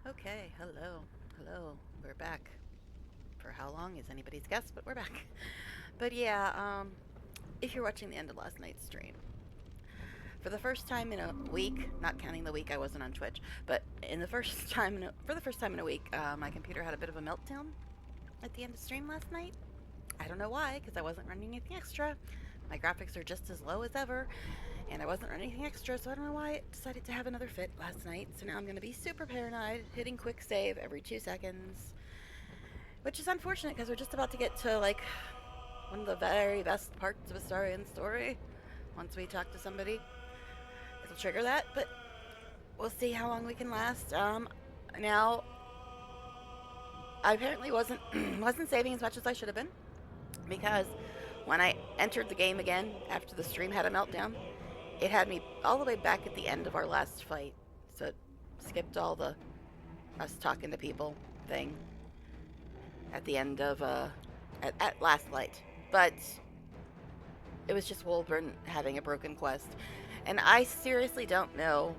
Okay, hello. Hello. We're back. For how long is anybody's guess, but we're back. But yeah, if you're watching the end of last night's stream, for the first time in a week, not counting the week I wasn't on Twitch, but for the first time in a week, my computer had a bit of a meltdown at the end of stream last night. I don't know why, because I wasn't running anything extra. My graphics are just as low as ever, and I wasn't running anything extra, so I don't know why it decided to have another fit last night. So now I'm going to be super paranoid, hitting quick save every 2 seconds, which is unfortunate because we're just about to get to like one of the very best parts of a Starian story. Once we talk to somebody, it'll trigger that, but we'll see how long we can last. Now I apparently wasn't wasn't saving as much as I should have been because when I entered the game again after the stream had a meltdown, it had me all the way back at the end of our last fight. So it skipped all the us talking to people thing at the end of at last light. But it was just Wolburn having a broken quest. And I seriously don't know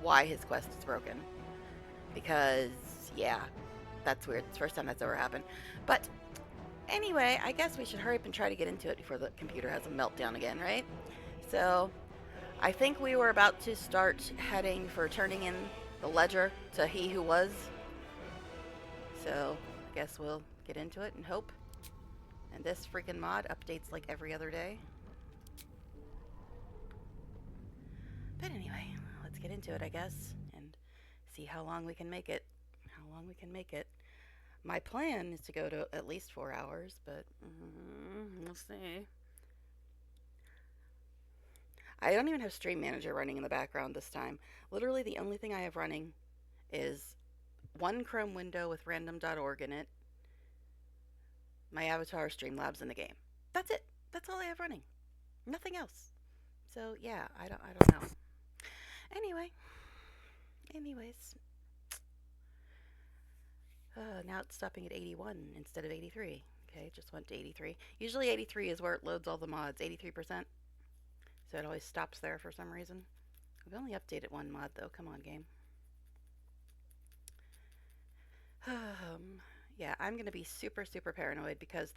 why his quest is broken. Because, yeah, that's weird. It's the first time that's ever happened. But anyway, I guess we should hurry up and try to get into it before the computer has a meltdown again, right? So, I think we were about to start heading for turning in the ledger to He Who Was. So, I guess we'll get into it and hope. And this freaking mod updates like every other day. But anyway, let's get into it, I guess, and see how long we can make it. My plan is to go to at least 4 hours, but we'll see. I don't even have Stream Manager running in the background this time. Literally, the only thing I have running is one Chrome window with random.org in it, my avatar, Streamlabs, in the game. That's it. That's all I have running. Nothing else. So yeah, I don't know. Anyway, anyways, now it's stopping at 81 instead of 83. Okay, it just went to 83. Usually 83 is where it loads all the mods, 83%. So it always stops there for some reason. We've only updated one mod though. Come on, game. Yeah, I'm gonna be super, super paranoid because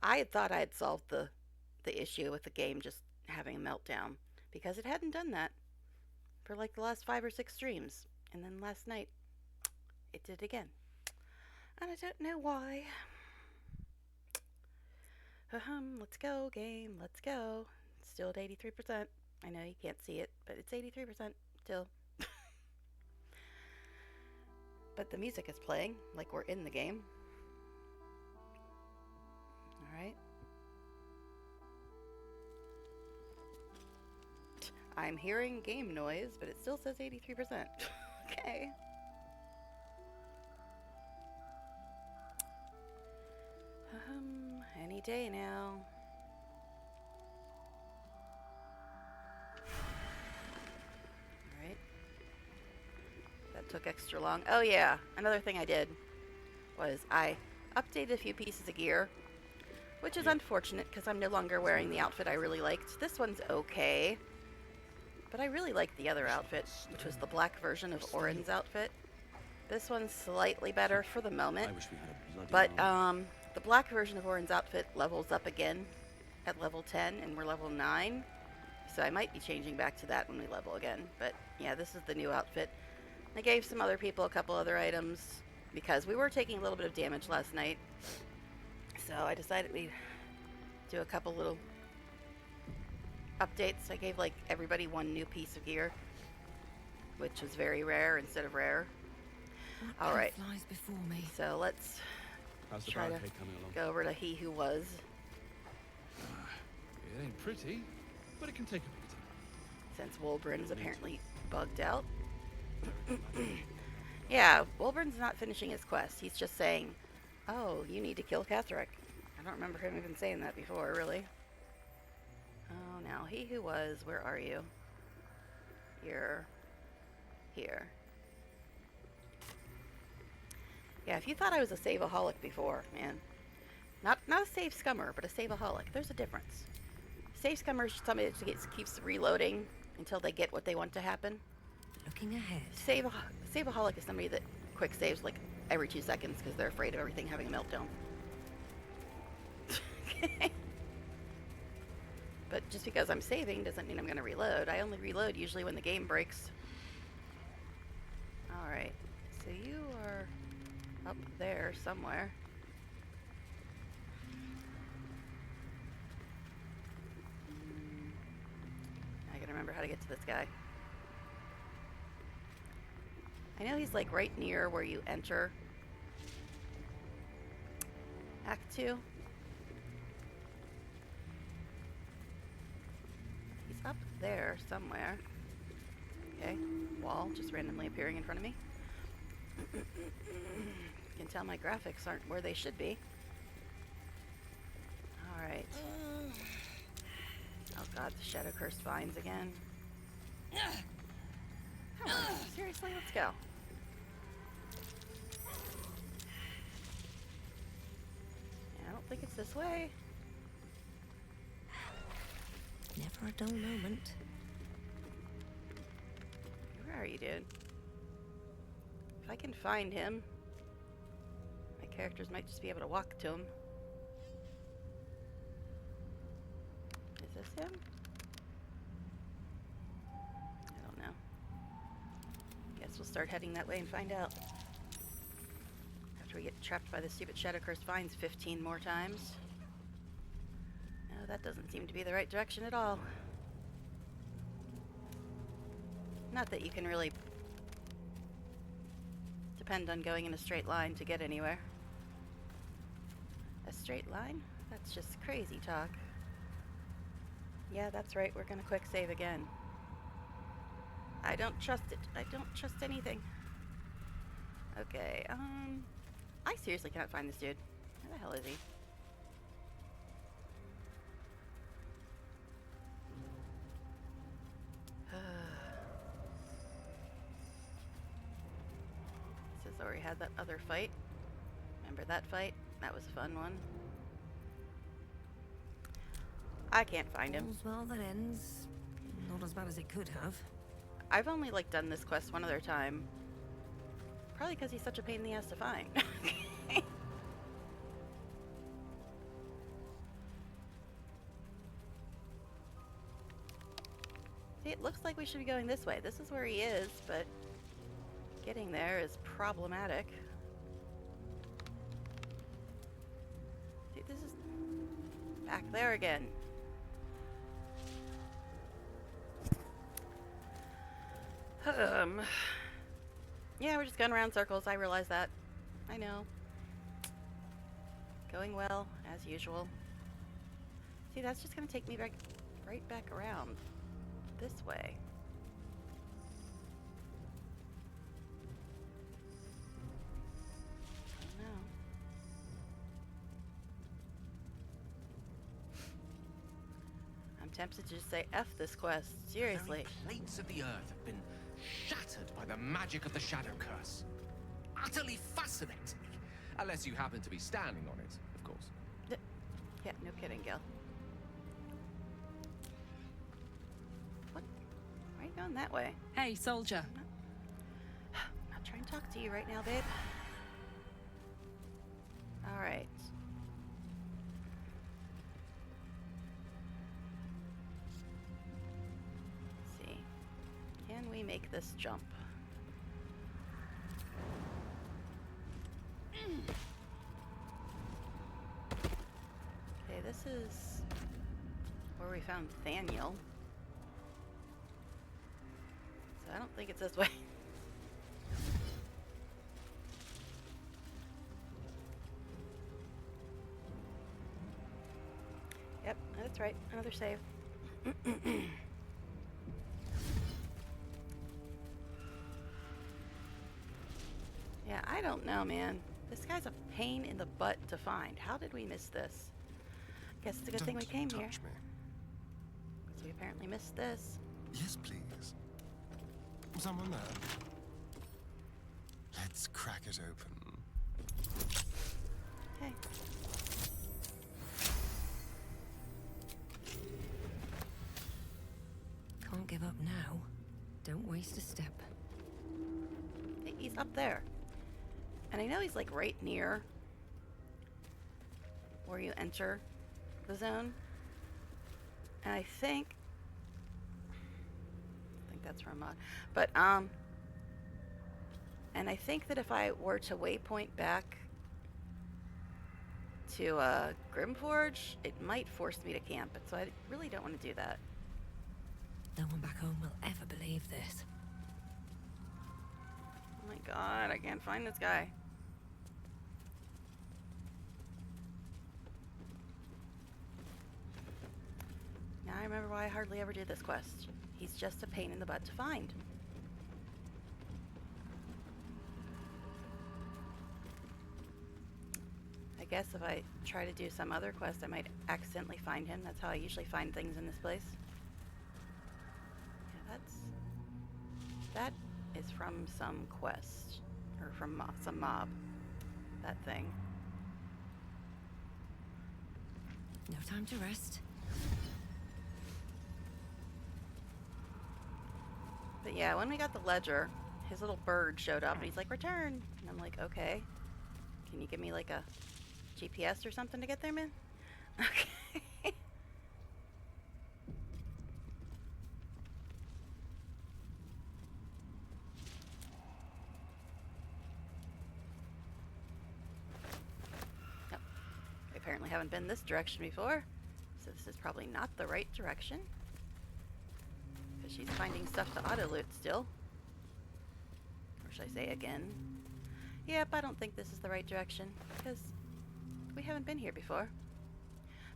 I had thought I had solved the issue with the game just having a meltdown because it hadn't done that for like the last 5 or 6 streams, and then last night it did again, and I don't know why. Let's go, game. Let's go. It's still at 83%. I know you can't see it, but it's 83% still. But the music is playing like we're in the game. Alright. I'm hearing game noise, but it still says 83%. Okay. Any day now. Alright. That took extra long. Oh yeah, another thing I did was I updated a few pieces of gear, which is unfortunate because I'm no longer wearing the outfit I really liked. This one's okay, but I really liked the other outfit, which was the black version of Orin's outfit. This one's slightly better for the moment, but the black version of Orin's outfit levels up again at level 10, and we're level 9, so I might be changing back to that when we level again. But yeah, this is the new outfit. I gave some other people a couple other items because we were taking a little bit of damage last night, so I decided we'd do a couple little updates. I gave like everybody one new piece of gear, which was very rare instead of rare. All right, so let's try to go over to He Who Was. It ain't pretty, but it can take a bit of time. Since Wolburn's apparently bugged out. Yeah, Wolburn's not finishing his quest. He's just saying, oh, you need to kill Catherick. I don't remember him even saying that before, really. Oh, now, He Who Was, where are you? You're here. Yeah, if you thought I was a save-aholic before, man. Not a save scummer, but a save-aholic. There's a difference. Save scummer is somebody that keeps reloading until they get what they want to happen. Looking ahead. Save-aholic is somebody that quick saves like every 2 seconds because they're afraid of everything having a meltdown. But just because I'm saving doesn't mean I'm going to reload. I only reload usually when the game breaks. Alright, so you are up there somewhere. I gotta remember how to get to this guy. I know he's like right near where you enter Act 2. He's up there somewhere. Okay, wall just randomly appearing in front of me. You can tell my graphics aren't where they should be. Alright. Oh god, the shadow cursed vines again. Come on, seriously, let's go. I don't think it's this way. Never a dull moment. Where are you, dude? If I can find him, my characters might just be able to walk to him. Is this him? I don't know. Guess we'll start heading that way and find out. After we get trapped by the stupid shadow cursed vines 15 more times. No, that doesn't seem to be the right direction at all. Not that you can really depend on going in a straight line to get anywhere. A straight line? That's just crazy talk. Yeah, that's right, we're gonna quick save again. I don't trust it. I don't trust anything. Okay, I seriously cannot find this dude. Where the hell is he? This is where we had that other fight. Remember that fight? That was a fun one. I can't find him. All's well that ends. Not as bad as it could have. I've only like done this quest one other time. Probably because he's such a pain in the ass to find. See, it looks like we should be going this way. This is where he is, but getting there is problematic. See, this is back there again. Yeah, we're just going around circles. I realize that. I know. Going well, as usual. See, that's just going to take me back, right back around. This way. I don't know. I'm tempted to just say F this quest. Seriously. The very plates of the earth have been shattered by the magic of the shadow curse. Utterly fascinating. Unless you happen to be standing on it, of course. Yeah, no kidding, Gil. What? Why are you going that way? Hey, soldier. I'm not trying to talk to you right now, babe. Alright. Let's see. Can we make this jump? Okay, this is where we found Thaniel. So I don't think it's this way. Yep, that's right. Another save. Yeah, I don't know, man. This guy's a pain in the butt to find. How did we miss this? Guess it's a good thing we came here. Touch me. So we apparently missed this. Yes, please. Someone there. Let's crack it open. Okay. Can't give up now. Don't waste a step. He's up there. And I know he's like right near where you enter the zone. And I think that's from mod. But and I think that if I were to waypoint back to Grimforge, it might force me to camp it, so I really don't want to do that. No one back home will ever believe this. Oh my god, I can't find this guy. Now I remember why I hardly ever did this quest. He's just a pain in the butt to find. I guess if I try to do some other quest, I might accidentally find him. That's how I usually find things in this place. Yeah, that is from some quest, or from some mob. That thing. No time to rest. But yeah, when we got the ledger, his little bird showed up and he's like, return. And I'm like, okay. Can you give me like a GPS or something to get there, man? Okay. Nope. We apparently haven't been this direction before, so this is probably not the right direction. Because she's finding stuff to auto-loot still. Or should I say again? Yep, I don't think this is the right direction, because we haven't been here before.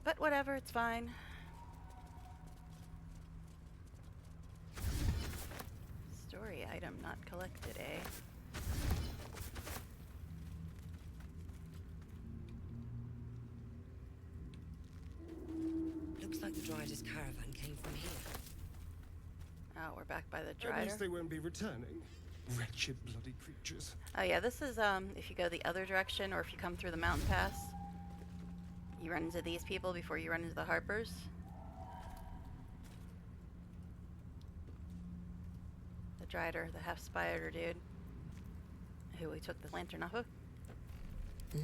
But whatever, it's fine. Story item not collected, eh? Looks like the Drider's caravan came from here. Oh, we're back by the At Drider. least they won't be returning. Wretched bloody creatures. Oh yeah, this is if you go the other direction or if you come through the mountain pass, you run into these people before you run into the Harpers. The Drider, the half spider dude, who we took the lantern off of.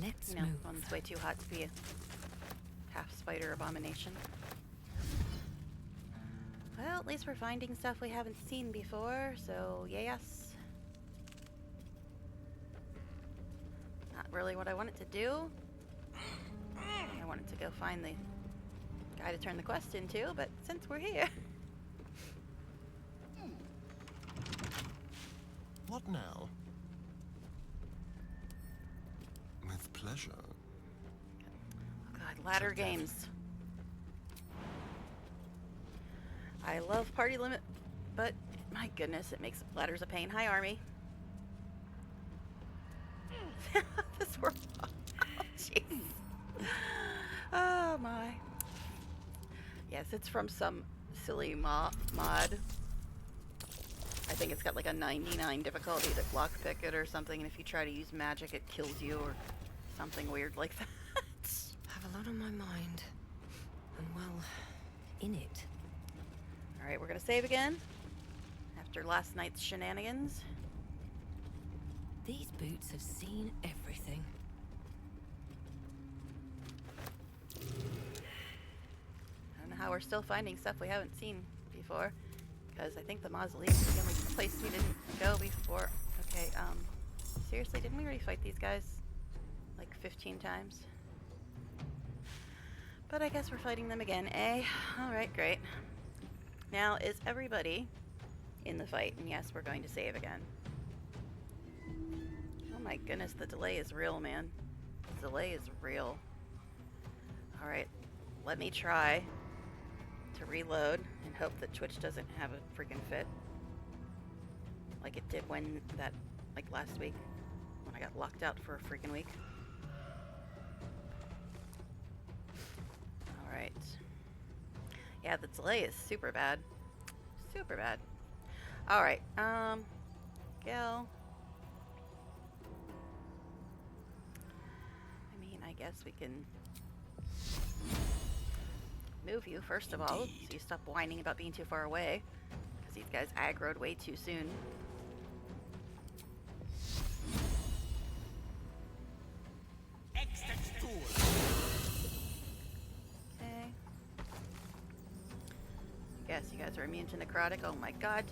Let's You know, move. one that's way too hot to be a half spider abomination. Well, at least we're finding stuff we haven't seen before, so yes. Not really what I wanted to do. I wanted to go find the guy to turn the quest into, but since we're here. What now? With pleasure. God, ladder Check that. games. I love party limit, but my goodness, it makes ladders a pain. Hi, Army. This world. Oh, jeez. Oh, my. Yes, it's from some silly mod. I think it's got like a 99 difficulty to lockpick it or something, and if you try to use magic, it kills you or something weird like that. Have a lot on my mind. And well, in it. Alright, we're gonna save again after last night's shenanigans. These boots have seen everything. I don't know how we're still finding stuff we haven't seen before, because I think the mausoleum is the only place we didn't go before. Okay, seriously, didn't we already fight these guys like 15 times? But I guess we're fighting them again, eh? Alright, great. Now, is everybody in the fight? And yes, we're going to save again. Oh my goodness, the delay is real, man. The delay is real. Alright, let me try to reload and hope that Twitch doesn't have a freaking fit. Like it did when like last week, when I got locked out for a freaking week. Alright. Yeah, the delay is super bad. Super bad. Alright, Gil. I mean, I guess we can move you, first of all, so you stop whining about being too far away. Because these guys aggroed way too soon. Okay. Guess you guys are immune to necrotic. Oh my god.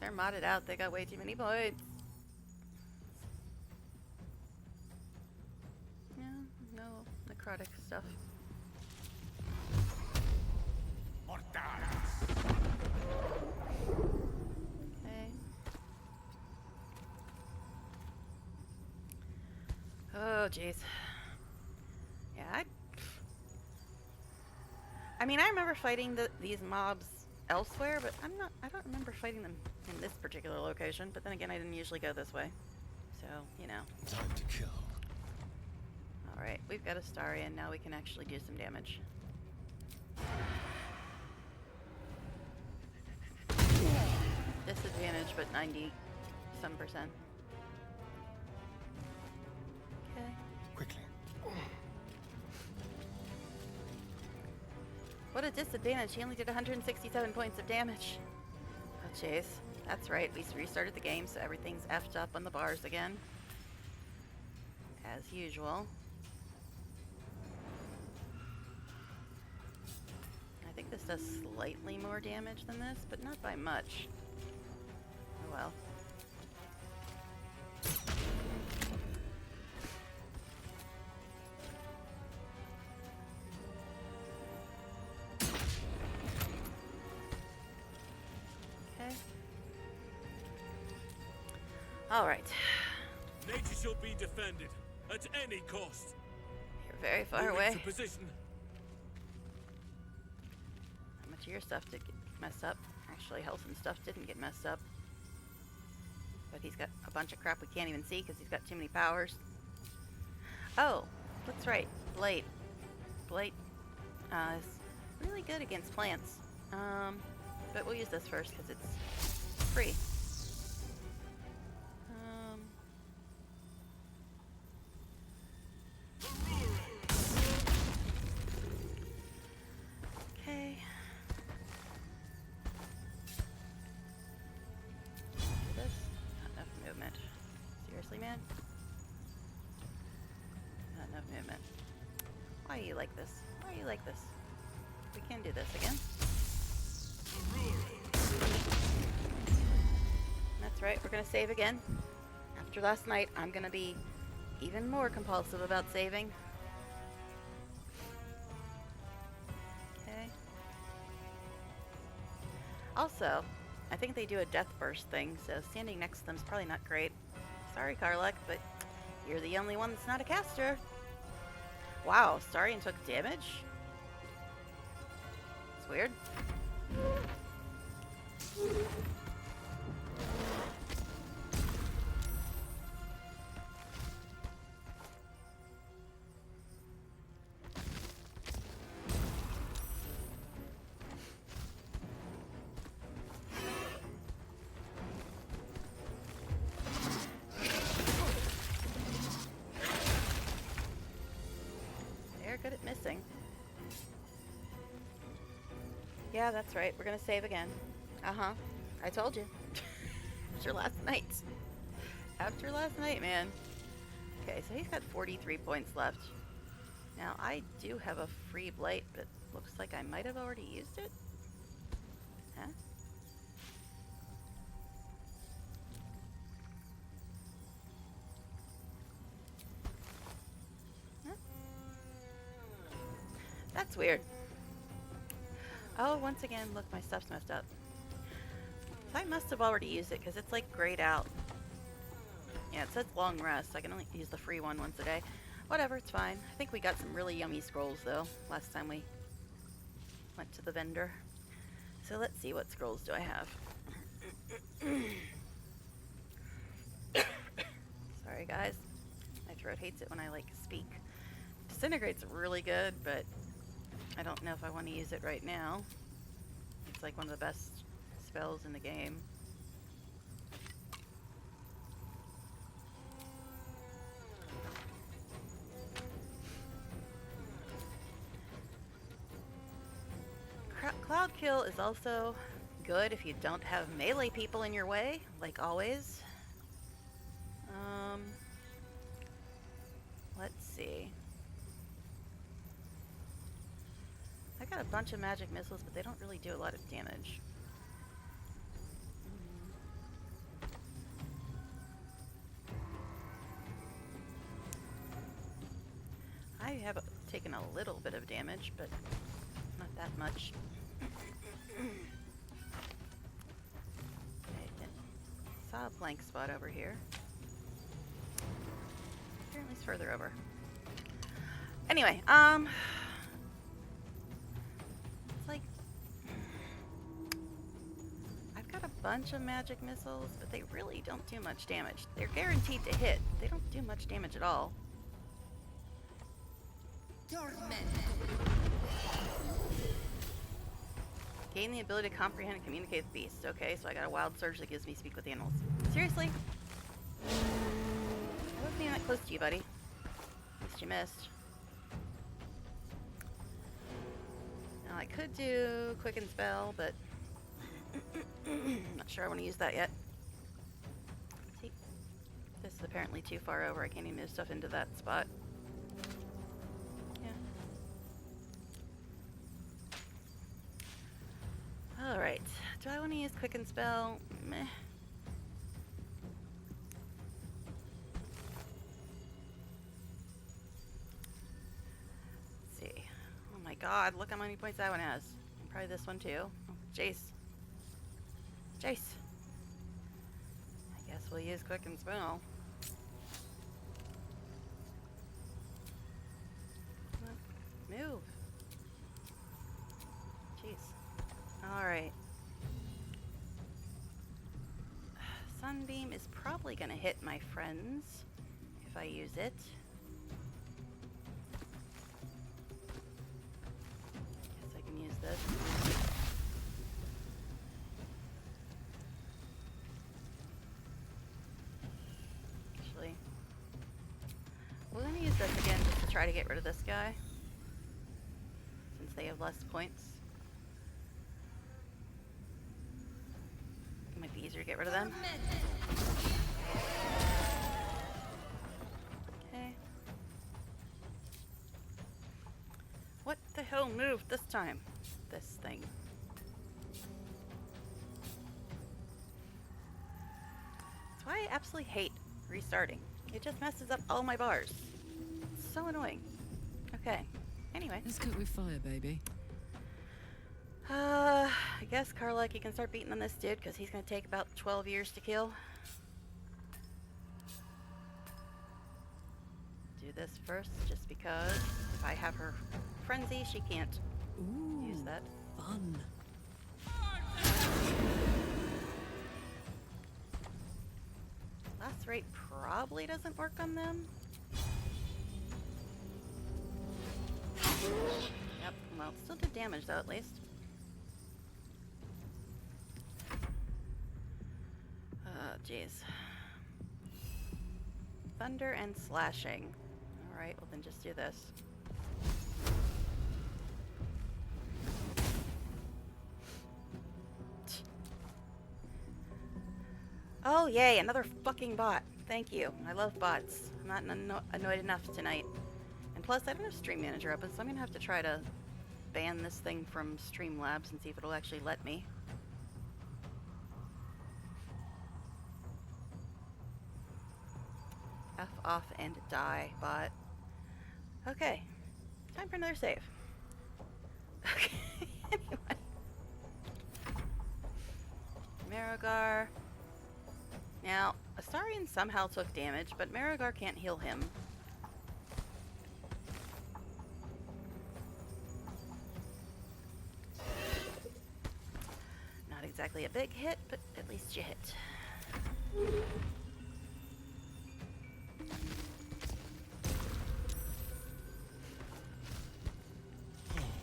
They're modded out. They got way too many points. Yeah, no necrotic stuff. Okay. Oh, jeez. Yeah, I mean, I remember fighting these mobs elsewhere, but I don't remember fighting them in this particular location. But then again, I didn't usually go this way. So, you know. Time to kill. Alright, we've got a Starian. Now we can actually do some damage. Disadvantage, but 90-some percent. Okay. Quickly. What a disadvantage. He only did 167 points of damage. Oh, jeez. That's right. We restarted the game, so everything's effed up on the bars again. As usual. I think this does slightly more damage than this, but not by much. Oh well. Okay. All right. Nature shall be defended at any cost. You're very far Moving away. to position. How much of your stuff did get messed up? Actually, Helson's stuff didn't get messed up. But he's got a bunch of crap we can't even see because he's got too many powers. Oh, that's right. Blade. Blade is really good against plants. But we'll use this first because it's free. Okay. This? Not enough movement. Seriously, man? Not enough movement. Why are you like this? Why are you like this? We can do this again. That's right, we're gonna save again. After last night, I'm gonna be even more compulsive about saving. Okay. Also, I think they do a death burst thing, so standing next to them is probably not great. Sorry, Karlek, but you're the only one that's not a caster. Wow, Starian took damage? It's weird. They're good at missing. Yeah, that's right. We're gonna save again. Uh-huh. I told you. After last night. After last night, man. Okay, so he's got 43 points left. Now, I do have a free blight, but looks like I might have already used it. Huh? Huh? That's weird. Oh, once again, look, my stuff's messed up. So I must have already used it because it's like grayed out. Yeah, it says long rest. I can only use the free one once a day. Whatever, it's fine. I think we got some really yummy scrolls though last time we went to the vendor. So let's see, what scrolls do I have? Sorry guys. My throat hates it when I like speak. Disintegrate's really good, but I don't know if I want to use it right now. It's like one of the best spells in the game. Cloud Kill is also good if you don't have melee people in your way, like always. Let's see. I got a bunch of magic missiles, but they don't really do a lot of damage. I have taken a little bit of damage, but not that much. Okay, saw a blank spot over here. Apparently it's further over. Anyway, it's like I've got a bunch of magic missiles, but they really don't do much damage. They're guaranteed to hit. They don't do much damage at all. Gain the ability to comprehend and communicate with beasts. Okay, so I got a wild surge that gives me speak with animals. Seriously? I wasn't even that close to you, buddy. At least you missed. Now I could do quicken spell, but not sure I want to use that yet. See, this is apparently too far over. I can't even move stuff into that spot. Alright, do I want to use quicken spell? Meh. Let's see. Oh my god, look how many points that one has. And probably this one too. Oh, Jace. Jace. I guess we'll use quicken spell. Come on, move. Jeez. Alright. Sunbeam is probably going to hit my friends if I use it. Guess I can use this. Actually, we're going to use this again just to try to get rid of this guy, since they have less points. Might be easier to get rid of them. Okay. What the hell moved this time? This thing. That's why I absolutely hate restarting. It just messes up all my bars. It's so annoying. Okay. Anyway. Let's cook with fire, baby. I guess Karlak, you can start beating on this dude because he's going to take about 12 years to kill. Do this first just because if I have her frenzy, she can't use that. Fun. Last rate probably doesn't work on them. Yep, well, still did damage though at least. Jeez. Thunder and slashing. Alright, well then just do this. Oh yay, another fucking bot. Thank you. I love bots. I'm not annoyed enough tonight. And plus, I don't have Stream Manager open, so I'm gonna have to try to ban this thing from Streamlabs and see if it'll actually let me. F off and die, bot. Okay. Time for another save. Okay, anyway. Marigar. Now, Astarion somehow took damage, but Marigar can't heal him. Not exactly a big hit, but at least you hit.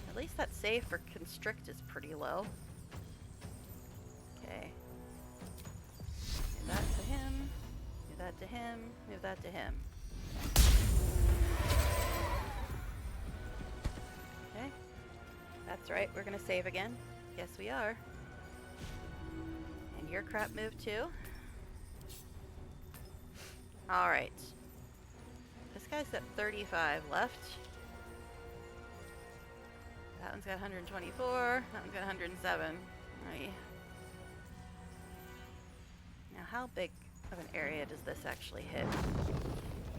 At least that save for Constrict is pretty low. Okay. Move that to him. Move that to him. Move that to him. Okay. That's right, we're gonna save again. Yes, we are. And your crap moved too. Alright. This guy's got 35 left. That one's got 124. That one's got 107. Right. Now, how big of an area does this actually hit?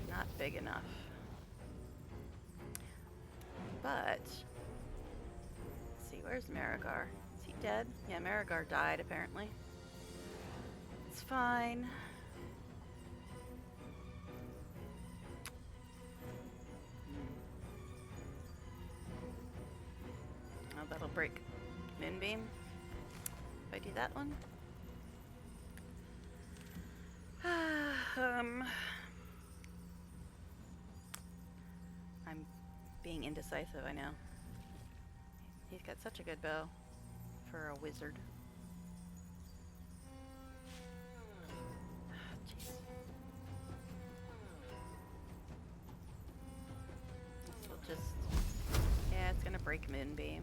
Not big enough. But, let's see, where's Marigar? Is he dead? Yeah, Marigar died, apparently. It's fine. Oh, that'll break Moonbeam. If I do that one. I'm being indecisive, I know. He's got such a good bow for a wizard. Jeez. This will just... yeah, it's gonna break Moonbeam.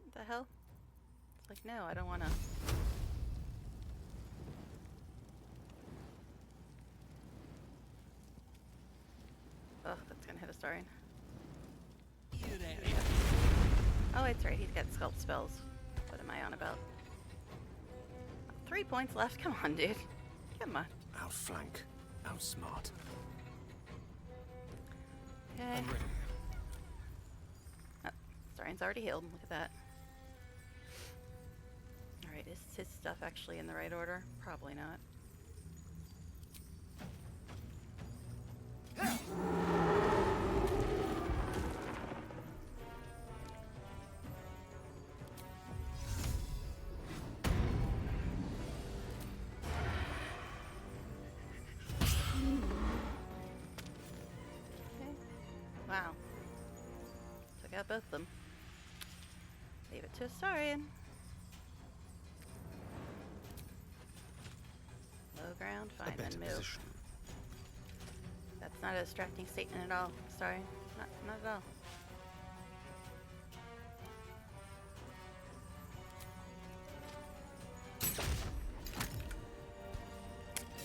What the hell? It's like, no, I don't wanna. Oh, that's gonna hit a Starian. Oh, it's right, he's got sculpt spells. What am I on about? 3 points left, come on, dude. Come on. Outflank. Outsmart. Okay. I'm ready. Oh, Starian's already healed, look at that. Alright, is his stuff actually in the right order? Probably not. Okay. Wow. Took out both of them. Leave it to Astarion. Low ground, fine, A better then move. position. That's not a distracting statement at all. Sorry, not at all.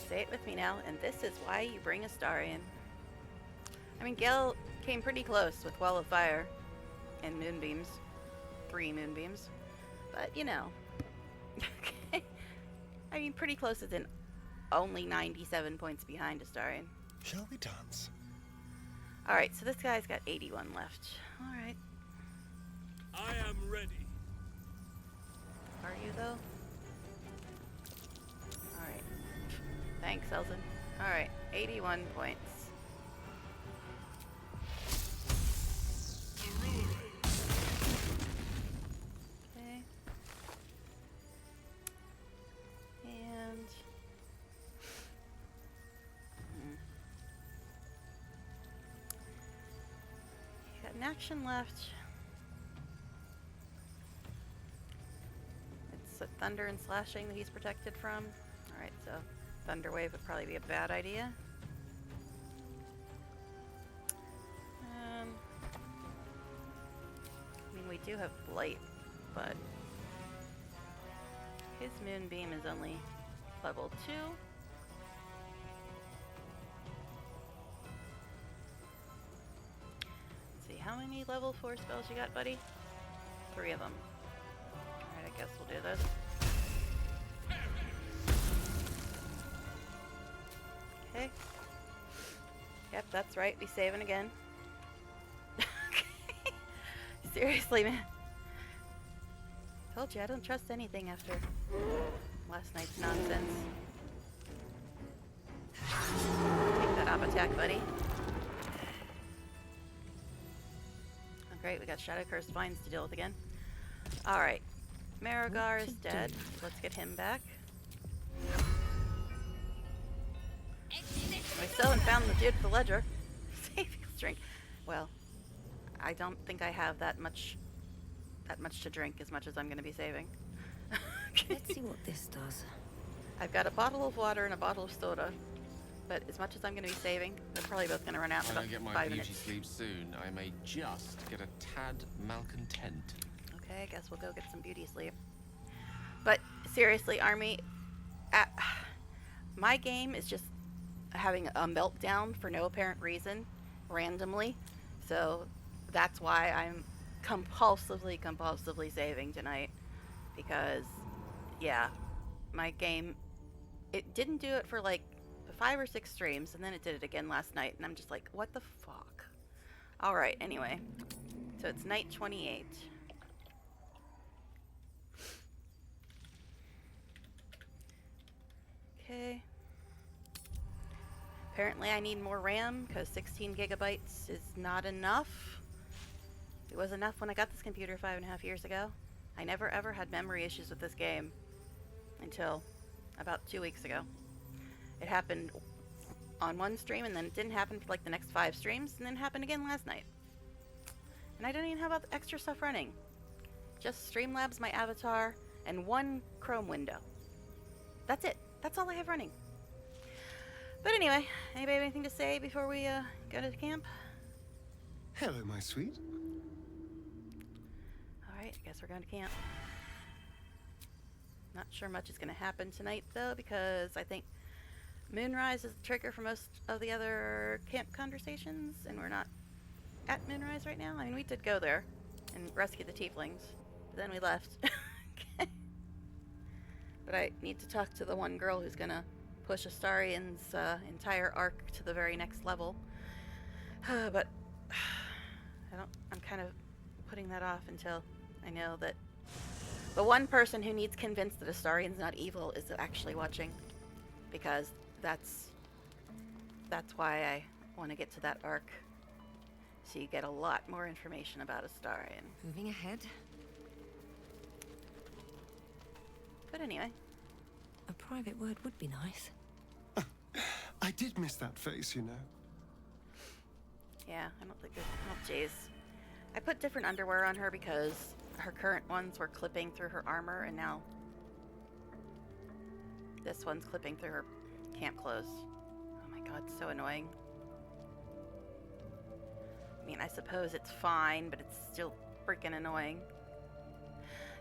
Say it with me now, and this is why you bring Astarion. I mean, Gale came pretty close with Wall of Fire and Moonbeams. 3 Moonbeams. But, you know. Okay. I mean, pretty close as in only 97 points behind Astarion. Shall we dance? Alright, so this guy's got 81 left. Alright. I am ready. Are you, though? Alright. Thanks, Elzin. Alright, 81 points. Okay. And... He's got an action left. It's a thunder and slashing that he's protected from. Alright, so Thunder Wave would probably be a bad idea. I mean, we do have Blight, but his Moonbeam is only level 2. Let's see, how many level 4 spells you got, buddy? 3 of them. Alright, I guess we'll do this. Okay. Yep, that's right. We saving again. Seriously, man. Told you I don't trust anything after last night's nonsense. Take that op attack, buddy. Oh, great, we got Shadow Cursed Vines to deal with again. Alright. Marigar is dead. Let's get him back. We still haven't found the dude for the ledger. Saving drink. Well, I don't think I have that much to drink as much as I'm going to be saving. Let's see what this does. I've got a bottle of water and a bottle of soda, but as much as I'm going to be saving, they're probably both going to run out in When I about get my 5 beauty minutes. sleep soon, I may just get a tad malcontent. Okay, I guess we'll go get some beauty sleep. But seriously, Army, my game is just having a meltdown for no apparent reason, randomly. So that's why I'm compulsively saving tonight. Because, yeah, my game, it didn't do it for like 5 or 6 streams, and then it did it again last night, and I'm just like, what the fuck? Alright, anyway. So it's night 28. Okay. Apparently I need more RAM, because 16 gigabytes is not enough. It was enough when I got this computer 5.5 years ago. I never ever had memory issues with this game until about 2 weeks ago. It happened on one stream, and then it didn't happen for like the next 5 streams, and then it happened again last night. And I don't even have extra stuff running. Just Streamlabs, my avatar, and one Chrome window. That's it. That's all I have running. But anyway, anybody have anything to say before we go to camp? Hello, my sweet. Alright, I guess we're going to camp. Not sure much is going to happen tonight, though, because I think Moonrise is the trigger for most of the other camp conversations, and we're not at Moonrise right now. I mean, we did go there and rescue the tieflings, but then we left. Okay. But I need to talk to the one girl who's going to push Astarian's entire arc to the very next level. But I'm kind of putting that off until I know that the one person who needs convinced that Astarian's not evil is actually watching, because that's why I want to get to that arc, so you get a lot more information about Astarian. Moving ahead. But anyway, A private word would be nice. I did miss that face, you know. yeah, I don't think there's... Oh, jeez. I put different underwear on her because her current ones were clipping through her armor, and now this one's clipping through her camp clothes. Oh my god, so annoying. I mean, I suppose it's fine, but it's still freaking annoying.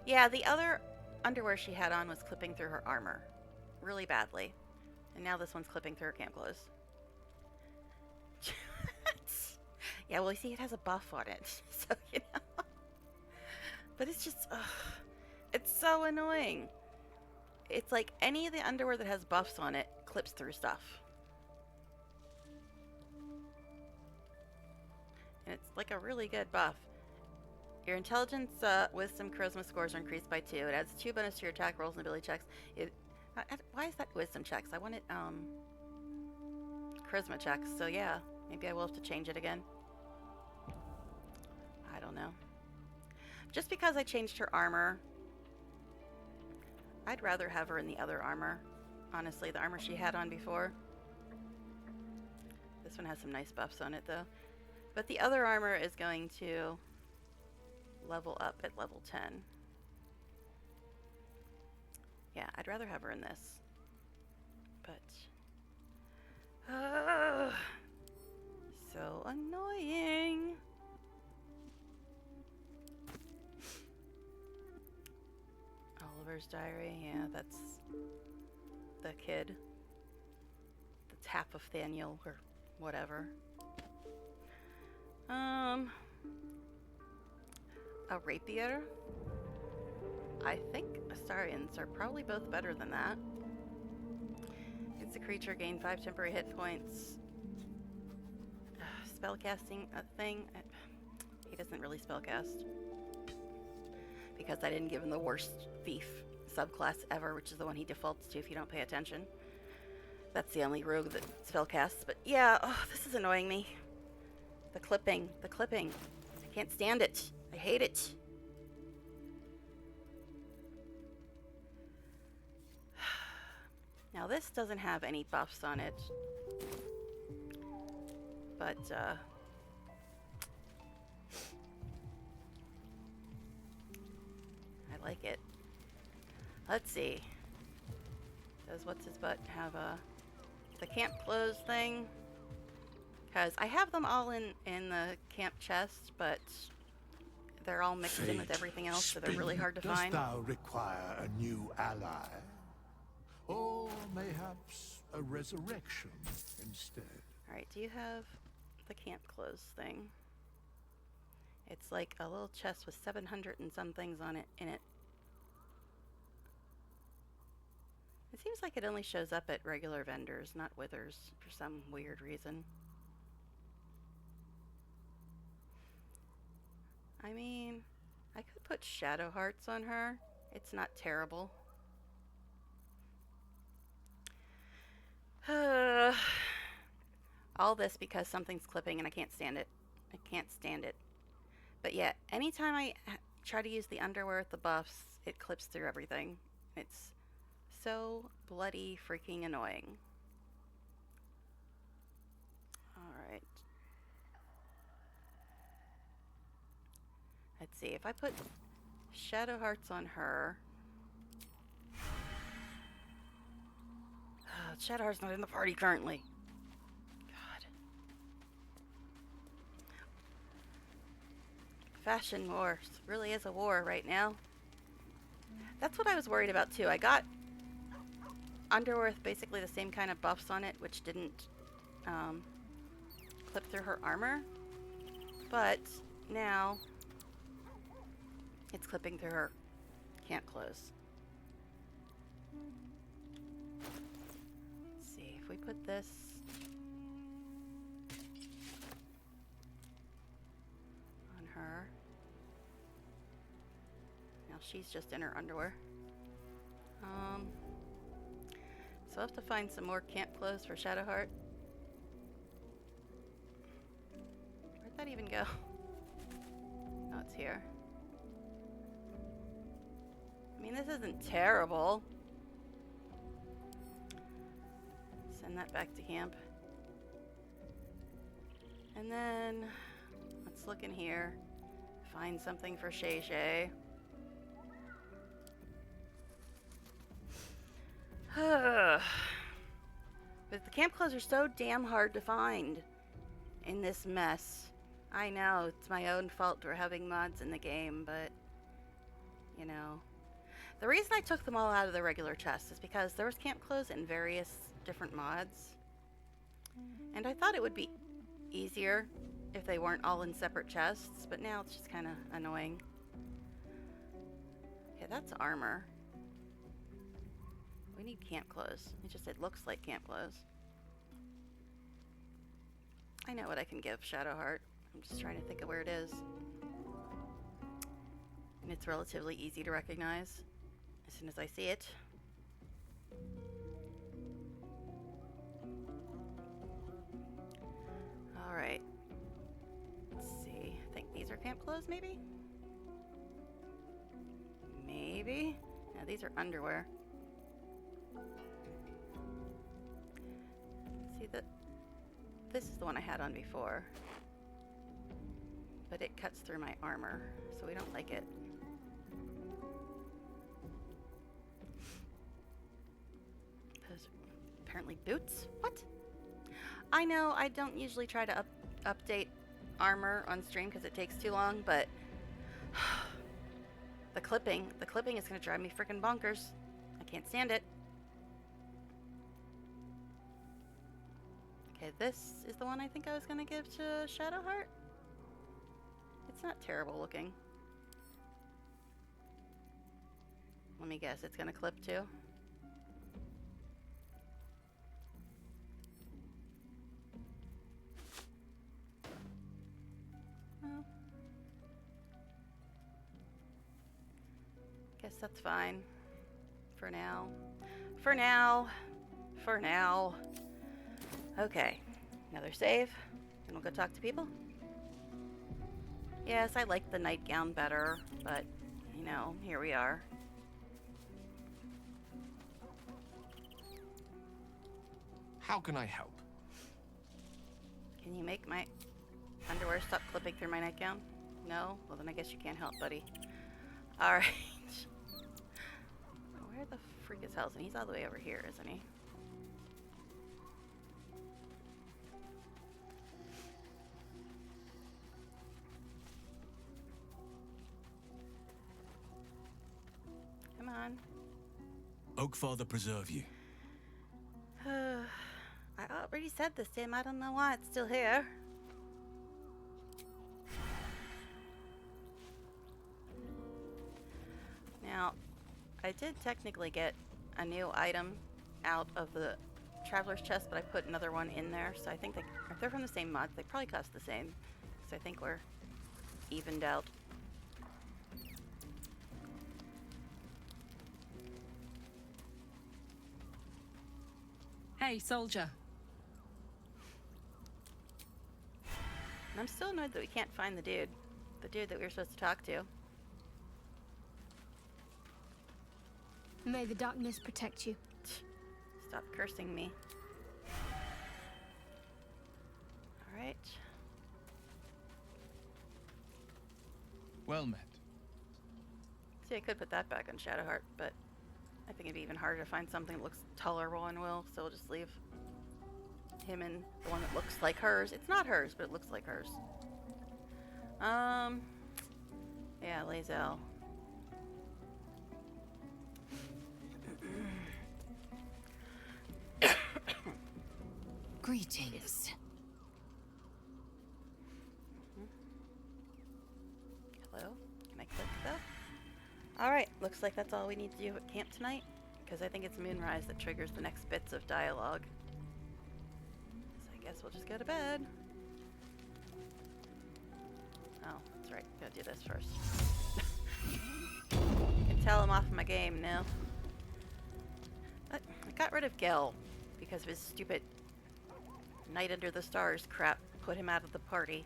Yeah, the other underwear she had on was clipping through her armor really badly. And now this one's clipping through her camp clothes. Yeah, well, you see, it has a buff on it, so, you know. But it's just, ugh, it's so annoying. It's like any of the underwear that has buffs on it clips through stuff. And it's like a really good buff. Your intelligence, wisdom, charisma scores are increased by 2. It adds 2 bonus to your attack rolls and ability checks. Why is that wisdom checks? I want it, charisma checks. So yeah, maybe I will have to change it again. I don't know. Just because I changed her armor, I'd rather have her in the other armor. Honestly, the armor she had on before. This one has some nice buffs on it, though. But the other armor is going to level up at level 10. Yeah, I'd rather have her in this. But... so annoying! Oliver's diary, yeah, that's the kid. The tap of Thaniel, or whatever. A rapier? I think Astarians are probably both better than that. It's a creature, gain 5 temporary hit points. Spellcasting a thing. He doesn't really spellcast. Because I didn't give him the worst thief subclass ever, which is the one he defaults to if you don't pay attention. That's the only rogue that spellcasts. But yeah, oh, this is annoying me. The clipping. I can't stand it. I hate it. Now this doesn't have any buffs on it. But, I like it. Let's see. Does what's his butt have the camp clothes thing? Because I have them all in the camp chest, but they're all mixed in with everything else, so they're really hard to find. Dost thou require a new ally? Or mayhaps a resurrection instead? Alright, do you have the camp clothes thing? It's like a little chest with 700 and some things on it in it. It seems like it only shows up at regular vendors, not withers, for some weird reason. I mean, I could put shadow hearts on her. It's not terrible. All this because something's clipping and I can't stand it. I can't stand it. But yeah, anytime I try to use the underwear with the buffs, it clips through everything. It's so bloody freaking annoying. Alright. Let's see, if I put shadow hearts on her. Shadow heart's not in the party currently. God. Fashion war really is a war right now. That's what I was worried about too. I got underwear with basically the same kind of buffs on it, which didn't clip through her armor. But now it's clipping through her camp clothes. Let's see if we put this on her. Now she's just in her underwear. So I'll have to find some more camp clothes for Shadowheart. Where'd that even go? Oh, it's here. I mean, this isn't terrible. Send that back to camp. And then, let's look in here. Find something for Shay Shay. But the camp clothes are so damn hard to find in this mess. I know, it's my own fault for having mods in the game, but, you know. The reason I took them all out of the regular chest is because there was camp clothes in various different mods. And I thought it would be easier if they weren't all in separate chests, but now it's just kind of annoying. Okay, that's armor. We need camp clothes. It looks like camp clothes. I know what I can give Shadowheart. I'm just trying to think of where it is. And it's relatively easy to recognize as soon as I see it. Alright. Let's see. I think these are camp clothes, maybe? Maybe? No, these are underwear. See, this is the one I had on before. But it cuts through my armor, so we don't like it. Those are apparently boots? What? I know I don't usually try to update armor on stream because it takes too long, but the clipping is going to drive me freaking bonkers. I can't stand it. Okay, this is the one I think I was going to give to Shadowheart. It's not terrible looking. Let me guess, it's going to clip too. Well, guess that's fine. For now. For now. For now. Okay, another save, and we'll go talk to people. Yes, I like the nightgown better, but, you know, here we are. How can I help? Can you make my underwear stop clipping through my nightgown? No? Well, then I guess you can't help, buddy. Alright. Where the freak is Helson? He's all the way over here, isn't he? Come on. Oakfather preserve you. I already said this to him. I don't know why it's still here. Now, I did technically get a new item out of the traveler's chest, but I put another one in there. So I think if they're from the same mod, they probably cost the same. So I think we're evened out. Hey, soldier. And I'm still annoyed that we can't find the dude that we were supposed to talk to. May the darkness protect you. Stop cursing me. Alright. Well met. See, I could put that back on Shadowheart, but I think it'd be even harder to find something that looks tolerable on Will, so we'll just leave him in the one that looks like hers. It's not hers, but it looks like hers. Yeah, Lae'zel. Greetings. Hello? Can I click though? Alright, looks like that's all we need to do at camp tonight, because I think it's Moonrise that triggers the next bits of dialogue. So I guess we'll just go to bed. Oh, that's right. Gotta do this first. I can tell I'm off my game now. I got rid of Gel because of his stupid Night Under the Stars crap. Put him out of the party.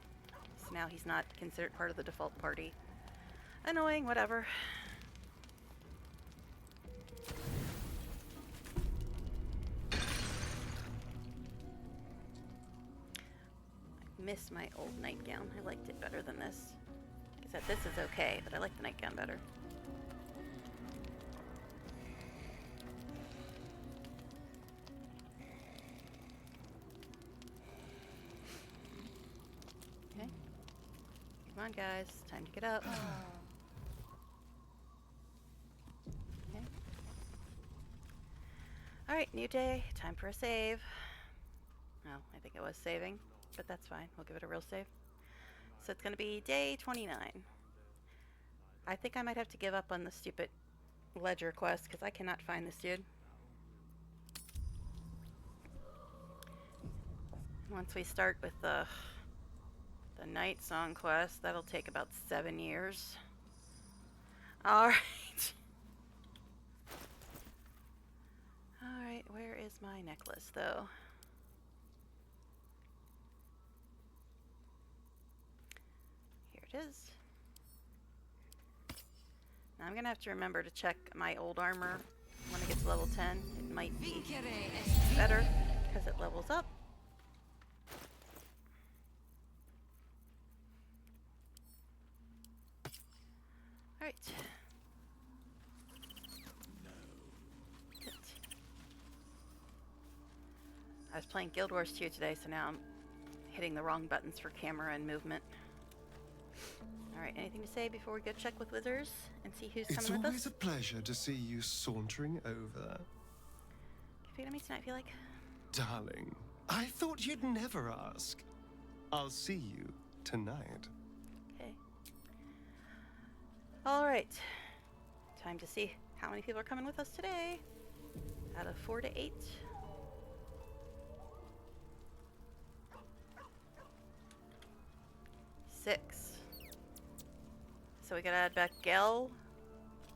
So now he's not considered part of the default party. Annoying, whatever. I miss my old nightgown. I liked it better than this. Except this is okay, but I like the nightgown better. Okay. Come on, guys. Time to get up. Okay. Alright, new day. Time for a save. Oh, I think it was saving, but that's fine. We'll give it a real save. So it's going to be day 29. I think I might have to give up on the stupid ledger quest because I cannot find this dude. Once we start with the night song quest, that'll take about 7 years. Alright. Alright, where is my necklace though? Here it is. Now I'm gonna have to remember to check my old armor when it gets to level 10. It might be better because it levels up. Alright. I was playing Guild Wars 2 today, so now I'm hitting the wrong buttons for camera and movement. Alright, anything to say before we go check with Wizards and see who's It's coming with always us? a pleasure to see you sauntering over. Feed on me tonight, feel like? Darling, I thought you'd never ask. I'll see you tonight. Okay. Alright. Time to see how many people are coming with us today. Out of 4 to 8. Six. So we gotta add back Gel,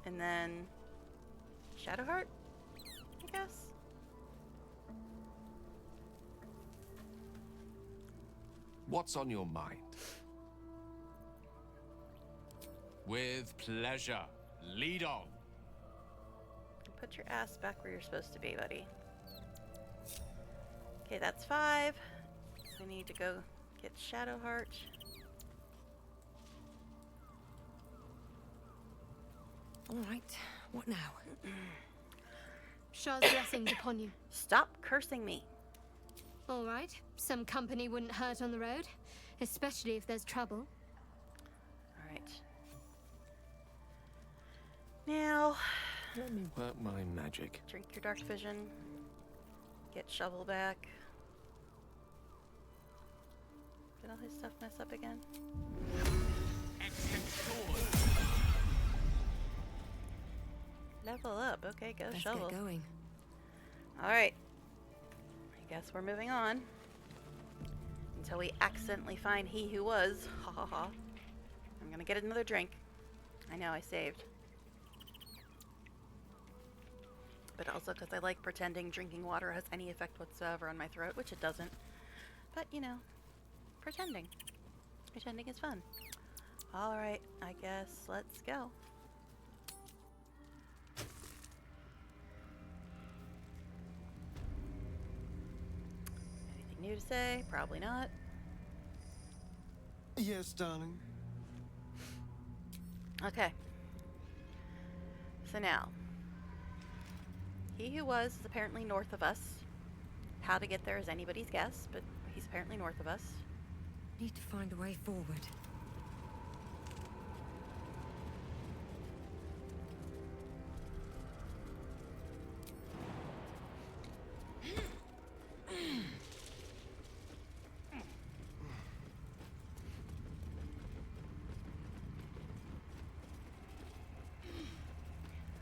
and then Shadowheart, I guess. What's on your mind? With pleasure. Lead on. Put your ass back where you're supposed to be, buddy. Okay, that's 5. We need to go get Shadowheart. All right, what now? Shah's blessings upon you. Stop cursing me. All right. Some company wouldn't hurt on the road, especially if there's trouble. All right. Now, Let me work my magic. drink your dark vision. Get shovel back. Did all his stuff mess up again? Level up. Okay, go Let's shovel. get going. All right. I guess we're moving on. Until we accidentally find he who was. Ha ha ha. I'm gonna get another drink. I know, I saved. But also because I like pretending drinking water has any effect whatsoever on my throat, which it doesn't. But, you know, pretending. Pretending is fun. Alright, I guess let's go. Anything new to say? Probably not. Yes, darling. Okay. So now, he who was is apparently north of us. How to get there is anybody's guess, but he's apparently north of us. Need to find a way forward.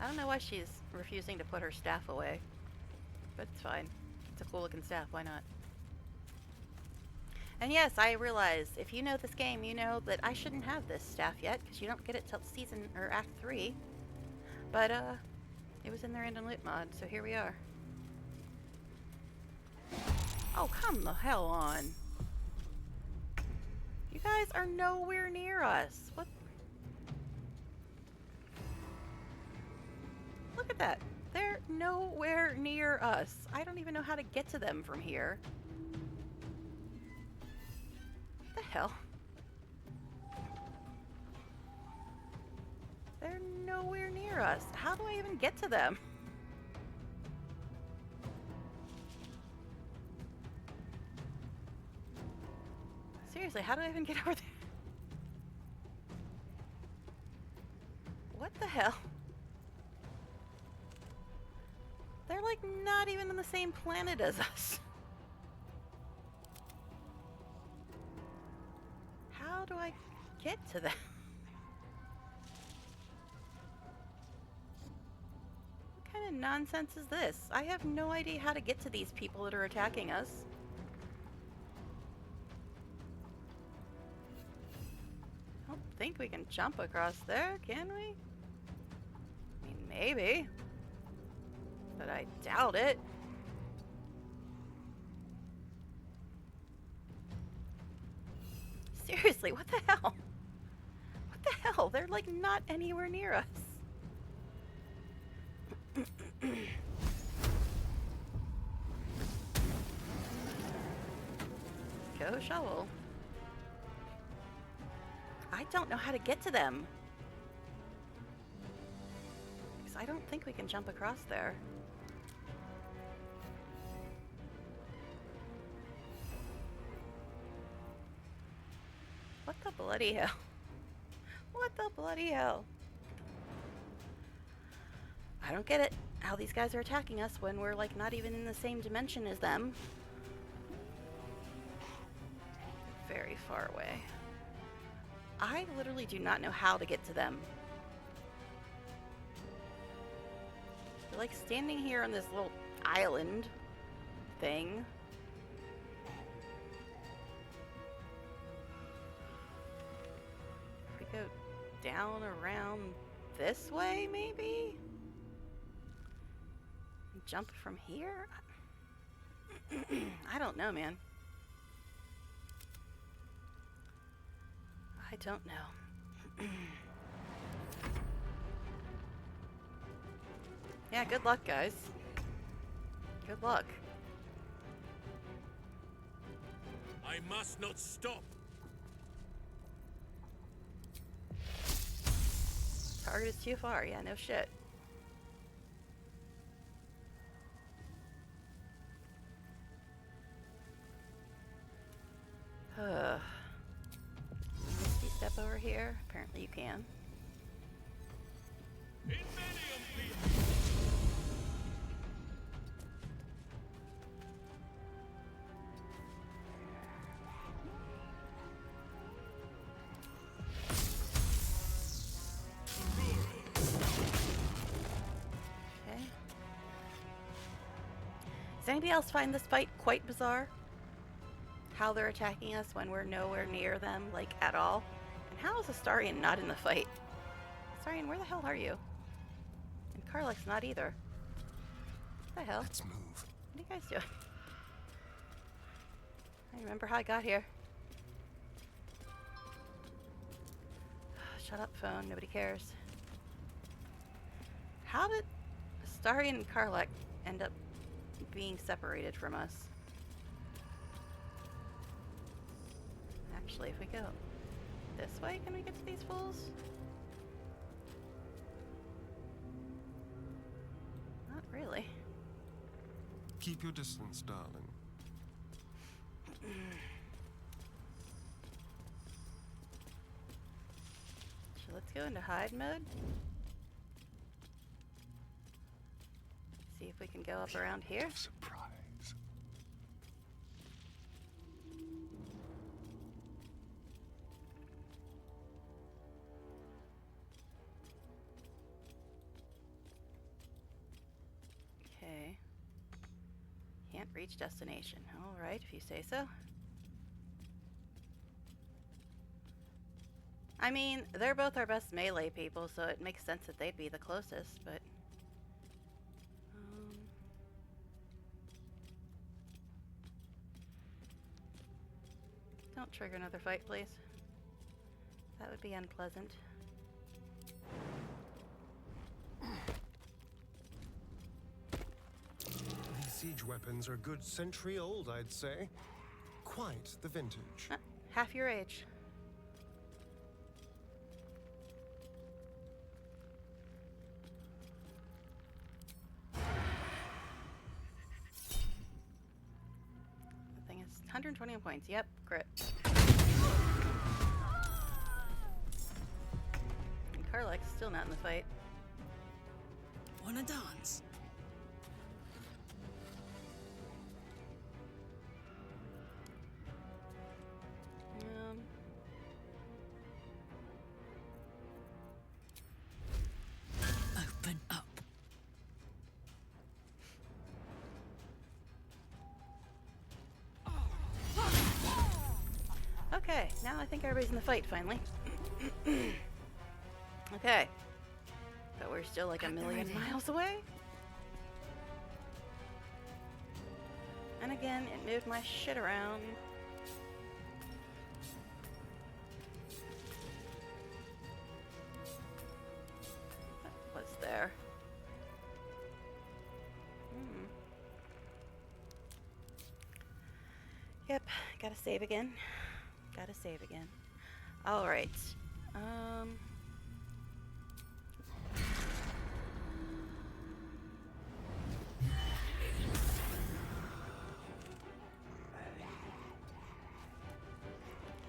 I don't know why she's refusing to put her staff away, but it's fine. It's a cool looking staff, why not? And yes, I realize, if you know this game, you know that I shouldn't have this staff yet, because you don't get it till season, or Act 3. But, it was in the random loot mod, so here we are. Oh, come the hell on. You guys are nowhere near us. What? Look at that. They're nowhere near us. I don't even know how to get to them from here. What the hell? They're nowhere near us. How do I even get to them? Seriously, how do I even get over there? What the hell? They're like not even on the same planet as us. How do I get to them? What kind of nonsense is this? I have no idea how to get to these people that are attacking us. I don't think we can jump across there, can we? I mean, maybe. But I doubt it. Seriously, what the hell? What the hell? They're like not anywhere near us. Go shovel. I don't know how to get to them. Because I don't think we can jump across there. What the bloody hell? What the bloody hell? I don't get it. How these guys are attacking us when we're like not even in the same dimension as them. Very far away. I literally do not know how to get to them. They're like standing here on this little island thing. If we go down around this way, maybe? Jump from here? I don't know, man. I don't know. Yeah, good luck, guys. Good luck. I must not stop. Target is too far. Yeah, no shit. Misty step over here. Apparently you can. Okay. Does anybody else find this fight quite bizarre? How they're attacking us when we're nowhere near them, like, at all? And how is Astarion not in the fight? Astarion, where the hell are you? And Karlach's not either. What the hell? Let's move. What are you guys doing? I remember how I got here. Shut up, phone. Nobody cares. How did Astarion and Karlach end up being separated from us? Actually, if we go this way, can we get to these fools? Not really. Keep your distance, darling. So let's go into hide mode. See if we can go up around here. Surprise. Okay. Can't reach destination. Alright, if you say so. I mean, they're both our best melee people, so it makes sense that they'd be the closest, but... Don't trigger another fight, please. That would be unpleasant. These siege weapons are a good century old, I'd say. Quite the vintage. Half your age. The thing is 121 points. Yep, crit. And Karlach's still not in the fight. Wanna dance? Open up. Okay, now I think everybody's in the fight finally. Okay. But we're still like a million miles away. And again, it moved my shit around. What was there? Yep, gotta save again. Gotta save again. Alright.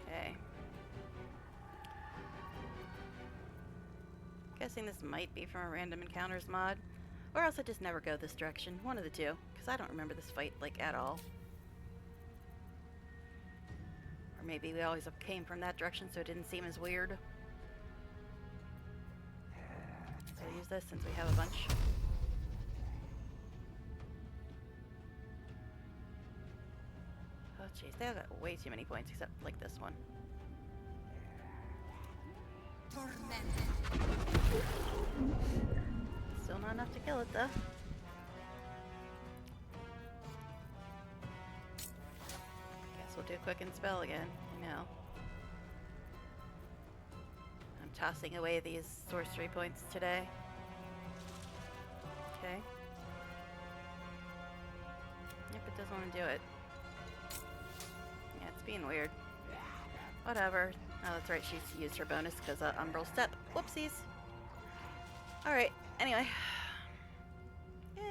Okay. Guessing this might be from a random encounters mod. Or else I just never go this direction. One of the two. Because I don't remember this fight, like, at all. Or maybe we always came from that direction so it didn't seem as weird. So I'll use this since we have a bunch. Oh jeez, they have way too many points except like this one. Still not enough to kill it though. Guess we'll do quick and spell again, you know. I'm tossing away these sorcery points today. Okay. Yep, it doesn't want to do it. Yeah, it's being weird. Whatever. Oh, that's right, she's used her bonus because Umbral Step. Whoopsies. Alright, anyway.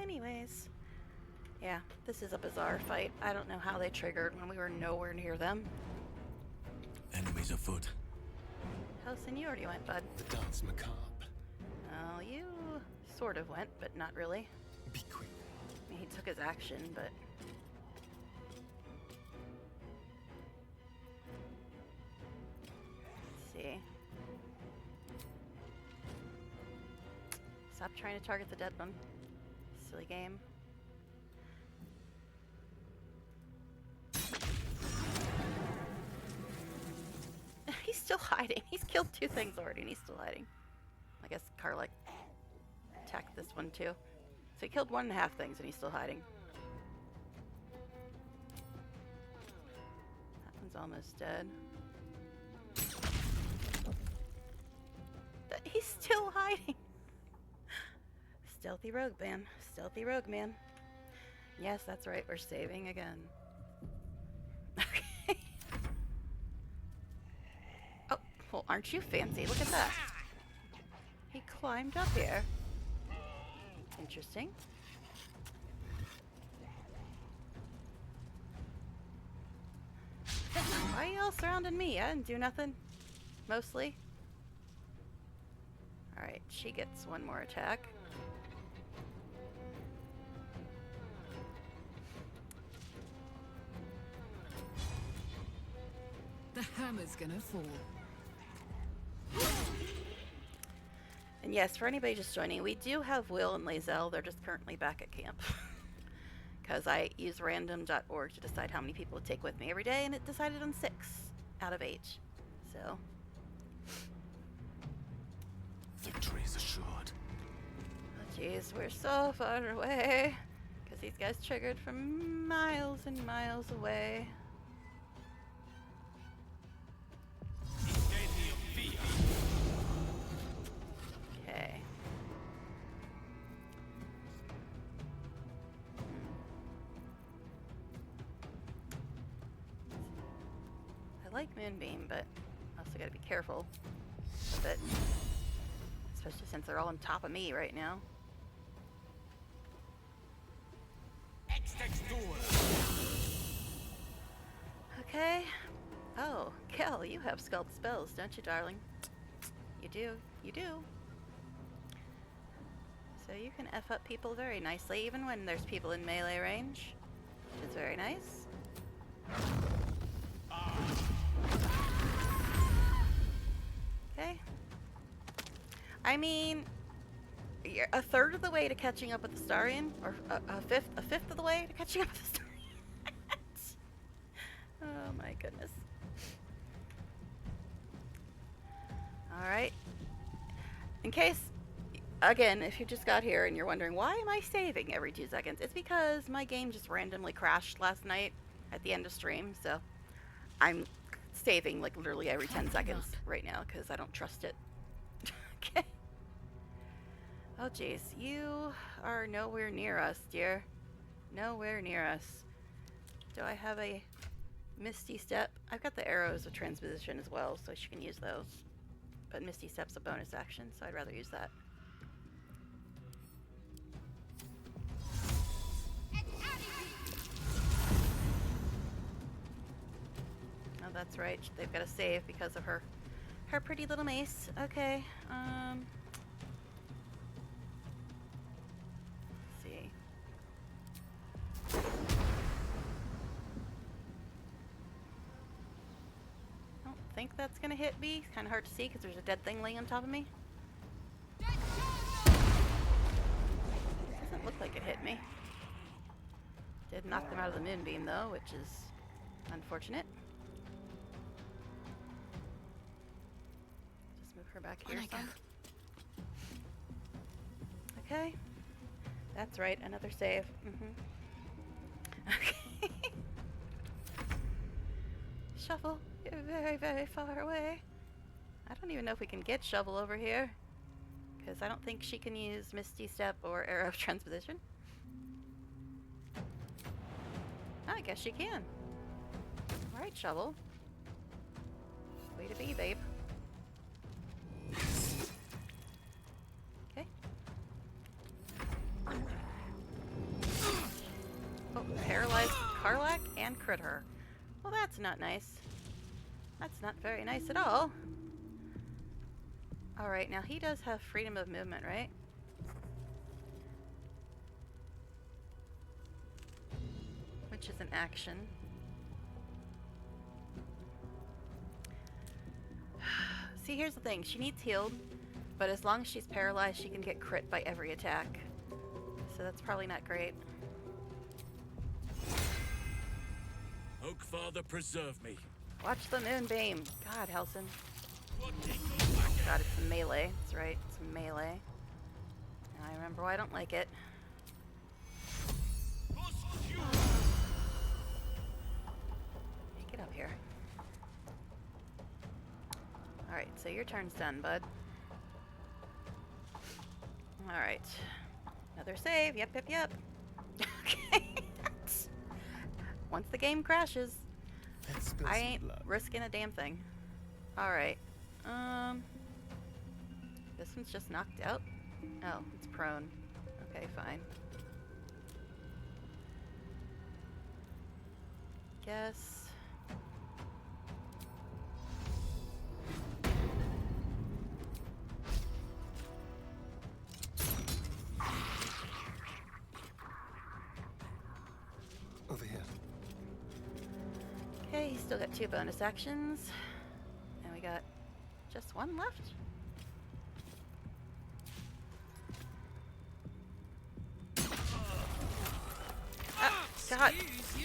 Anyways. Yeah, this is a bizarre fight. I don't know how they triggered when we were nowhere near them. Enemies afoot. How seniority went, bud? The dance macabre. Oh, you sort of went, but not really. Be quick. I mean, he took his action, but... Let's see. Stop trying to target the dead one. Silly game. He's still hiding. He's killed 2 things already and he's still hiding. I guess Karlak attacked this one too. So he killed 1.5 things and he's still hiding. That one's almost dead. He's still hiding. Stealthy rogue man. Stealthy rogue man. Yes, that's right. We're saving again. Okay. Oh, well, aren't you fancy? Look at that. He climbed up here. Interesting. Why y'all surrounding me? I didn't do nothing. Mostly. Alright, she gets 1 more attack. The hammer's gonna fall. And yes, for anybody just joining, we do have Will and Lazelle. They're just currently back at camp. Because I use random.org to decide how many people to take with me every day, and it decided on 6 out of 8. So... Victory is assured. Oh jeez, we're so far away. Because these guys triggered from miles and miles away. Okay. I like Moonbeam, but I also gotta be careful with it. Especially since they're all on top of me right now. Okay. Oh, Kel, you have sculpt spells, don't you, darling? You do. You do. So you can F up people very nicely, even when there's people in melee range. Which is very nice. Okay. I mean, you're a third of the way to catching up with the Starian, or a fifth of the way to catching up with the Starian. Oh my goodness. Alright. In case, again, if you just got here and you're wondering, why am I saving every 2 seconds? It's because my game just randomly crashed last night at the end of stream, so I'm saving like literally every 10 seconds right now because I don't trust it. Okay. Oh jeez, you are nowhere near us, dear. Nowhere near us. Do I have a Misty Step? I've got the arrows of transposition as well, so she can use those. But Misty Step's a bonus action, so I'd rather use that. Oh, that's right. They've got to save because of her pretty little mace. Okay. Let's see. I don't think that's gonna hit me. It's kind of hard to see because there's a dead thing laying on top of me. Doesn't look like it hit me. Did knock them out of the moonbeam though, which is unfortunate. Just move her back here some. Okay. That's right, another save. Okay. Shovel, you're very, very far away. I don't even know if we can get Shovel over here. Because I don't think she can use Misty Step or Arrow of Transposition. I guess she can. Alright, Shovel. Way to be, babe. Okay. Oh, paralyzed Karlak and crit her. Well, that's not nice. That's not very nice at all. Alright, now he does have freedom of movement, right? Which is an action. See, here's the thing. She needs healed, but as long as she's paralyzed, she can get crit by every attack. So that's probably not great. Oak Father, preserve me. Watch the moonbeam. God, Helson. Oh God, it's a melee. That's right, it's a melee. Now I remember why I don't like it. Hey, get up here. Alright, so your turn's done, bud. Alright. Another save. Yep, yep, yep. Okay. Once the game crashes, Let's spill I some ain't blood. risking a damn thing. Alright. This one's just knocked out? Oh, it's prone. Okay, fine. Guess. Over here. Okay, he's still got 2 bonus actions. And we got just 1 left. Ah, God.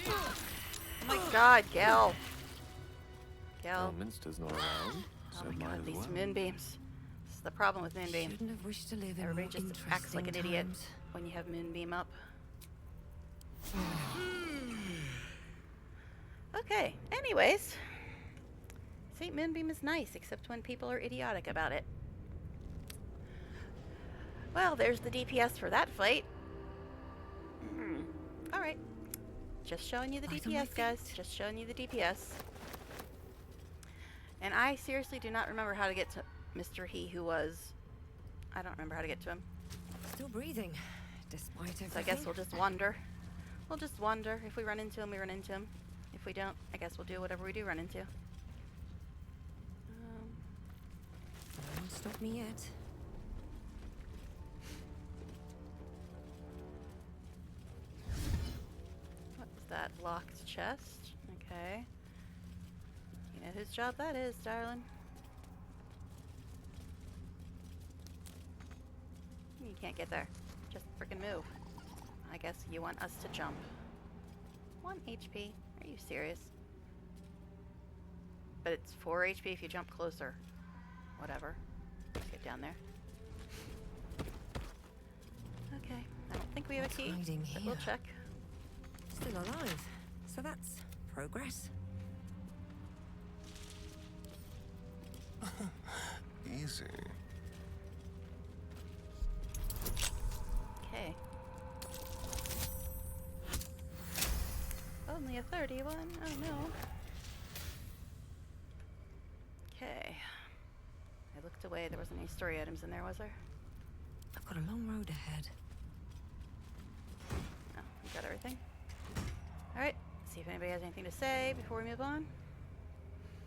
Oh my God, Gal. Gal. Minster's not around, Oh so my might God, as these well. moonbeams. This is the problem with moonbeam. Shouldn't have wished to live in Everybody more just interesting acts like an idiot times. when you have moonbeam up. Okay, anyways. St. Moonbeam is nice, except when people are idiotic about it. Well, there's the DPS for that fight. Alright. Just showing you the Light on my DPS, guys. feet. Just showing you the DPS. And I seriously do not remember how to get to Mr. He Who Was. I don't remember how to get to him. Still breathing, despite everything. So I guess we'll just wander. We'll just wander. If we run into him, we run into him. If we don't, I guess we'll do whatever we do run into. No one stop me yet. What was that? Locked chest? Okay. You know whose job that is, darling. You can't get there. Just freaking move. I guess you want us to jump. 1 HP. Are you serious? But it's 4 HP if you jump closer. Whatever. Let's get down there. Okay. I don't think we have a What's key, hiding but we'll here? check. Still alive. So that's progress. Easy. Okay. Only a 31? Oh no. Okay. I looked away. There wasn't any story items in there, was there? I've got a long road ahead. No, we got everything. Alright, see if anybody has anything to say before we move on.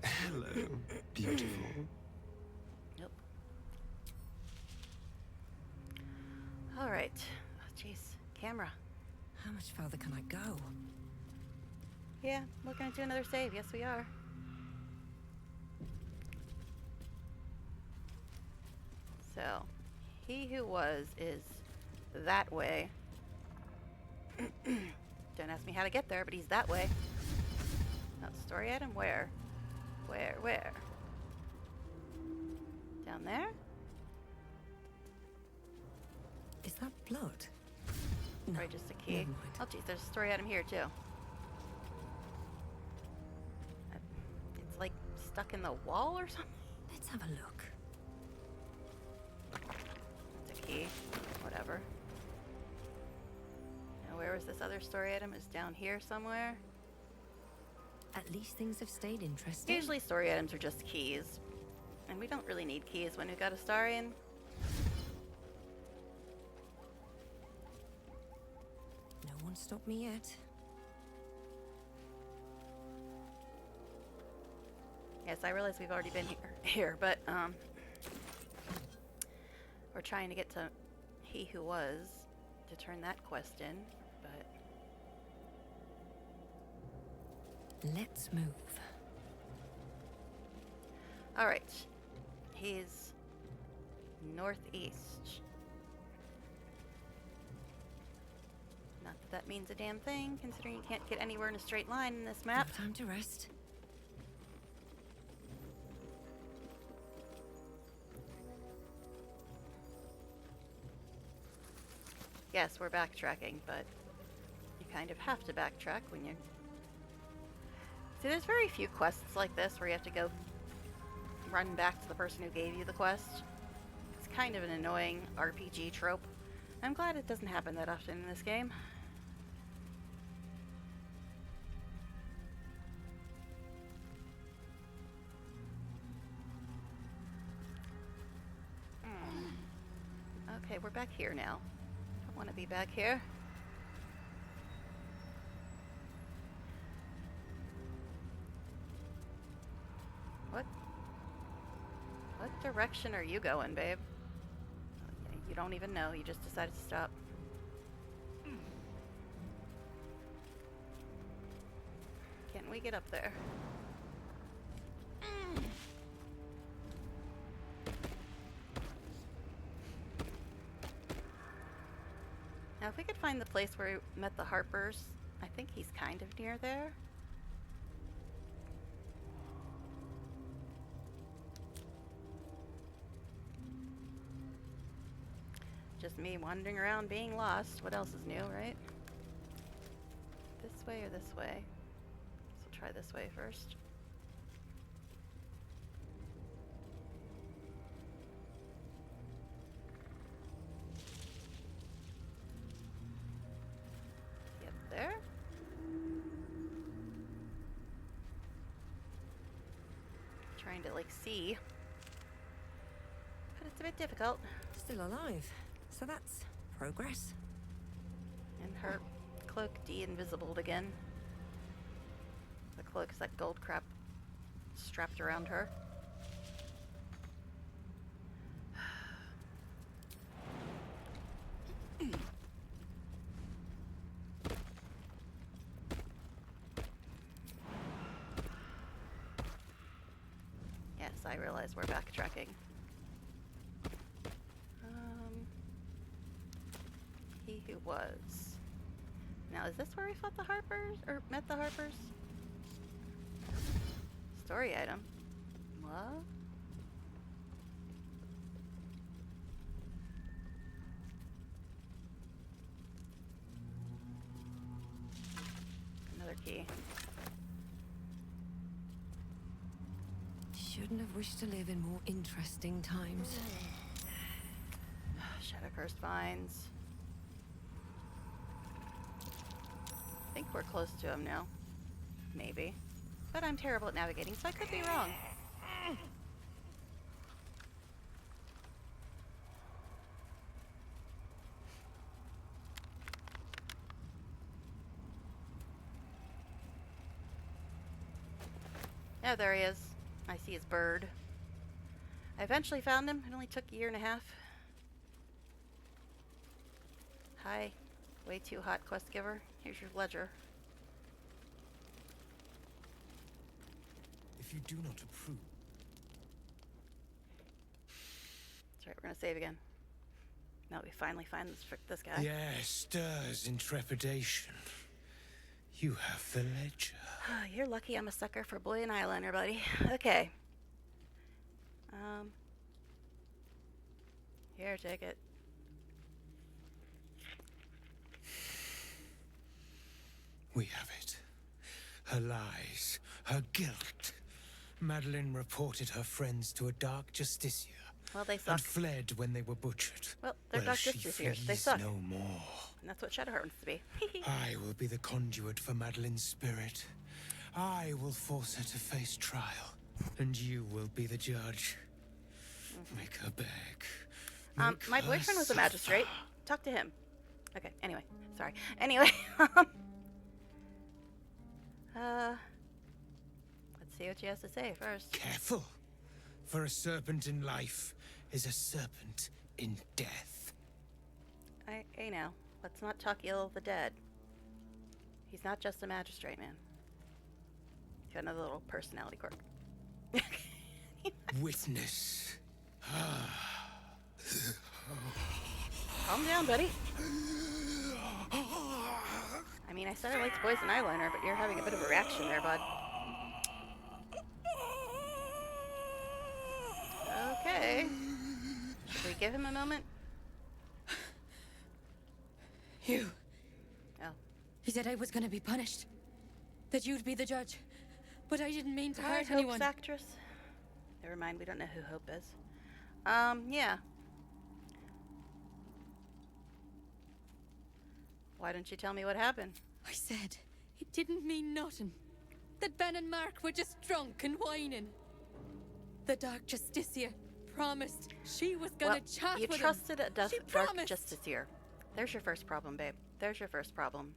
Hello, beautiful. Nope. Alright. Oh, jeez. Camera. How much further can I go? Yeah, we're gonna do another save. Yes, we are. So, he who was is that way. Don't ask me how to get there, but he's that way. Now, story item, where? Where? Down there? Is that blood? No, Or just a key? never mind. Oh, geez, there's a story item here, too. It's like stuck in the wall or something? Let's have a look. It's a key. Whatever. Now, where was this other story item? It's down here somewhere. At least things have stayed interesting. Usually story items are just keys. And we don't really need keys when we've got a Starian. No one stopped me yet. Yes, I realize we've already been here, but we're trying to get to He Who Was to turn that quest in, but Let's move. all right. He's northeast. Not that that means a damn thing, considering you can't get anywhere in a straight line in this map. No time to rest. Yes, we're backtracking, but you kind of have to backtrack when you... See, there's very few quests like this where you have to go run back to the person who gave you the quest. It's kind of an annoying RPG trope. I'm glad it doesn't happen that often in this game. Okay, we're back here now. Don't want to be back here. What direction are you going, babe? You don't even know. You just decided to stop. Can we get up there? Now, if we could find the place where we met the Harpers, I think he's kind of near there. Just me wandering around being lost. What else is new, right? This way or this way? So try this way first. Yep, there. Trying to like see. But it's a bit difficult. Still alive. So that's progress. And her cloak de-invisibled again. The cloak is that gold crap strapped around her. Yes, I realize we're backtracking. He Who Was. Now, is this where we fought the Harpers? Or met the Harpers? Story item. What? Another key. Shouldn't have wished to live in more interesting times. Shadowcursed vines. I think we're close to him now. Maybe. But I'm terrible at navigating, so I could be wrong. Oh, there he is. I see his bird. I eventually found him. It only took a year and a half. Hi. Way too hot quest giver. Here's your ledger. If you do not approve, That's right, we're gonna save again. Now we finally find this guy. the air stirs in trepidation. You have the ledger. You're lucky I'm a sucker for boy and eyeliner, buddy. Okay. Here, take it. We have it. Her lies, her guilt. Madeline reported her friends to a dark justiciar Well, they and suck. fled when they were butchered. Well, they're Well, dark she justiciars. They flees suck. no more. And that's what Shadowheart wants to be. I will be the conduit for Madeline's spirit. I will force her to face trial, and you will be the judge. Make her beg. Make My her boyfriend was a suffer. magistrate. Talk to him. Okay, anyway. Sorry. Anyway, let's see what she has to say first. Careful, for a serpent in life is a serpent in death. Hey now, let's not talk ill of the dead. He's not just a magistrate, man. He's got another little personality quirk. Witness. Calm down, buddy. I mean, I said I liked poison eyeliner, but you're having a bit of a reaction there, bud. Okay. Should we give him a moment? You. Oh. He said I was gonna be punished. That you'd be the judge. But I didn't mean to Hi, hurt anyone. Hope's actress. Never mind, we don't know who Hope is. Yeah. Why don't you tell me what happened? I said it didn't mean nothing. That Ben and Mark were just drunk and whining. The Dark Justiciar promised she was gonna chat you with trusted him. a dark She promised. justiciar. There's your first problem, babe. There's your first problem.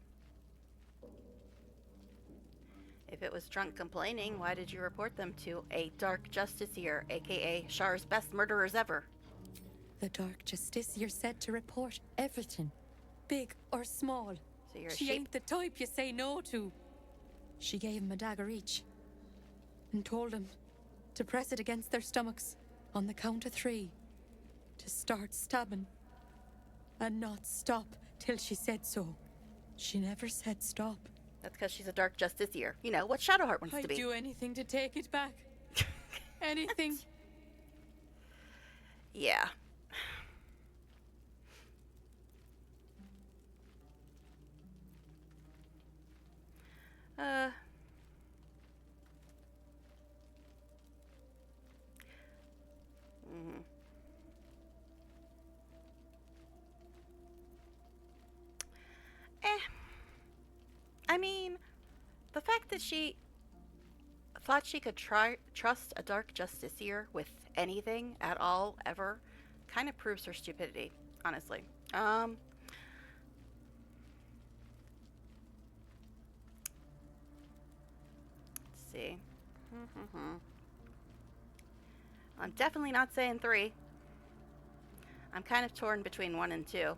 If it was drunk complaining, why did you report them to a dark justiciar, aka Shar's best murderers ever? The Dark Justiciar said to report everything, big or small. So you're a She sheep? ain't the type you say no to. She gave him a dagger each and told them to press it against their stomachs on the count of 3 to start stabbing and not stop till she said so. She never said stop. That's because she's a dark justiciar. You know, what Shadowheart wants to I'd be. do anything to take it back. Anything. Yeah. Mhm. I mean, the fact that she thought she could trust a dark justiciar with anything at all, ever, kind of proves her stupidity, honestly. Let's see. I'm definitely not saying 3. I'm kind of torn between 1 and 2.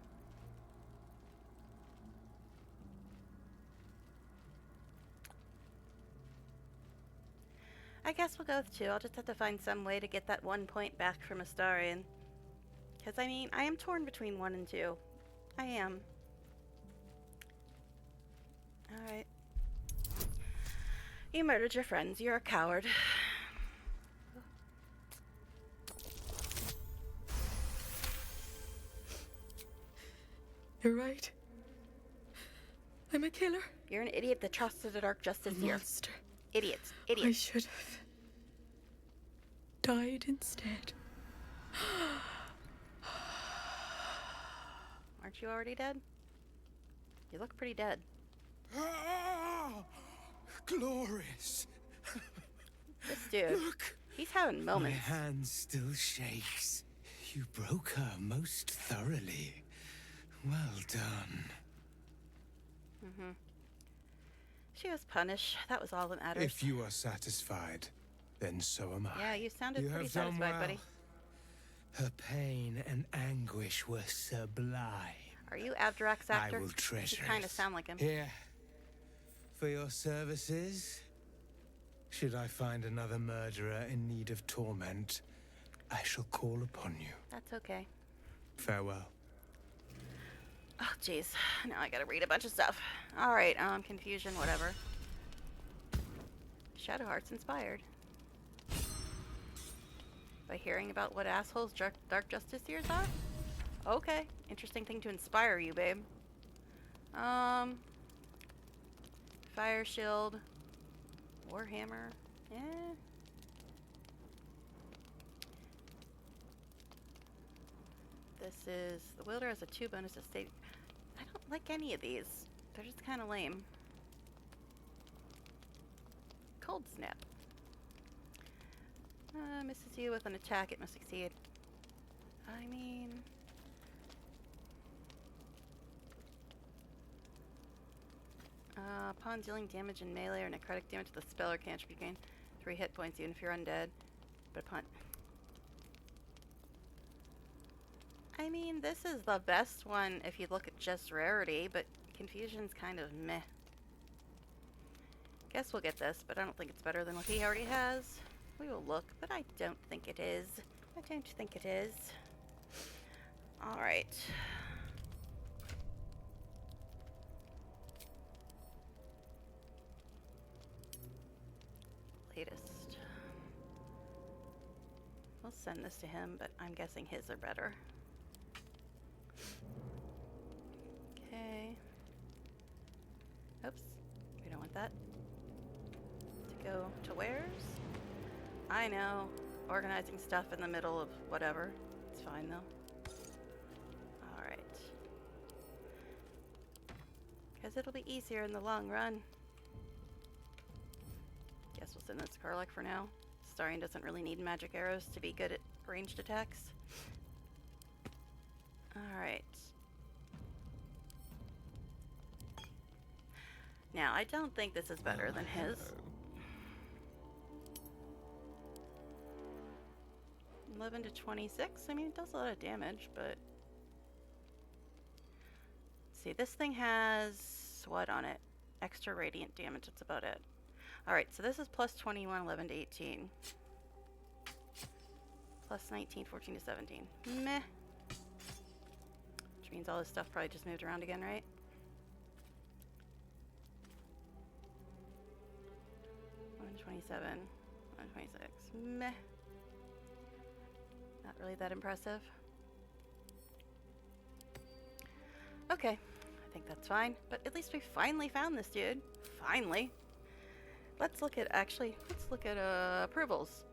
I guess we'll go with 2. I'll just have to find some way to get that 1 point back from Astarion. Because, I mean, I am torn between 1 and 2. I am. Alright. You murdered your friends. You're a coward. You're right. I'm a killer. You're an idiot that trusted a dark justiciar. Monster. Idiots. I Idiots. should have died instead. Aren't you already dead? You look pretty dead. Ah, glorious. This dude, Look, he's having my moments. hand still shakes. You broke her most thoroughly. Well done. She was punished. That was all that matters. If you are satisfied, then so am I. Yeah, you sounded You pretty have done satisfied, well. buddy. Her pain and anguish were sublime. Are you Abdrak's actor? I will treasure You kind of it. sound like him. Here, for your services, should I find another murderer in need of torment, I shall call upon you. That's okay. Farewell. Oh, jeez. Now I gotta read a bunch of stuff. Alright, confusion, whatever. Shadowheart's inspired. By hearing about what assholes dark justiciars are? Okay. Interesting thing to inspire you, babe. Fire shield. Warhammer. Eh. This is... The wielder has a 2 bonus to save... I don't like any of these. They're just kind of lame. Cold snap. Misses you with an attack, it must succeed. I mean... upon dealing damage in melee or necrotic damage to the spell or cantrip, you gain 3 hit points even if you're undead. But punt. I mean, this is the best one if you look at just rarity, but confusion's kind of meh. Guess we'll get this, but I don't think it's better than what he already has. We will look, but I don't think it is. I don't think it is. Alright. Latest. We'll send this to him, but I'm guessing his are better. Okay. Oops. We don't want that. To go to wares? I know. Organizing stuff in the middle of whatever. It's fine though. Alright. Because it'll be easier in the long run. Guess we'll send this to Karlach for now. Starion doesn't really need magic arrows to be good at ranged attacks. Alright. Now, I don't think this is better than his. 11 to 26? I mean, it does a lot of damage, but... See, this thing has... what on it? Extra radiant damage, that's about it. Alright, so this is plus 21, 11 to 18. Plus 19, 14 to 17. Meh. Which means all this stuff probably just moved around again, right? 127, 126. Meh. Not really that impressive. Okay, I think that's fine. But at least we finally found this dude. Finally. Let's look at, approvals.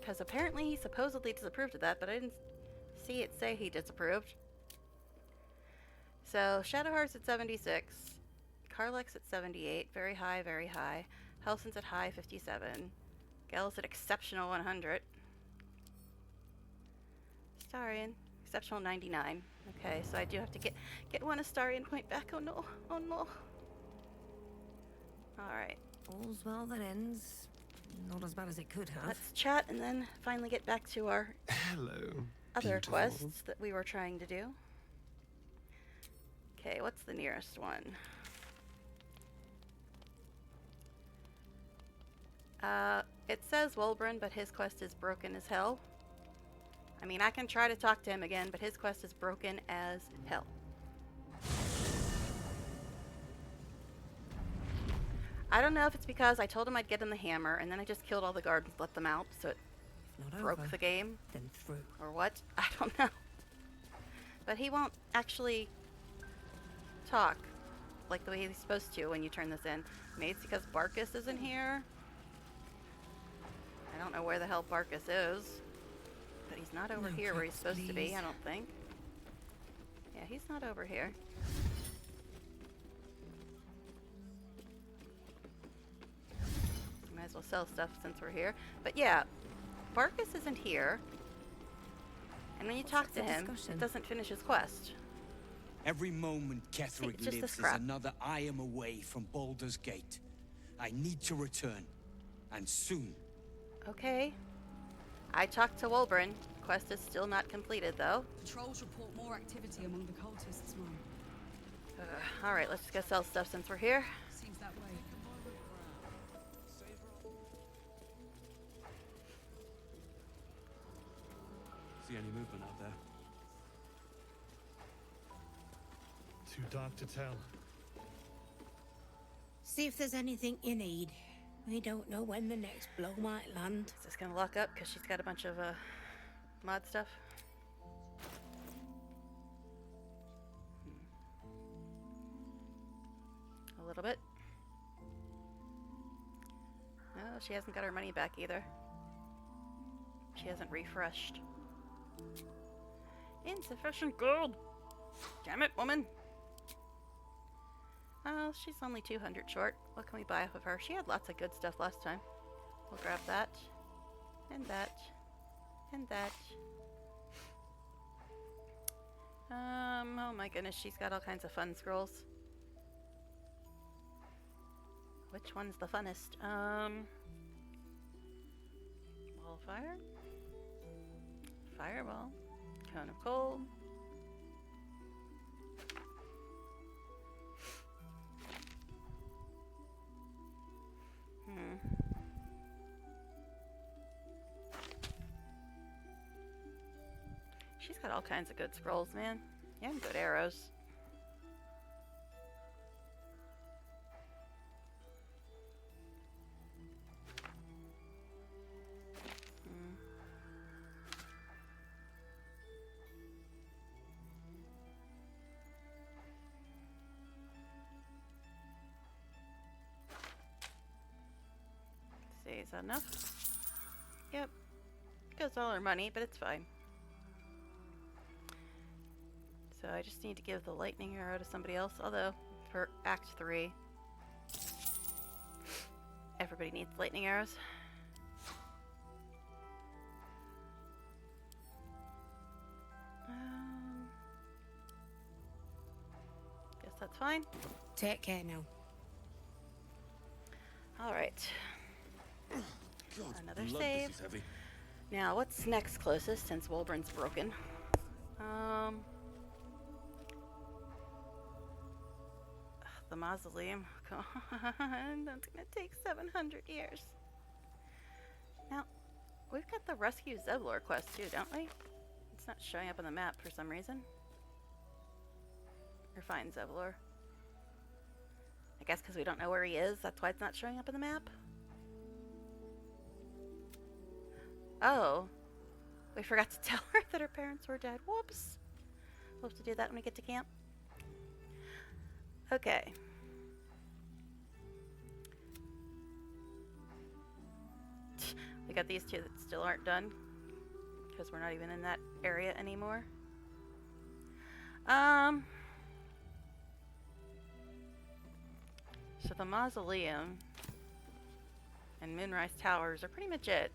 Because apparently he supposedly disapproved of that, but I didn't see it say he disapproved. So, Shadowheart's at 76. Karlach's at 78. Very high, very high. Helson's at high, 57. Gal's at exceptional 100. Starion, exceptional 99. Okay, so I do have to get one Astarion point back. Oh no, oh no. Alright. All's well that ends. Not as bad as it could have. Let's chat and then finally get back to our Hello, other beautiful. quests that we were trying to do. Okay, what's the nearest one? It says Wolbrin, but his quest is broken as hell. I mean, I can try to talk to him again, but his quest is broken as hell. I don't know if it's because I told him I'd get him the hammer, and then I just killed all the guards and let them out, so it broke the game. Then through. Or what? I don't know. But he won't actually talk like the way he's supposed to when you turn this in. Maybe it's because Barkus isn't here. I don't know where the hell Barkus is. But he's not over here where he's supposed to be, I don't think. Yeah, he's not over here. Might as well sell stuff since we're here. But yeah, Barkus isn't here. And when you talk to him, it doesn't finish his quest. Every moment Ketheric just this lives is crap. another I am away from Baldur's Gate. I need to return, and soon. Okay. I talked to Wolbrin. Quest is still not completed, though. Patrols report more activity among the cultists, Mom. Alright, let's just go sell stuff since we're here. Seems that way. See any movement out there? Too dark to tell. See if there's anything you need. We don't know when the next blow might land. Is this gonna lock up because she's got a bunch of mod stuff? A little bit. No, she hasn't got her money back either. She hasn't refreshed. Insufficient gold! Damn it, woman! Oh, she's only 200 short. What can we buy off of her? She had lots of good stuff last time. We'll grab that. And that. And that. Oh my goodness, she's got all kinds of fun scrolls. Which one's the funnest? fire. Fireball. Cone of cold. She's got all kinds of good scrolls, man. Yeah, and good arrows. See, is that enough? Yep. Goes all our money, but it's fine. So I just need to give the lightning arrow to somebody else, although for Act 3, everybody needs lightning arrows. Guess that's fine. Take care now. Alright. God, Another blood, save. This is heavy. Now, what's next closest since Wolburn's broken? The mausoleum. Come on, that's gonna take 700 years. Now, we've got the Rescue Zevlor quest too, don't we? It's not showing up on the map for some reason. Or find Zevlor. I guess because we don't know where he is, that's why it's not showing up on the map. Oh. We forgot to tell her that her parents were dead. Whoops. We'll have to do that when we get to camp. Okay. We got these two that still aren't done because we're not even in that area anymore. So the mausoleum and Moonrise Towers are pretty much it.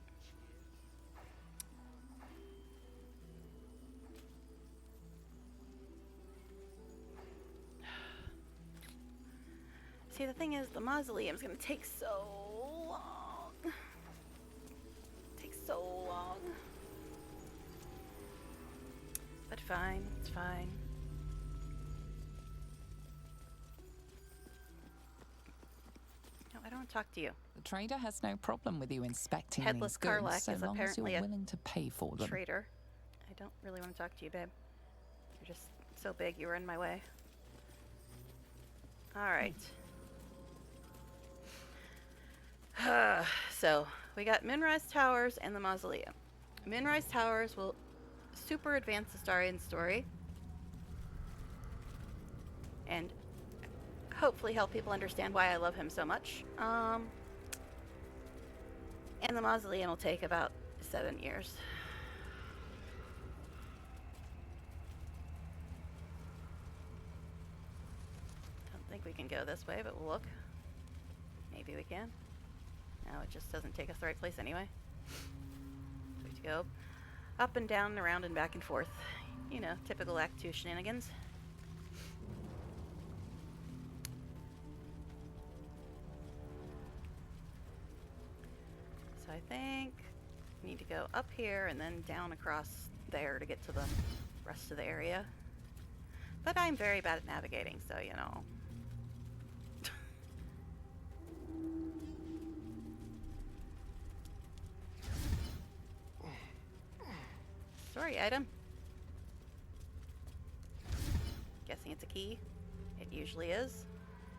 See, the thing is, the mausoleum's gonna take so long. Takes so long. But fine, it's fine. No, I don't want to talk to you. The trader has no problem with you inspecting Headless these goods Karlach so is long as you're apparently a willing to pay for them. Traitor. I don't really want to talk to you, babe. You're just so big, you were in my way. Alright. So, we got Moonrise Towers and the Mausoleum. Moonrise Towers will super advance the Starian story. And hopefully help people understand why I love him so much. And the Mausoleum will take about 7 years. Don't think we can go this way, but we'll look. Maybe we can. No, it just doesn't take us the right place anyway. So we have to go up and down and around and back and forth. You know, typical Act 2 shenanigans. So I think we need to go up here and then down across there to get to the rest of the area. But I'm very bad at navigating, so you know. Story item. Guessing it's a key. It usually is.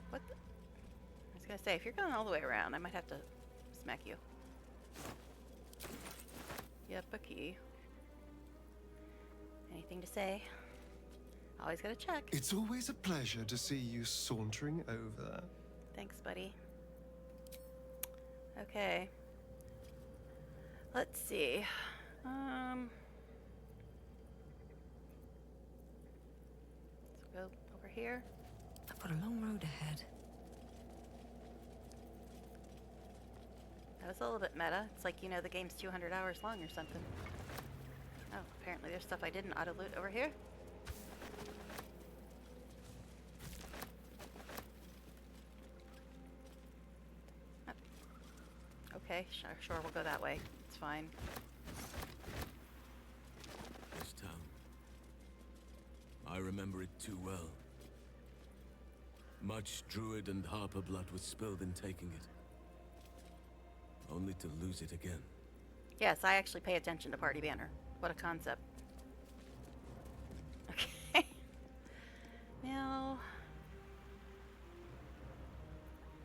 What the? I was gonna say, if you're going all the way around, I might have to smack you. Yep, a key. Anything to say? Always gotta check. It's always a pleasure to see you sauntering over. Thanks, buddy. Okay. Let's see. Let's go over here. I've got a long road ahead. That was a little bit meta. It's like, you know, the game's 200 hours long or something. Oh, apparently there's stuff I didn't auto-loot over here. Oh. Okay, sure, we'll go that way. It's fine. town. I remember it too well. Much Druid and Harper blood was spilled in taking it. Only to lose it again. Yes, I actually pay attention to party banner. What a concept. Okay. Now,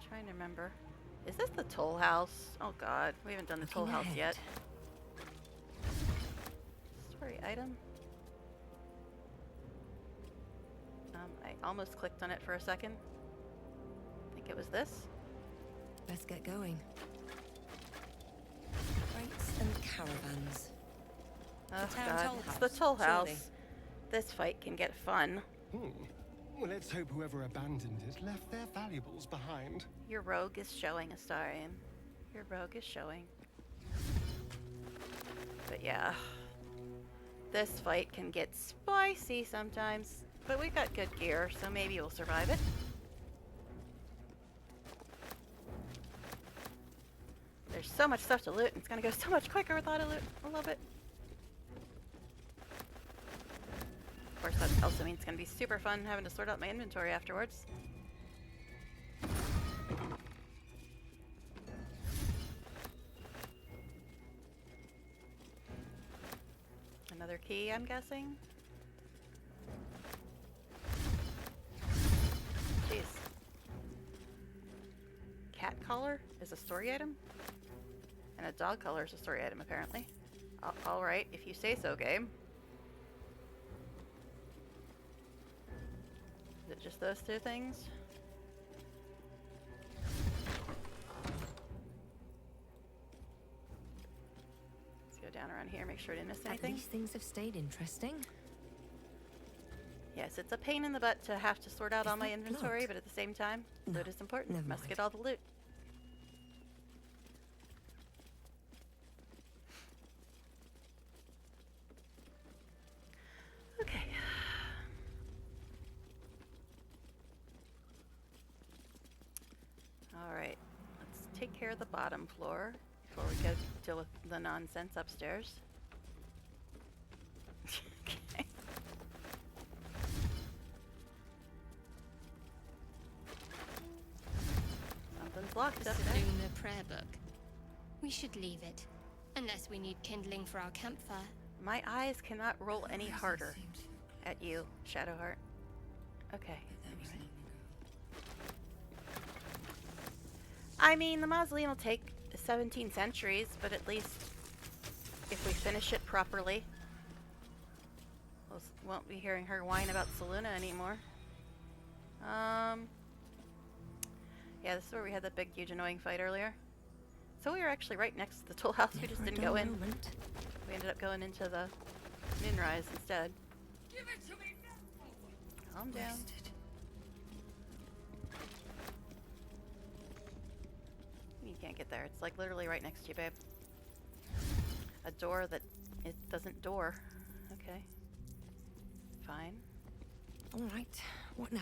I'm trying to remember. Is this the toll house? Oh god, we haven't done the toll house yet. Story item. I almost clicked on it for a second. I think it was this. Let's get going. Crates and caravans. Oh town god, toll it's the house, toll house. surely. This fight can get fun. Well, let's hope whoever abandoned it left their valuables behind. Your rogue is showing, Astarion. Your rogue is showing. But yeah. This fight can get spicy sometimes. But we got good gear, so maybe we'll survive it. There's so much stuff to loot, and it's gonna go so much quicker without a loot. I love it. Of course, that also means it's gonna be super fun having to sort out my inventory afterwards. Another key, I'm guessing. Jeez. Cat collar is a story item? And a dog collar is a story item, apparently. Alright, if you say so, game. Is it just those two things? Let's go down around here, make sure I didn't miss anything. At least things have stayed interesting. Yes, it's a pain in the butt to have to sort out Is all my that inventory, blocked? but at the same time, No, loot is important. never Must mind. get all the loot. Okay. Alright, let's take care of the bottom floor before we go deal with the nonsense upstairs. Okay. Something's locked The up there. Seluna prayer book. We should leave it. Unless we need kindling for our campfire. My eyes cannot roll any harder at you, Shadowheart. Okay, anyway. I mean, the mausoleum will take 17 centuries, but at least if we finish it properly, won't be hearing her whine about Seluna anymore. Yeah, this is where we had that big, huge, annoying fight earlier. So we were actually right next to the toll house. We just didn't go in. We ended up going into the Moonrise instead. Give it to me now. Calm down. You can't get there. It's like literally right next to you, babe. A door that it doesn't door. Okay. Fine. All right, what now?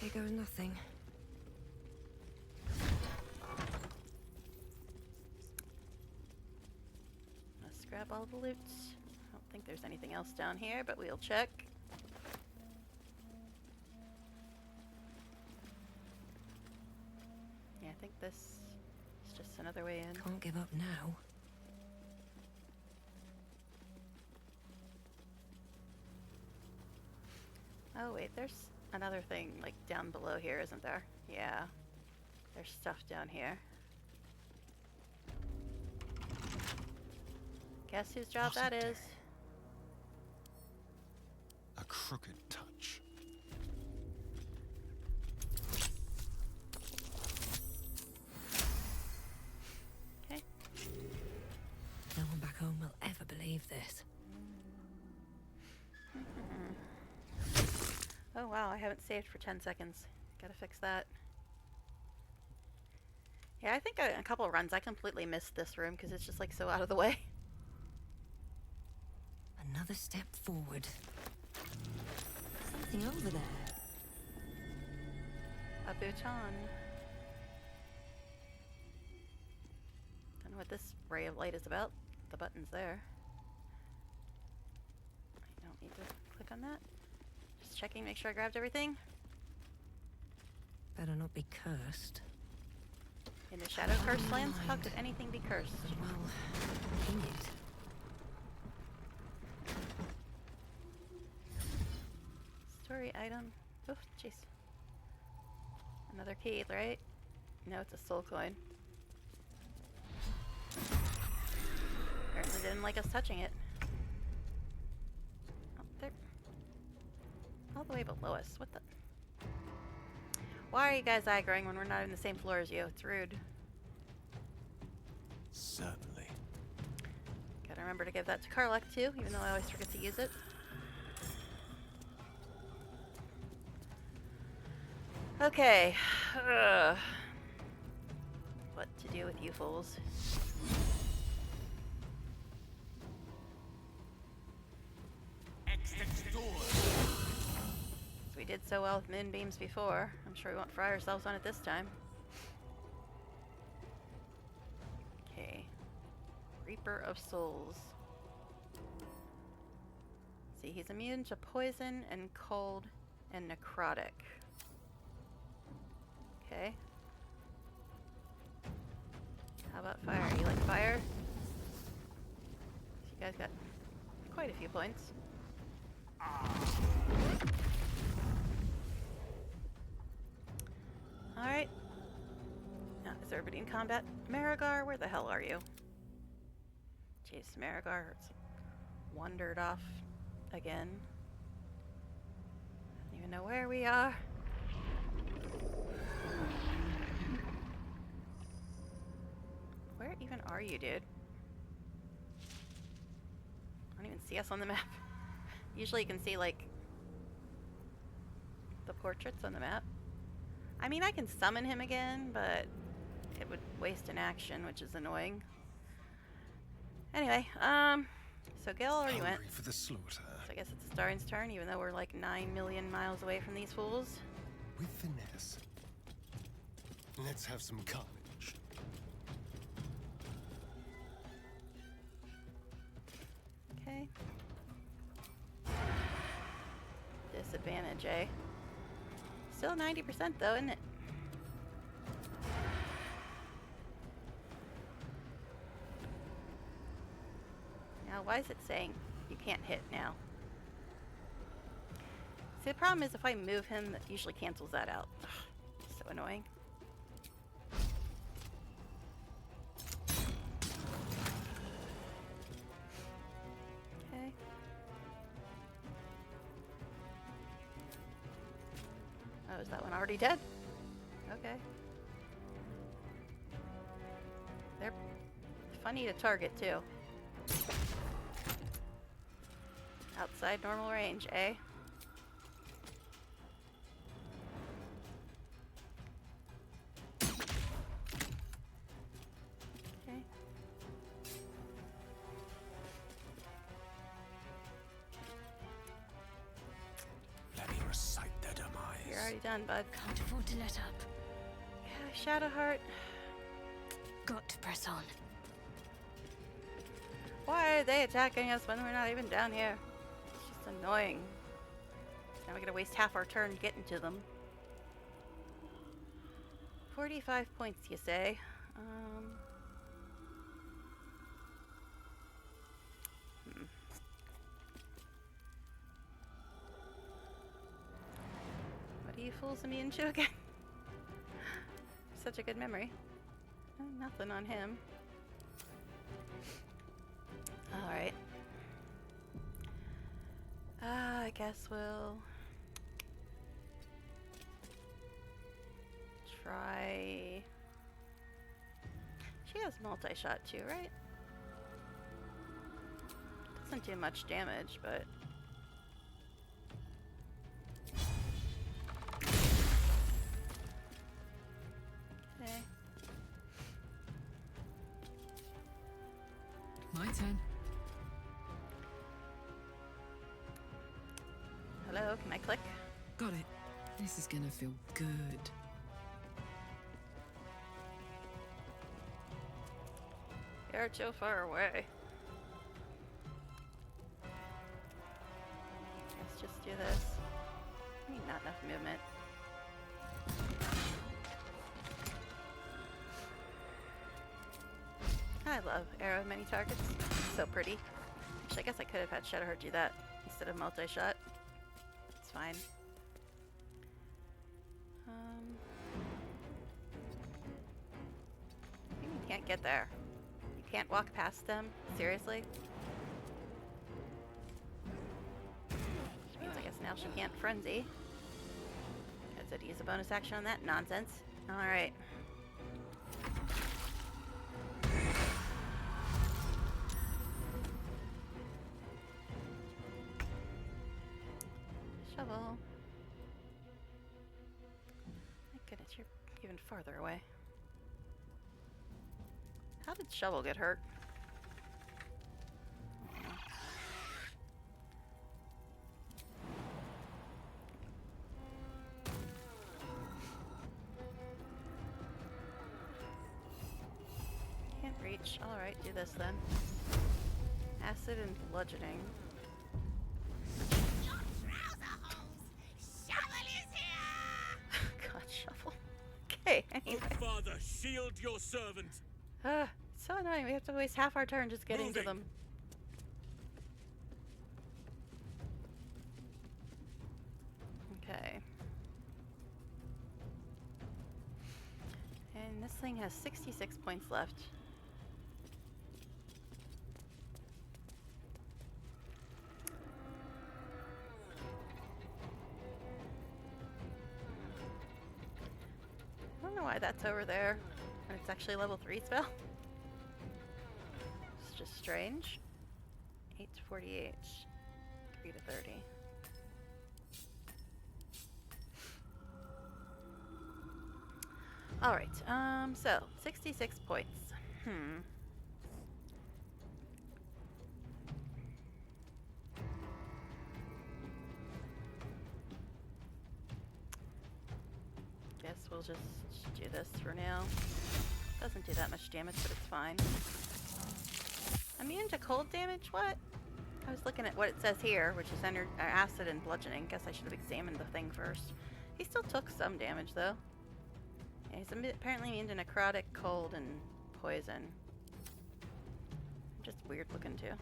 Here goes nothing. Let's grab all the loot. I don't think there's anything else down here, but we'll check. Yeah, I think this is just another way in. Can't give up now. Oh wait, there's another thing like down below here, isn't there? Yeah. There's stuff down here. Guess whose job What's that it is? A crooked touch. Okay. No one back home will ever believe this. Oh wow, I haven't saved for 10 seconds. Gotta fix that. Yeah, I think in a couple of runs I completely missed this room because it's just like so out of the way. Another step forward. Something over there. A futon. Don't know what this ray of light is about. The button's there. Need to click on that. Just checking, make sure I grabbed everything. Better not be cursed. In the Shadow Curse lands, how could anything be cursed? Well, in it. Story item. Oh, jeez. Another key, right? No, it's a soul coin. Apparently didn't like us touching it. Oh, they're all the way below us. What the? Why are you guys aggroing when we're not in the same floor as you? It's rude. Certainly. Gotta remember to give that to Karlach too, even though I always forget to use it. Okay. Ugh. What to do with you fools? We did so well with moonbeams before. I'm sure we won't fry ourselves on it this time. Okay. Reaper of Souls. See, he's immune to poison and cold and necrotic. Okay. How about fire? You like fire? You guys got quite a few points. Alright. Now, is everybody in combat? Marigar, where the hell are you? Jeez, Marigar's wandered off again. Doesn't even know where we are. Where even are you, dude? I don't even see us on the map. Usually you can see, like, the portraits on the map. I mean, I can summon him again, but it would waste an action, which is annoying. Anyway, so Gil already went. Hungry for the slaughter. So I guess it's Starin's turn, even though we're like 9 million miles away from these fools. With finesse. Let's have some carnage. Okay. Disadvantage, eh? Still 90% though, isn't it? Now, why is it saying you can't hit now? See, the problem is if I move him, that usually cancels that out. Ugh, so annoying. Okay. Oh, is that one already dead? Okay. They're funny to target, too. Outside normal range, eh? Okay. Let me recite their demise. You're already done, bud. Can't afford to let up. Yeah, Shadowheart. Got to press on. Why are they attacking us when we're not even down here? It's just annoying. Now we gotta waste half our turn getting to them. 45 points, you say? What are you fools immune to again? Such a good memory. Oh, nothing on him. Alright. I guess we'll try. She has multi-shot too, right? Doesn't do much damage, but okay. My turn. Hello, can I click? Got it. This is gonna feel good. You're too far away. this. I mean, not enough movement. I love arrow many targets. It's so pretty. Which I guess I could have had Shadowheart do that instead of multi-shot. It's fine. You can't get there. You can't walk past them? Seriously? Which means I guess now she can't frenzy. Because I'd use a bonus action on that nonsense. Alright. Shovel. My goodness, you're even farther away. How did Shovel get hurt? Can't reach. Alright, do this then. Acid and bludgeoning. God, Shovel. Okay, anyway. Oak Father, shield your servant. It's so annoying. We have to waste half our turn just getting to them. Okay. And this thing has 66 points left. I don't know why that's over there. And it's actually a level 3 spell. It's just strange. 8 to 48. 3 to 30. Alright, so 66 points. Guess we'll just do this for now. Doesn't do that much damage, but it's fine. Immune to cold damage? What? I was looking at what it says here, which is acid and bludgeoning. Guess I should have examined the thing first. He still took some damage, though. Yeah, he's apparently immune to necrotic, cold, and poison. Just weird looking, too.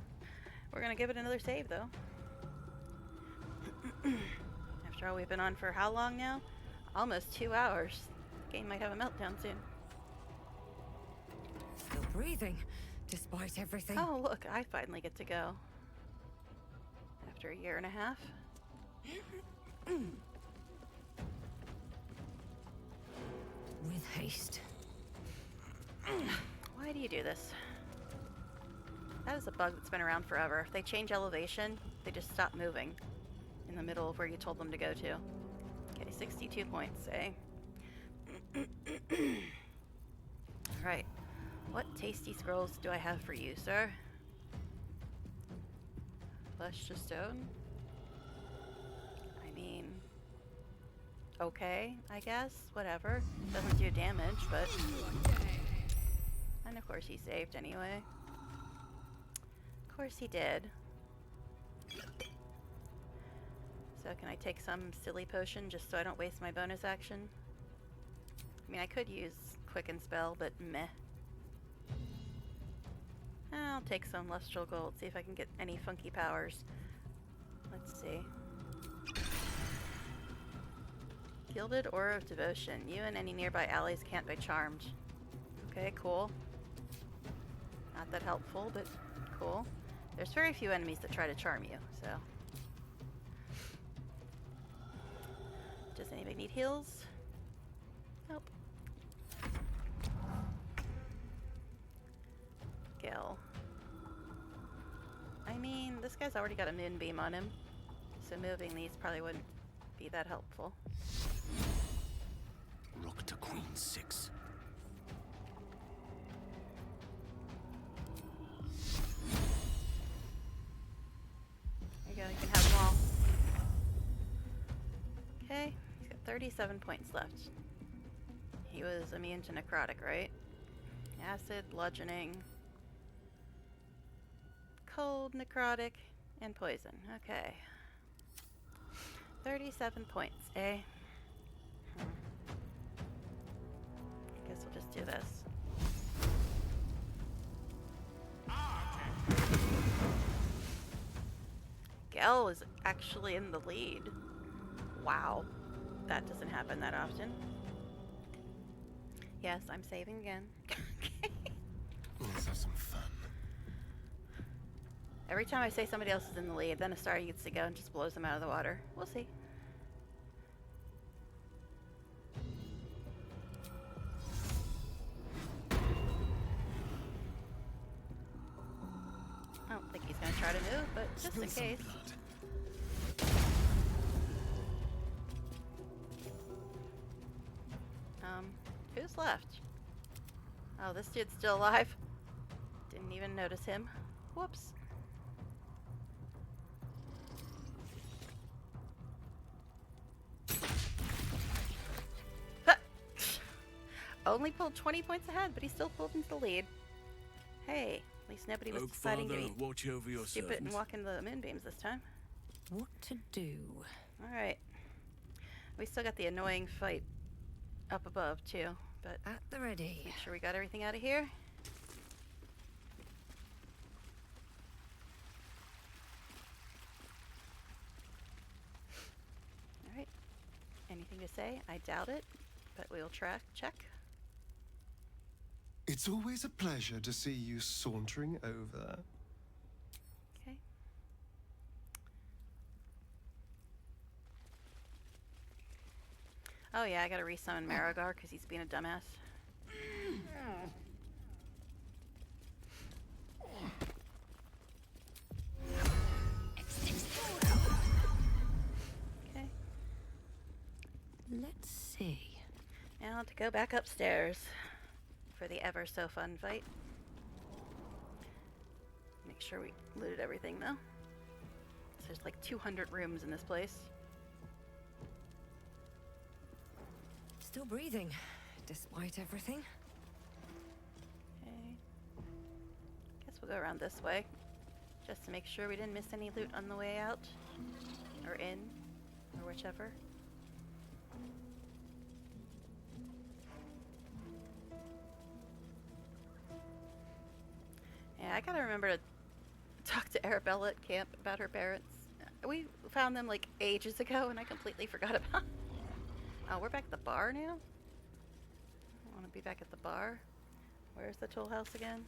We're gonna give it another save, though. After all, we've been on for how long now? Almost 2 hours. The game might have a meltdown soon. Still breathing, despite everything. Oh, look, I finally get to go. After a year and a half. With haste. Why do you do this? That is a bug that's been around forever. If they change elevation, they just stop moving in the middle of where you told them to go to. Okay, 62 points, eh? Alright. What tasty scrolls do I have for you, sir? Flesh to stone? I mean... okay, I guess. Whatever. Doesn't do damage, but... and of course he saved anyway. Of course he did. So can I take some silly potion just so I don't waste my bonus action? I mean, I could use Quicken Spell, but meh. I'll take some Lustral Gold, see if I can get any funky powers. Let's see. Gilded Aura of Devotion. You and any nearby allies can't be charmed. Okay, cool. Not that helpful, but cool. There's very few enemies that try to charm you, so... does anybody need heals? Nope. Gil. I mean, this guy's already got a moonbeam on him, so moving these probably wouldn't be that helpful. Rook to Queen 6. There you go, you can have them all. Okay, he's got 37 points left. He was immune to necrotic, right? Acid, bludgeoning, cold, necrotic, and poison. Okay. 37 points, eh? Guess we'll just do this. Gel is actually in the lead. Wow. That doesn't happen that often. Yes, I'm saving again. Let's have some fun. Every time I say somebody else is in the lead, then Astari gets to go and just blows them out of the water. We'll see. I don't think he's going to try to move, but just in case. Who's left? Oh, this dude's still alive. Didn't even notice him. Whoops. Only pulled 20 points ahead, but he still pulled into the lead. Hey, at least nobody was deciding to be watch over your stupid and servant. walk into the moonbeams this time. What to do? Alright. We still got the annoying fight up above, too, but At the ready. make sure we got everything out of here. Alright. Anything to say? I doubt it, but we'll check. It's always a pleasure to see you sauntering over. Okay. Oh yeah, I gotta resummon Marigar because he's being a dumbass. Okay. Let's see. Now to go back upstairs for the ever so fun fight. Make sure we looted everything though. So there's like 200 rooms in this place. Still breathing, despite everything. Okay. Guess we'll go around this way, just to make sure we didn't miss any loot on the way out, or in, or whichever. Yeah, I gotta remember to talk to Arabella at camp about her parents. We found them like ages ago, and I completely forgot about. Oh, we're back at the bar now? I want to be back at the bar. Where's the toll house again?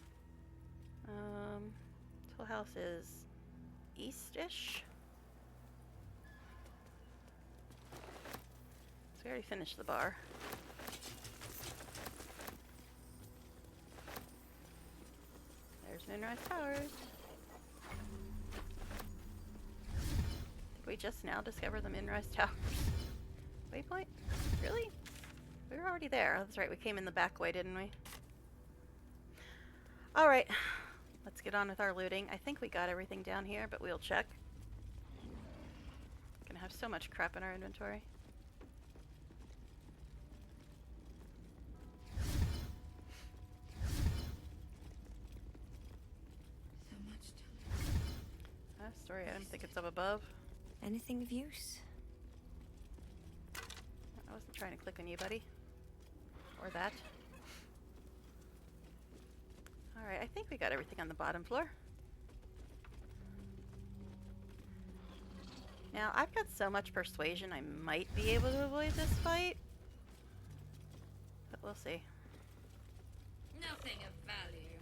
Toll house is east-ish. So we already finished the bar. There's Moonrise Towers. Did we just now discover the Moonrise Towers? Waypoint? Really? We were already there. Oh, that's right, we came in the back way, didn't we? Alright, let's get on with our looting. I think we got everything down here, but we'll check. Gonna have so much crap in our inventory. So much. Story item, think it's up above. Anything of use? I wasn't trying to click on you, buddy. Or that. Alright, I think we got everything on the bottom floor. Now, I've got so much persuasion I might be able to avoid this fight. But we'll see. Nothing of value.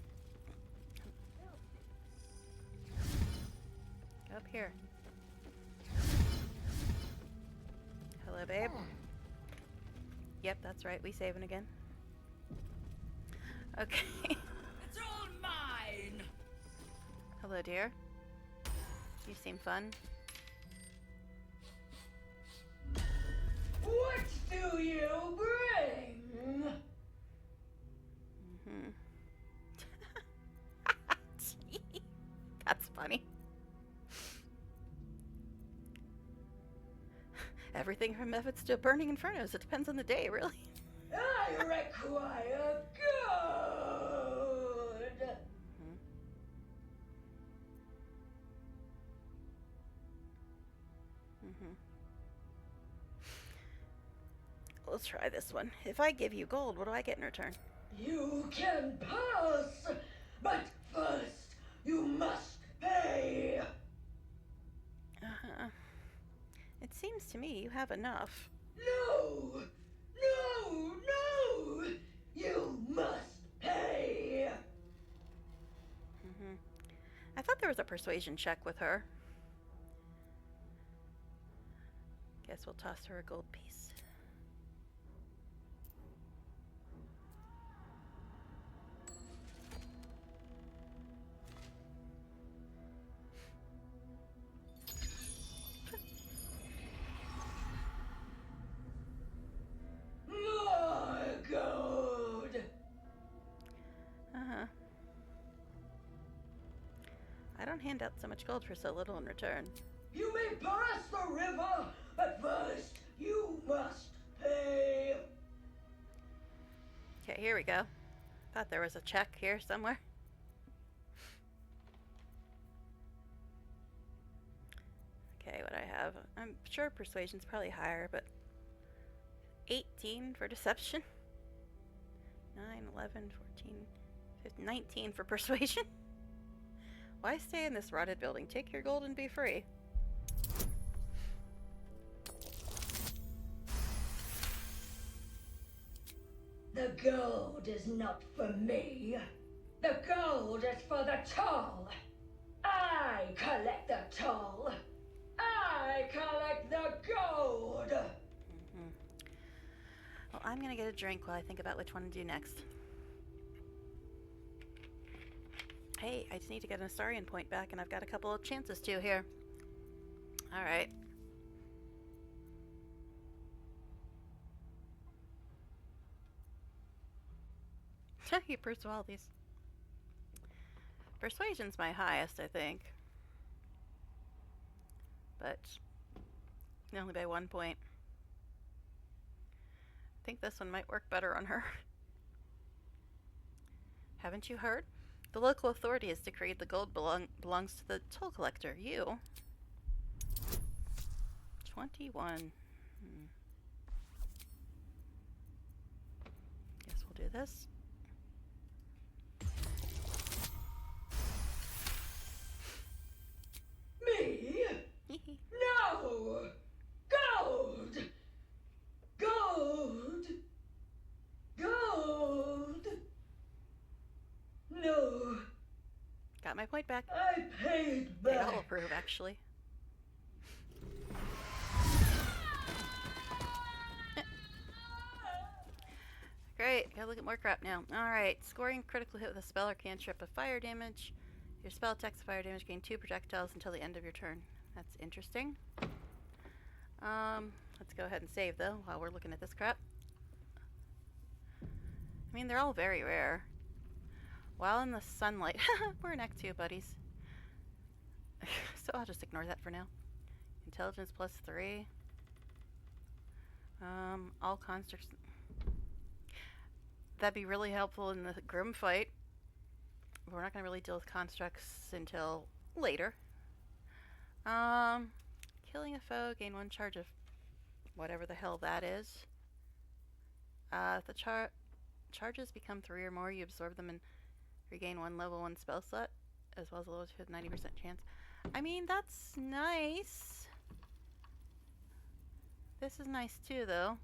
Go up here. Hello, babe. Yep, that's right. We saving again. Okay. It's all mine. Hello, dear. You seem fun. What do you bring? Mm-hmm. That's funny. Everything from efforts to burning infernos. It depends on the day, really. I require good. Mm-hmm. let's try this one. If I give you gold, what do I get in return? You can pass, but first you must pay. Uh-huh. It seems to me you have enough. No! No! No! You must pay! Mm-hmm. I thought there was a persuasion check with her. Guess we'll toss her a gold piece. My God! Uh-huh. I don't hand out so much gold for so little in return. You may pass the river, but first you must pay. Okay, here we go. Thought there was a check here somewhere. Okay, what I have. I'm sure persuasion's probably higher, but 18 for deception. 9, 11, 14, 15, 19 for persuasion. Why stay in this rotted building? Take your gold and be free. The gold is not for me. The gold is for the toll. I collect the toll. I collect the gold. Mm-hmm. Well, I'm gonna get a drink while I think about which one to do next. Hey, I just need to get an Astarian point back, and I've got a couple of chances to here. Alright. You pursue all these. Persuasion's my highest, I think. But only by 1 point. I think this one might work better on her. Haven't you heard? The local authority has decreed the gold belongs to the toll collector. You. 21. Guess we'll do this. Me? No! Gold! Gold! Gold! No. Got my point back. I paid They back. all approve, actually. Great, gotta look at more crap now. Alright, scoring critical hit with a spell or cantrip of fire damage. Your spell attacks fire damage gain 2 projectiles until the end of your turn. That's interesting. Let's go ahead and save though while we're looking at this crap. I mean, they're all very rare. While in the sunlight. We're in Act 2, buddies. So I'll just ignore that for now. Intelligence plus 3. All constructs. That'd be really helpful in the Grim fight. We're not going to really deal with constructs until later. Killing a foe, gain 1 charge of whatever the hell that is. If the charges become 3 or more, you absorb them and regain 1 level 1 spell slot, as well as a low to 90% chance. I mean, that's nice. This is nice too, though.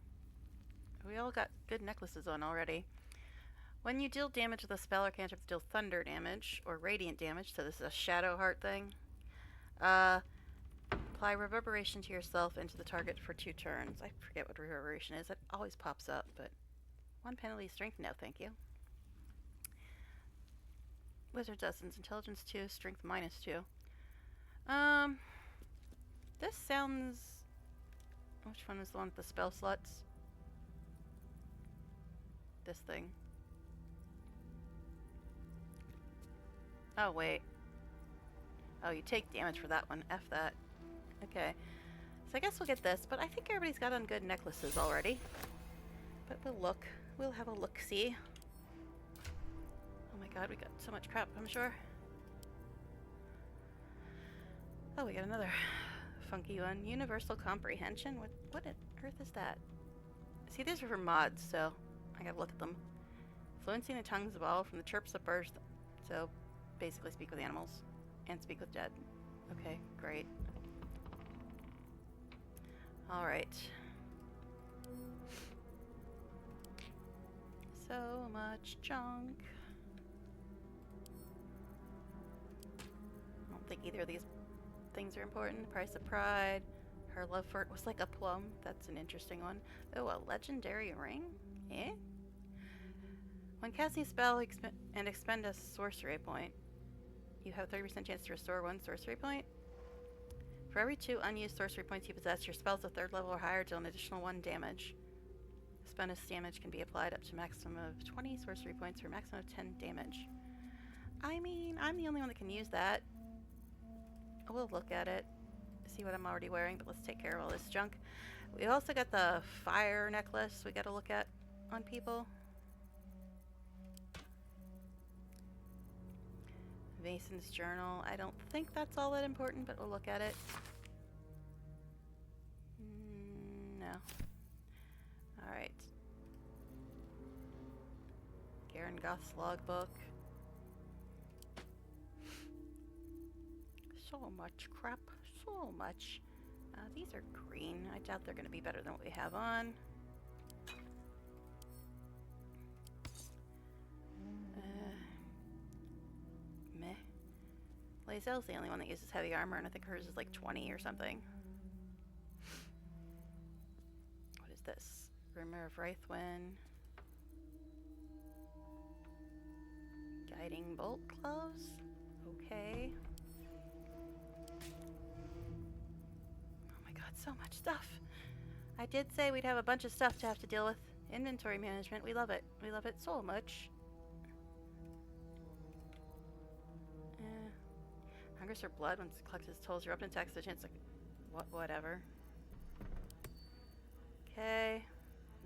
We all got good necklaces on already. When you deal damage with a spell or cantrip that deals thunder damage or radiant damage, so this is a shadow heart thing, apply reverberation to yourself and to the target for 2 turns. I forget what reverberation is. It always pops up, but 1 penalty strength, no thank you. Wizard's Essence, Intelligence 2, Strength minus 2. This sounds... Which one is the one with the spell slots? This thing. Oh, wait. Oh, you take damage for that one. F that. Okay. So I guess we'll get this, but I think everybody's got on good necklaces already. But we'll look. We'll have a look-see. Oh my god, we got so much crap, I'm sure. Oh, we got another funky one. Universal Comprehension? What on earth is that? See, these are for mods, so I gotta look at them. Fluency in the tongues of all from the chirps that burst. So, basically speak with animals and speak with dead. Okay, great. Alright. So much junk. I don't think either of these things are important. The price of pride. Her love for it was like a plum. That's an interesting one. Oh, a legendary ring? Eh? When casting a spell and expend a sorcery point, you have a 30% chance to restore 1 sorcery point. For every 2 unused sorcery points you possess, your spells of 3rd level or higher deal an additional 1 damage. Bonus damage can be applied up to a maximum of 20 sorcery points for a maximum of 10 damage. I mean, I'm the only one that can use that. We'll look at it, see what I'm already wearing, but let's take care of all this junk. We also got the fire necklace we gotta look at on people. Mason's journal. I don't think that's all that important, but we'll look at it. No. Alright. Garen Goth's logbook. So much crap. So much. These are green. I doubt they're going to be better than what we have on. Meh. Lae'zel's the only one that uses heavy armor, and I think hers is like 20 or something. What is this? Rumor of Wraithwind. Guiding bolt gloves? Okay. Oh my god, so much stuff. I did say we'd have a bunch of stuff to have to deal with. Inventory management, we love it. We love it so much. Hungers for blood. Once it collects its tolls, you're up in tax, so chance like whatever. Okay.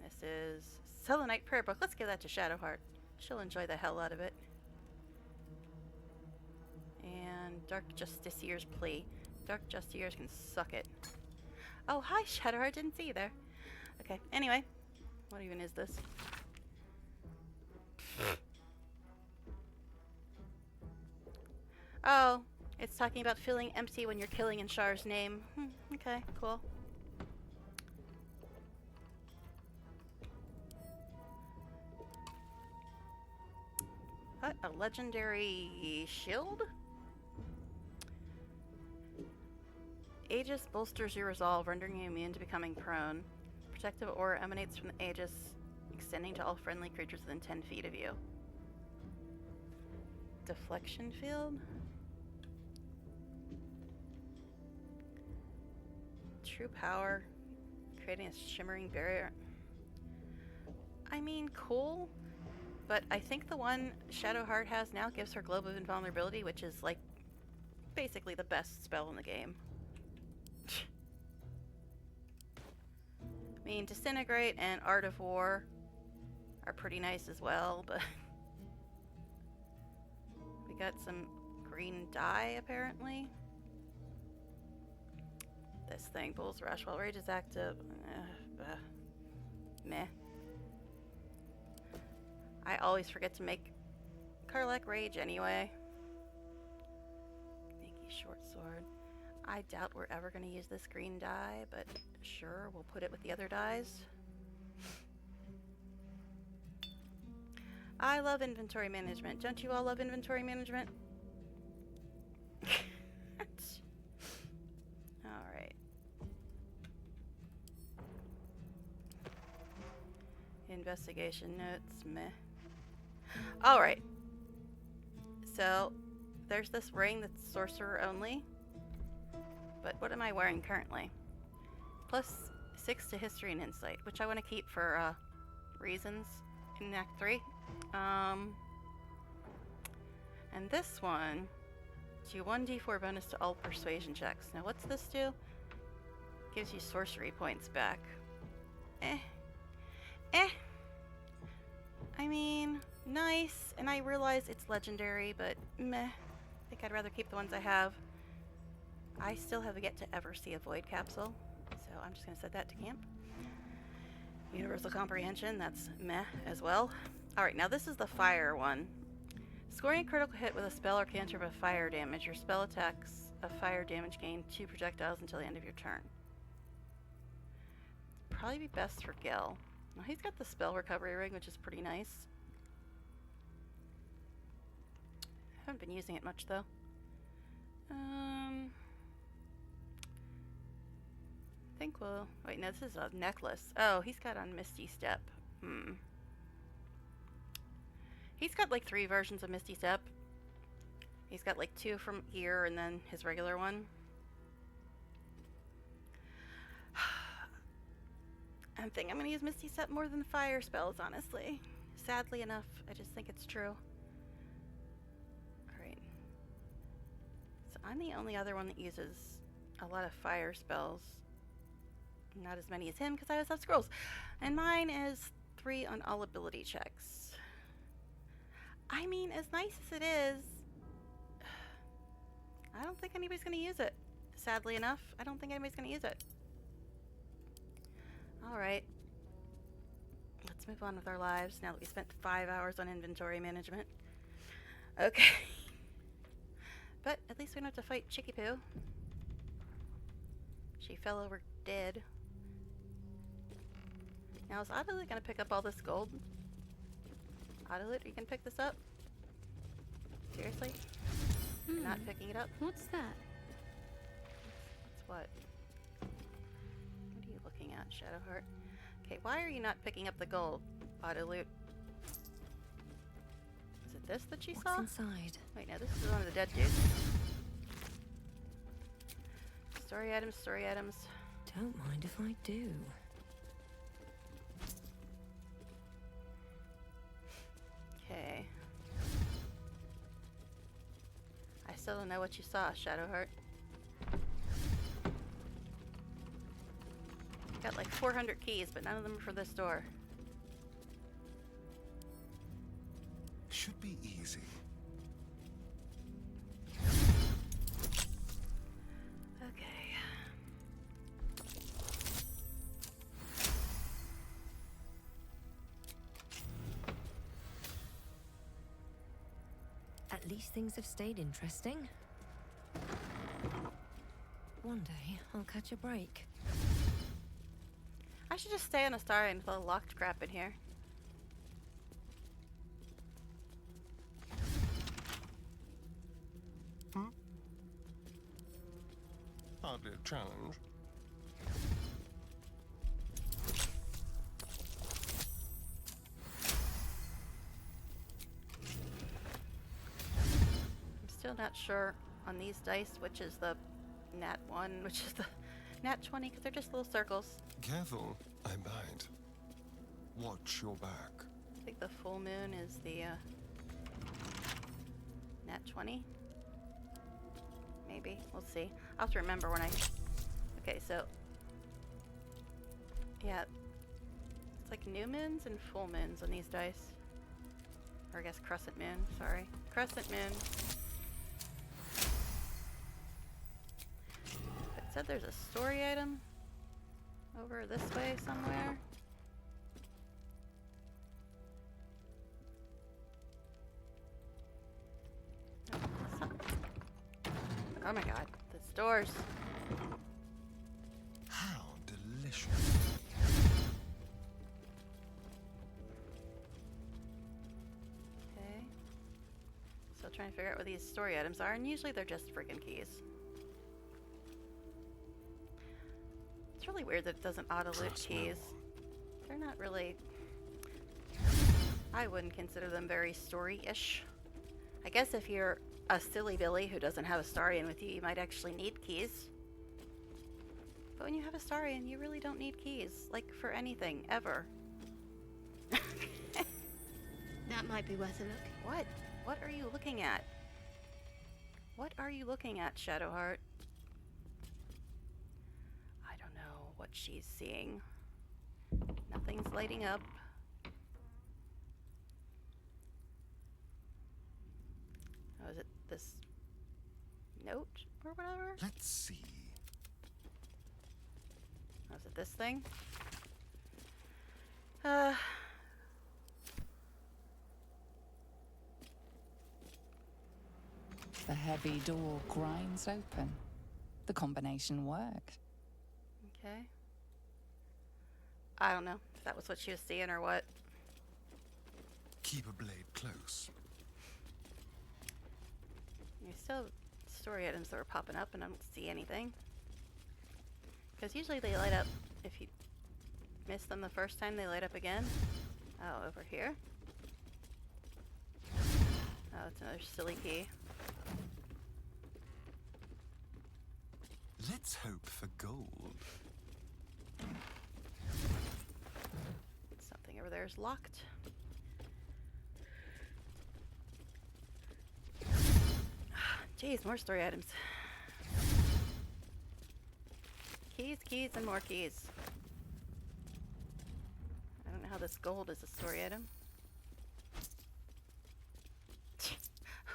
This is Selenite Prayer Book. Let's give that to Shadowheart. She'll enjoy the hell out of it. And Dark Justicier's Plea. Dark Justiciers can suck it. Oh, hi, Shadowheart. Didn't see you there. Okay, anyway. What even is this? Oh, it's talking about feeling empty when you're killing in Shar's name. Okay, cool. What? A legendary shield? Aegis bolsters your resolve, rendering you immune to becoming prone. Protective aura emanates from the Aegis, extending to all friendly creatures within 10 feet of you. Deflection field? True power, creating a shimmering barrier. I mean, cool, but I think the one Shadowheart has now gives her Globe of Invulnerability, which is like basically the best spell in the game. I mean, Disintegrate and Art of War are pretty nice as well, but we got some green dye apparently. This thing, Bull's Rush, while Rage is active. Meh. I always forget to make Karlach Rage anyway. Sneaky short sword. I doubt we're ever going to use this green dye, but sure, we'll put it with the other dyes. I love inventory management. Don't you all love inventory management? Alright. Investigation notes, meh. Alright. So, there's this ring that's sorcerer only. But what am I wearing currently? Plus 6 to history and insight, which I want to keep for reasons in Act 3. And this one, do 1d4 bonus to all persuasion checks. Now what's this do? Gives you sorcery points back. I mean, nice, and I realize it's legendary, but meh. I think I'd rather keep the ones I have. I still have yet to ever see a void capsule, so I'm just going to set that to camp. Universal comprehension, that's meh as well. Alright, now this is the fire one. Scoring a critical hit with a spell or cantrip of fire damage. Your spell attacks a fire damage gain 2 projectiles until the end of your turn. Probably be best for Gil. Well, he's got the spell recovery ring, which is pretty nice. Haven't been using it much though. I think we'll wait. No, this is a necklace. Oh, he's got on Misty Step. He's got like 3 versions of Misty Step. He's got like 2 from here and then his regular one. I think I'm gonna use Misty Step more than fire spells, honestly. Sadly enough, I just think it's true. Alright. So I'm the only other one that uses a lot of fire spells. Not as many as him because I always have scrolls. And mine is 3 on all ability checks. I mean, as nice as it is, I don't think anybody's going to use it. Sadly enough, I don't think anybody's going to use it. Alright. Let's move on with our lives now that we spent 5 hours on inventory management. Okay. But at least we don't have to fight Chicky Poo. She fell over dead. Now is Autolit gonna pick up all this gold? Autolit, you can pick this up? Seriously? You're not picking it up? What's that? What's what? What are you looking at, Shadowheart? Okay, why are you not picking up the gold, Autolit? Is it this that she saw? What's inside? Wait, no, this is one of the dead dudes. Story items, story items. Don't mind if I do. Okay. I still don't know what you saw, Shadowheart. Got like 400 keys, but none of them are for this door. Should be easy. Okay. At least things have stayed interesting. One day, I'll catch a break. I should just stay on a star and with all the locked crap in here. Hardly a challenge. I'm still not sure on these dice which is the nat 1, which is the nat 20, because they're just little circles. Careful, I bite. Watch your back. I think the full moon is the nat 20. Maybe. We'll see. I'll have to remember when I... Okay, so... Yeah. It's like new moons and full moons on these dice. Or I guess crescent moon. Sorry. Crescent moon. It said there's a story item over this way somewhere. Oh my god, this doors. How delicious. Okay. Still trying to figure out what these story items are, and usually they're just freaking keys. It's really weird that it doesn't auto-loot keys. They're not really... I wouldn't consider them very story-ish. I guess if you're a silly Billy who doesn't have a Starian with you, you might actually need keys. But when you have a Starian, you really don't need keys. Like, for anything, ever. That might be worth a look. What? What are you looking at? What are you looking at, Shadowheart? I don't know what she's seeing. Nothing's lighting up. Oh, is it this note or whatever? Let's see. Oh, is it this thing? The heavy door grinds open. The combination worked. Okay. I don't know if that was what she was seeing or what. Keep a blade close. There's still story items that were popping up and I don't see anything. Because usually they light up, if you miss them the first time, they light up again. Oh, over here. Oh, it's another silly key. Let's hope for gold. Something over there is locked. Jeez, more story items. Keys, keys, and more keys. I don't know how this gold is a story item.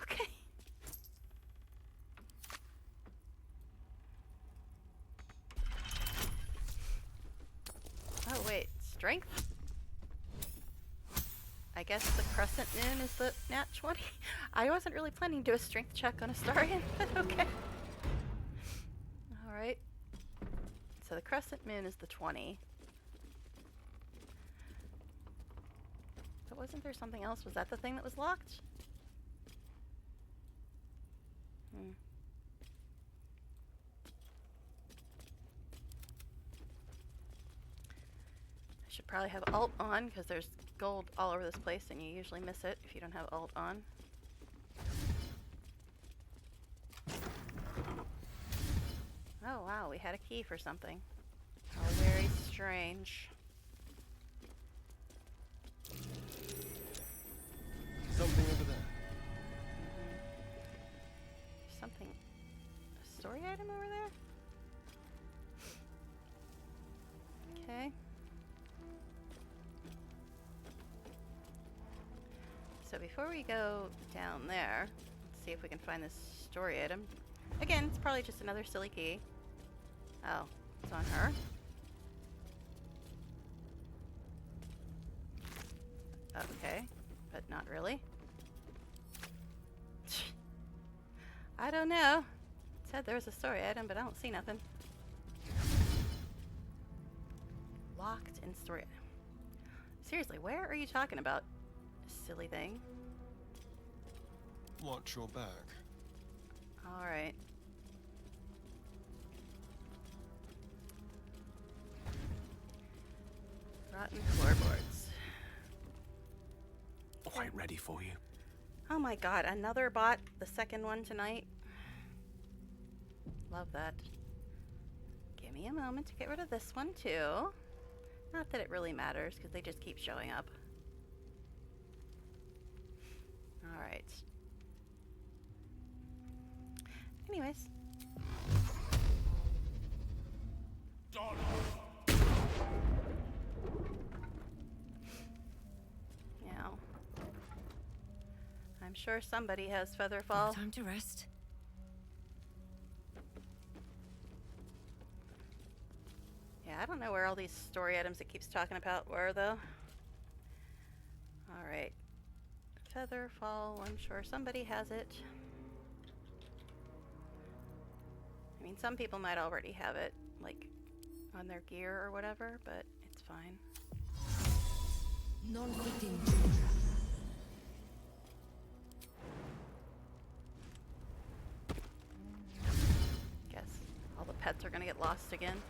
Okay. Oh wait, strength? I guess the crescent moon is the nat 20. I wasn't really planning to do a strength check on Astarion, but okay. Alright. So the crescent moon is the 20. But wasn't there something else? Was that the thing that was locked? I should probably have alt on because there's gold all over this place and you usually miss it if you don't have alt on. Oh wow, we had a key for something. How very strange. Something over there. Something. A story item over there? Okay. So before we go down there, let's see if we can find this story item. Again, it's probably just another silly key. Oh, it's on her. Okay, but not really. I don't know. It said there was a story item, but I don't see nothing. Locked in story item. Seriously, where are you talking about? Silly thing. Watch your back. Alright. Rotten floorboards. Quite ready for you. Oh my god, another bot, the second one tonight. Love that. Give me a moment to get rid of this one too. Not that it really matters, because they just keep showing up. Alright. Anyways. Yeah. I'm sure somebody has Featherfall. Time to rest. Yeah, I don't know where all these story items it keeps talking about were, though. Alright. Featherfall, I'm sure somebody has it. I mean, some people might already have it, like, on their gear or whatever, but it's fine. Non-quitting. Guess all the pets are gonna get lost again.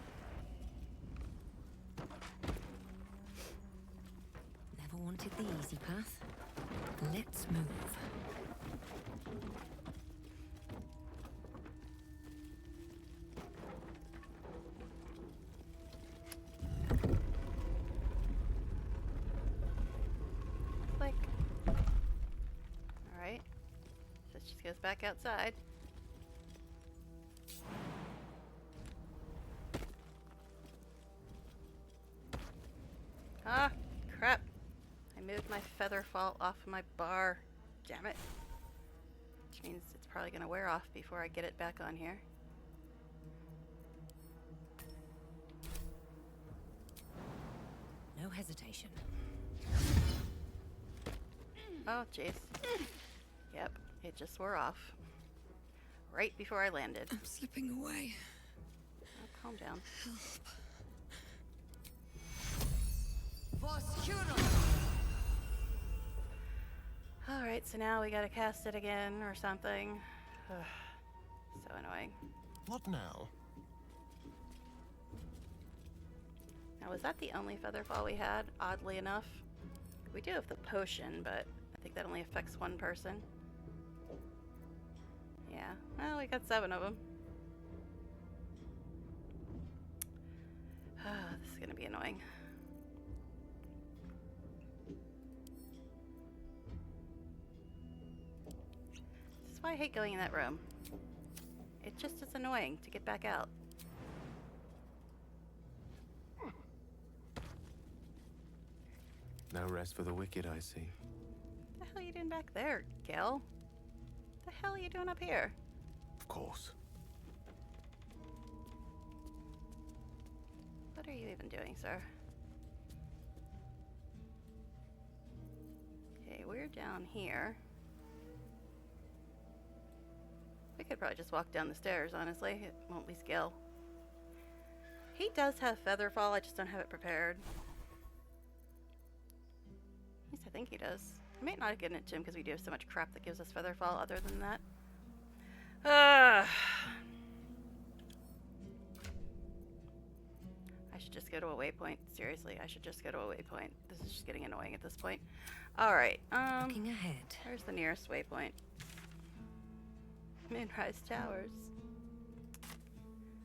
Never wanted the easy path. Let's move. Click. Alright. So she goes back outside. Ah, crap. I moved my Featherfall off my bar. Damn it. Which means it's probably going to wear off before I get it back on here. no hesitation. Oh, jeez. Yep, it just wore off. Right before I landed. I'm slipping away. Oh, calm down. Alright, so now we gotta cast it again or something. Ugh, so annoying. What now? Now, was that the only feather fall we had, oddly enough? We do have the potion, but I think that only affects one person. Yeah, well, we got 7 of them. This is gonna be annoying. This is why I hate going in that room. It just is annoying to get back out. No rest for the wicked, I see. What the hell are you doing back there, Gil? What the hell are you doing up here? Of course. What are you even doing, sir? Okay, we're down here. We could probably just walk down the stairs, honestly. It won't be skill. He does have Featherfall, I just don't have it prepared. At least I think he does. I might not have given it to him because we do have so much crap that gives us Featherfall other than that. I should just go to a waypoint. Seriously, I should just go to a waypoint. This is just getting annoying at this point. Alright, Looking ahead. where's the nearest waypoint? Moonrise Towers.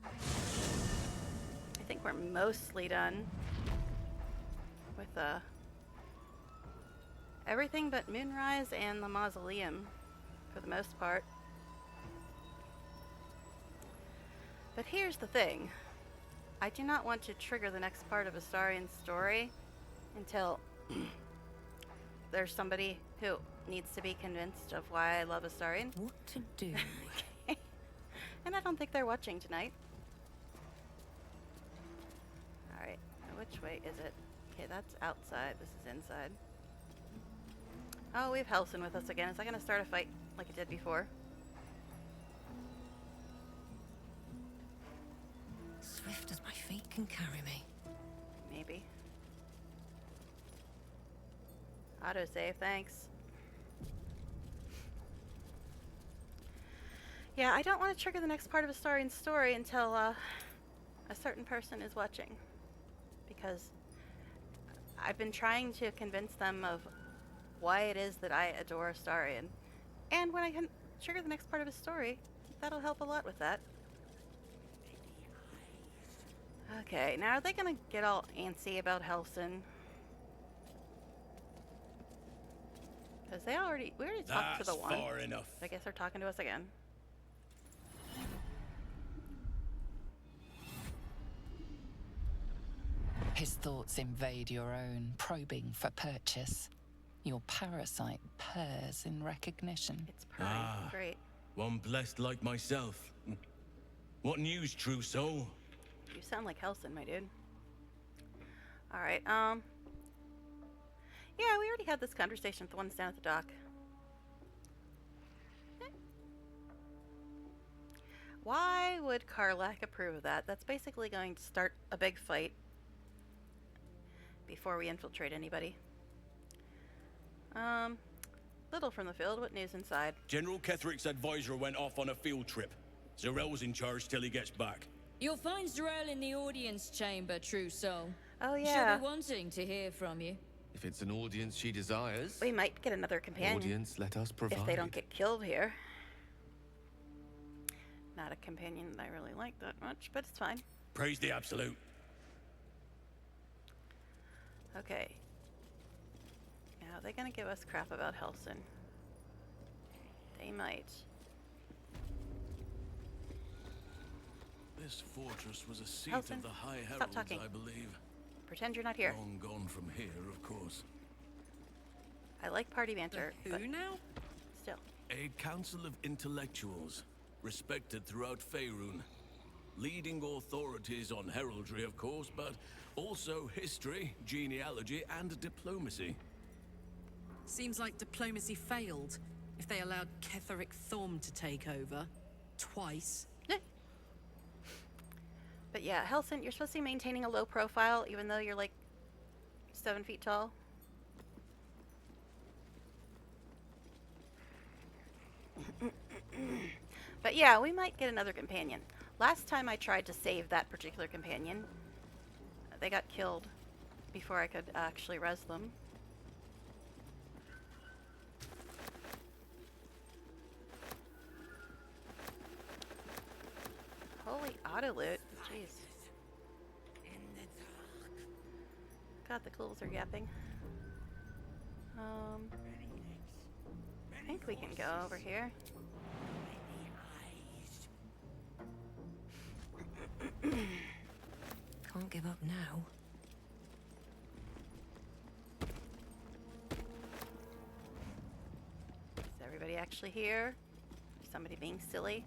I think we're mostly done with everything but Moonrise and the Mausoleum for the most part. But here's the thing. I do not want to trigger the next part of Astarian's story until there's somebody who needs to be convinced of why I love Astarian. What to do? Okay. And I don't think they're watching tonight. Alright, which way is it? Okay, that's outside. This is inside. Oh, we have Helson with us again. Is that going to start a fight like it did before? Swift as my feet can carry me. Maybe. Autosave, thanks. Yeah, I don't want to trigger the next part of Astarian's story until a certain person is watching. Because I've been trying to convince them of why it is that I adore Astarian. And when I can trigger the next part of his story, that'll help a lot with that. Okay, now are they gonna get all antsy about Helson? Because we already talked to the one. Far enough. I guess they're talking to us again. His thoughts invade your own, probing for purchase. Your parasite purrs in recognition. It's purring. Great. One blessed like myself. What news, true soul? You sound like Helson, my dude. Alright, yeah, we already had this conversation with the ones down at the dock. Why would Karlak approve of that? That's basically going to start a big fight before we infiltrate anybody. Little from the field. What news inside? General Ketherick's advisor went off on a field trip. Zarel's in charge till he gets back. You'll find Zarel in the audience chamber, true soul. Oh, yeah. She'll be wanting to hear from you. If it's an audience she desires, We might get another companion. audience let us provide. If they don't get killed here. Not a companion that I really like that much, but it's fine. Praise the absolute. Okay. Now, are they gonna give us crap about Helson? They might. This fortress was a seat Helson, of the High stop Heralds, talking. I believe. Pretend you're not here. Long gone from here, of course. I like party banter, Who but now? still. A council of intellectuals, respected throughout Faerun. leading authorities on heraldry, of course, but also history, genealogy, and diplomacy. Seems like diplomacy failed if they allowed Ketheric Thorm to take over. Twice. But yeah, Helsint, you're supposed to be maintaining a low profile even though you're like 7 feet tall. But yeah, we might get another companion. Last time I tried to save that particular companion, they got killed before I could actually res them. Holy auto loot. Jeez. God, the cools are yapping. I think we can go over here. Can't give up now. Is everybody actually here? Somebody being silly?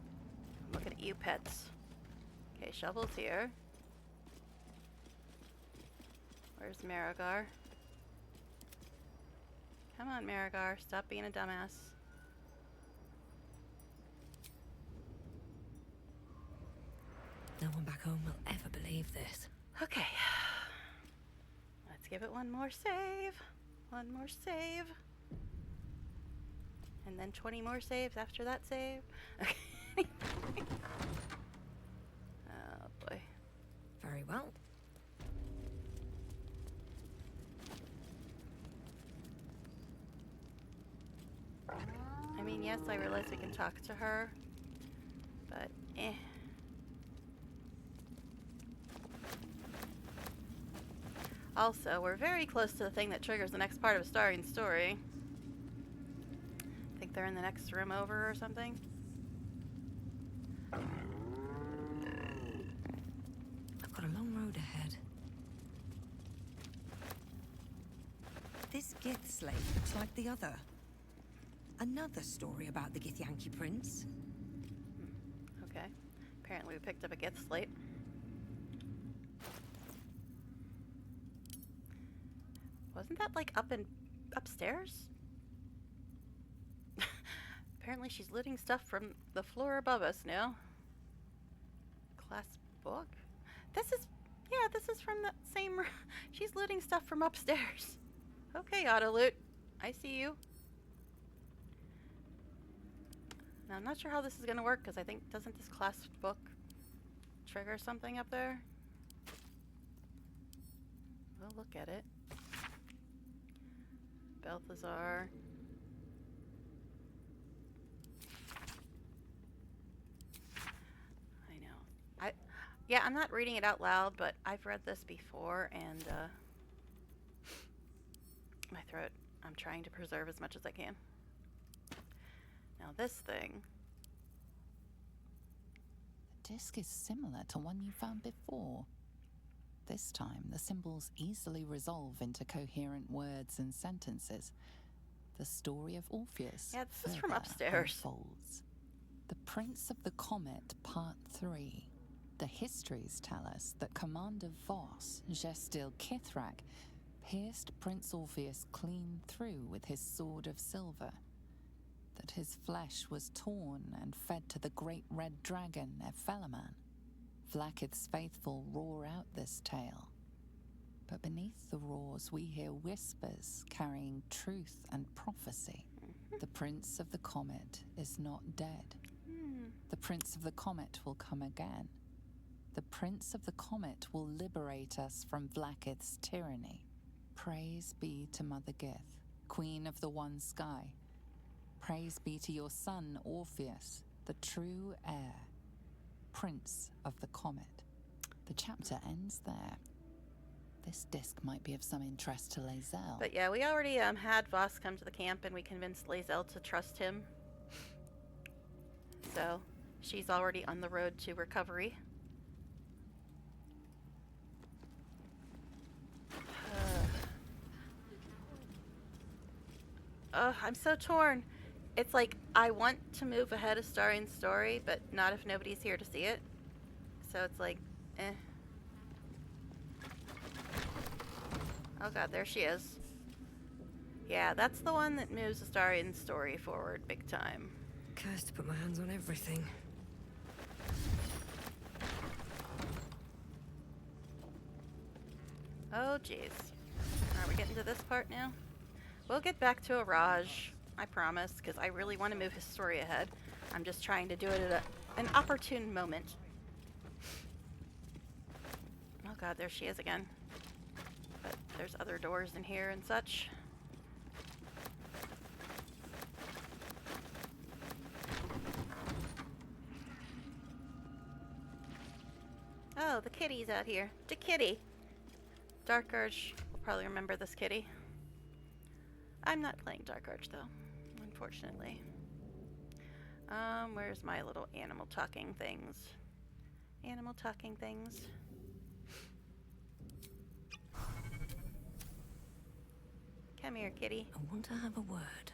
I'm looking at you, pets. Okay, Shovel's here. Where's Marigar? Come on, Marigar. Stop being a dumbass. No one back home will ever believe this. Okay. Let's give it one more save. One more save. And then 20 more saves after that save. Okay. Oh boy. Very well. I mean, yes, I realize we can talk to her, but eh. Also, we're very close to the thing that triggers the next part of a starring story. I think they're in the next room over or something. I've got a long road ahead. This Gith slate looks like the other. Another story about the Githyanki prince. Okay. Apparently we picked up a Gith slate. Wasn't that like upstairs? Apparently she's looting stuff from the floor above us now. Class book? This is from the same room. She's looting stuff from upstairs. Okay, auto loot. I see you. Now I'm not sure how this is gonna work because I think doesn't this class book trigger something up there? We'll look at it. Balthazar. I know. Yeah, I'm not reading it out loud, but I've read this before, and my throat, I'm trying to preserve as much as I can. Now this thing. The disc is similar to one you found before. This time, the symbols easily resolve into coherent words and sentences. The story of Orpheus. Yeah, this is from further upstairs. unfolds. The Prince of the Comet, Part 3. The histories tell us that Commander Voss, Gestil Kithrak, pierced Prince Orpheus clean through with his sword of silver. That his flesh was torn and fed to the great red dragon, Ephelaman. Vlaakith's faithful roar out this tale. But beneath the roars we hear whispers carrying truth and prophecy. The Prince of the Comet is not dead. The Prince of the Comet will come again. The Prince of the Comet will liberate us from Vlaakith's tyranny. Praise be to Mother Gith, Queen of the One Sky. Praise be to your son, Orpheus, the true heir. Prince of the Comet. The chapter ends there. This disc might be of some interest to Lae'zel. But yeah, we already had Voss come to the camp and we convinced Lae'zel to trust him. So, she's already on the road to recovery. I'm so torn. It's like, I want to move ahead of Starring Story, but not if nobody's here to see it. so it's like, eh. Oh god, there she is. Yeah, that's the one that moves Astarian's story forward big time. Cursed to put my hands on everything. Oh jeez. Are we getting to this part now? We'll get back to Araj, I promise, because I really want to move his story ahead. I'm just trying to do it at an opportune moment. Oh god, there she is again. But there's other doors in here and such. Oh, the kitty's out here. The kitty! Dark Arch will probably remember this kitty. I'm not playing Dark Arch though, unfortunately. Where's my little animal talking things? Animal talking things. Come here, kitty. I want to have a word.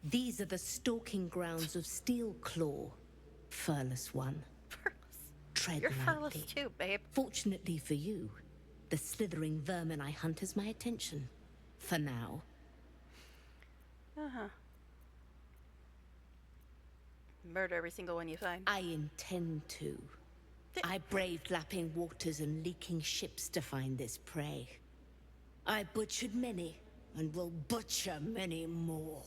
These are the stalking grounds of Steelclaw, furless one. Tread You're furless lightly. too, babe. Fortunately for you, the slithering vermin I hunt has my attention. For now. Uh-huh. Murder every single one you find. I intend to. I braved lapping waters and leaking ships to find this prey. I butchered many, and will butcher many more.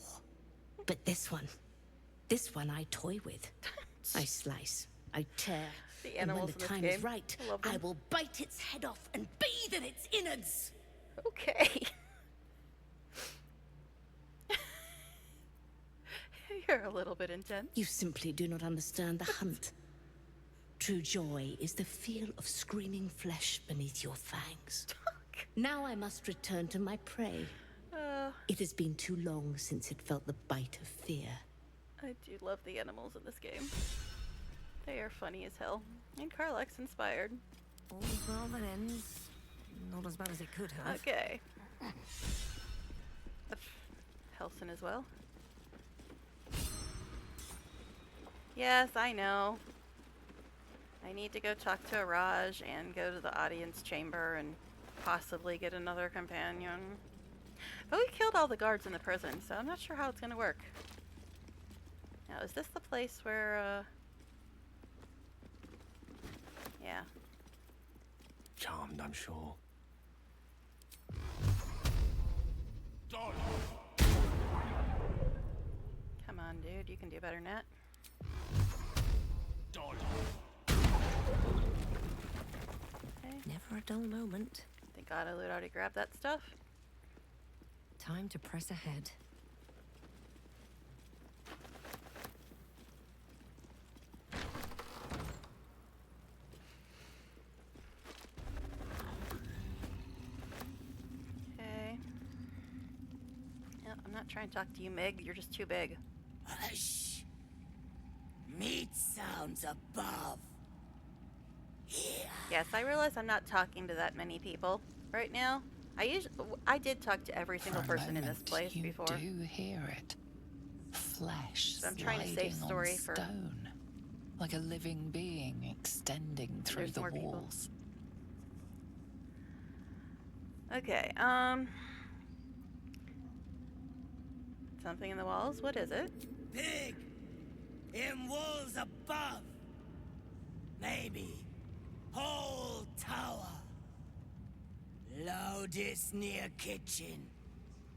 But this one I toy with. I slice, I tear, The and when animals the in this time game. is right, I love them. I will bite its head off and bathe in its innards. Okay. You're a little bit intense. You simply do not understand the hunt. True joy is the feel of screaming flesh beneath your fangs. Now I must return to my prey. It has been too long since it felt the bite of fear. I do love the animals in this game. They are funny as hell. And Carlax inspired. All's well that ends. Not as bad as it could have. Okay. Helson as well. Yes, I know. I need to go talk to Araj and go to the audience chamber and possibly get another companion. But we killed all the guards in the prison, so I'm not sure how it's gonna work. Now, is this the place where, yeah. Charmed, I'm sure. Come on, dude, you can do better than that. Okay. Never a dull moment. Thank God I already grabbed that stuff. Time to press ahead. Okay. Yeah, I'm not trying to talk to you, Meg. You're just too big. Hush. Meat sounds above. Yes, I realize I'm not talking to that many people right now. I did talk to every single person in this place you before. do hear it. Flesh So I'm trying to save sliding story on for- stone, like a living being extending through There's the more people. walls. Okay, something in the walls? What is it? Pig! In walls above! Maybe. Whole tower. Loudest near kitchen.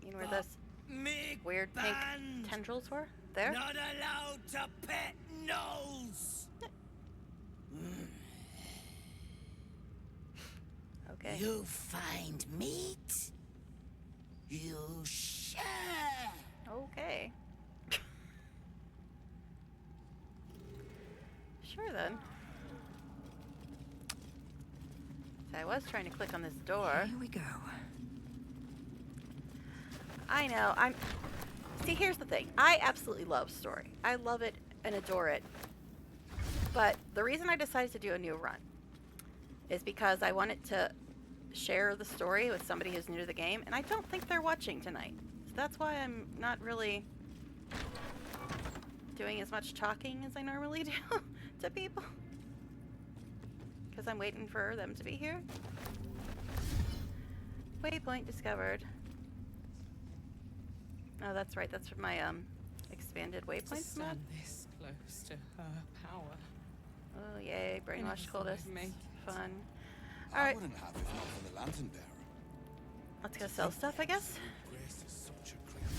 You know where this Mig weird pink band. tendrils were? There? Not allowed to pet nose! Okay. You find meat? You share! Okay. Sure then. So I was trying to click on this door. Here we go. I know, See, here's the thing. I absolutely love story. I love it and adore it. But the reason I decided to do a new run is because I wanted to share the story with somebody who's new to the game, and I don't think they're watching tonight. So that's why I'm not really doing as much talking as I normally do to people. Because I'm waiting for them to be here. Waypoint discovered. Oh, that's right. That's for my expanded waypoints mod. This close to her power. Oh yay! Brainwash cultists. Fun. All I right. wouldn't have if not for the lantern bearer. Let's go sell stuff, I guess. Grace is such a creature.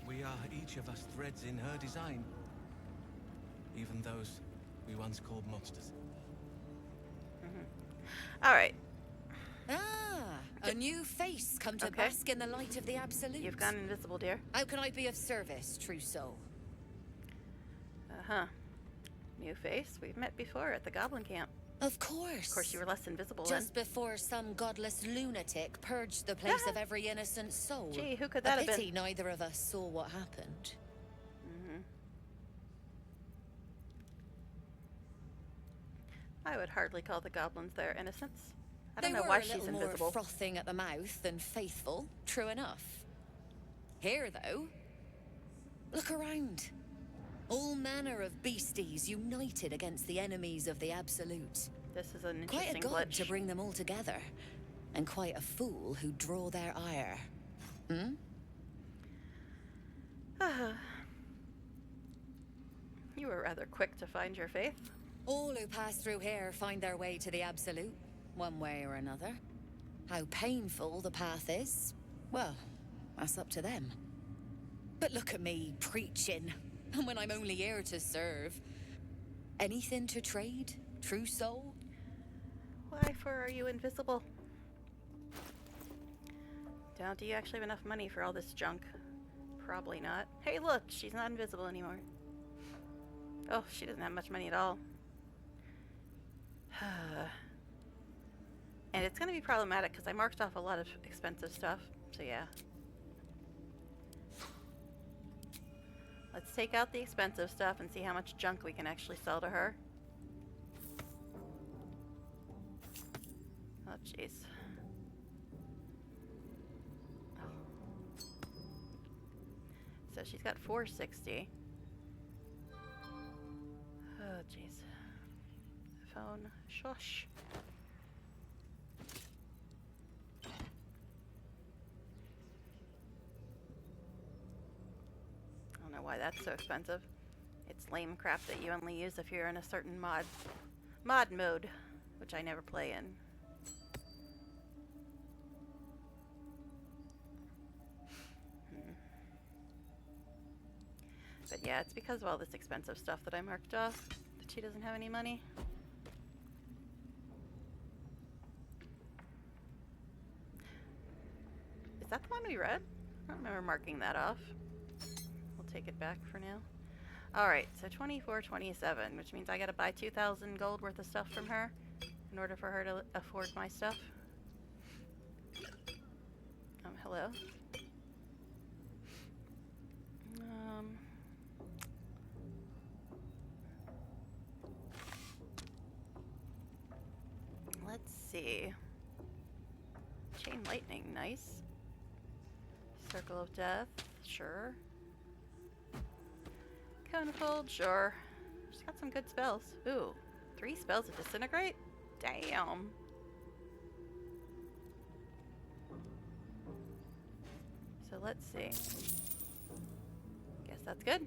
We are each of us threads in her design. Even those we once called monsters. All right. Ah, a new face come to bask in the light of the Absolute. You've gone invisible, dear. How can I be of service, true soul? Uh-huh. New face. We've met before at the Goblin Camp. Of course. Of course, you were less invisible Just before some godless lunatic purged the place of every innocent soul. Gee, who could that have been? Pity neither of us saw what happened. I would hardly call the goblins their innocents. I don't They know were why a she's little invisible. more frothing at the mouth than faithful, true enough. Here, though, look around. All manner of beasties united against the enemies of the Absolute. This is an Quite a interesting god glitch. to bring them all together, and quite a fool who draw their ire. Hmm? You were rather quick to find your faith. All who pass through here find their way to the Absolute, one way or another. How painful the path is, well, that's up to them. But look at me preaching, and when I'm only here to serve. Anything to trade, true soul? Why for are you invisible? Now, do you actually have enough money for all this junk? Probably not. Hey, look, she's not invisible anymore. Oh, she doesn't have much money at all. And it's going to be problematic because I marked off a lot of expensive stuff. So yeah. Let's take out the expensive stuff and see how much junk we can actually sell to her. Oh, jeez. Oh. So she's got 460. Oh, jeez. Phone. Shush. I don't know why that's so expensive. It's lame crap that you only use if you're in a certain mod mode, which I never play in. But yeah, it's because of all this expensive stuff that I marked off that she doesn't have any money. Is that the one we read? I don't remember marking that off. We'll take it back for now. Alright, so 2427, which means I gotta buy 2,000 gold worth of stuff from her in order for her to afford my stuff. Hello? Let's see. Chain lightning, nice. Circle of death, sure. Cone of cold, sure. She's got some good spells. Ooh, 3 spells of disintegrate? Damn. So let's see. Guess that's good.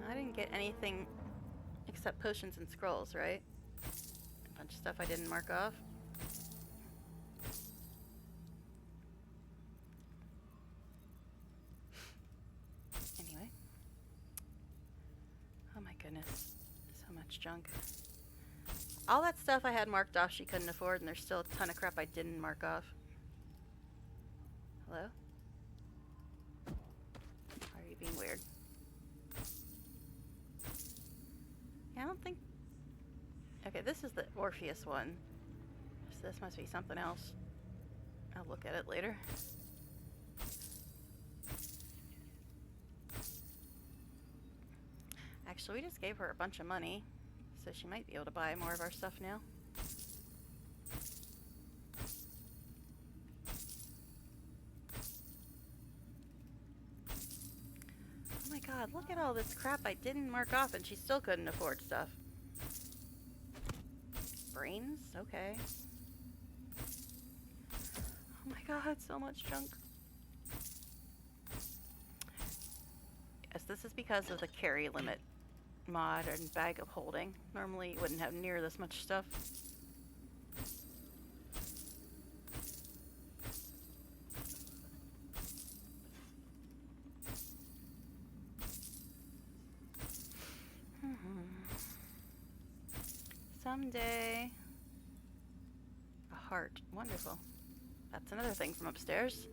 I didn't get anything except potions and scrolls, right? A bunch of stuff I didn't mark off. Anyway. Oh my goodness. So much junk. All that stuff I had marked off she couldn't afford, and there's still a ton of crap I didn't mark off. Hello? Why are you being weird? Yeah, I don't think... Okay, this is the Orpheus one. So this must be something else. I'll look at it later. Actually, we just gave her a bunch of money. So she might be able to buy more of our stuff now. Oh my god, look at all this crap I didn't mark off and she still couldn't afford stuff. Brains? Okay. Oh my god, so much junk. Yes, this is because of the carry limit mod and bag of holding. Normally you wouldn't have near this much stuff. Someday. A heart. Wonderful. That's another thing from upstairs.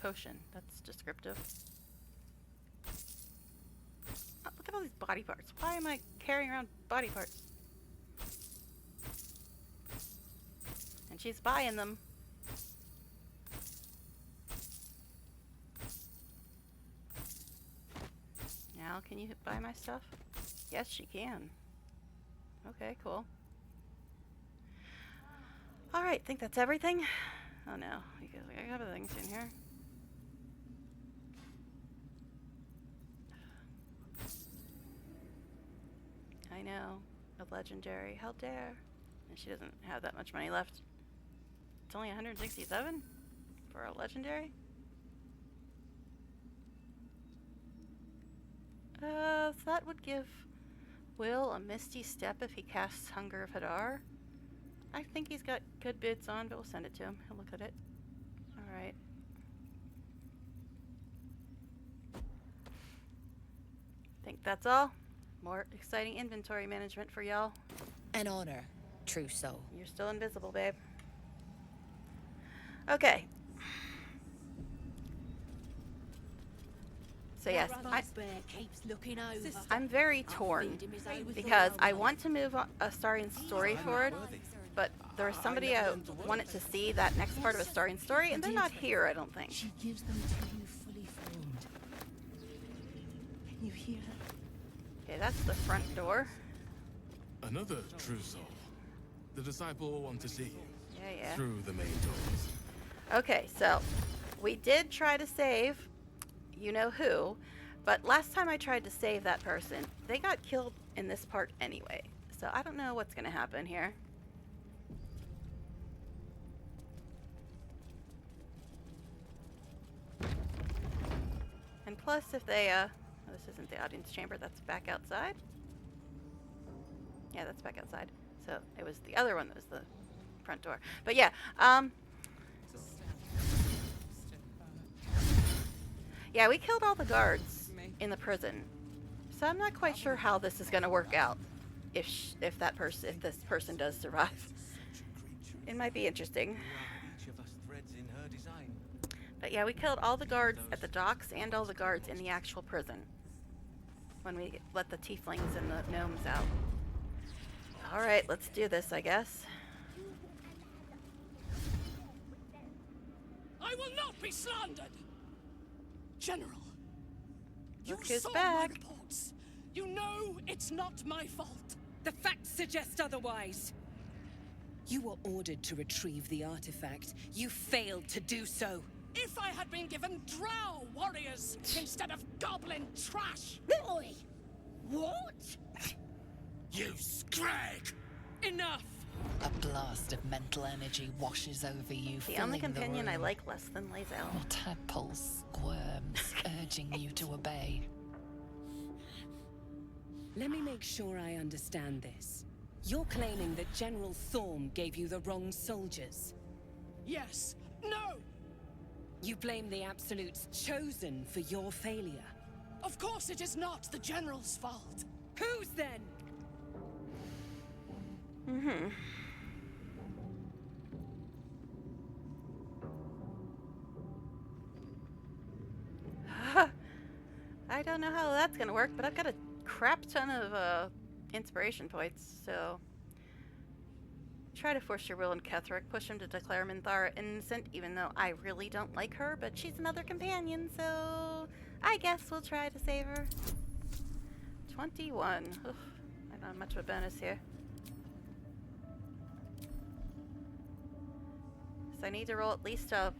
Potion. That's descriptive. Oh, look at all these body parts. Why am I carrying around body parts? And she's buying them. Now, can you buy my stuff? Yes, she can. Okay, cool. Alright, think that's everything? Oh no, because we got other things in here. I know. A legendary. How dare. And she doesn't have that much money left. It's only 167 for a legendary? So that would give Will a Misty Step if he casts Hunger of Hadar. I think he's got good bids on, but we'll send it to him. He'll look at it. Alright. Think that's all. More exciting inventory management for y'all. An honor, true soul. You're still invisible, babe. Okay. So yes, I'm very torn because I want to move a Starring Story forward, but there was somebody I wanted to see that next part of a Starring Story, and they're not here, I don't think. She gives them to you fully formed. Can you hear her? Okay, that's the front door. Another true soul. The disciple will want to see you. Yeah. Through the main doors. Okay, so we did try to save you know who, but last time I tried to save that person, they got killed in this part anyway. So I don't know what's gonna happen here. And plus, if they, oh, this isn't the audience chamber, that's back outside. Yeah, that's back outside. So it was the other one that was the front door. But yeah, yeah, we killed all the guards in the prison. So I'm not quite sure how this is going to work out. If this person does survive. It might be interesting. But yeah, we killed all the guards at the docks and all the guards in the actual prison. When we let the tieflings and the gnomes out. Alright, let's do this, I guess. I will not be slandered! General, Look you who's saw back. my reports. You know it's not my fault. The facts suggest otherwise. You were ordered to retrieve the artifact. You failed to do so. If I had been given drow warriors instead of goblin trash. Boy! What? You scrag! Enough! A blast of mental energy washes over you. The only filling companion the I room. like less than Lae'zel. Your tadpoles squirms, urging you to obey. Let me make sure I understand this. You're claiming that General Thorm gave you the wrong soldiers. Yes. No! You blame the Absolute's Chosen for your failure. Of course it is not the General's fault. Whose then? I don't know how that's gonna work, but I've got a crap ton of inspiration points, so Try to force your will on Ketherick. Push him to declare Minthara innocent, even though I really don't like her, but she's another companion, so I guess we'll try to save her. 21. Ugh, I don't have much of a bonus here. So I need to roll at least a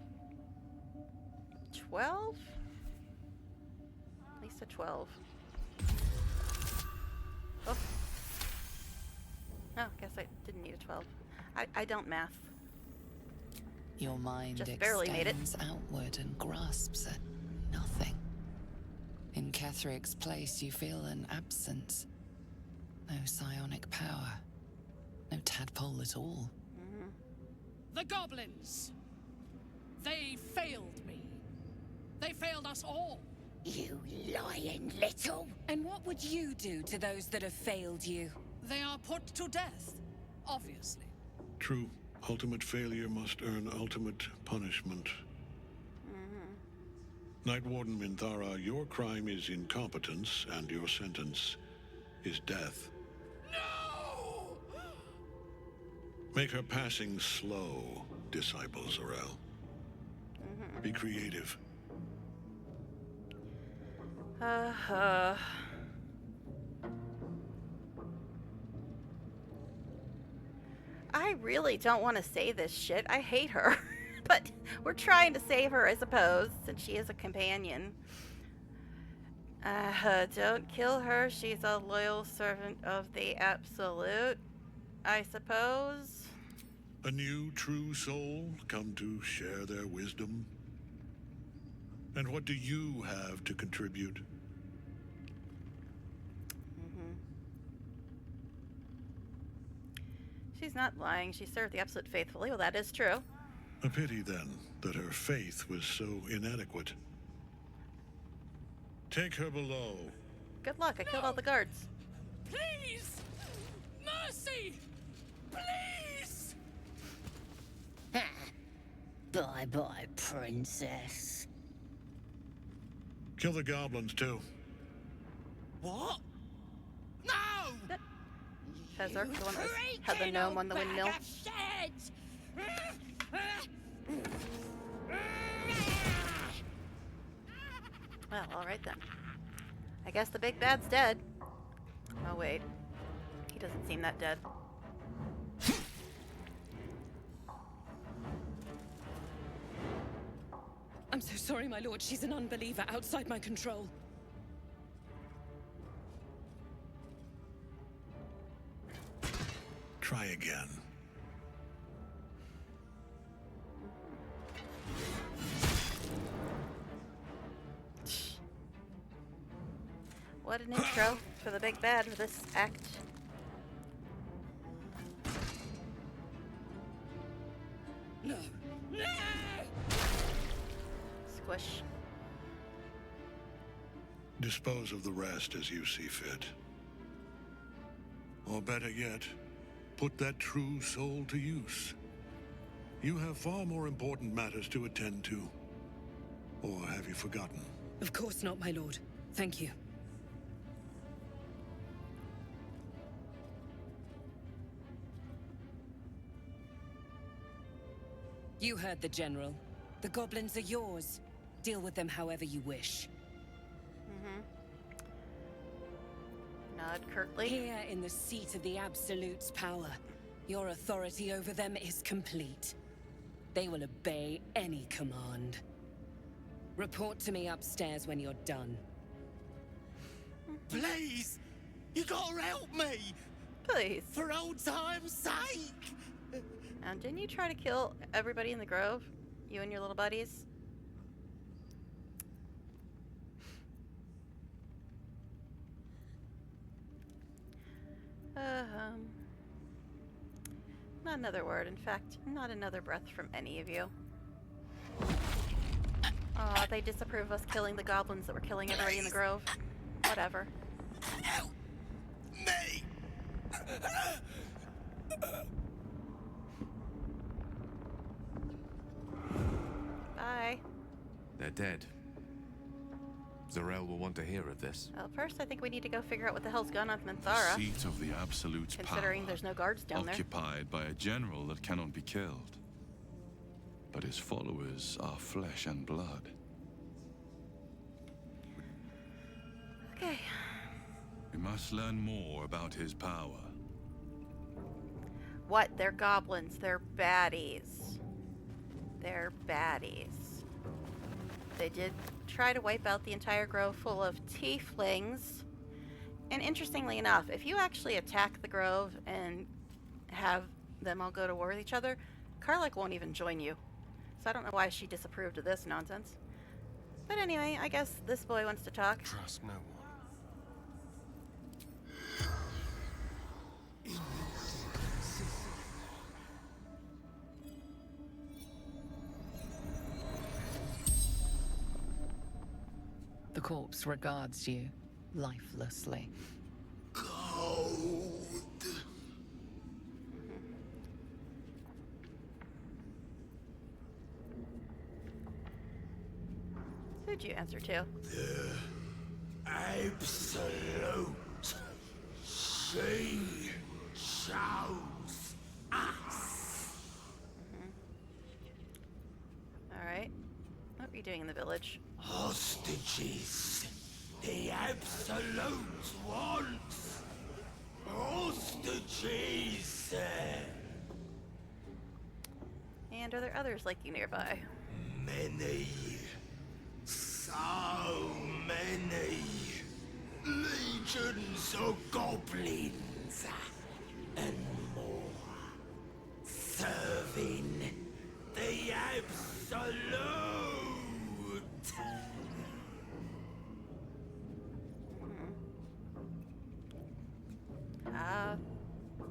12? At least a 12. Oh. Oh, guess I didn't need a 12. I don't math. Your mind Just barely made it. extends outward and grasps at nothing. In Ketherick's place, you feel an absence. No psionic power. No tadpole at all. The goblins! They failed me. They failed us all. You lying little! And what would you do to those that have failed you? They are put to death, obviously. True. Ultimate failure must earn ultimate punishment. Night Warden Minthara, your crime is incompetence, and your sentence is death. No! Make her passing slow, Disciple Zarel. Be creative. I really don't want to say this shit. I hate her. But we're trying to save her, I suppose, since she is a companion. Don't kill her. She's a loyal servant of the Absolute, I suppose. A new true soul come to share their wisdom? And what do you have to contribute? She's not lying. She served the Absolute faithfully. Well, that is true. A pity, then, that her faith was so inadequate. Take her below. Good luck. I killed all the guards. Please! Mercy! Please! Bye-bye, princess. Kill the goblins, too. What? No! Fezzer, the one that had the gnome on the windmill. Well, alright then. I guess the big bad's dead. Oh, wait. He doesn't seem that dead. I'm so sorry, my lord. She's an unbeliever outside my control. Try again. What an intro for the big bad for this act. No. No! Squish. Dispose of the rest as you see fit. Or better yet, put that true soul to use. You have far more important matters to attend to. Or have you forgotten? Of course not, my lord. Thank you. You heard the General. The goblins are yours. Deal with them however you wish. Nod curtly. Here in the seat of the Absolute's power, your authority over them is complete. They will obey any command. Report to me upstairs when you're done. Please! You gotta help me! Please. For old time's sake! Now, didn't you try to kill everybody in the grove? You and your little buddies? Not another word. In fact, not another breath from any of you. Aw, they disapprove of us killing the goblins that were killing everybody in the grove. Whatever. Help me! Bye. They're dead. Zarel will want to hear of this. Well, first I think we need to go figure out what the hell's gone on with Minthara. The seat of the Absolute's considering power, there's no guards down there. occupied by a general that cannot be killed. But his followers are flesh and blood. Okay. We must learn more about his power. What? They're goblins. They're baddies. They're baddies. They did try to wipe out the entire grove full of tieflings. And interestingly enough, if you actually attack the grove and have them all go to war with each other, Karlach won't even join you. So I don't know why she disapproved of this nonsense. But anyway, I guess this boy wants to talk. Trust no one. The corpse regards you lifelessly. Who'd you answer to? The Absolute. She chose us. Alright. What are you doing in the village? Hostages. The Absolute wants hostages. And are there others like you nearby? Many. So many. Legions of goblins. And more. Serving the Absolute.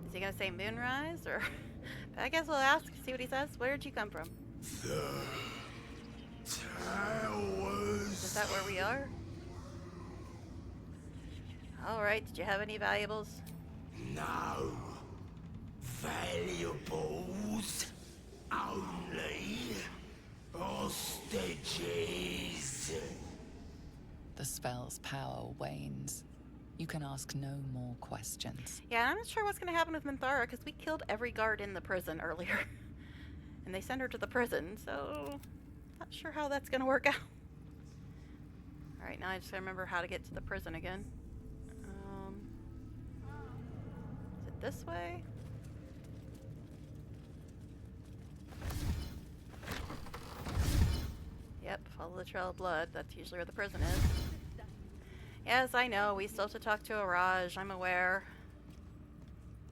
Is he gonna say moonrise or? I guess we'll ask, see what he says. Where did you come from? The towers. Is that where we are? Alright, did you have any valuables? No. Valuables. Only hostages. The spell's power wanes. You can ask no more questions. Yeah, I'm not sure what's going to happen with Minthara because we killed every guard in the prison earlier. And they sent her to the prison, so not sure how that's going to work out. Alright, now I just gotta remember how to get to the prison again. Is it this way? Yep, follow the trail of blood. That's usually where the prison is. Yes, I know. We still have to talk to Araj. I'm aware.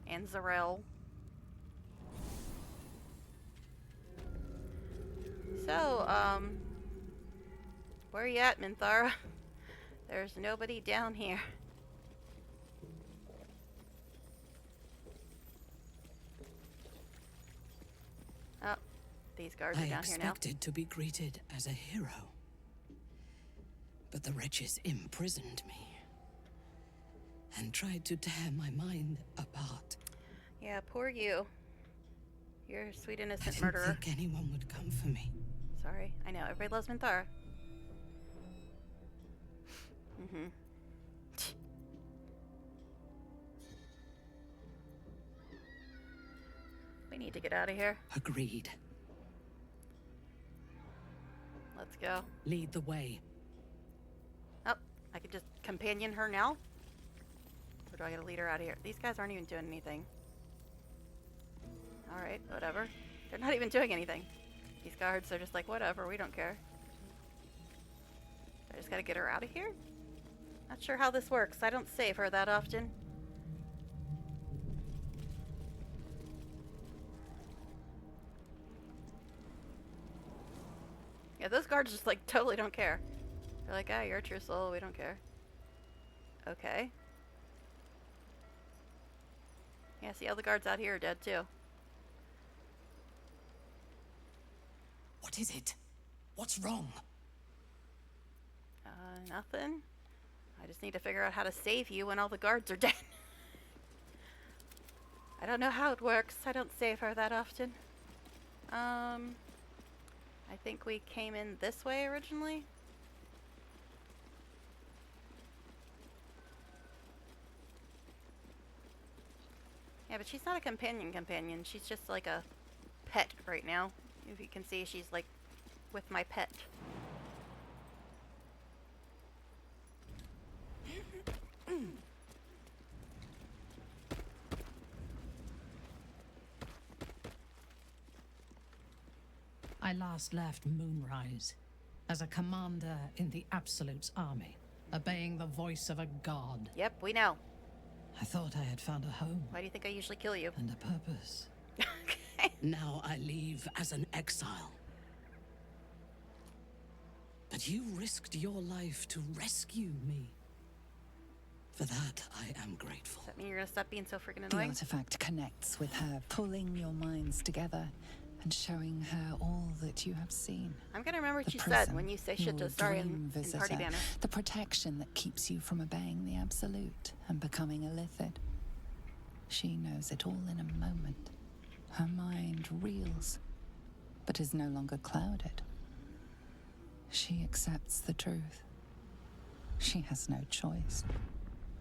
And Zarel. So, where are you at, Minthara? There's nobody down here. Oh, these guards are down here now. I expected to be greeted as a hero. But the wretches imprisoned me. And tried to tear my mind apart. Yeah, poor you. You're a sweet innocent I didn't murderer. think anyone would come for me. Sorry, I know. Everybody loves Minthara. Mm-hmm. We need to get out of here. Agreed. Let's go. Lead the way. Oh, I could just companion her now? Or do I gotta lead her out of here? These guys aren't even doing anything. Alright, whatever. They're not even doing anything. These guards are just like, whatever, we don't care. I just gotta get her out of here? Not sure how this works. I don't save her that often. Yeah, those guards just like totally don't care. They're like, ah, you're a true soul, we don't care. Okay. Yeah, see, all the guards out here are dead too. What is it? What's wrong? Nothing. I just need to figure out how to save you when all the guards are dead. I don't know how it works. I don't save her that often. I think we came in this way originally. Yeah, but she's not a companion. She's just like a pet right now. If you can see, she's like with my pet. I last left Moonrise as a commander in the Absolute's army, obeying the voice of a god. Yep, we know. I thought I had found a home. Why do you think I usually kill you? And a purpose. Okay. Now I leave as an exile. But you risked your life to rescue me. For that, I am grateful. Does that mean you're gonna stop being so freaking The annoying? artifact connects with her, pulling your minds together and showing her all that you have seen. I'm gonna remember what The you said prism, when you say shit to your Astarion dream in visitor, Party Banner. the protection that keeps you from obeying the Absolute and becoming a Lithid. She knows it all in a moment. Her mind reels, but is no longer clouded. She accepts the truth. She has no choice.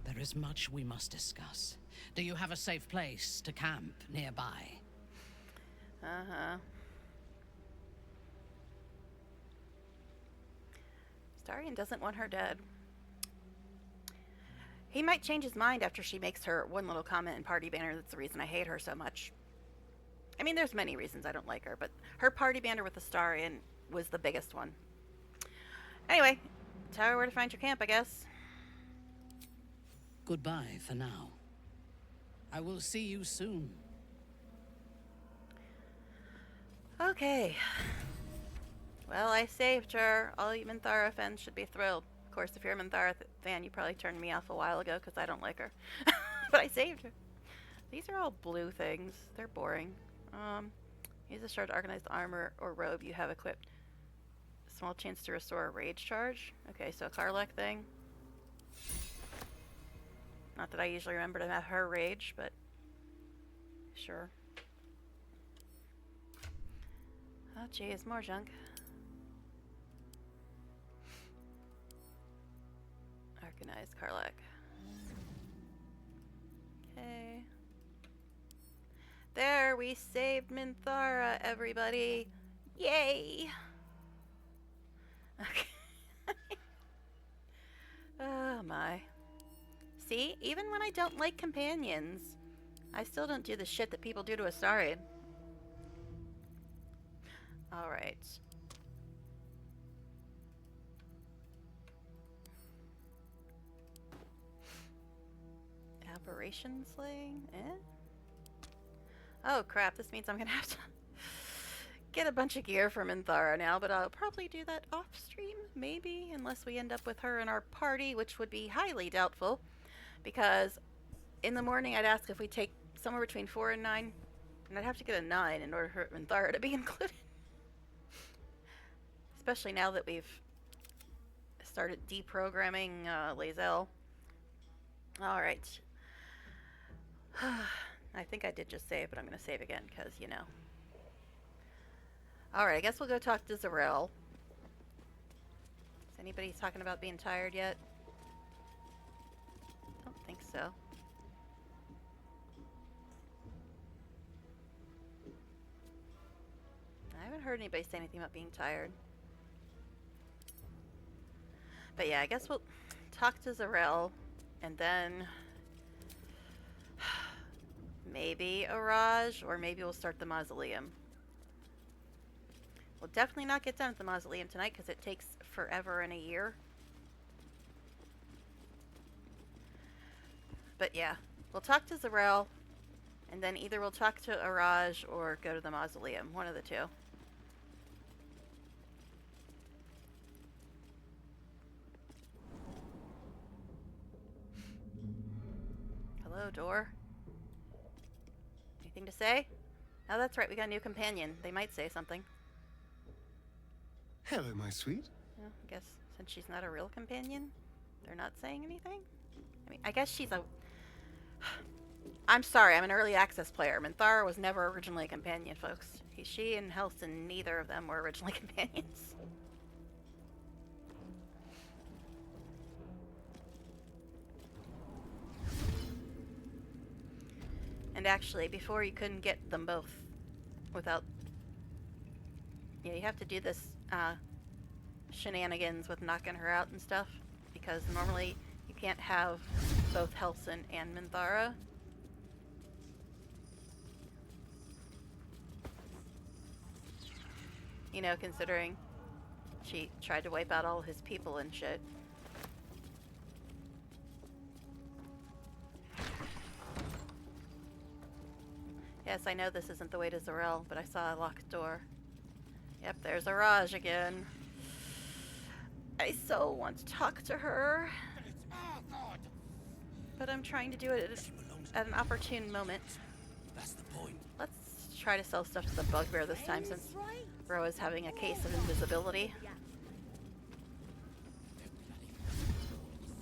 There is much we must discuss. Do you have a safe place to camp nearby? Uh-huh. Astarion doesn't want her dead. He might change his mind after she makes her one little comment in Party Banner. That's the reason I hate her so much. I mean, there's many reasons I don't like her, but her Party Banner with Astarion was the biggest one. Anyway, tell her where to find your camp, I guess. Goodbye for now. I will see you soon. Okay. Well, I saved her. All you Minthara fans should be thrilled. Of course, if you're a Minthara fan, you probably turned me off a while ago because I don't like her. But I saved her. These are all blue things. They're boring. Use a shard to organize the armor or robe you have equipped. Small chance to restore a rage charge. Okay, so a Karlach thing. Not that I usually remember to have her rage, but sure. Oh geez, more junk. Arcanized Karlach. Okay. There, we saved Minthara, everybody. Yay! Okay. Oh my. See, even when I don't like companions, I still don't do the shit that people do to Astarion. Alright. Aberration Slaying? Oh crap, this means I'm gonna have to get a bunch of gear from Minthara now, but I'll probably do that off stream, maybe, unless we end up with her in our party, which would be highly doubtful, because in the morning I'd ask if we take somewhere between 4 and 9, and I'd have to get a 9 in order for Minthara to be included. Especially now that we've started deprogramming Lae'zel. Alright. I think I did just save, but I'm going to save again, because, you know. Alright, I guess we'll go talk to Zarel. Is anybody talking about being tired yet? Don't think so. I haven't heard anybody say anything about being tired. But yeah, I guess we'll talk to Zarel, and then maybe a Raj, or maybe we'll start the mausoleum. We'll definitely not get done at the mausoleum tonight because it takes forever and a year. But yeah, we'll talk to Zarel, and then either we'll talk to Araj or go to the mausoleum. One of the two. Hello, door. Anything to say? Oh, that's right, we got a new companion. They might say something. Hello, my sweet. Well, I guess since she's not a real companion, they're not saying anything? I mean, I guess she's a... I'm sorry, I'm an early access player. Minthara was never originally a companion, folks. She and Helston, neither of them were originally companions. And And actually, before you couldn't get them both without... Yeah, you have to do this shenanigans with knocking her out and stuff, because normally you can't have both Helson and Minthara. You know, considering she tried to wipe out all his people and shit. Yes, I know this isn't the way to Zorel, but I saw a locked door. Yep, there's Araj again. I so want to talk to her. But I'm trying to do it at an opportune moment. That's the point. Let's try to sell stuff to the bugbear this time, since Roa's having a case of invisibility.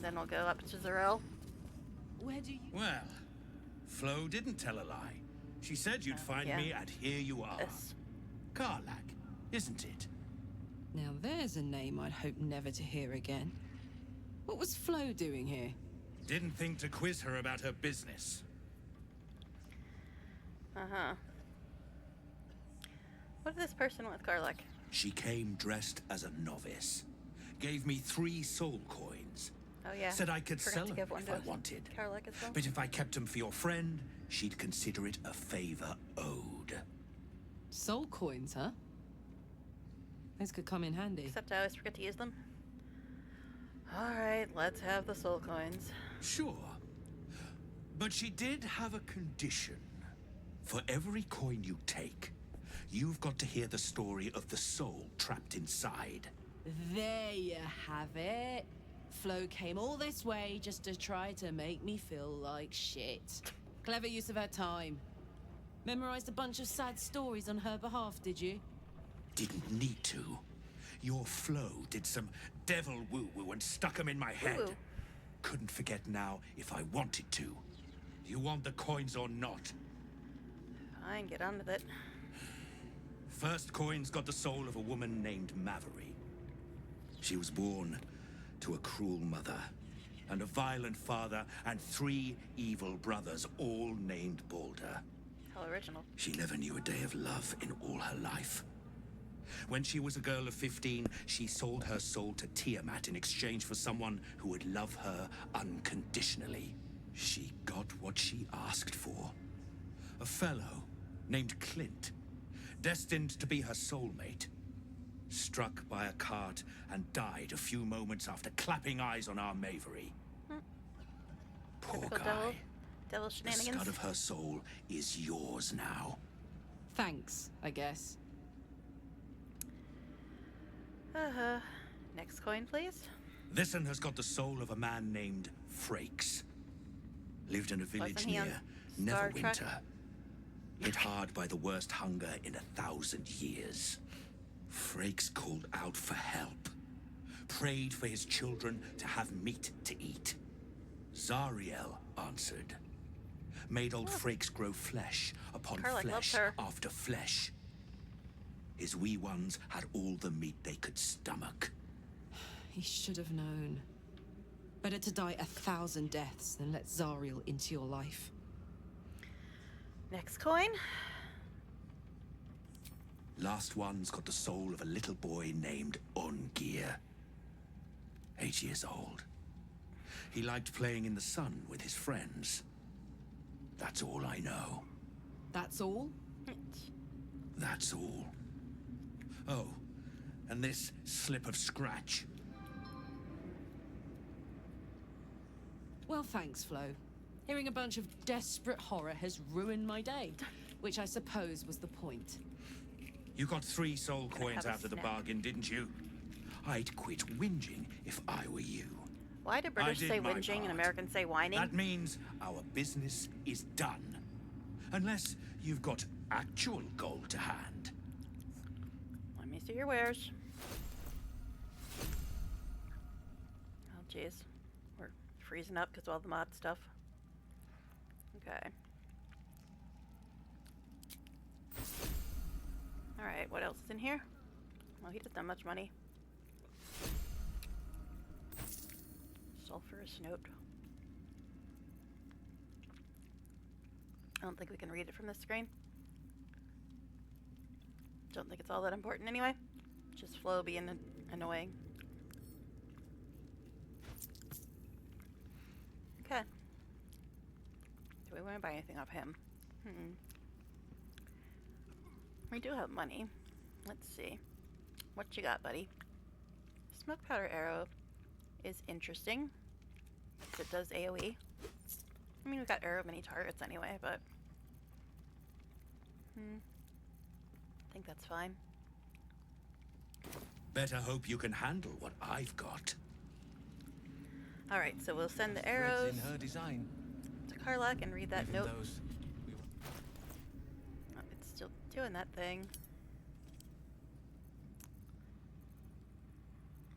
Then we'll go up to Zorel. Where do you... Well, Flo didn't tell a lie. She said you'd find yeah. me, and here you are. Karlach, isn't it? Now there's a name I'd hope never to hear again. What was Flo doing here? Didn't think to quiz her about her business. Uh-huh. What did this person want with Karlach? She came dressed as a novice. Gave me 3 soul coins. Oh yeah. Said I could Forgot sell to them give one if to I wanted. Karlach as well. But if I kept them for your friend, she'd consider it a favor owed. Soul coins, huh? Those could come in handy. Except I always forget to use them. Alright, let's have the soul coins. Sure. But she did have a condition. For every coin you take, you've got to hear the story of the soul trapped inside. There you have it. Flo came all this way just to try to make me feel like shit. Clever use of her time. Memorized a bunch of sad stories on her behalf, did you? Didn't need to. Your Flo did some devil woo-woo and stuck 'em in my head. Woo-woo. Couldn't forget now if I wanted to. You want the coins or not? Fine, get on with it. First coin's got the soul of a woman named Maveri. She was born to a cruel mother, and a violent father, and 3 evil brothers, all named Balder. How original. She never knew a day of love in all her life. When she was a girl of 15, she sold her soul to Tiamat in exchange for someone who would love her unconditionally. She got what she asked for. A fellow named Clint, destined to be her soulmate. Struck by a cart and died a few moments after clapping eyes on our Maveri. Poor Typical guy. Devil The shenanigans. scud of her soul is yours now. Thanks, I guess. Uh-huh. Next coin, please. This one has got the soul of a man named Frakes. Lived in a village Wasn't he on near Star Trek? Neverwinter. Hit hard by the worst hunger in 1,000 years. Frakes called out for help. Prayed for his children to have meat to eat. Zariel answered. Made old Frakes grow flesh upon Karlach loves flesh her. after flesh. His wee ones had all the meat they could stomach. He should have known. Better to die 1,000 deaths than let Zariel into your life. Next coin. Last one's got the soul of a little boy named Ungir. 8 years old. He liked playing in the sun with his friends. That's all I know. That's all? That's all. Oh, and this slip of scratch. Well, thanks, Flo. Hearing a bunch of desperate horror has ruined my day, which I suppose was the point. You got 3 soul coins have a after the snack. bargain, didn't you? I'd quit whinging if I were you. Why do British did say my whinging and part. Americans say whining? That means our business is done. Unless you've got actual gold to hand. Let me see your wares. Oh, jeez. We're freezing up because of all the mod stuff. Okay. Alright, what else is in here? Well, he doesn't have much money. Sulfurous note. I don't think we can read it from the screen. Don't think it's all that important anyway. Just Flo being annoying. Okay. Do we want to buy anything off him? We do have money. Let's see. What you got, buddy? Smoke powder arrow is interesting. It does AoE. I mean, we've got arrow many targets anyway, but I think that's fine. Better hope you can handle what I've got. All right, so we'll send the arrows in her design. to Karlak and read that note. Those Oh, it's still doing that thing.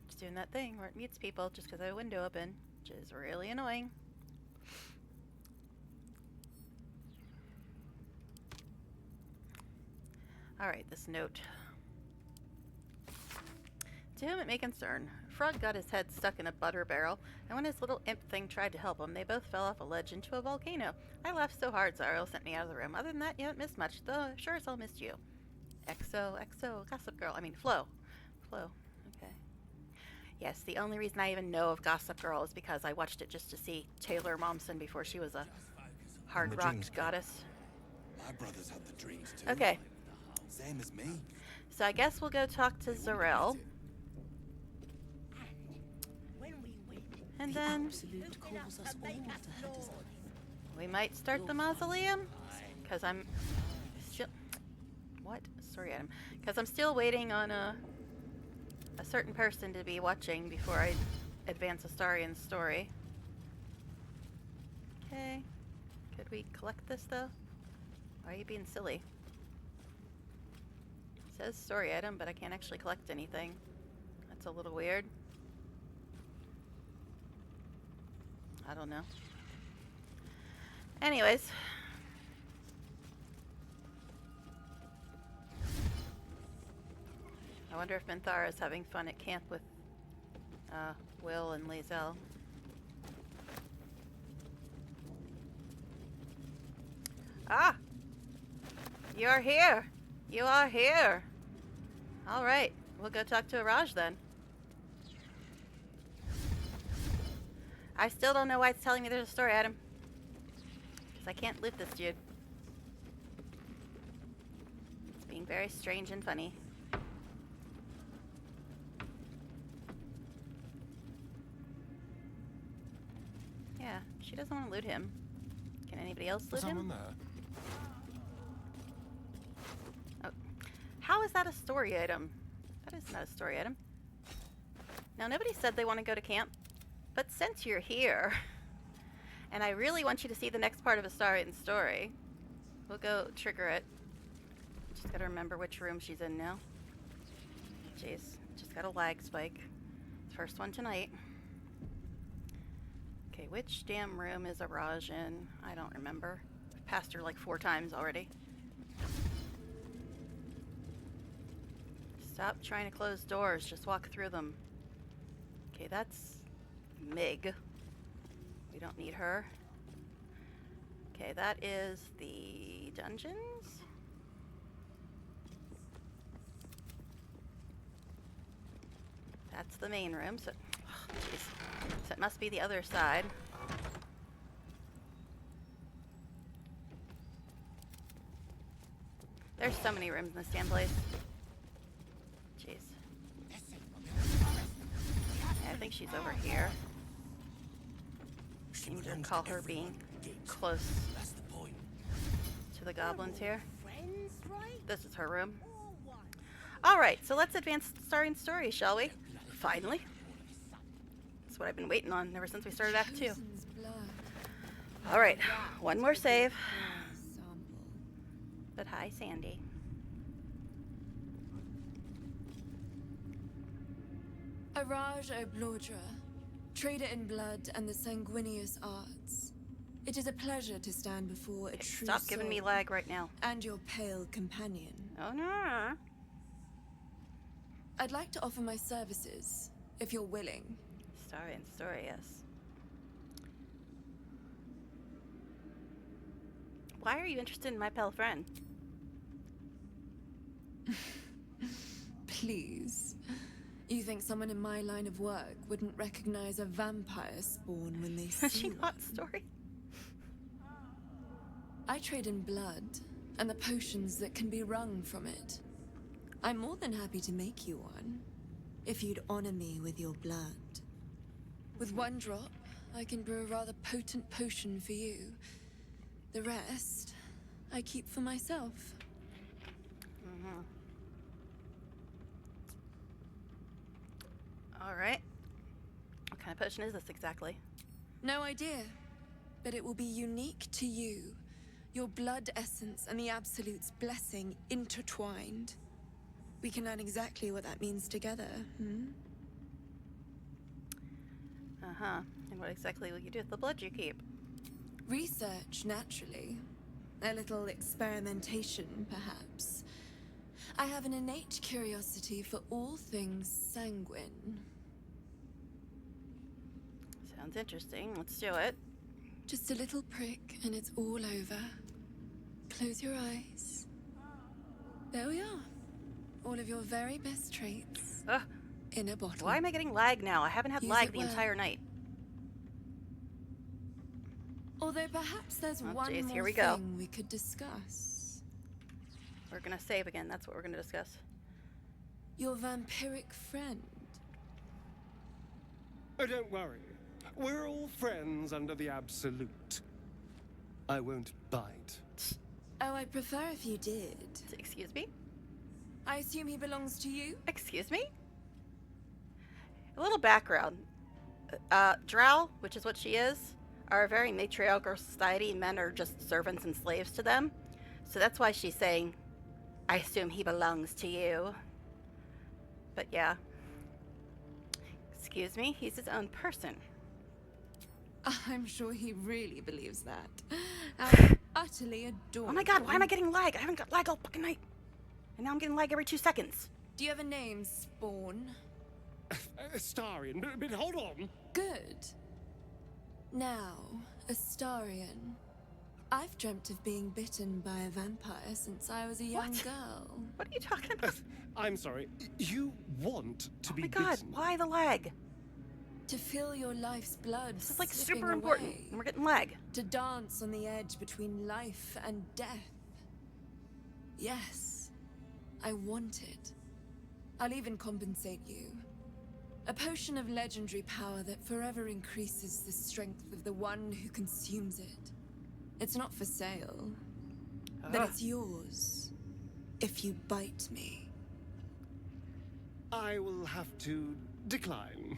It's doing that thing where it mutes people just because I have a window open, which is really annoying. All right, this note. To whom it may concern, Frog got his head stuck in a butter barrel, and when his little imp thing tried to help him, they both fell off a ledge into a volcano. I laughed so hard, Zariel sent me out of the room. Other than that, you haven't missed much, though sure as hell missed you. XO, Gossip Girl. I mean, Flo. Okay. Yes, the only reason I even know of Gossip Girl is because I watched it just to see Taylor Momsen before she was a hard-rocked goddess. My brothers had the dreams too. Okay. Same as me. So I guess we'll go talk to Zarel. And then we might start the mausoleum, because I'm still because I'm still waiting on a certain person to be watching before I advance Astarian's story. Okay, could we collect this though? Why are you being silly? It says story item, but I can't actually collect anything. That's a little weird. I don't know. Anyways. I wonder if Minthara is having fun at camp with Will and Lae'zel. Ah! You are here! You are here! Alright, we'll go talk to Araj then. I still don't know why it's telling me there's a story, Adam. Because I can't loot this dude. It's being very strange and funny. Yeah, she doesn't want to loot him. Can anybody else loot him? Oh. How is that a story item? That is not a story item. Now, nobody said they want to go to camp. But since you're here, and I really want you to see the next part of Astarian's story, we'll go trigger it. Just gotta remember which room she's in now. Jeez, just got a lag spike. First one tonight. Okay, which damn room is Araj in? I don't remember. I've passed her like 4 times already. Stop trying to close doors, just walk through them. Okay, that's Mig. We don't need her. Okay, that is the dungeons. That's the main room, so, so it must be the other side. There's so many rooms in this damn place. Jeez. Yeah, I think she's over here. Seem to recall her being close to the goblins here. This is her room. Alright, so let's advance Astarian's story, shall we? Finally. That's what I've been waiting on ever since we started Act 2. Alright, one more save. But hi, Sandy. Araj Oblodra, trader in blood and the sanguineous arts. It is a pleasure to stand before a true Stop giving me lag right now. And your pale companion. Oh no. I'd like to offer my services, if you're willing. Astarian's story, yes. Why are you interested in my pale friend? Please. You think someone in my line of work wouldn't recognize a vampire spawn when they see She one? not story. I trade in blood, and the potions that can be wrung from it. I'm more than happy to make you one, if you'd honor me with your blood. With one drop, I can brew a rather potent potion for you. The rest, I keep for myself. Alright. What kind of potion is this exactly? No idea, but it will be unique to you. Your blood essence and the Absolute's blessing intertwined. We can learn exactly what that means together, Uh-huh. And what exactly will you do with the blood you keep? Research, naturally. A little experimentation, perhaps. I have an innate curiosity for all things sanguine. Sounds interesting. Let's do it. Just a little prick and it's all over. Close your eyes. There we are. All of your very best traits. In a bottle. Why am I getting lag now? I haven't had Use lag it the well. entire night. Although perhaps there's one geez, more here we go. thing we could discuss. We're gonna save again. That's what we're gonna discuss. Your vampiric friend. Oh, don't worry. We're all friends under the Absolute. I won't bite. Oh, I'd prefer if you did. Excuse me? I assume he belongs to you? Excuse me? A little background. Drow, which is what she is, are a very matriarchal society. Men are just servants and slaves to them. So that's why she's saying, I assume he belongs to you. But yeah. Excuse me, he's his own person. I'm sure he really believes that. I utterly adore Oh my god, why am I getting lag? I haven't got lag all fucking night. And now I'm getting lag every 2 seconds. Do you have a name, Spawn? Astarion, but hold on. Good. Now, Astarion. I've dreamt of being bitten by a vampire since I was a young girl. What are you talking about? I'm sorry. You want to be Oh my god, bitten? why the lag? To feel your life's blood. This is like slipping super important, away. and we're getting lag. To dance on the edge between life and death. Yes, I want it. I'll even compensate you. A potion of legendary power that forever increases the strength of the one who consumes it. It's not for sale, but it's yours if you bite me. I will have to decline.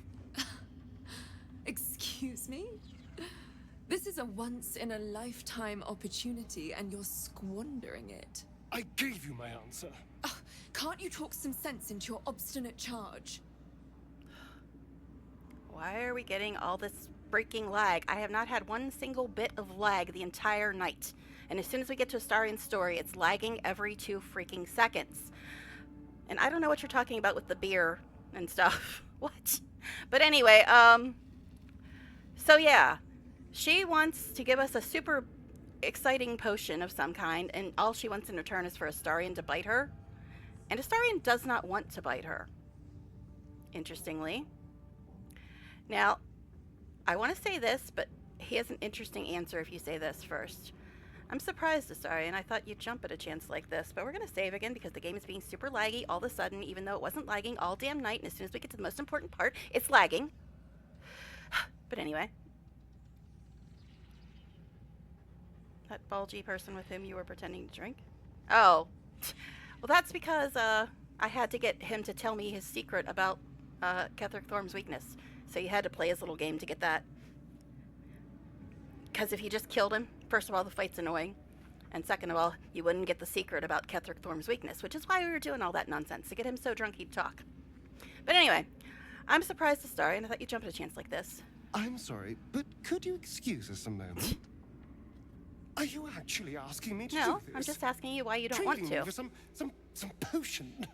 Excuse me? This is a once-in-a-lifetime opportunity, and you're squandering it. I gave you my answer. Can't you talk some sense into your obstinate charge? Why are we getting all this freaking lag? I have not had one single bit of lag the entire night. And as soon as we get to Astarion's story, it's lagging every 2 freaking seconds. And I don't know what you're talking about with the beer and stuff. What? But anyway, so yeah. She wants to give us a super exciting potion of some kind, and all she wants in return is for Astarion to bite her. And Astarion does not want to bite her. Interestingly. Now, I want to say this, but he has an interesting answer if you say this first. I'm surprised, Astarion. I thought you'd jump at a chance like this, but we're going to save again because the game is being super laggy all of a sudden, even though it wasn't lagging all damn night, and as soon as we get to the most important part, it's lagging. But anyway. That bulgy person with whom you were pretending to drink? Oh. Well, that's because I had to get him to tell me his secret about Ketheric Thorm's weakness. So you had to play his little game to get that. Because if you just killed him, first of all, the fight's annoying. And second of all, you wouldn't get the secret about Ketheric Thorm's weakness, which is why we were doing all that nonsense, to get him so drunk he'd talk. But anyway, I'm surprised to start, and I thought you'd jump at a chance like this. I'm sorry, but could you excuse us a moment? Are you actually asking me to do No, this? I'm just asking you why you don't want Treating me to. for some potion.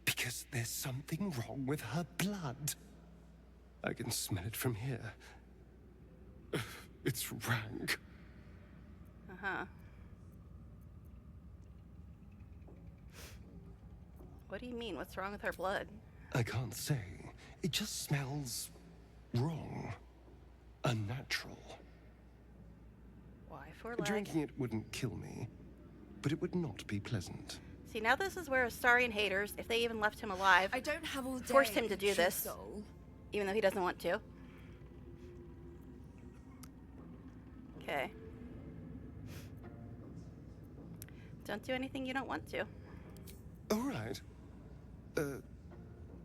Because there's something wrong with her blood. I can smell it from here. It's rank. Uh-huh. What do you mean? What's wrong with her blood? I can't say. It just smells wrong. Unnatural. Why for lag? Drinking it wouldn't kill me, but it would not be pleasant. See, now this is where Astarian haters, if they even left him alive, I don't have all day, forced him to do true this, soul. even though he doesn't want to. Okay. Don't do anything you don't want to. All right.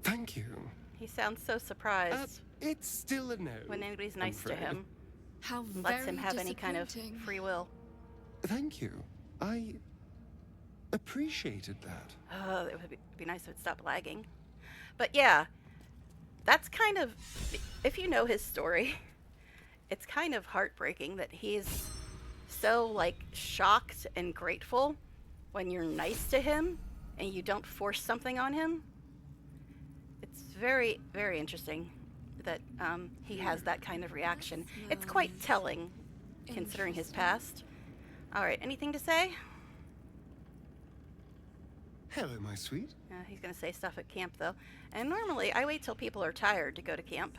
Thank you. He sounds so surprised It's still a no. when anybody's I'm nice to afraid. him. How Lets him very have any kind of disappointing. free will. Thank you. I appreciated that. It would be nice if it stopped lagging. But yeah, that's kind of, if you know his story, it's kind of heartbreaking that he's so like shocked and grateful when you're nice to him and you don't force something on him. It's very, very interesting that he has that kind of reaction. It's quite telling considering his past. All right, anything to say? Hello, my sweet. He's going to say stuff at camp, though. And normally, I wait till people are tired to go to camp.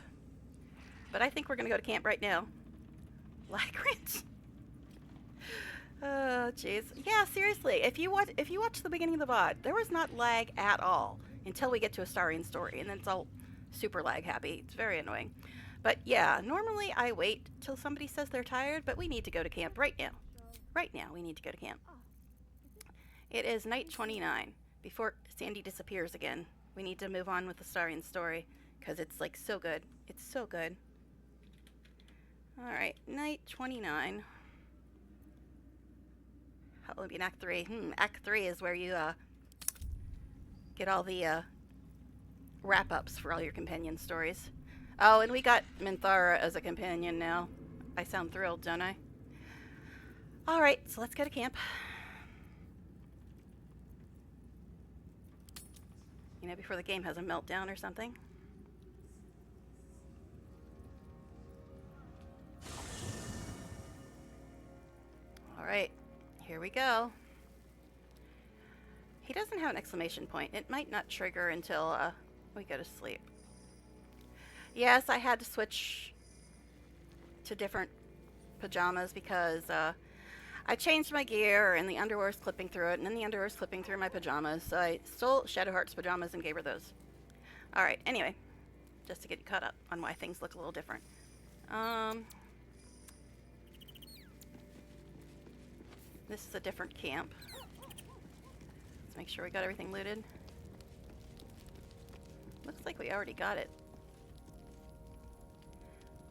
But I think we're going to go to camp right now. Lagrant. Oh, jeez. Yeah, seriously. If you watch the beginning of the VOD, there was not lag at all until we get to Astarian story, and then it's all super lag happy. It's very annoying. But yeah, normally I wait till somebody says they're tired, but we need to go to camp right now. Right now, we need to go to camp. It is night 29. Before Sandy disappears again, we need to move on with the Astarian story, because it's like so good. It's so good. Alright, night 29. How will it be in Act 3? Act 3 is where you get all the wrap-ups for all your companion stories. Oh, and we got Minthara as a companion now. I sound thrilled, don't I? Alright, so let's go to camp. You know, before the game has a meltdown or something. Alright, here we go. He doesn't have an exclamation point. It might not trigger until we go to sleep. Yes, I had to switch to different pajamas because I changed my gear and the underwear is clipping through it, and then the underwear is clipping through my pajamas. So I stole Shadowheart's pajamas and gave her those. Alright, anyway, just to get you caught up on why things look a little different. This is a different camp. Let's make sure we got everything looted. Looks like we already got it.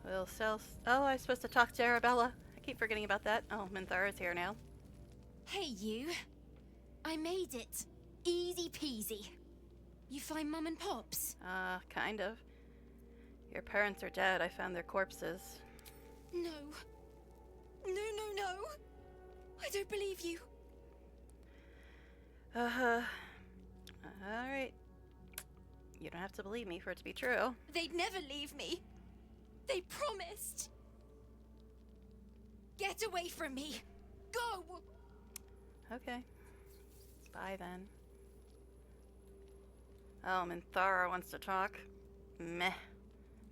We'll sell... Oh, I was supposed to talk to Arabella. I keep forgetting about that. Oh, Minthara's here now. Hey, you. I made it. Easy peasy. You find Mum and Pops? Kind of. Your parents are dead. I found their corpses. No. No, no, no. I don't believe you. Alright. You don't have to believe me for it to be true. They'd never leave me. They promised. Get away from me. Go! Okay. Bye then. Oh, Minthara wants to talk. Meh.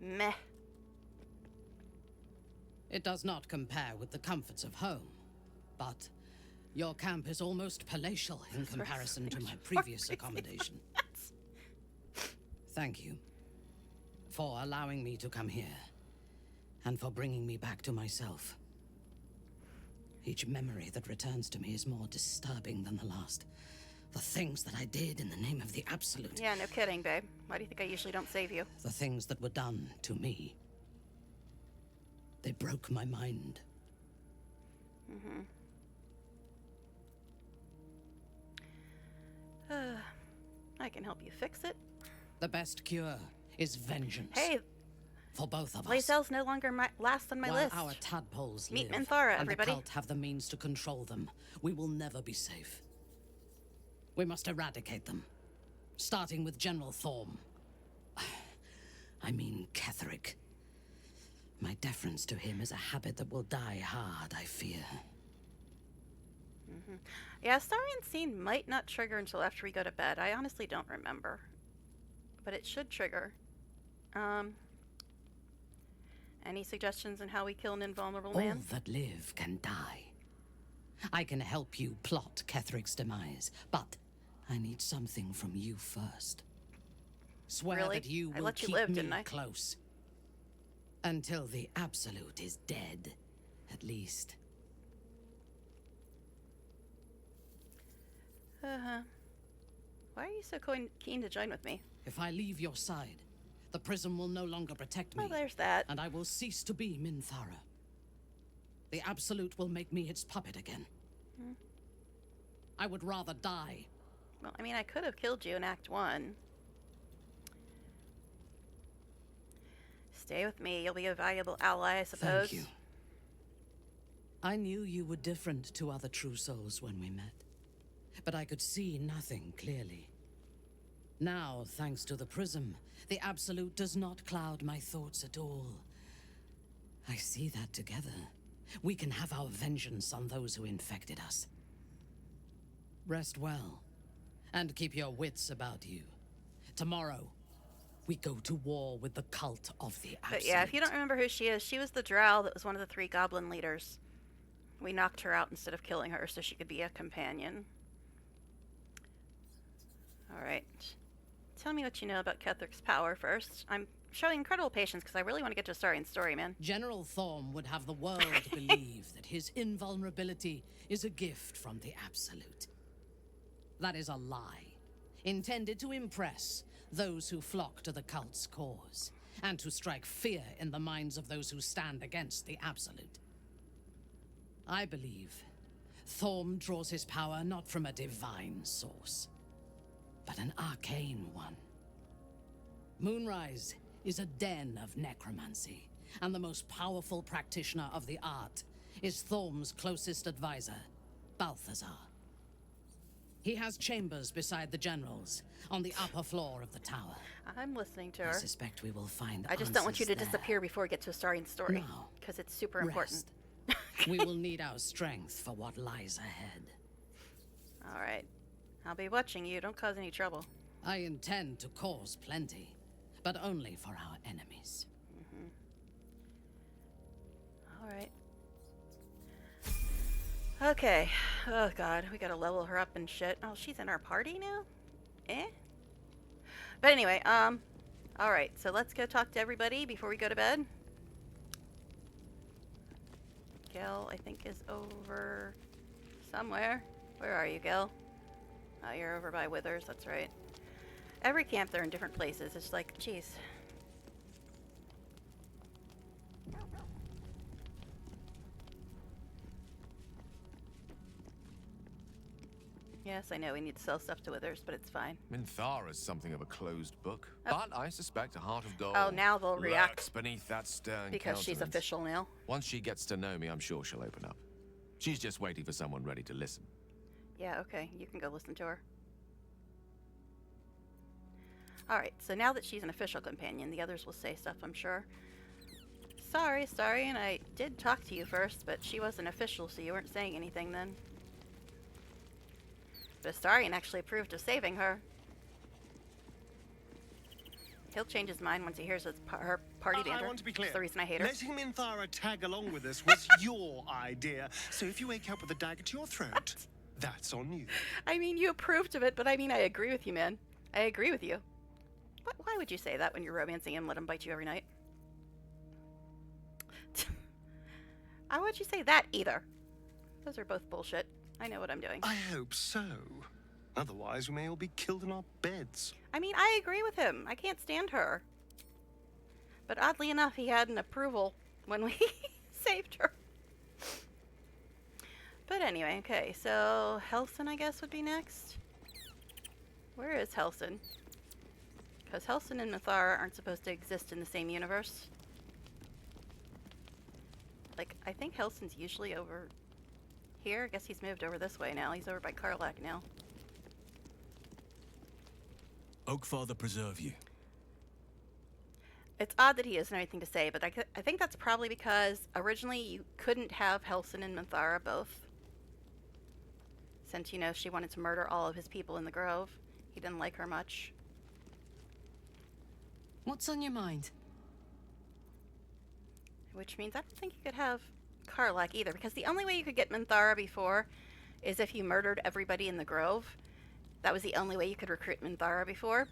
Meh. It does not compare with the comforts of home, but your camp is almost palatial in comparison to my previous accommodation. Thank you for allowing me to come here and for bringing me back to myself. Each memory that returns to me is more disturbing than the last. The things that I did in the name of the Absolute. Yeah, no kidding, babe. Why do you think I usually don't save you? The things that were done to me. They broke my mind. I can help you fix it. The best cure is vengeance. Hey, for both of us. Lae'zel's no longer last on my While list. our tadpoles Meet live, Minthara, and everybody. the cult have the means to control them, we will never be safe. We must eradicate them, starting with General Thorm. I mean Ketheric. My deference to him is a habit that will die hard, I fear. Yeah, Starian scene might not trigger until after we go to bed. I honestly don't remember. But it should trigger. Any suggestions on how we kill an invulnerable man? All that live can die. I can help you plot Kethric's demise, but I need something from you first. Swear Really? that you I will let you keep live, me didn't I? close. Until the Absolute is dead, at least. Uh-huh. Why are you so keen to join with me? If I leave your side, the prism will no longer protect me. Well, there's that. And I will cease to be Minthara. The Absolute will make me its puppet again. Hmm. I would rather die. Well, I mean, I could have killed you in Act 1. Stay with me. You'll be a valuable ally, I suppose. Thank you. I knew you were different to other true souls when we met, but I could see nothing clearly. Now, thanks to the prism, the Absolute does not cloud my thoughts at all. I see that together, we can have our vengeance on those who infected us. Rest well, and keep your wits about you. Tomorrow, we go to war with the cult of the Absolute. But yeah, if you don't remember who she is, she was the drow that was one of the 3 goblin leaders. We knocked her out instead of killing her so she could be a companion. Alright. Tell me what you know about Kethric's power first. I'm showing incredible patience because I really want to get to Astarian's story, man. General Thorm would have the world believe that his invulnerability is a gift from the Absolute. That is a lie, intended to impress those who flock to the cult's cause, and to strike fear in the minds of those who stand against the Absolute. I believe Thorm draws his power not from a divine source, but an arcane one. Moonrise is a den of necromancy, and the most powerful practitioner of the art is Thorm's closest advisor, Balthazar. He has chambers beside the generals, on the upper floor of the tower. I'm listening to her. I suspect we will find I just don't want you to answers there. disappear before we get to Astarian's story. Now, because it's super important. We will need our strength for what lies ahead. Alright. I'll be watching you. Don't cause any trouble. I intend to cause plenty, but only for our enemies. Alright. Okay. Oh god, we gotta level her up and shit. Oh, she's in our party now? Eh? But anyway, alright, so let's go talk to everybody before we go to bed. Gil, I think, is over somewhere. Where are you, Gil? Oh, you're over by Withers, that's right. Every camp, they're in different places. It's like, jeez. Yes, I know we need to sell stuff to Withers, but it's fine. Minthara's something of a closed book, but I suspect a heart of gold Oh, now they'll react lurks beneath that stern because she's countenance. official now. Once she gets to know me, I'm sure she'll open up. She's just waiting for someone ready to listen. Yeah, okay, you can go listen to her. Alright, so now that she's an official companion, the others will say stuff, I'm sure. Sorry, and I did talk to you first, but she wasn't official, so you weren't saying anything then. But Astarian actually approved of saving her. He'll change his mind once he hears it's her party dander. I want to be clear. That's the reason I hate her. Letting Minthara tag along with us was your idea. So if you wake up with a dagger to your throat, that's on you. I mean, you approved of it, but I mean, I agree with you, man. I agree with you. Why would you say that when you're romancing him? Let him bite you every night. Why would you say that either? Those are both bullshit. I know what I'm doing. I hope so. Otherwise, we may all be killed in our beds. I mean, I agree with him. I can't stand her. But oddly enough, he had an approval when we saved her. But anyway, okay, so Helson, I guess, would be next. Where is Helson? Because Helson and Minthara aren't supposed to exist in the same universe. Like, I think Helson's usually over here. I guess he's moved over this way now. He's over by Karlak now. Oakfather preserve you. It's odd that he doesn't have anything to say, but I think that's probably because originally you couldn't have Helson and Minthara both. Since, you know, she wanted to murder all of his people in the Grove. He didn't like her much. What's on your mind? Which means I don't think you could have Karlach either, because the only way you could get Minthara before is if you murdered everybody in the Grove. That was the only way you could recruit Minthara before.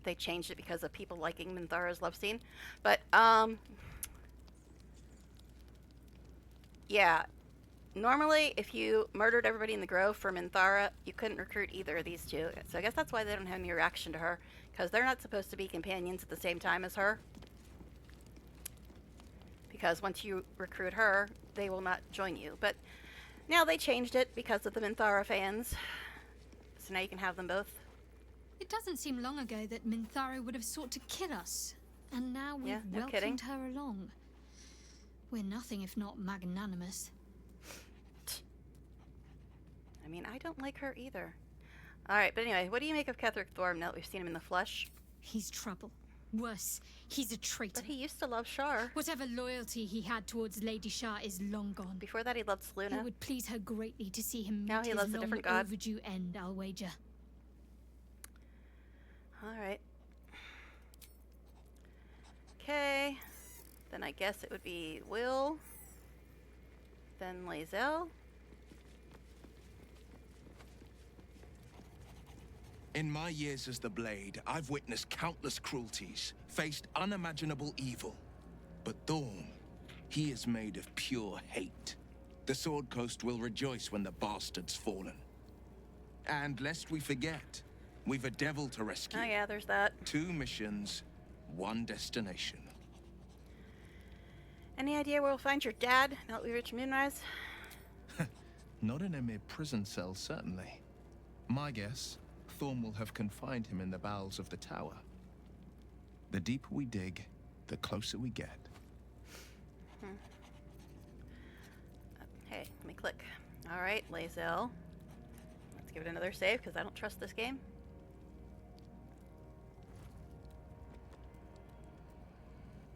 They changed it because of people liking Minthara's love scene. But, yeah. Normally, if you murdered everybody in the Grove for Minthara, you couldn't recruit either of these two. So I guess that's why they don't have any reaction to her, because they're not supposed to be companions at the same time as her. Because once you recruit her, they will not join you. But now they changed it because of the Minthara fans. So now you can have them both. It doesn't seem long ago that Minthara would have sought to kill us. And now we've welcomed her along. We're nothing if not magnanimous. I mean, I don't like her either. Alright, but anyway, what do you make of Ketheric Thorm now that we've seen him in the flesh? He's trouble. Worse, he's a traitor. But he used to love Shar. Whatever loyalty he had towards Lady Shar is long gone. Before that, he loved Selûne. It would please her greatly to see him now meet he his loves a different god. overdue end, I'll wager. Alright. Okay. Then I guess it would be Will. Then Lae'zel. In my years as the Blade, I've witnessed countless cruelties, faced unimaginable evil. But Thorm, he is made of pure hate. The Sword Coast will rejoice when the bastard's fallen. And lest we forget, we've a devil to rescue. Oh yeah, there's that. 2 missions, 1 destination. Any idea where we'll find your dad now that we reach Moonrise? Not in a mere prison cell, certainly. My guess, Thorm will have confined him in the bowels of the tower. The deeper we dig, the closer we get. Hey, let me click. Alright, Lae'zel. Let's give it another save, because I don't trust this game.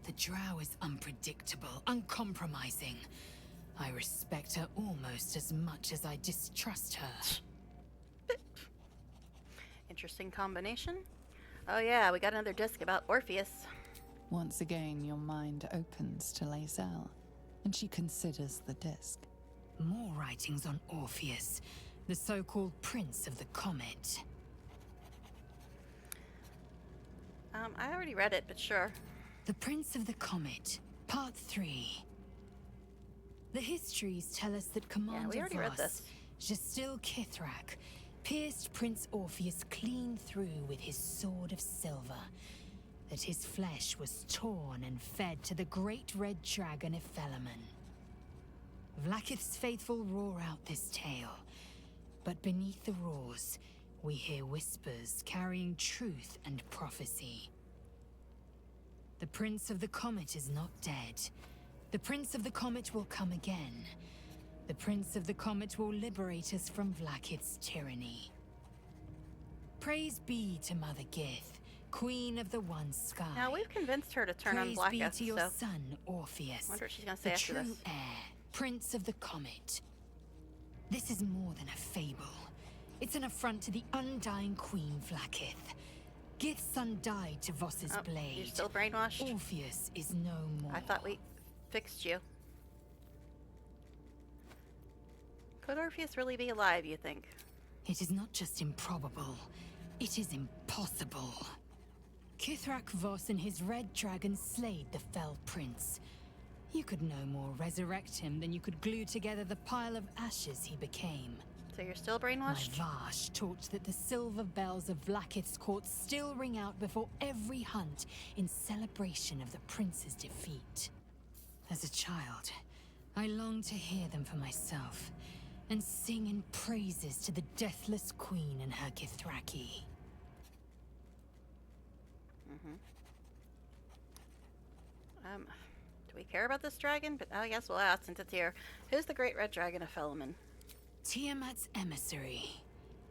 The Drow is unpredictable, uncompromising. I respect her almost as much as I distrust her. Interesting combination. Oh yeah, we got another disc about Orpheus. Once again, your mind opens to Lae'zel, and she considers the disc. More writings on Orpheus, the so-called Prince of the Comet. I already read it, but sure. The Prince of the Comet, Part 3. The histories tell us that Commander Voss, Gestil Kithrak, pierced Prince Orpheus clean through with his sword of silver, that his flesh was torn and fed to the great red dragon Ephelaman. Vlaakith's faithful roar out this tale, but beneath the roars, we hear whispers carrying truth and prophecy. The Prince of the Comet is not dead. The Prince of the Comet will come again. The Prince of the Comet will liberate us from Vlaakith's tyranny. Praise be to Mother Gith, Queen of the One Sky. Now we've convinced her to turn on Praise be Blacketh, to your so son, Orpheus, I wonder what she's gonna say the after true this. heir, Prince of the Comet. This is more than a fable. It's an affront to the undying Queen Vlaakith. Gith's son died to Voss's blade. You're still brainwashed? Orpheus is no more. I thought we fixed you. Could Orpheus really be alive, you think? It is not just improbable, it is impossible. Kithrak Voss and his red dragon slayed the fell prince. You could no more resurrect him than you could glue together the pile of ashes he became. So you're still brainwashed? My Vash taught that the silver bells of Vlaakith's court still ring out before every hunt in celebration of the prince's defeat. As a child, I longed to hear them for myself and sing in praises to the deathless queen and her Kithraki. Do we care about this dragon? But I guess we'll ask since it's here. Who's the great red dragon of Ephelaman? Tiamat's emissary.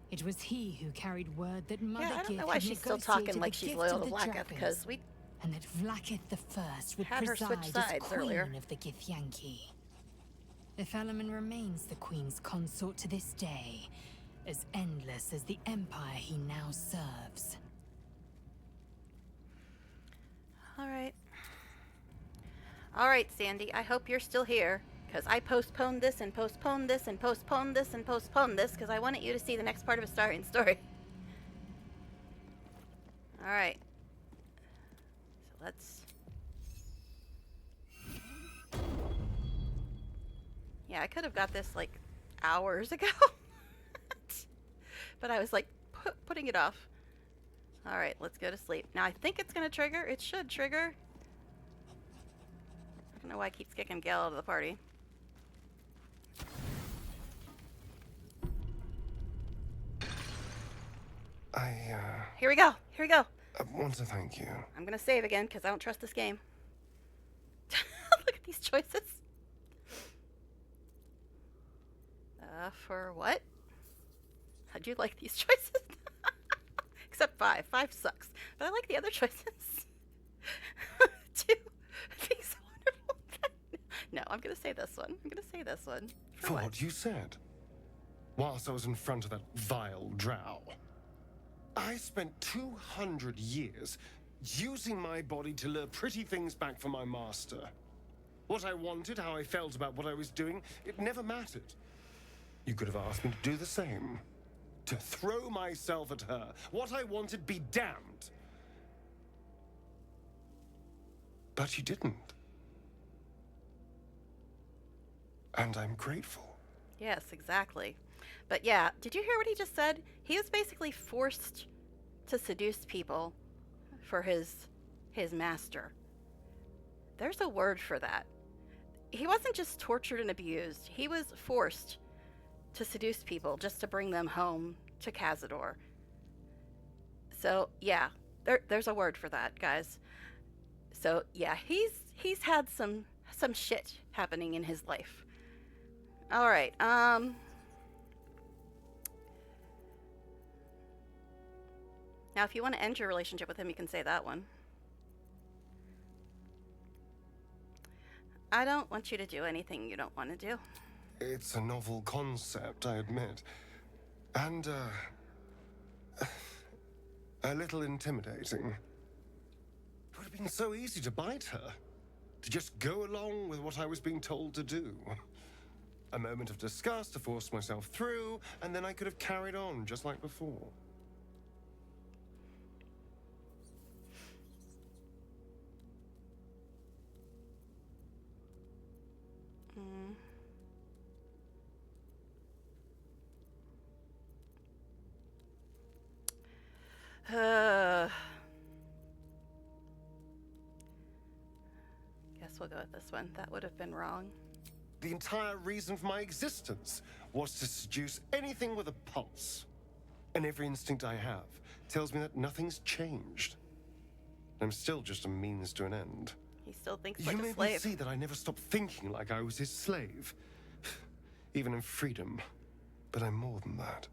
It was he who carried word that Mother I don't Gith know why had she's still talking negotiated like the she's gift loyal of to the Blacketh, dragons, because we and that Vlaakith the First would had her switch preside as sides queen earlier. of the Githyanki. if Ellerman remains the Queen's consort to this day, as endless as the empire he now serves. All right. All right, Sandy, I hope you're still here, because I postponed this and postponed this and postponed this and postponed this because I wanted you to see the next part of Astarian's story. All right. So let's... Yeah, I could have got this, like, hours ago. But I was, like, putting it off. All right, let's go to sleep. Now, I think it's going to trigger. It should trigger. I don't know why it keeps kicking Gale out of the party. Here we go. Here we go. I want to thank you. I'm going to save again because I don't trust this game. Look at these choices. For what? How'd you like these choices? Except 5. 5 sucks. But I like the other choices. 2. Being so wonderful. No, I'm going to say this one. I'm going to say this one. For what you said. Whilst I was in front of that vile drow. I spent 200 years using my body to lure pretty things back from my master. What I wanted, how I felt about what I was doing, it never mattered. You could have asked me to do the same. To throw myself at her. What I wanted, be damned. But you didn't. And I'm grateful. Yes, exactly. But yeah, did you hear what he just said? He was basically forced to seduce people for his master. There's a word for that. He wasn't just tortured and abused. He was forced to seduce people just to bring them home to Cazador. So yeah, there's a word for that, guys. So yeah, he's had some shit happening in his life. All right. Now, if you want to end your relationship with him, you can say that one. I don't want you to do anything you don't want to do. It's a novel concept, I admit. And, a little intimidating. It would have been so easy to bite her. To just go along with what I was being told to do. A moment of disgust to force myself through, and then I could have carried on just like before. Guess we'll go with this one. That would have been wrong. The entire reason for my existence was to seduce anything with a pulse. And every instinct I have tells me that nothing's changed. I'm still just a means to an end. He still thinks like a slave. You may see that I never stopped thinking like I was his slave. Even in freedom. But I'm more than that.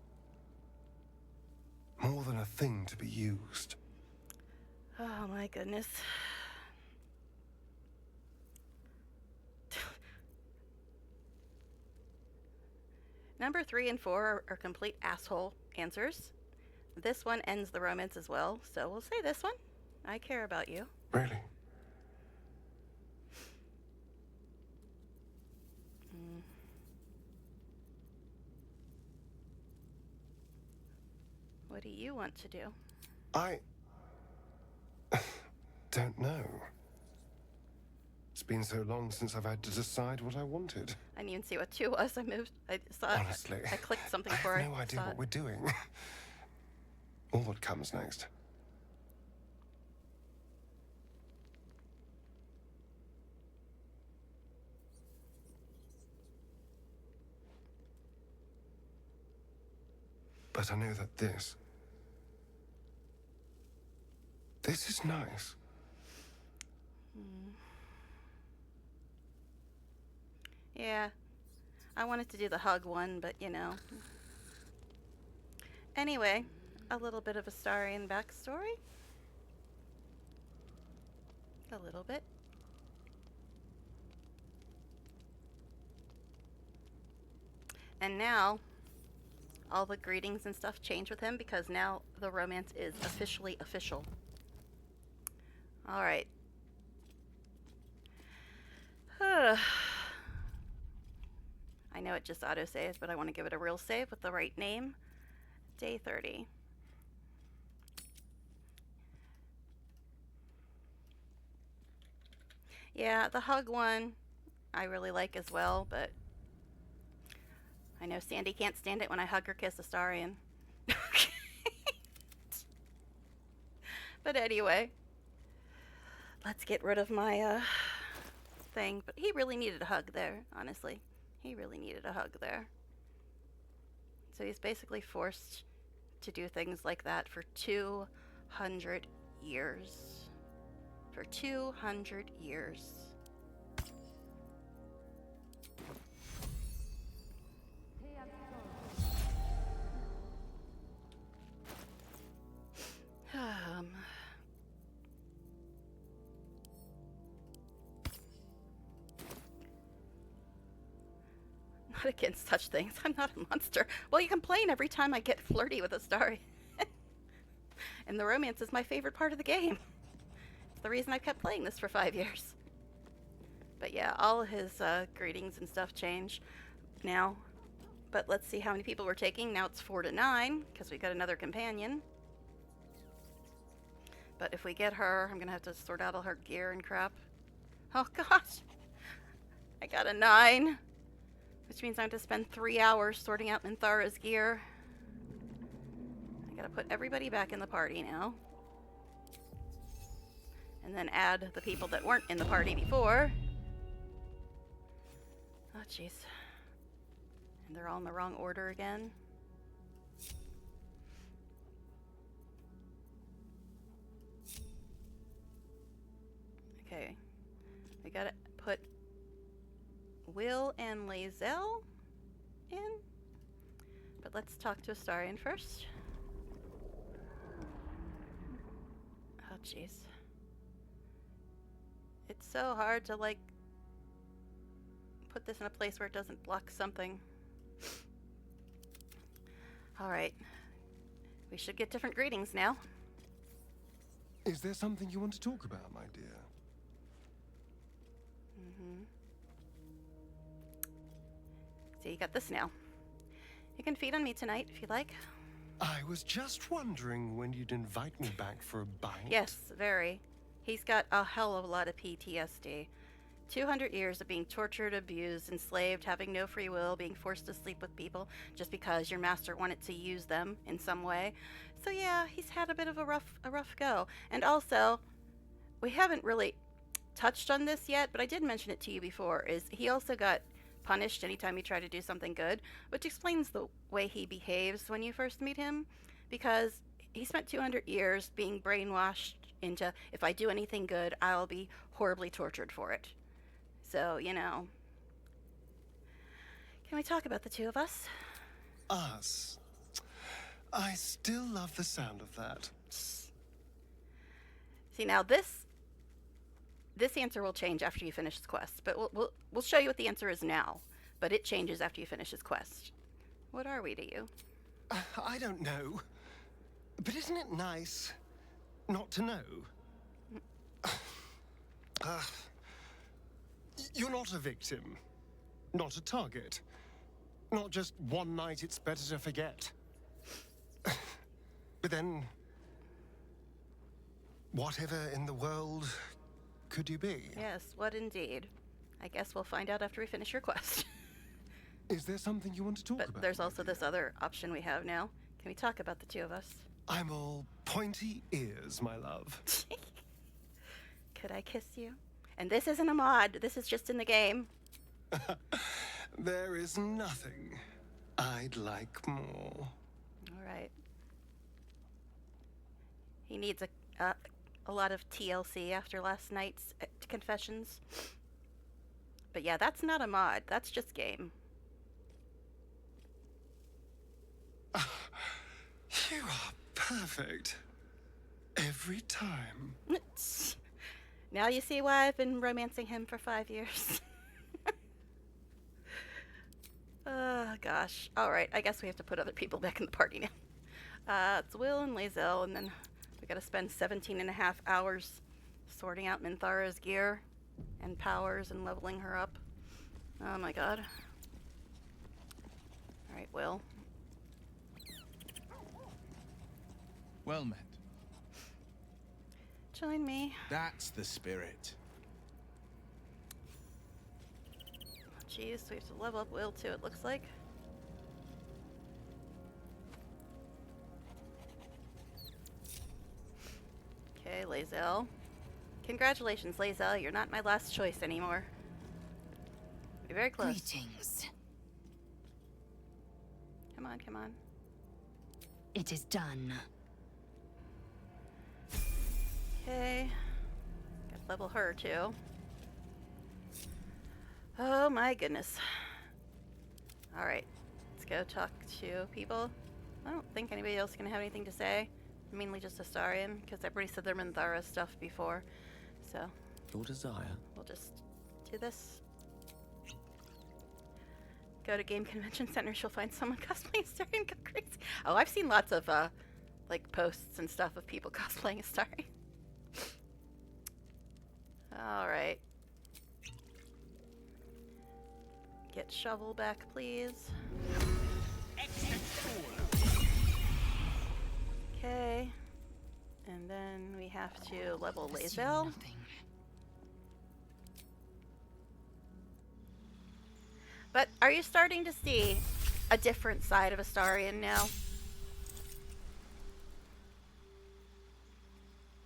More than a thing to be used. Oh my goodness. Number 3 and 4 are complete asshole answers. This one ends the romance as well, so we'll say this one. I care about you. Really? What do you want to do? I don't know. It's been so long since I've had to decide what I wanted. I didn't even see what 2 was. I saw Honestly, I clicked something I for it. have no idea what we're doing. Or what comes next. But I know that this is nice. Yeah, I wanted to do the hug one, but you know. Anyway, a little bit of Astarian backstory. A little bit. And now all the greetings and stuff change with him because now the romance is officially official. All right. I know it just auto-saves, but I want to give it a real save with the right name. Day 30. Yeah, the hug one I really like as well, but I know Sandy can't stand it when I hug or kiss Astarion. But anyway, let's get rid of my thing. But he really needed a hug there, honestly. He really needed a hug there. So he's basically forced to do things like that for 200 years. For 200 years. Not against such things. I'm not a monster. Well, you complain every time I get flirty with a star. And the romance is my favorite part of the game. It's the reason I kept playing this for 5 years. But yeah, all his greetings and stuff change now. But let's see how many people we're taking. Now it's 4 to 9, because we got another companion. But if we get her, I'm going to have to sort out all her gear and crap. Oh gosh! I got a 9. Which means I have to spend 3 hours sorting out Minthara's gear. I gotta put everybody back in the party now. And then add the people that weren't in the party before. Oh jeez. And they're all in the wrong order again. Okay. We gotta put Will and Lae'zel in. But let's talk to Astarion first. Oh jeez. It's so hard to like put this in a place where it doesn't block something. Alright. We should get different greetings now. Is there something you want to talk about, my dear? So you got this now. You can feed on me tonight if you like. I was just wondering when you'd invite me back for a bite. Yes, very. He's got a hell of a lot of PTSD. 200 years of being tortured, abused, enslaved, having no free will, being forced to sleep with people just because your master wanted to use them in some way. So yeah, he's had a bit of a rough go. And also, we haven't really touched on this yet, but I did mention it to you before, is he also got punished anytime he tried to do something good, which explains the way he behaves when you first meet him, because he spent 200 years being brainwashed into, if I do anything good, I'll be horribly tortured for it. So, you know. Can we talk about the two of us? Us? I still love the sound of that. See, now this answer will change after you finish this quest, but we'll show you what the answer is now, but it changes after you finish this quest. What are we to you? I don't know, but isn't it nice not to know? You're not a victim, not a target, not just one night it's better to forget. But then, whatever in the world could you be? Yes, what indeed. I guess we'll find out after we finish your quest. Is there something you want to talk about? But there's also this other option we have now. Can we talk about the two of us? I'm all pointy ears, my love. Could I kiss you? And this isn't a mod. This is just in the game. There is nothing I'd like more. All right. He needs a lot of TLC after last night's confessions. But yeah, that's not a mod. That's just game. You are perfect. Every time. Now you see why I've been romancing him for 5 years. Oh, God. gosh. Alright, I guess we have to put other people back in the party now. It's Will and Lae'zel, and then we gotta spend 17.5 hours sorting out Minthara's gear and powers and leveling her up. Oh my god. Alright, Will. Well met. Join me. That's the spirit. Jeez, we have to level up Will too, it looks like. Okay, Lae'zel. Congratulations, Lae'zel. You're not my last choice anymore. You're very close. Greetings. Come on, come on. It is done. Okay. Gotta level her too. Oh my goodness. Alright. Let's go talk to people. I don't think anybody else is gonna have anything to say. Mainly just Astarion, because everybody said their Minthara stuff before. So Your desire. we'll just do this. Go to Game Convention Center, she'll find someone cosplaying Astarion, go crazy. Oh, I've seen lots of like posts and stuff of people cosplaying Astarion. Alright. Get Shovel back, please. Okay. And then we have to level Lae'zel. But are you starting to see a different side of Astarion now?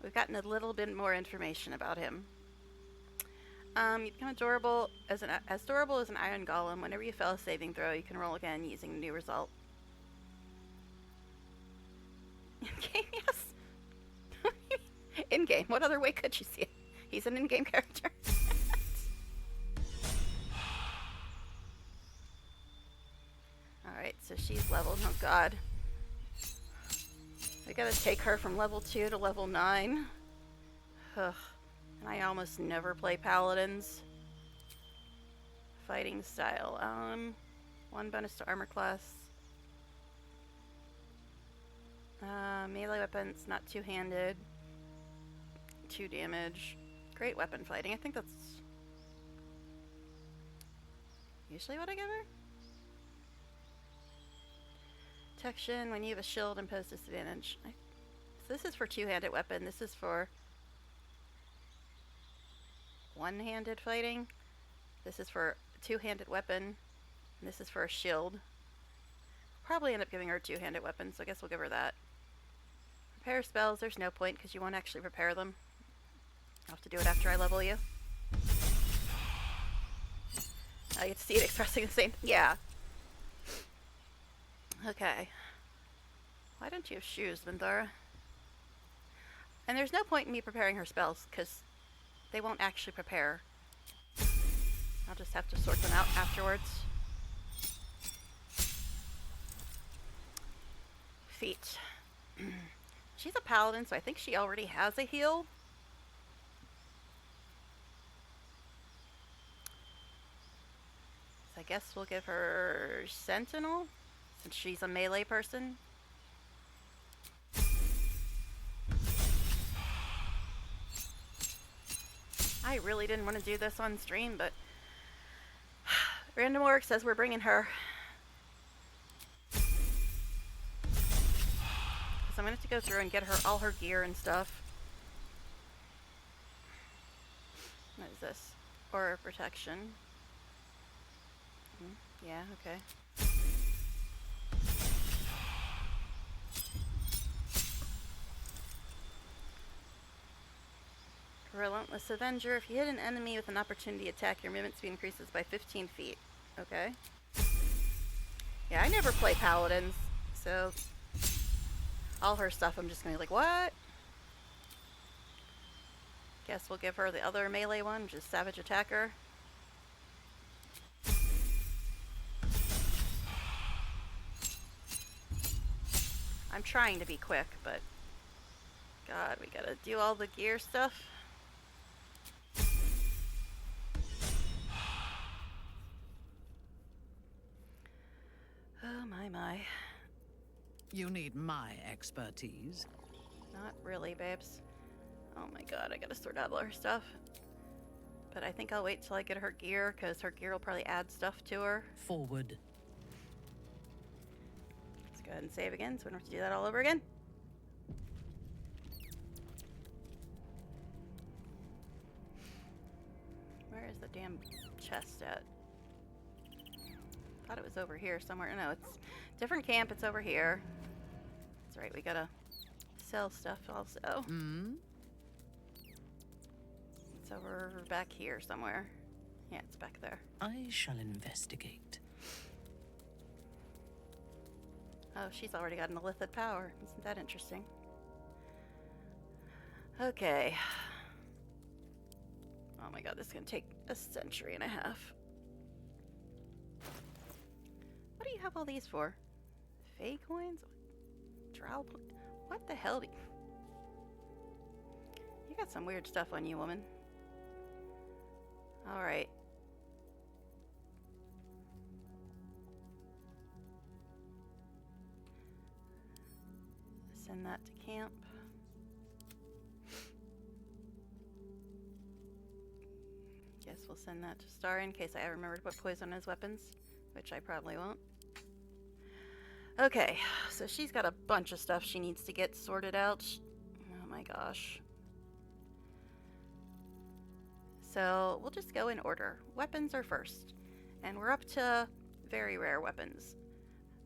We've gotten a little bit more information about him. You become as durable as an iron golem. Whenever you fail a saving throw, you can roll again using a new result. In-game, yes. In-game. What other way could you see it? He's an in-game character. Alright, so she's leveled. Oh god. We gotta take her from level 2 to level 9. Ugh. And I almost never play paladins. Fighting style. 1 bonus to armor class. Melee weapons, not two-handed. 2 damage. Great weapon fighting. I think that's usually what I give her. Protection, when you have a shield, impose disadvantage. So this is for two-handed weapon. This is for one-handed fighting. This is for a two-handed weapon. And this is for a shield. Probably end up giving her a two-handed weapon, so I guess we'll give her that. Prepare spells, there's no point because you won't actually prepare them. I'll have to do it after I level you. I get to see it expressing the same. Yeah. Okay. Why don't you have shoes, Minthara? And there's no point in me preparing her spells, because they won't actually prepare. I'll just have to sort them out afterwards. Feet. She's a paladin, so I think she already has a heal. So I guess we'll give her Sentinel, since she's a melee person. I really didn't want to do this on stream, but Random Org says we're bringing her. So I'm going to have to go through and get her all her gear and stuff. What is this? Aura protection. Yeah, okay. Relentless Avenger. If you hit an enemy with an opportunity attack, your movement speed increases by 15 feet. Okay. Yeah, I never play paladins, so all her stuff I'm just gonna be like, what? Guess we'll give her the other melee one, which is Savage Attacker. I'm trying to be quick, but God, we gotta do all the gear stuff. I? You need my expertise. Not really, babes. Oh my god, I gotta sort out all her stuff. But I think I'll wait till I get her gear, because her gear will probably add stuff to her. Forward. Let's go ahead and save again, so we don't have to do that all over again. Where is the damn chest at? Thought it was over here somewhere. No, it's different camp. It's over here. That's right. We gotta sell stuff also. It's over back here somewhere. Yeah, it's back there. I shall investigate. Oh, she's already got an illithid power. Isn't that interesting? Okay. Oh my god, this is gonna take a century and a half. What do you have all these for? Fey coins? Drow? What the hell? You got some weird stuff on you, woman. Alright. Send that to camp. Guess we'll send that to Star in case I remember to put poison on his weapons, which I probably won't. Okay, so she's got a bunch of stuff she needs to get sorted out. Oh my gosh. So we'll just go in order. Weapons are first, and we're up to very rare weapons.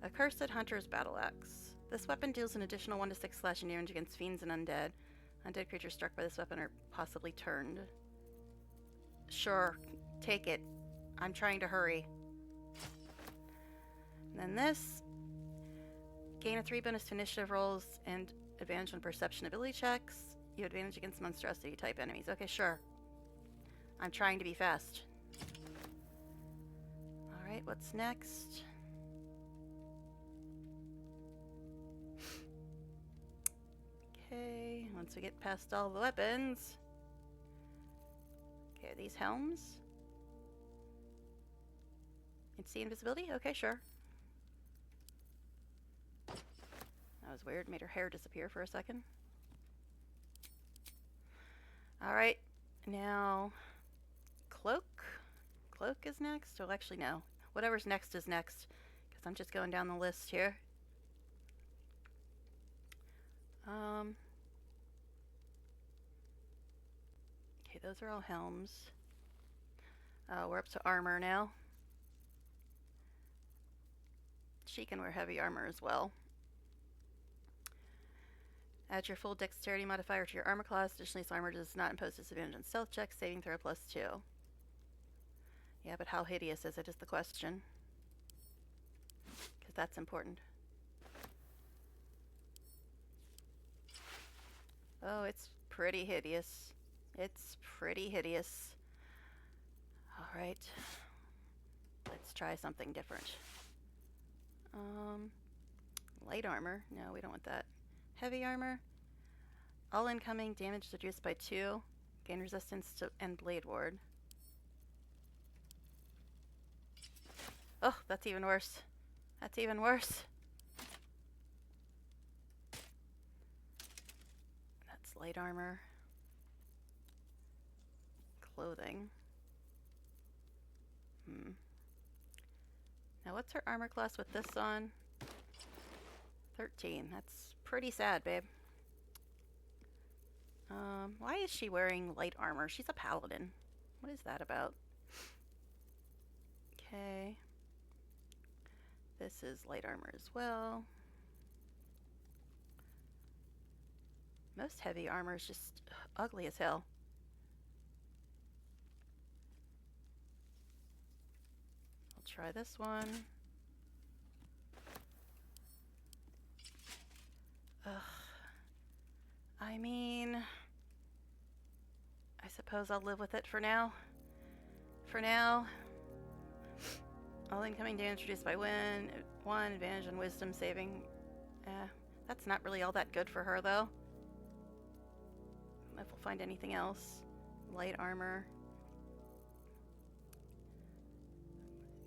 Accursed Hunter's Battle Axe. This weapon deals an additional 1 to 6 slashing damage against fiends and undead. Undead creatures struck by this weapon are possibly turned. Sure, take it. I'm trying to hurry. And then this. Gain a 3 bonus to initiative rolls and advantage on perception ability checks. You have advantage against monstrosity type enemies. Okay, sure. I'm trying to be fast. Alright, what's next? Okay, once we get past all the weapons. Okay, these helms. And see invisibility? Okay, sure. That was weird. Made her hair disappear for a second. Alright, now cloak. Cloak is next? Oh, actually, no. Whatever's next is next, because I'm just going down the list here. Okay, those are all helms. We're up to armor now. She can wear heavy armor as well. Add your full dexterity modifier to your armor class. Additionally, this armor does not impose disadvantage on stealth checks. Saving throw +2. Yeah, but how hideous is it is the question. Because that's important. Oh, it's pretty hideous. It's pretty hideous. Alright. Let's try something different. Light armor. No, we don't want that. Heavy armor. All incoming damage reduced by 2. Gain resistance to and blade ward. Oh, that's even worse. That's even worse. That's light armor. Clothing. Now what's her armor class with this on? 13. That's pretty sad, babe. Why is she wearing light armor? She's a paladin. What is that about? Okay. This is light armor as well. Most heavy armor is just ugly as hell. I'll try this one. Ugh. I mean, I suppose I'll live with it for now. For now. All incoming damage reduced by 1 advantage on wisdom saving. That's not really all that good for her, though. If we'll find anything else. Light armor.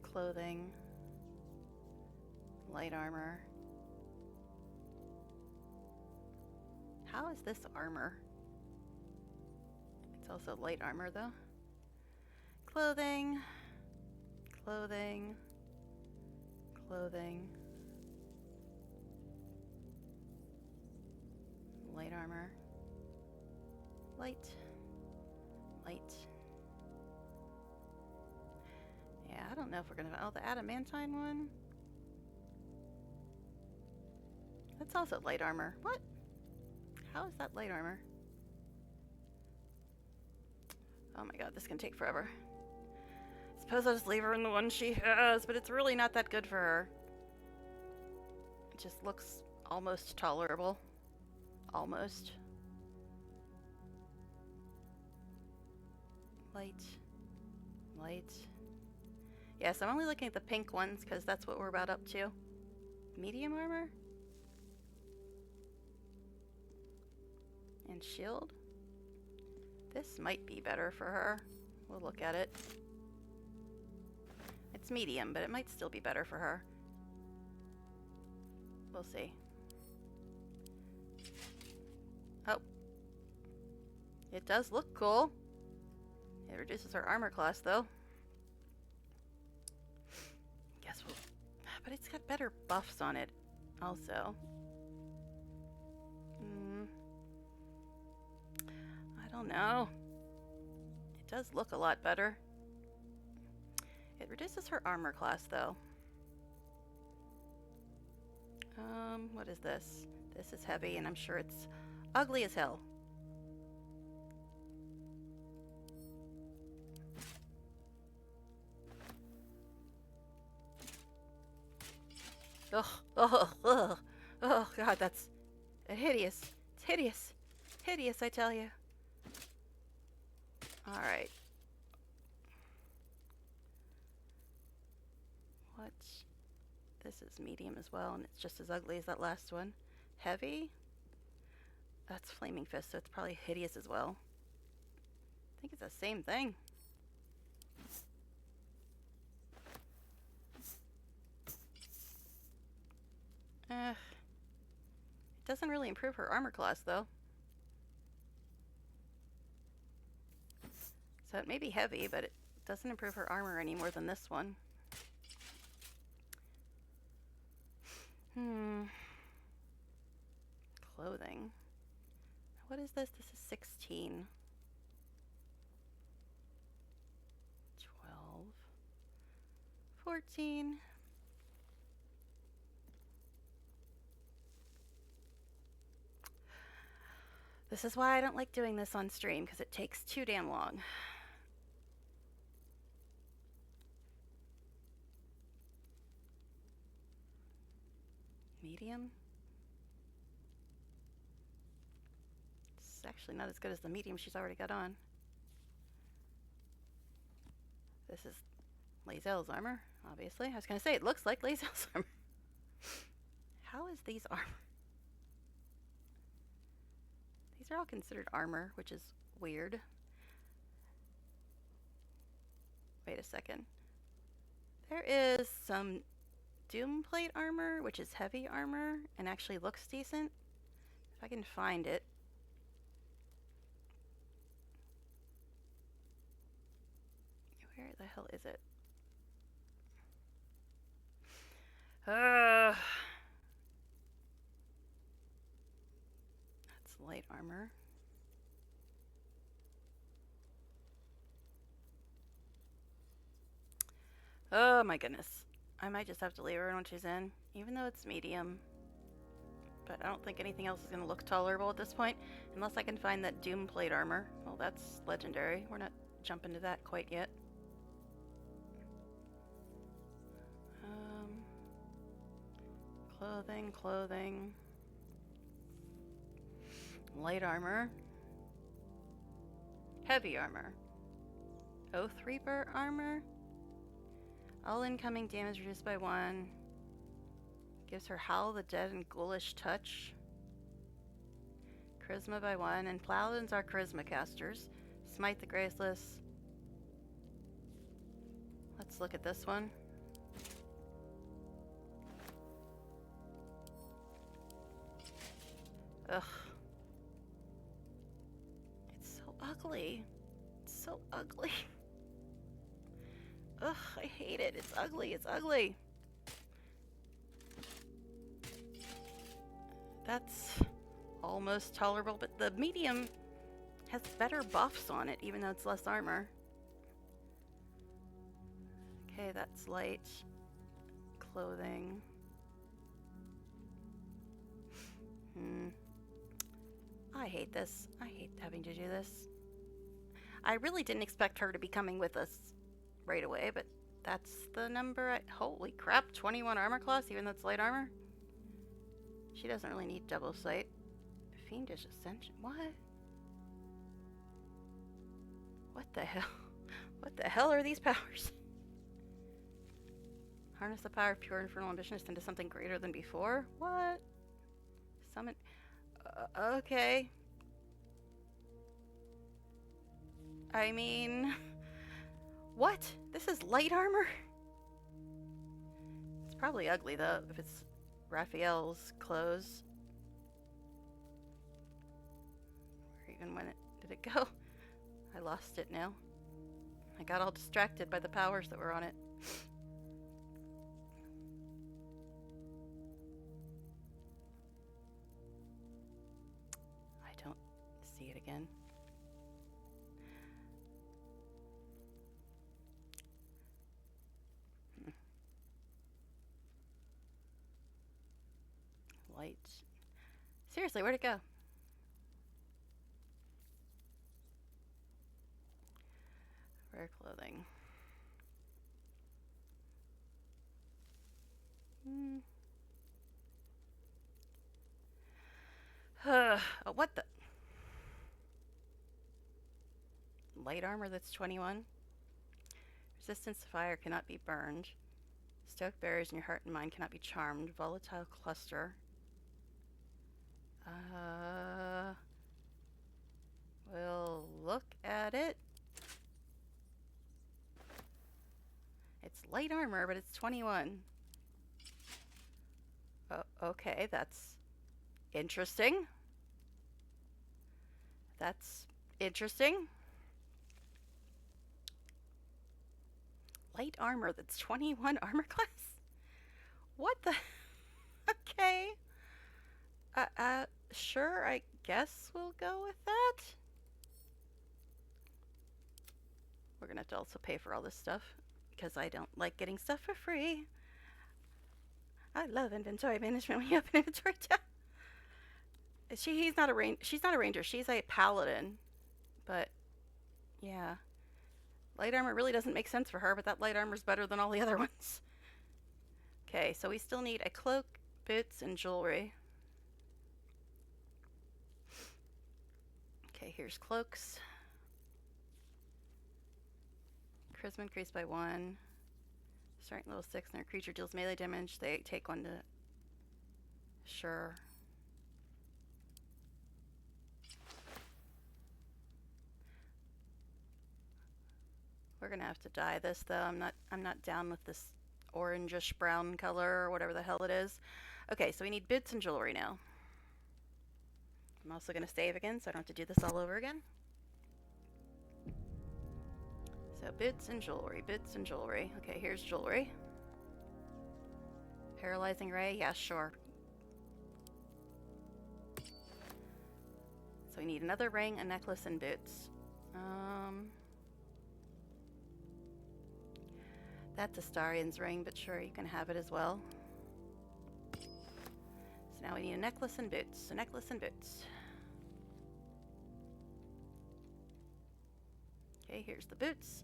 Clothing. Light armor. How is this armor? It's also light armor though. Clothing. Clothing. Clothing. Light armor. Light. Light. Yeah, I don't know if we're gonna... Oh, the adamantine one? That's also light armor. What? How is that light armor? Oh my god, this can take forever. Suppose I'll just leave her in the one she has, but it's really not that good for her. It just looks almost tolerable. Almost. Light. Light. Yes, I'm only looking at the pink ones because that's what we're about up to. Medium armor? And shield? This might be better for her. We'll look at it. It's medium, but it might still be better for her. We'll see. Oh. It does look cool. It reduces her armor class, though. Guess we'll... But it's got better buffs on it, also. I don't know. It does look a lot better. It reduces her armor class, though. What is this? This is heavy, and I'm sure it's ugly as hell. Ugh, ugh, ugh. Oh, God, that's hideous. It's hideous. Hideous, I tell you. Alright. What? This is medium as well, and it's just as ugly as that last one. Heavy? That's Flaming Fist, so it's probably hideous as well. I think it's the same thing. It doesn't really improve her armor class, though. So it may be heavy, but it doesn't improve her armor any more than this one. Clothing. What is this? This is 16. 12. 14. This is why I don't like doing this on stream, because it takes too damn long. Medium? It's actually not as good as the medium she's already got on. This is Lae'zel's armor, obviously. I was going to say, it looks like Lae'zel's armor. How is these armor? These are all considered armor, which is weird. Wait a second. There is some Doomplate armor, which is heavy armor, and actually looks decent. If I can find it. Where the hell is it? That's light armor. Oh my goodness. I might just have to leave her when she's in, even though it's medium. But I don't think anything else is going to look tolerable at this point, unless I can find that Doomplate armor. Well, that's legendary. We're not jumping to that quite yet. Clothing, clothing. Light armor. Heavy armor. Oath Reaper armor. All incoming damage reduced by 1. Gives her Howl the Dead and Ghoulish Touch. Charisma by 1. And Paladins are Charisma casters. Smite the Graceless. Let's look at this one. Ugh. It's so ugly. It's so ugly. Ugh, I hate it. It's ugly. It's ugly. That's almost tolerable, but the medium has better buffs on it, even though it's less armor. Okay, that's light. Clothing. I hate this. I hate having to do this. I really didn't expect her to be coming with us right away, but that's the number. Holy crap, 21 armor class, even though it's light armor? She doesn't really need double sight. Fiendish Ascension? What? What the hell? What the hell are these powers? Harness the power of pure infernal ambition into something greater than before? What? Summon... okay. I mean... What? This is light armor? It's probably ugly, though, if it's Raphael's clothes. Or even when it... Did it go? I lost it now. I got all distracted by the powers that were on it. I don't see it again. Light. Seriously, where'd it go? Rare clothing. What the? Light armor that's 21. Resistance to fire cannot be burned. Stoke barriers in your heart and mind cannot be charmed. Volatile cluster. We'll look at it. It's light armor, but it's 21. Okay, that's interesting. That's interesting. Light armor that's 21 armor class? What the? Okay. Sure, I guess we'll go with that. We're gonna have to also pay for all this stuff because I don't like getting stuff for free. I love inventory management when you have an inventory tab. She's not a ranger. She's a paladin. But yeah, light armor really doesn't make sense for her. But that light armor's better than all the other ones. Okay, so we still need a cloak, boots, and jewelry. Okay, here's cloaks. Charisma increased by 1. Strength level 6, and their creature deals melee damage. They take 1 to... Sure. We're gonna have to dye this though. I'm not down with this orangish brown color or whatever the hell it is. Okay, so we need boots and jewelry now. I'm also gonna save again so I don't have to do this all over again. So boots and jewelry, boots and jewelry. Okay, here's jewelry. Paralyzing ray, yeah, sure. So we need another ring, a necklace, and boots. That's Astarian's ring, but sure, you can have it as well. So now we need a necklace and boots. A necklace and boots. Okay, here's the boots.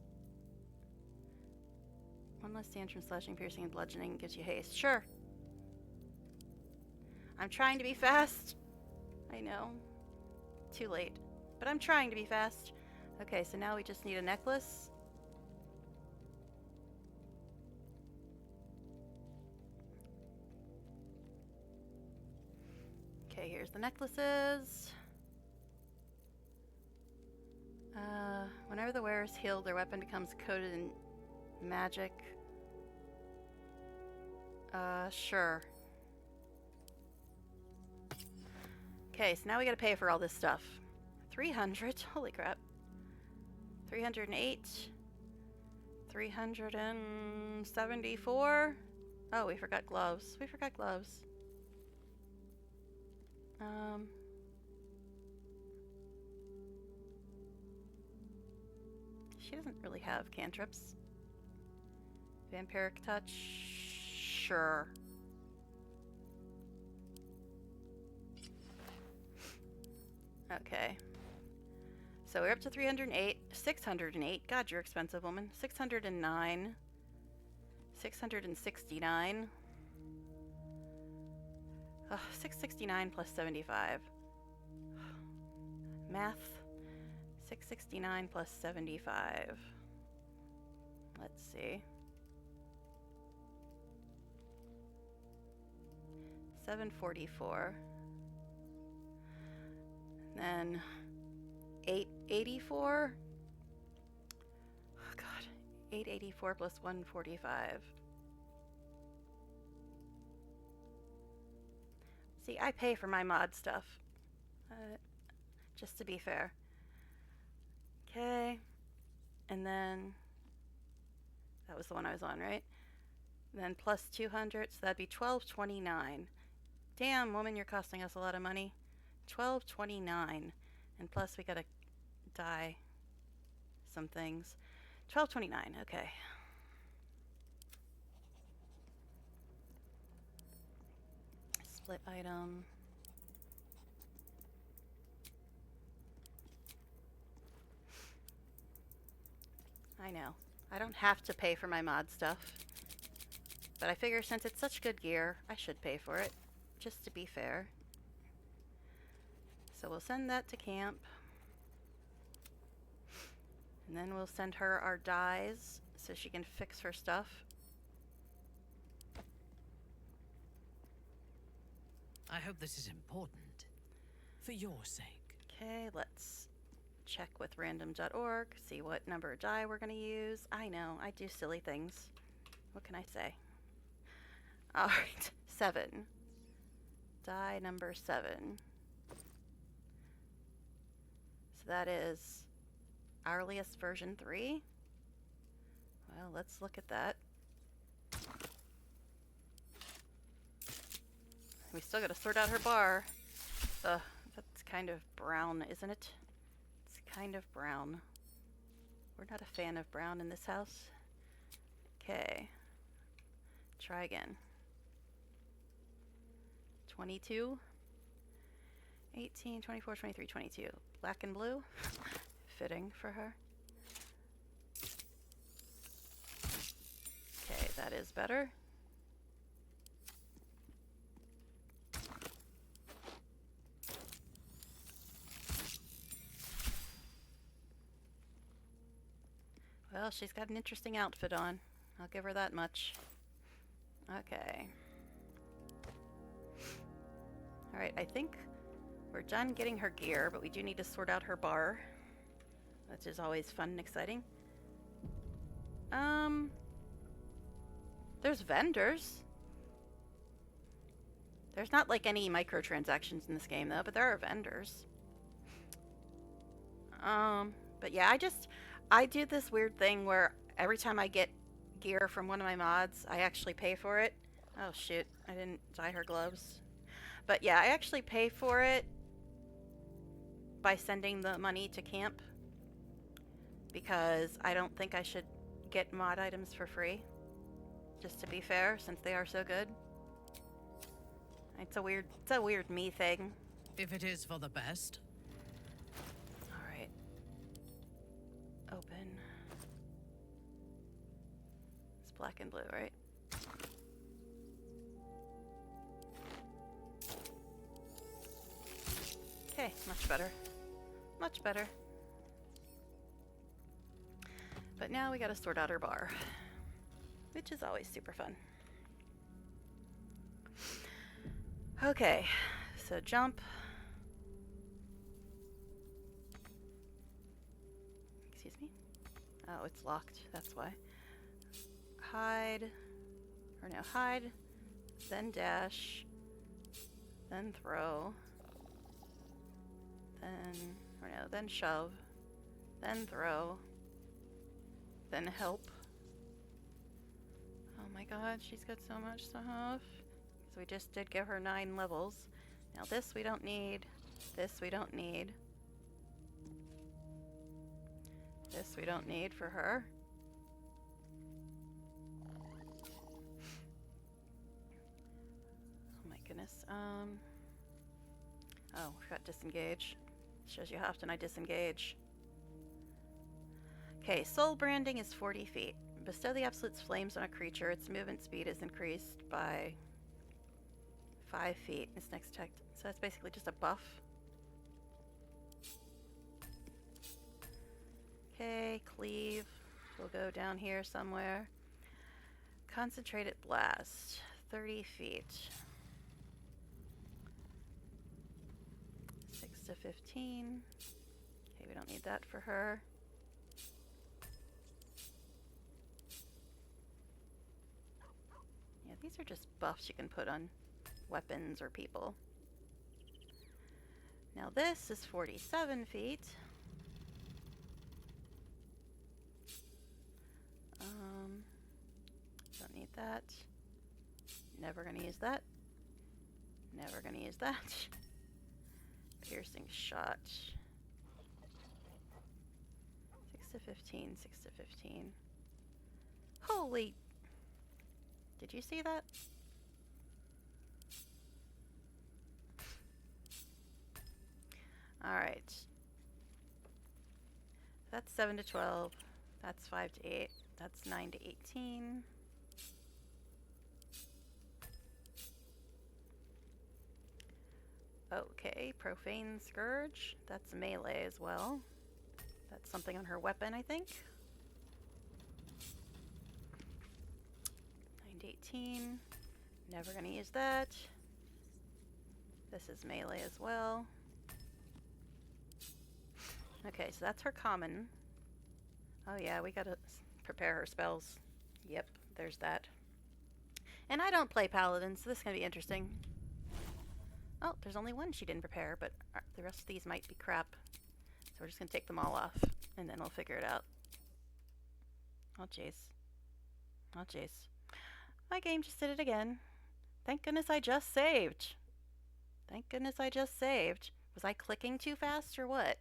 1 less damage from slashing, piercing, and bludgeoning gives you haste. Sure. I'm trying to be fast. I know. Too late. But I'm trying to be fast. Okay, so now we just need a necklace. Okay, here's the necklaces. Whenever the wearer is healed, their weapon becomes coated in magic. Sure. Okay, so now we gotta pay for all this stuff. 300, holy crap. 308. 374. Oh, we forgot gloves. We forgot gloves. She doesn't really have cantrips. Vampiric touch. Sure. Okay. So we're up to 308, 608. God, you're expensive, woman. 609, 669. 669 plus 75. Math. 669 plus 75. Let's see. 744. Then 884. Oh God. 884 plus 145. See, I pay for my mod stuff. Just to be fair. Okay. And then that was the one I was on, right? And then plus 200, so that'd be 1229. Damn, woman, you're costing us a lot of money. 1229. And plus we gotta dye some things. 1229, okay. Split item. I know. I don't have to pay for my mod stuff. But I figure since it's such good gear, I should pay for it. Just to be fair. So we'll send that to camp. And then we'll send her our dyes so she can fix her stuff. I hope this is important. For your sake. Okay, let's check with random.org, see what number of dye we're going to use. I know, I do silly things. What can I say? Alright, 7. Dye number 7. So that is Earliest version 3. Well, let's look at that. We still gotta sort out her bar. That's kind of brown, isn't it? It's kind of brown. We're not a fan of brown in this house. Okay. Try again. 22. 18, 24, 23, 22. Black and blue. Fitting for her. Okay, that is better. Well, she's got an interesting outfit on. I'll give her that much. Okay. Alright, I think we're done getting her gear, but we do need to sort out her bar, which is always fun and exciting. There's vendors. There's not like any microtransactions in this game though, but there are vendors. But yeah, I do this weird thing where every time I get gear from one of my mods, I actually pay for it. Oh shoot, I didn't dye her gloves. But yeah, I actually pay for it by sending the money to camp, because I don't think I should get mod items for free, just to be fair, since they are so good. It's a weird me thing. If it is for the best. Alright. Open. It's black and blue, right? Okay, much better. Much better. But now we gotta sort out her bar, which is always super fun. Okay, so jump. Excuse me? Oh, it's locked, that's why. Hide, or no, hide, then dash, then throw. then, or no, then shove, then throw, then help. Oh my god, she's got so much stuff. So we just did give her 9 levels. Now this we don't need. This we don't need. This we don't need for her. Oh my goodness. Oh, we got disengage. Shows you how often I disengage. Okay, soul branding is 40 feet. Bestow the absolute flames on a creature. Its movement speed is increased by 5 feet. Its next attack. So that's basically just a buff. Okay, cleave. We'll go down here somewhere. Concentrated blast. 30 feet. 6 to 15. Okay, we don't need that for her. Yeah, these are just buffs you can put on weapons or people. Now this is 47 feet. Don't need that. Never gonna use that. Never gonna use that. Piercing shot. 6 to 15, 6 to 15. Holy! Did you see that? Alright. That's 7 to 12. That's 5 to 8. That's 9 to 18. Okay, Profane Scourge. That's melee as well. That's something on her weapon, I think. 9 to 18. Never gonna use that. This is melee as well. Okay, so that's her common. Oh yeah, we gotta prepare her spells. Yep, there's that. And I don't play paladin, so this is gonna be interesting. Oh, there's only one she didn't prepare, but the rest of these might be crap. So we're just gonna take them all off, and then we'll figure it out. Oh jeez. Oh jeez. My game just did it again. Thank goodness I just saved. Thank goodness I just saved. Was I clicking too fast or what?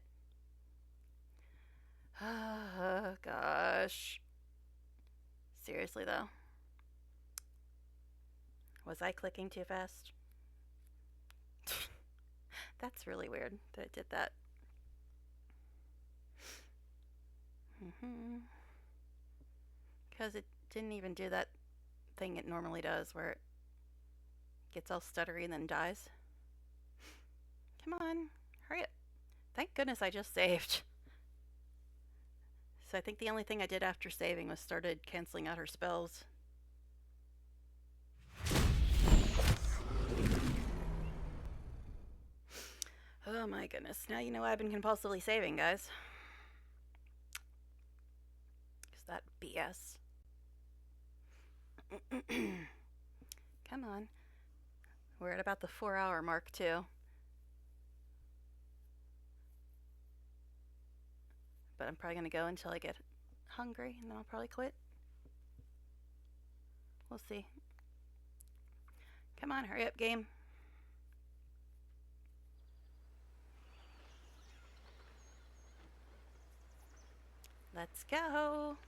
Oh, gosh. Seriously, though. Was I clicking too fast? That's really weird that it did that. Because it didn't even do that thing it normally does where it gets all stuttery and then dies. Come on, hurry up. Thank goodness I just saved. So I think the only thing I did after saving was started canceling out her spells. Oh my goodness. Now you know I've been compulsively saving, guys. Is that BS? Come on. We're at about the 4-hour mark, too. But I'm probably going to go until I get hungry, and then I'll probably quit. We'll see. Come on, hurry up, game. Let's go.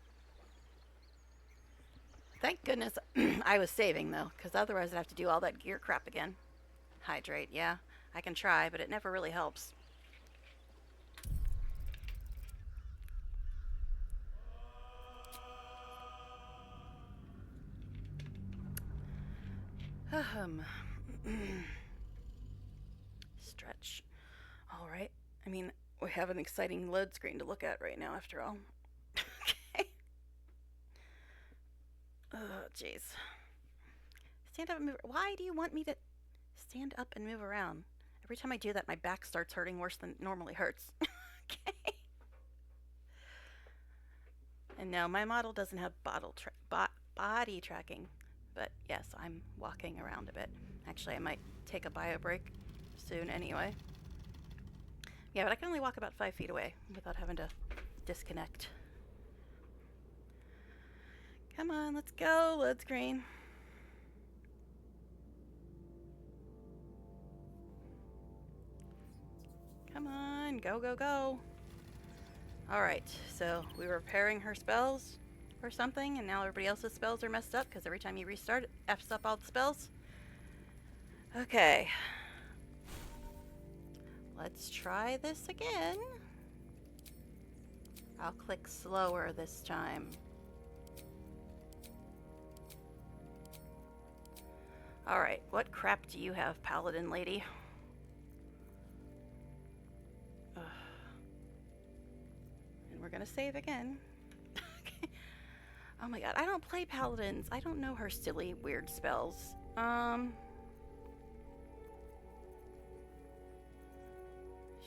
Thank goodness I was saving, though, because otherwise I'd have to do all that gear crap again. Hydrate, yeah. I can try, but it never really helps. Stretch. All right. I mean, we have an exciting load screen to look at right now, after all. Okay. Oh, jeez. Stand up and move. Why do you want me to stand up and move around? Every time I do that, my back starts hurting worse than it normally hurts. Okay. And no, my model doesn't have body tracking. But yes, I'm walking around a bit. Actually, I might take a bio break soon anyway. Yeah, but I can only walk about 5 feet away without having to disconnect. Come on, let's go. Let's green. Come on, go, go, go. Alright, so we were repairing her spells or something, and now everybody else's spells are messed up because every time you restart it F's up all the spells. Okay. Let's try this again. I'll click slower this time. Alright, what crap do you have, Paladin Lady? Ugh. And we're gonna save again. Okay. Oh my god, I don't play Paladins. I don't know her silly, weird spells.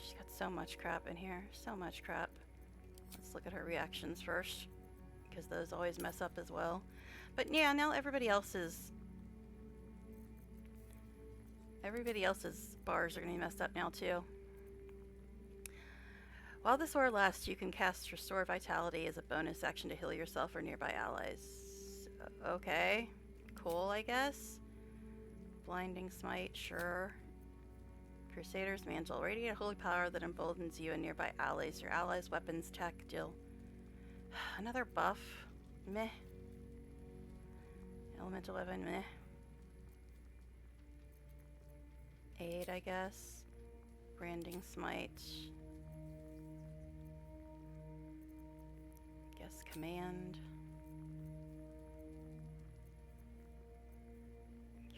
She's got so much crap in here. So much crap. Let's look at her reactions first, because those always mess up as well. But yeah, now everybody else's bars are going to be messed up now too. While this aura lasts, you can cast Restore Vitality as a bonus action to heal yourself or nearby allies. Okay, cool, I guess. Blinding Smite, sure. Crusader's Mantle. Radiate holy power that emboldens you and nearby allies. Your allies' weapons attack deal. Another buff. Meh. Elemental weapon. Meh. Aid, I guess. Branding Smite. Guess Command.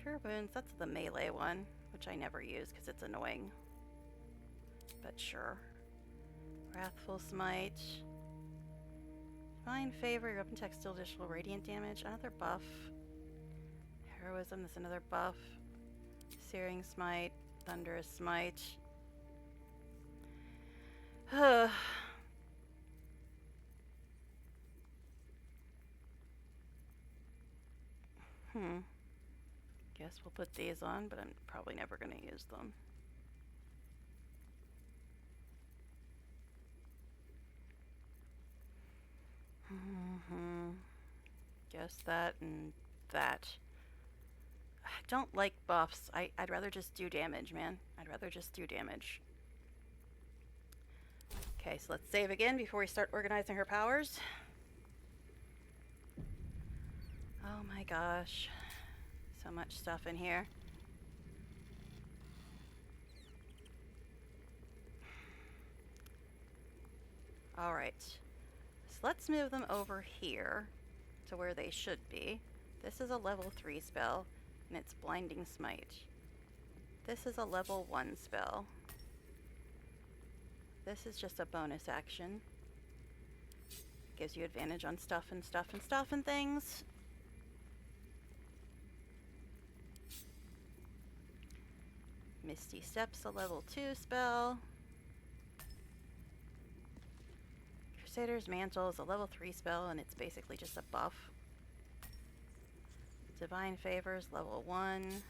Cure Wounds. That's the melee one, which I never use because it's annoying. But sure. Wrathful Smite. Divine Favor. Your weapon attacks deal additional radiant damage. Another buff. Heroism. That's another buff. Searing Smite. Thunderous Smite. Guess we'll put these on, but I'm probably never going to use them. Guess that and that. I don't like buffs. I'd rather just do damage, man. I'd rather just do damage. Okay, so let's save again before we start organizing her powers. Oh my gosh. So much stuff in here. Alright. So let's move them over here to where they should be. This is a level 3 spell, and it's Blinding Smite. This is a level 1 spell. This is just a bonus action. Gives you advantage on stuff and stuff and stuff and things. Misty Steps, a level 2 spell. Crusader's Mantle is a level 3 spell, and it's basically just a buff. Divine Favors, level 1.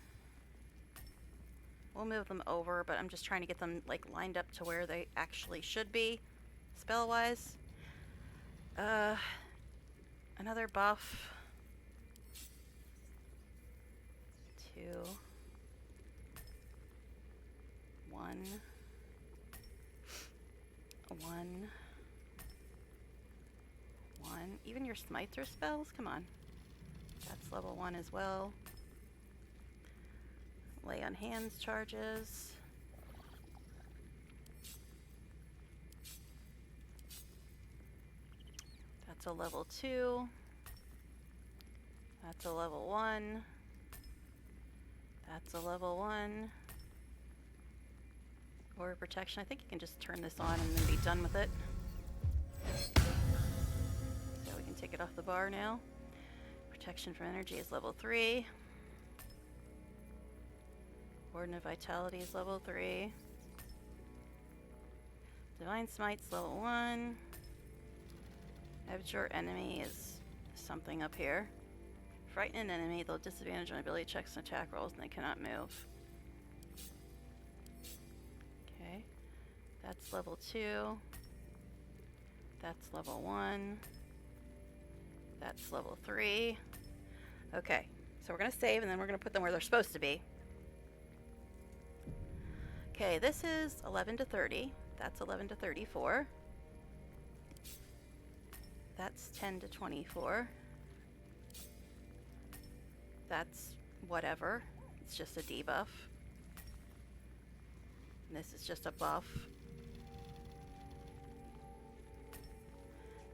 We'll move them over, but I'm just trying to get them like lined up to where they actually should be, spell-wise. Another buff. 2. 1. 1. 1. Even your smites are spells? Come on. That's level 1 as well. Lay on Hands charges. That's a level 2. That's a level 1. That's a level 1. Or Protection. I think you can just turn this on and then be done with it. So we can take it off the bar now. Protection from Energy is level 3. Warden of Vitality is level 3. Divine Smite's level 1. Abjure Enemy is something up here. Frighten an enemy, they'll disadvantage on ability checks and attack rolls, and they cannot move. Okay. That's level 2. That's level 1. That's level 3. Okay, so we're going to save and then we're going to put them where they're supposed to be. Okay, this is 11 to 30. That's 11 to 34. That's 10 to 24. That's whatever. It's just a debuff. And this is just a buff.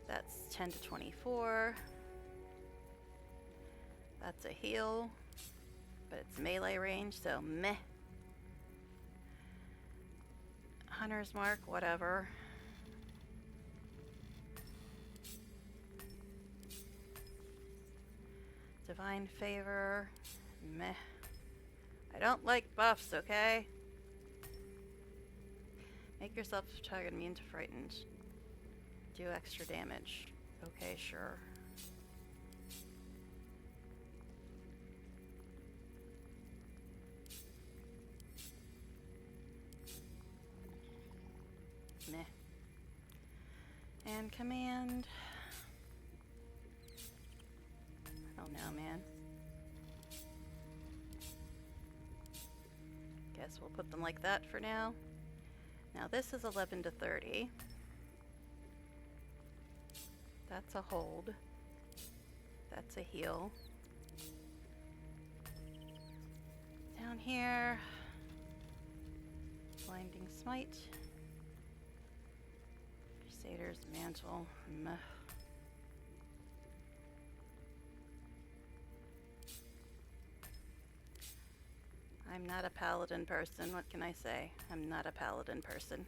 That's 10 to 24. That's a heal, but it's melee range, so meh. Hunter's Mark, whatever. Divine Favor, meh. I don't like buffs, okay? Make yourself target immune to frightened. Do extra damage. Okay, sure. Meh. And command. I don't know, man. Guess we'll put them like that for now. Now this is 11 to 30. That's a hold. That's a heal. Down here, Blinding Smite. Crusader's Mantle. Meh. I'm not a paladin person. What can I say? I'm not a paladin person.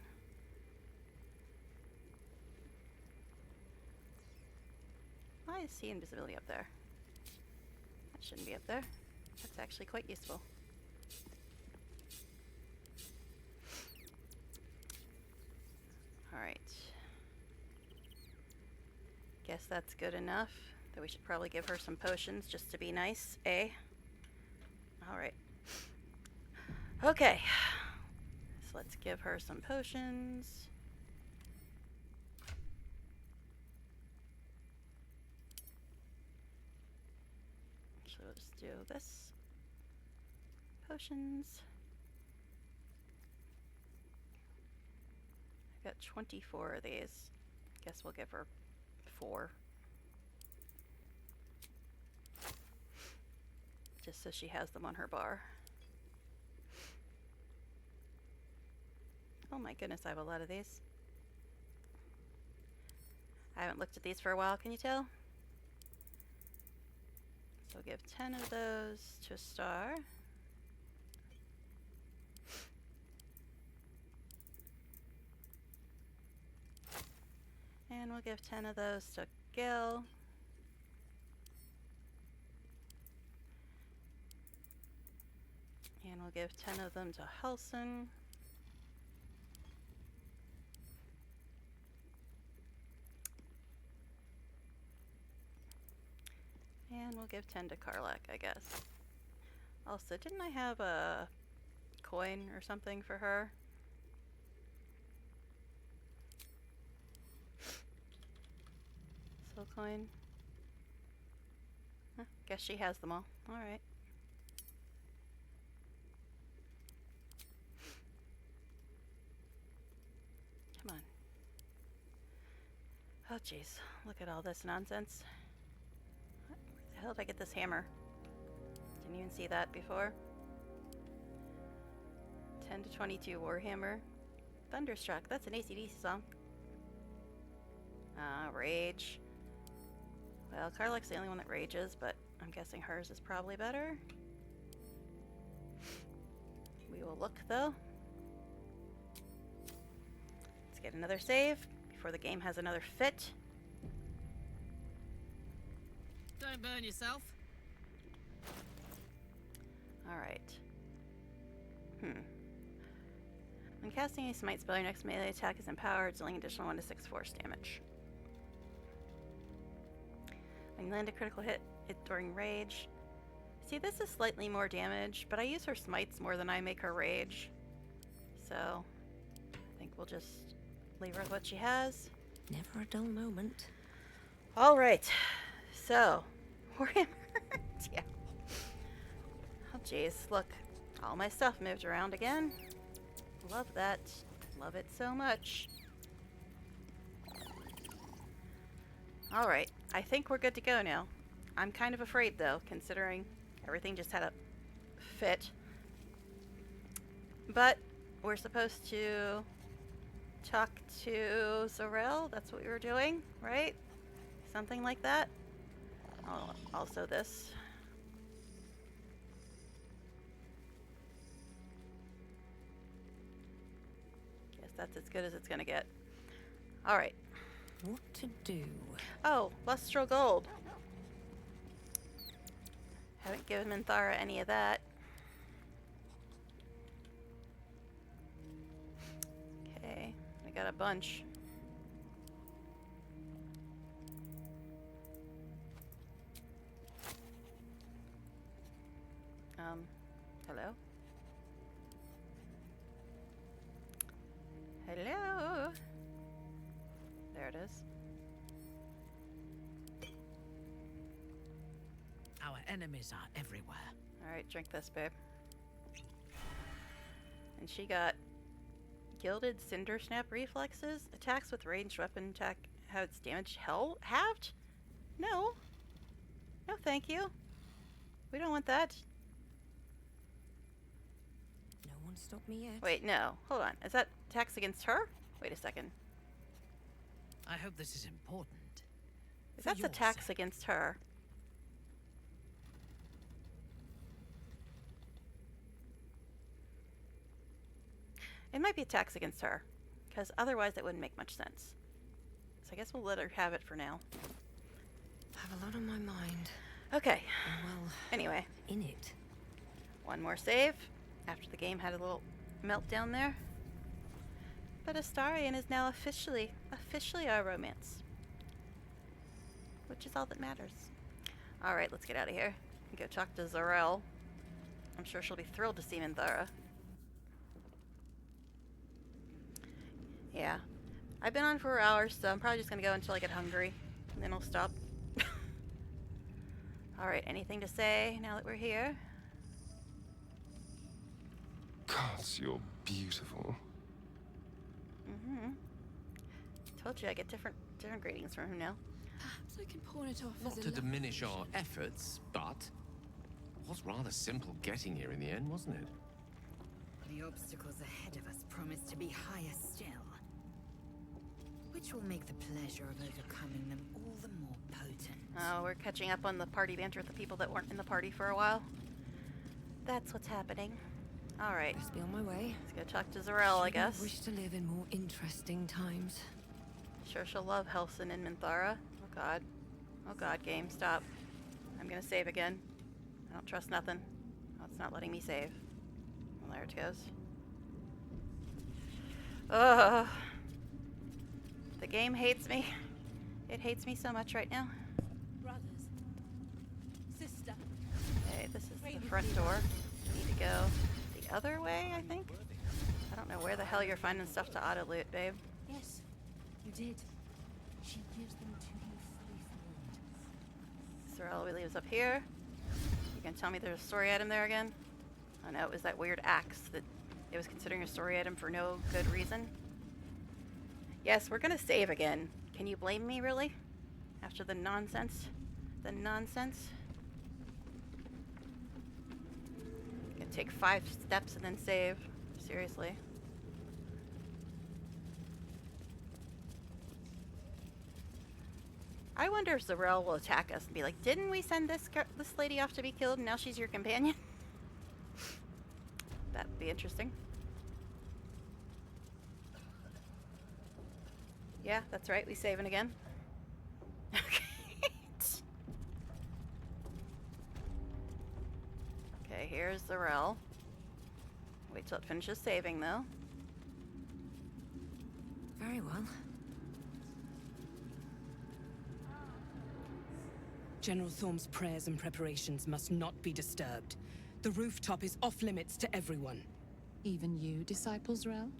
Why is sea invisibility up there? That shouldn't be up there. That's actually quite useful. Alright. Guess that's good enough. That we should probably give her some potions just to be nice, eh? Alright. Okay. So let's give her some potions. Actually, we'll just do this. Potions. I've got 24 of these. Guess we'll give her 4. Just so she has them on her bar. Oh my goodness, I have a lot of these. I haven't looked at these for a while, can you tell? So we'll give 10 of those to a star. And we'll give 10 of those to Gil. And we'll give 10 of them to Helson. And we'll give 10 to Karlak, I guess. Also, didn't I have a coin or something for her? Soul coin. Huh, guess she has them all. Alright. Come on. Oh jeez, look at all this nonsense. Where the hell did I get this hammer? Didn't even see that before. 10 to 22 Warhammer. Thunderstruck, that's an AC/DC song. Rage. Well, Karlak's the only one that rages, but I'm guessing hers is probably better. We will look, though. Let's get another save before the game has another fit. Don't burn yourself. Alright. When casting a smite spell, your next melee attack is empowered, dealing additional 1 to 6 force damage. When you land a critical hit during rage. See, this is slightly more damage, but I use her smites more than I make her rage. So, I think we'll just leave her with what she has. Never a dull moment. All right. So, Warhammer. Yeah. Oh, jeez. Look. All my stuff moved around again. Love that. Love it so much. All right. I think we're good to go now. I'm kind of afraid, though, considering everything just had a fit. But we're supposed to talk to Zarel. That's what we were doing, right? Something like that. Oh, also this. Guess that's as good as it's gonna get. All right. What to do? Oh, lustral gold. Haven't given Minthara any of that. Okay, I got a bunch. Hello? Hello? There it is. Our enemies are everywhere. Alright, drink this, babe. And she got gilded cinder snap reflexes. Attacks with ranged weapon attack have its damage halved? No. No, thank you. We don't want that. No one stopped me yet. Wait, no. Hold on. Is that attacks against her? Wait a second. I hope this is important. Is that attacks against her? It might be attacks against her, because otherwise it wouldn't make much sense. So I guess we'll let her have it for now. I have a lot on my mind. Okay. Well, anyway. In it. One more save, after the game had a little meltdown there. But Astarion is now officially our romance. Which is all that matters. Alright, let's get out of here and go talk to Zarel. I'm sure she'll be thrilled to see Minthara. Yeah. I've been on for hours, so I'm probably just gonna go until I get hungry, and then I'll stop. Alright, anything to say now that we're here? Gods, you're beautiful. Mm-hmm. Told you I get different greetings from him now. Perhaps I can pawn it off Not as to a diminish our efforts, but it was rather simple getting here in the end, wasn't it? The obstacles ahead of us promise to be higher still, which will make the pleasure of overcoming them all the more potent. Oh, we're catching up on the party banter with the people that weren't in the party for a while. That's what's happening. Alright. Must be on my way. Let's go talk to Zarel, I guess. I wish to live in more interesting times. Sure she'll love Helson and Minthara. Oh god. Oh god, game, stop. I'm gonna save again. I don't trust nothing. Oh, it's not letting me save. Well, there it goes. Ugh. The game hates me. It hates me so much right now. Brothers. Sister. Okay, this is the front door. We need to go the other way, I think? I don't know where the hell you're finding stuff to auto-loot, babe. Yes, you did. She gives them to you fully formed. Zarel leaves up here. You can tell me there's a story item there again? Oh no, it was that weird axe that it was considering a story item for no good reason. Yes, we're gonna save again. Can you blame me, really? After the nonsense? The nonsense? Gonna take 5 steps and then save. Seriously. I wonder if Zarel will attack us and be like, didn't we send this lady off to be killed and now she's your companion? That'd be interesting. Yeah, that's right. We saving again. Okay, here's Zarel. Wait till it finishes saving, though. Very well. General Thorm's prayers and preparations must not be disturbed. The rooftop is off limits to everyone. Even you, Disciple Zrel?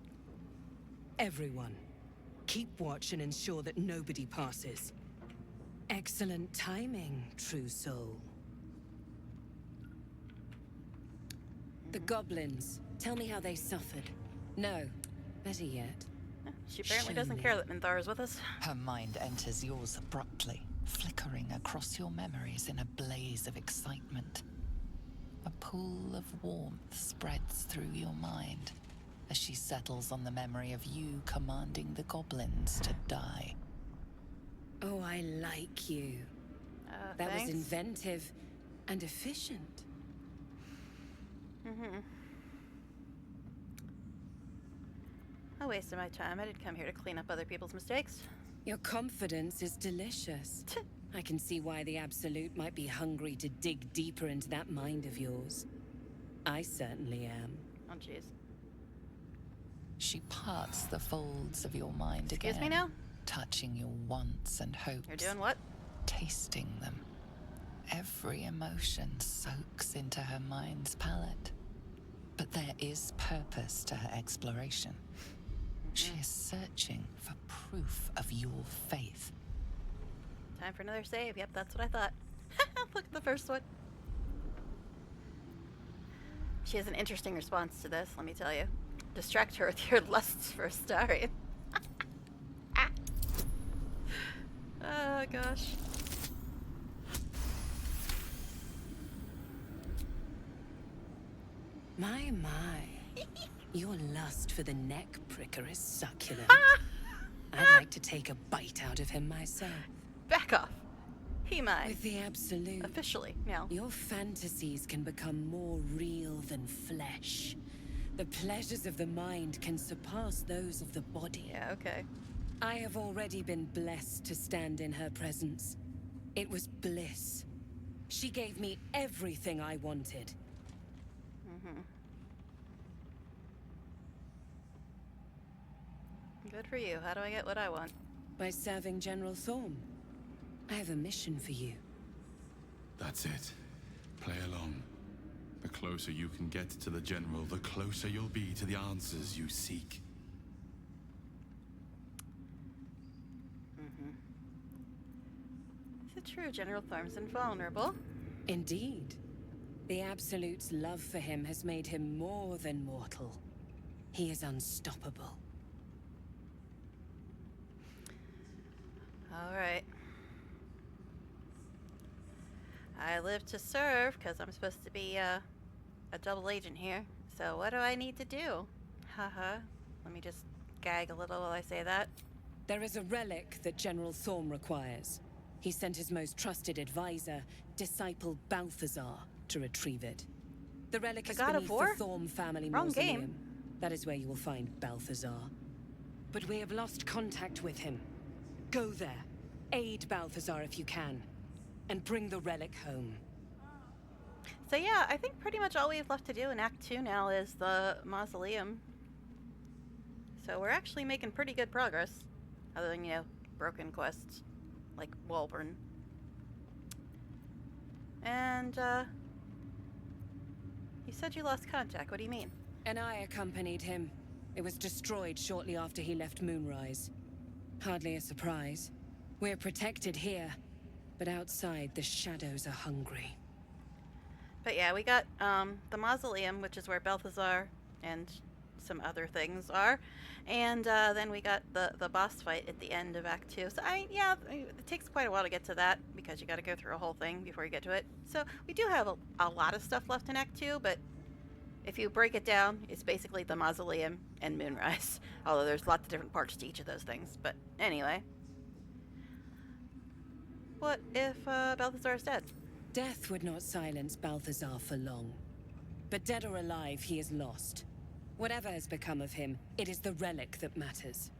Everyone, keep watch and ensure that nobody passes. Excellent timing, true soul. The goblins, tell me how they suffered. No, better yet. She apparently Show doesn't me. care that Minthara is with us. Her mind enters yours abruptly, flickering across your memories in a blaze of excitement. A pool of warmth spreads through your mind as she settles on the memory of you commanding the goblins to die. Oh, I like you. That Thanks. was inventive and efficient. I wasted my time. I didn't come here to clean up other people's mistakes. Your confidence is delicious. I can see why the Absolute might be hungry to dig deeper into that mind of yours. I certainly am. Oh, jeez. She parts the folds of your mind again. Excuse me now? Touching your wants and hopes. You're doing what? Tasting them. Every emotion soaks into her mind's palette. But there is purpose to her exploration. She is searching for proof of your faith. Time for another save. Yep, that's what I thought. Look at the first one. She has an interesting response to this, let me tell you. Distract her with your lusts for Astarion. Oh, gosh. My. Your lust for the neck pricker is succulent. I'd like to take a bite out of him myself. Back off. He mine. With the Absolute. Officially, now. Your fantasies can become more real than flesh. The pleasures of the mind can surpass those of the body. Yeah, okay. I have already been blessed to stand in her presence. It was bliss. She gave me everything I wanted. Good for you. How do I get what I want? By serving General Thorm. I have a mission for you. That's it. Play along. The closer you can get to the General, the closer you'll be to the answers you seek. Is it true General Thorm's invulnerable? Indeed. The Absolute's love for him has made him more than mortal. He is unstoppable. Alright. I live to serve, because I'm supposed to be a double agent here. So what do I need to do? Haha. Let me just gag a little while I say that. There is a relic that General Thorm requires. He sent his most trusted advisor, disciple Balthazar, to retrieve it. The relic is beneath the Thorm family mausoleum. Game. That is where you will find Balthazar. But we have lost contact with him. Go there, aid Balthazar if you can, and bring the relic home. So yeah, I think pretty much all we have left to do in Act 2 now is the mausoleum. So we're actually making pretty good progress. Other than, broken quests, like Walburn. And, you said you lost contact. What do you mean? And I accompanied him. It was destroyed shortly after he left Moonrise. Hardly a surprise. We're protected here, but outside the shadows are hungry. But yeah, we got the mausoleum, which is where Balthazar and some other things are, and then we got the boss fight at the end of Act 2. So it takes quite a while to get to that because you got to go through a whole thing before you get to it. So we do have a lot of stuff left in Act 2, but if you break it down, it's basically the mausoleum and Moonrise. Although there's lots of different parts to each of those things. But anyway. What if Balthazar is dead? Death would not silence Balthazar for long. But dead or alive, he is lost. Whatever has become of him, it is the relic that matters.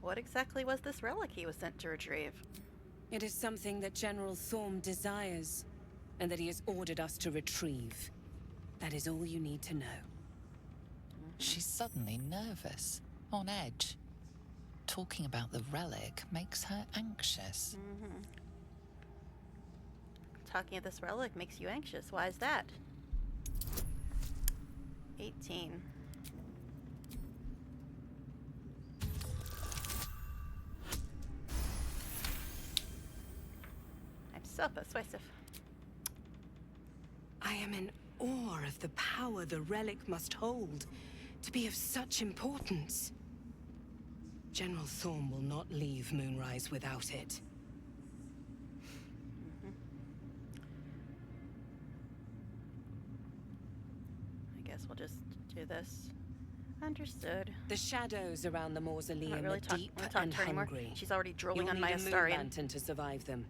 What exactly was this relic he was sent to retrieve? It is something that General Thorm desires, and that he has ordered us to retrieve. That is all you need to know. She's suddenly nervous, on edge. Talking about the relic makes her anxious. Talking of this relic makes you anxious. Why is that? 18. So persuasive. I am in awe of the power the relic must hold to be of such importance. General Thorm will not leave Moonrise without it. I guess we'll just do this. Understood. The shadows around the mausoleum really are deep and hungry. She's already drooling You'll on need my a moon Astarian. lantern to survive them.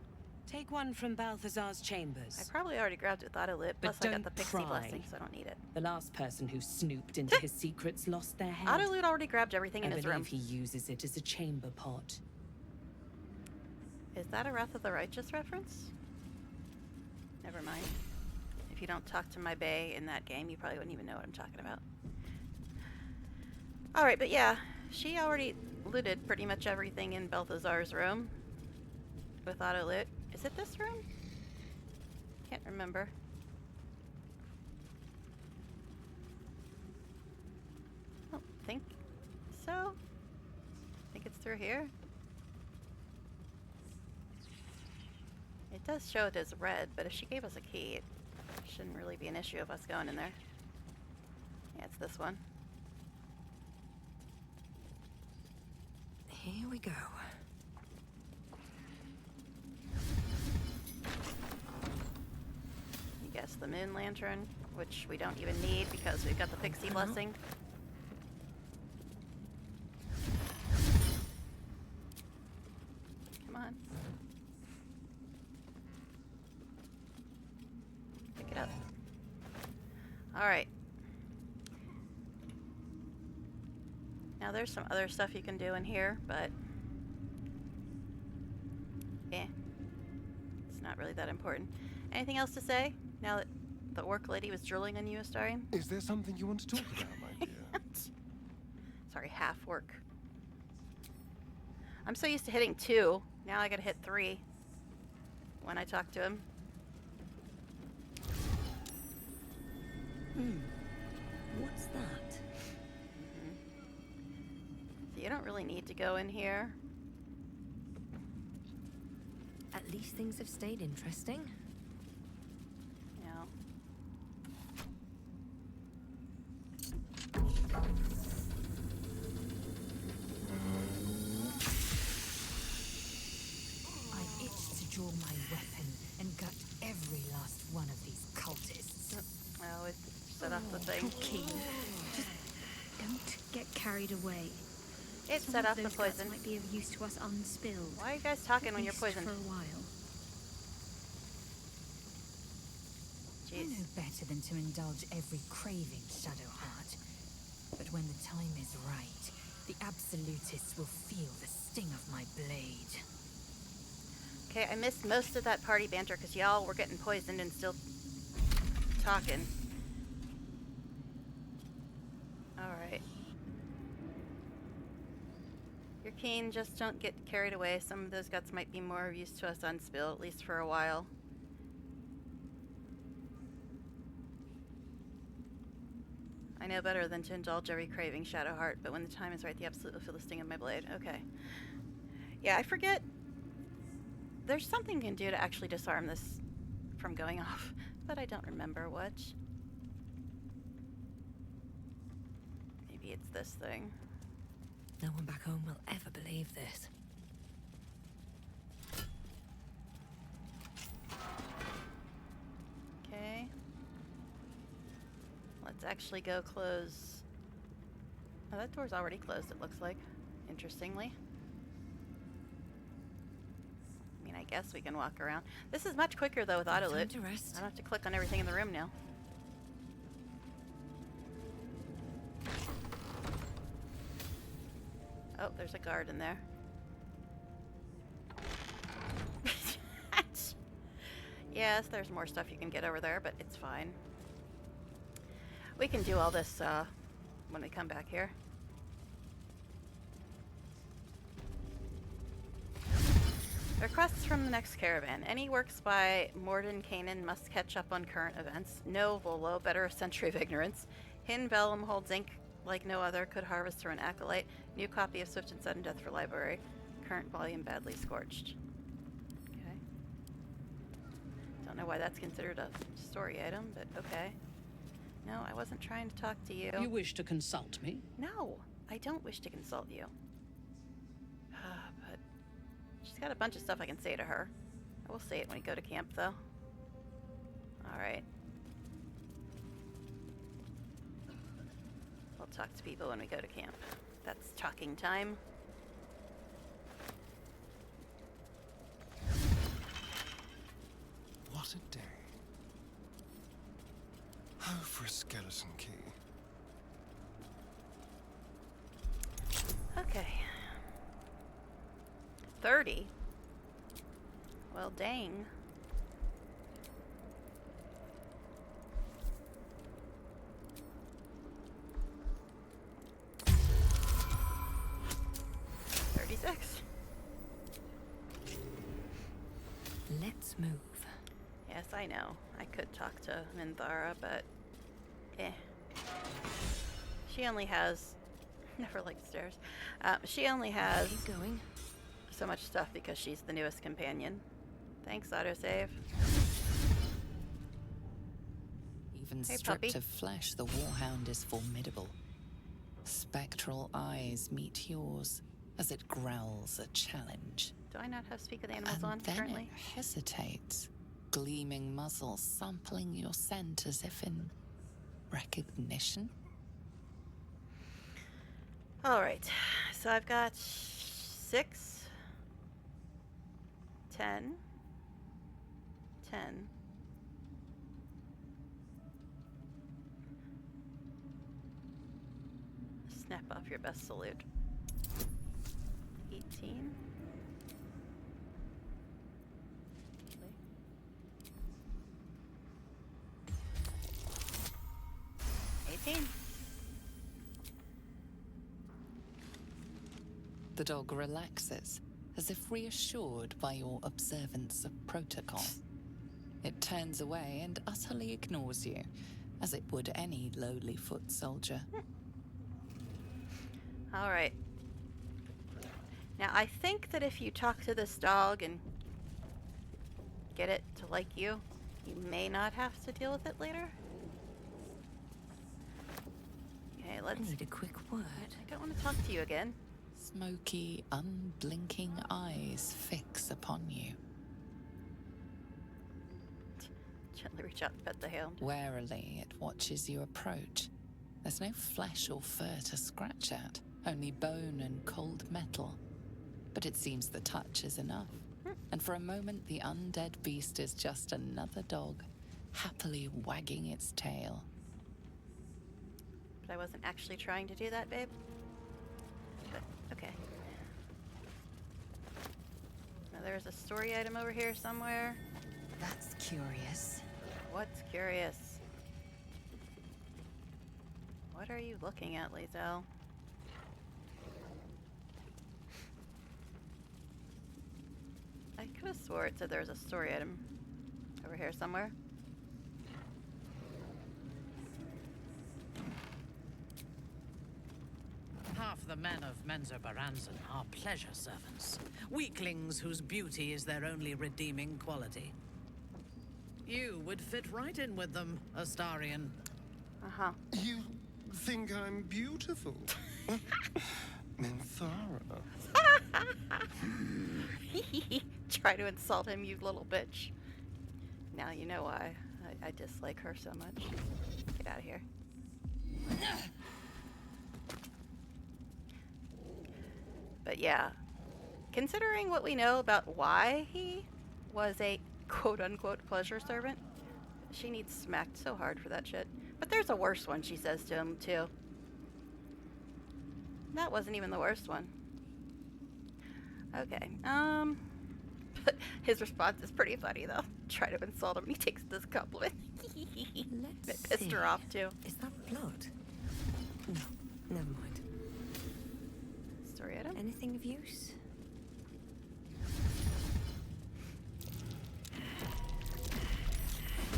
Take one from Balthazar's chambers. I probably already grabbed it with Autolit, plus I got the pixie blessing, so I don't need it. The last person who snooped into his secrets lost their head. Autolit already grabbed everything in his room. I believe he uses it as a chamber pot. Is that a Wrath of the Righteous reference? Never mind. If you don't talk to my bae in that game, you probably wouldn't even know what I'm talking about. Alright, but yeah, she already looted pretty much everything in Balthazar's room with Autolit. Is it this room? Can't remember. I don't think so. I think it's through here. It does show it as red, but if she gave us a key, it shouldn't really be an issue of us going in there. Yeah, it's this one. Here we go. You guess the moon lantern, which we don't even need because we've got the pixie blessing. Come on. Pick it up. Alright. Now there's some other stuff you can do in here, but yeah, it's not really that important. Anything else to say now that the orc lady was drooling on you, Astarian? Is there something you want to talk about, my dear? Sorry, half orc. I'm so used to hitting 2. Now I gotta hit 3 when I talk to him. What's that? So you don't really need to go in here. At least things have stayed interesting. Yeah. I itch to draw my weapon and gut every last one of these cultists. Oh, it set off the thing. Okay. Just don't get carried away. It Some set of off the those guts poison. might be of use to us unspilled. Why are you guys talking At when you're least poisoned? for a while. I know better than to indulge every craving, Shadowheart. But when the time is right, the Absolutists will feel the sting of my blade. Okay, I missed most of that party banter because y'all were getting poisoned and still talking. Alright. You're keen, just don't get carried away. Some of those guts might be more of use to us unspilled, at least for a while. I know better than to indulge every craving, Shadowheart, but when the time is right, the Absolute will feel the sting of my blade. Okay. Yeah, I forget. There's something you can do to actually disarm this from going off, but I don't remember what. Maybe it's this thing. No one back home will ever believe this. Okay. Let's actually go close. Oh, that door's already closed, it looks like. Interestingly. I mean, I guess we can walk around. This is much quicker, though, with Autolit. Time to rest. I don't have to click on everything in the room now. Oh, there's a guard in there. Yes, there's more stuff you can get over there, but it's fine. We can do all this when we come back here. Requests from the next caravan. Any works by Morden Kanan must catch up on current events. No Volo, better a century of ignorance. Hin Vellum holds ink like no other, could harvest through an acolyte. New copy of Swift and Sudden Death for library. Current volume badly scorched. Okay. don't know why that's considered a story item, but okay. No, I wasn't trying to talk to you. You wish to consult me? No, I don't wish to consult you. But she's got a bunch of stuff I can say to her. I will say it when we go to camp, though. Alright. We'll talk to people when we go to camp. That's talking time. What a day. Oh, for a skeleton key. Okay. 30? Well, dang. Let's move. Yes, I know. I could talk to Minthara, but she only has never liked stairs. She only has Keep going. So much stuff because she's the newest companion. Thanks, autosave. Even Hey, stripped puppy. of flesh, the warhound is formidable. Spectral eyes meet yours as it growls a challenge. Do I not have Speak of the Animals And on then currently? it hesitates, gleaming muzzle sampling your scent as if in recognition. All right, so I've got 6, 10, 10. Snap off your best salute. 18. 18. The dog relaxes, as if reassured by your observance of protocol. It turns away and utterly ignores you, as it would any lowly foot soldier. All right. Now, I think that if you talk to this dog and get it to like you, you may not have to deal with it later. Okay, let's... I need a quick word. I don't want to talk to you again. Smoky, unblinking eyes fix upon you. Gently reach out and pet the hound. Warily, it watches you approach. There's no flesh or fur to scratch at, only bone and cold metal. But it seems the touch is enough. And for a moment, the undead beast is just another dog, happily wagging its tail. But I wasn't actually trying to do that, babe. But, okay. Now there's a story item over here somewhere. That's curious. What's curious? What are you looking at, Lae'zel? I could have swore it said there was a story item over here somewhere. Half the men of Menzoberranzan are pleasure servants, weaklings whose beauty is their only redeeming quality. You would fit right in with them, Astarion. Uh-huh. You think I'm beautiful? Minthara. Try to insult him, you little bitch. Now you know why I dislike her so much. Get out of here. But yeah, considering what we know about why he was a quote-unquote pleasure servant, she needs smacked so hard for that shit. But there's a worse one she says to him, too. That wasn't even the worst one. Okay, but his response is pretty funny, though. Try to insult him, and he takes it as a compliment. It pissed her off, too. Is that blood? No, never mind. Story item? Anything of use?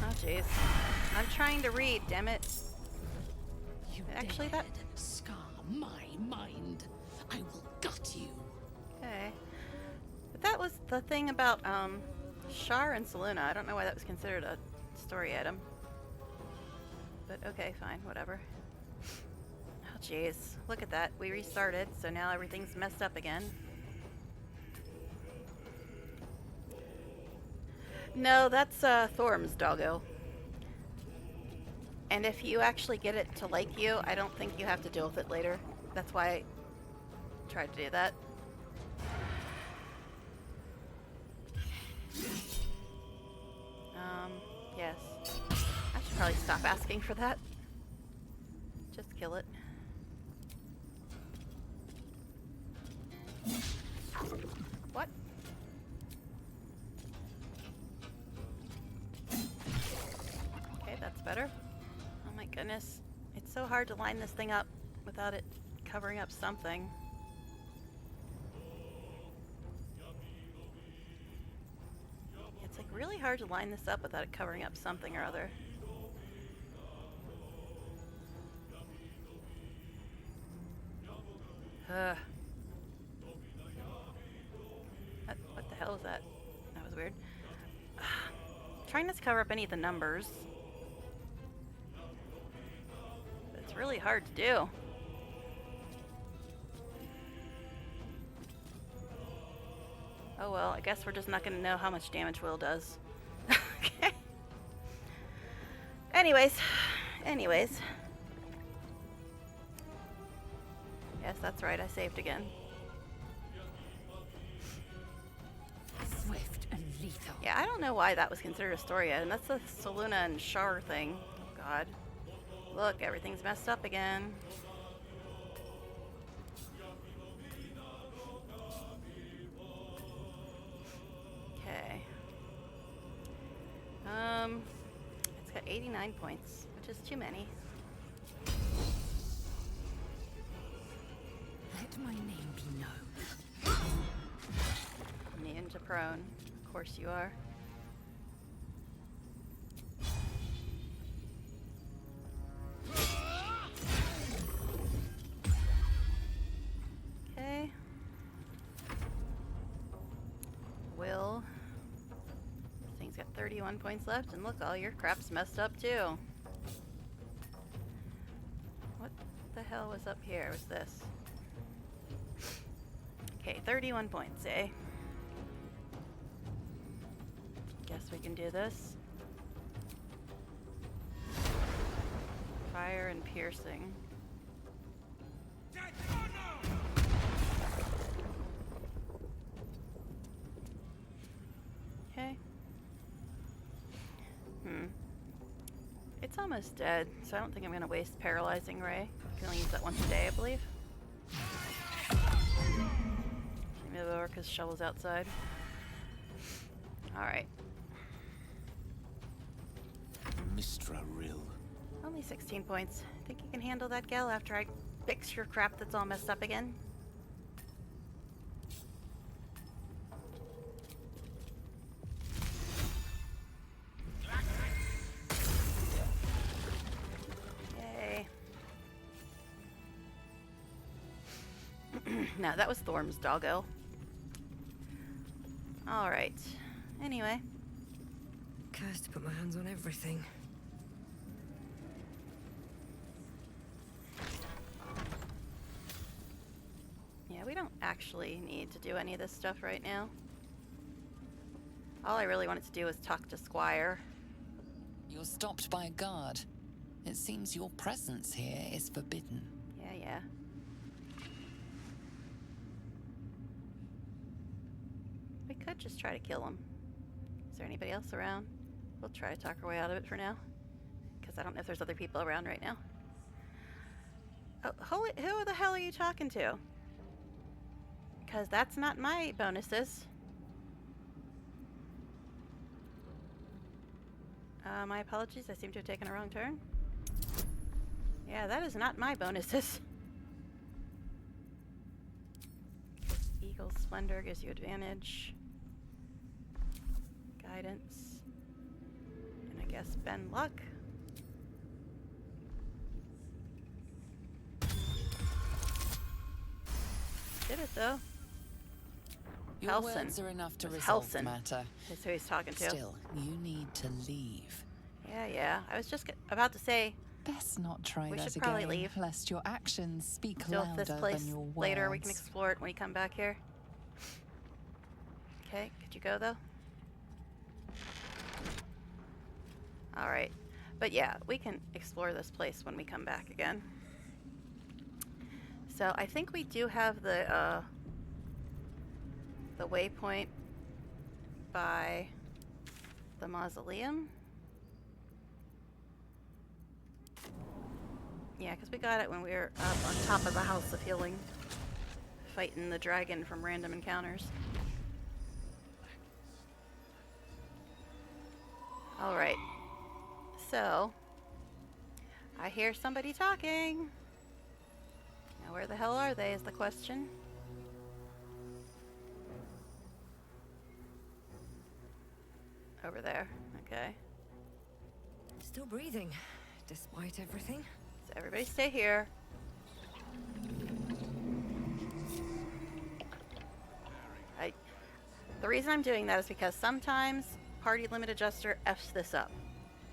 Oh, jeez. I'm trying to read, damn it. You Actually, that... scar my mind. I will gut you. Okay. But that was the thing about, Shar and Saluna. I don't know why that was considered a story item. But okay, fine, whatever. Oh jeez, look at that. We restarted, so now everything's messed up again. No, that's Thorm's doggo. And if you actually get it to like you, I don't think you have to deal with it later. That's why I tried to do that. Yes. I should probably stop asking for that. Just kill it. What? Okay, that's better. Oh my goodness. It's so hard to line this thing up without it covering up something. It's like really hard to line this up without it covering up something or other. What the hell is that? That was weird. Trying not to cover up any of the numbers. But it's really hard to do. Oh well, I guess we're just not going to know how much damage Will does. Okay. Anyways. Yes, that's right, I saved again. Swift and lethal. Yeah, I don't know why that was considered a story item. That's the Saluna and Shar thing. Oh god. Look, everything's messed up again. Okay. It's got 89 points, which is too many. Let my name be known. Immune to prone. Of course you are. Okay. Will. This thing's got 31 points left, and look, all your crap's messed up too. What the hell was up here? Was this? Okay, 31 points, eh? Guess we can do this. Fire and piercing. Okay. It's almost dead, so I don't think I'm gonna waste paralyzing ray. I can only use that once a day, I believe. Move over because Shovel's outside. Alright. Mistra Rill. Only 16 points. Think you can handle that, gal, after I fix your crap that's all messed up again? Yay. No, that was Thorm's doggo. Alright. Anyway. Cursed to put my hands on everything. Yeah, we don't actually need to do any of this stuff right now. All I really wanted to do was talk to Squire. You're stopped by a guard. It seems your presence here is forbidden. Yeah. We could just try to kill him. Is there anybody else around? We'll try to talk our way out of it for now. Because I don't know if there's other people around right now. Oh, who the hell are you talking to? Because that's not my bonuses. My apologies, I seem to have taken a wrong turn. Yeah, that is not my bonuses. Eagle Splendor gives you advantage. Guidance. And I guess Ben Luck. Did it though. Your words are enough to resolve the matter. That's who he's talking to. Still, you need to leave. Yeah. I was just about to say. Best not try we that should probably again, leave. lest your actions speak Deal with louder this place than your words. later. We can explore it when you come back here. Okay, could you go though? All right, but yeah, we can explore this place when we come back again. So I think we do have the waypoint by the mausoleum. Yeah, because we got it when we were up on top of the House of Healing, fighting the dragon from random encounters. Alright, so I hear somebody talking. Now where the hell are they is the question. Over there, okay. Still breathing, despite everything. So everybody stay here. The reason I'm doing that is because sometimes party limit adjuster F's this up.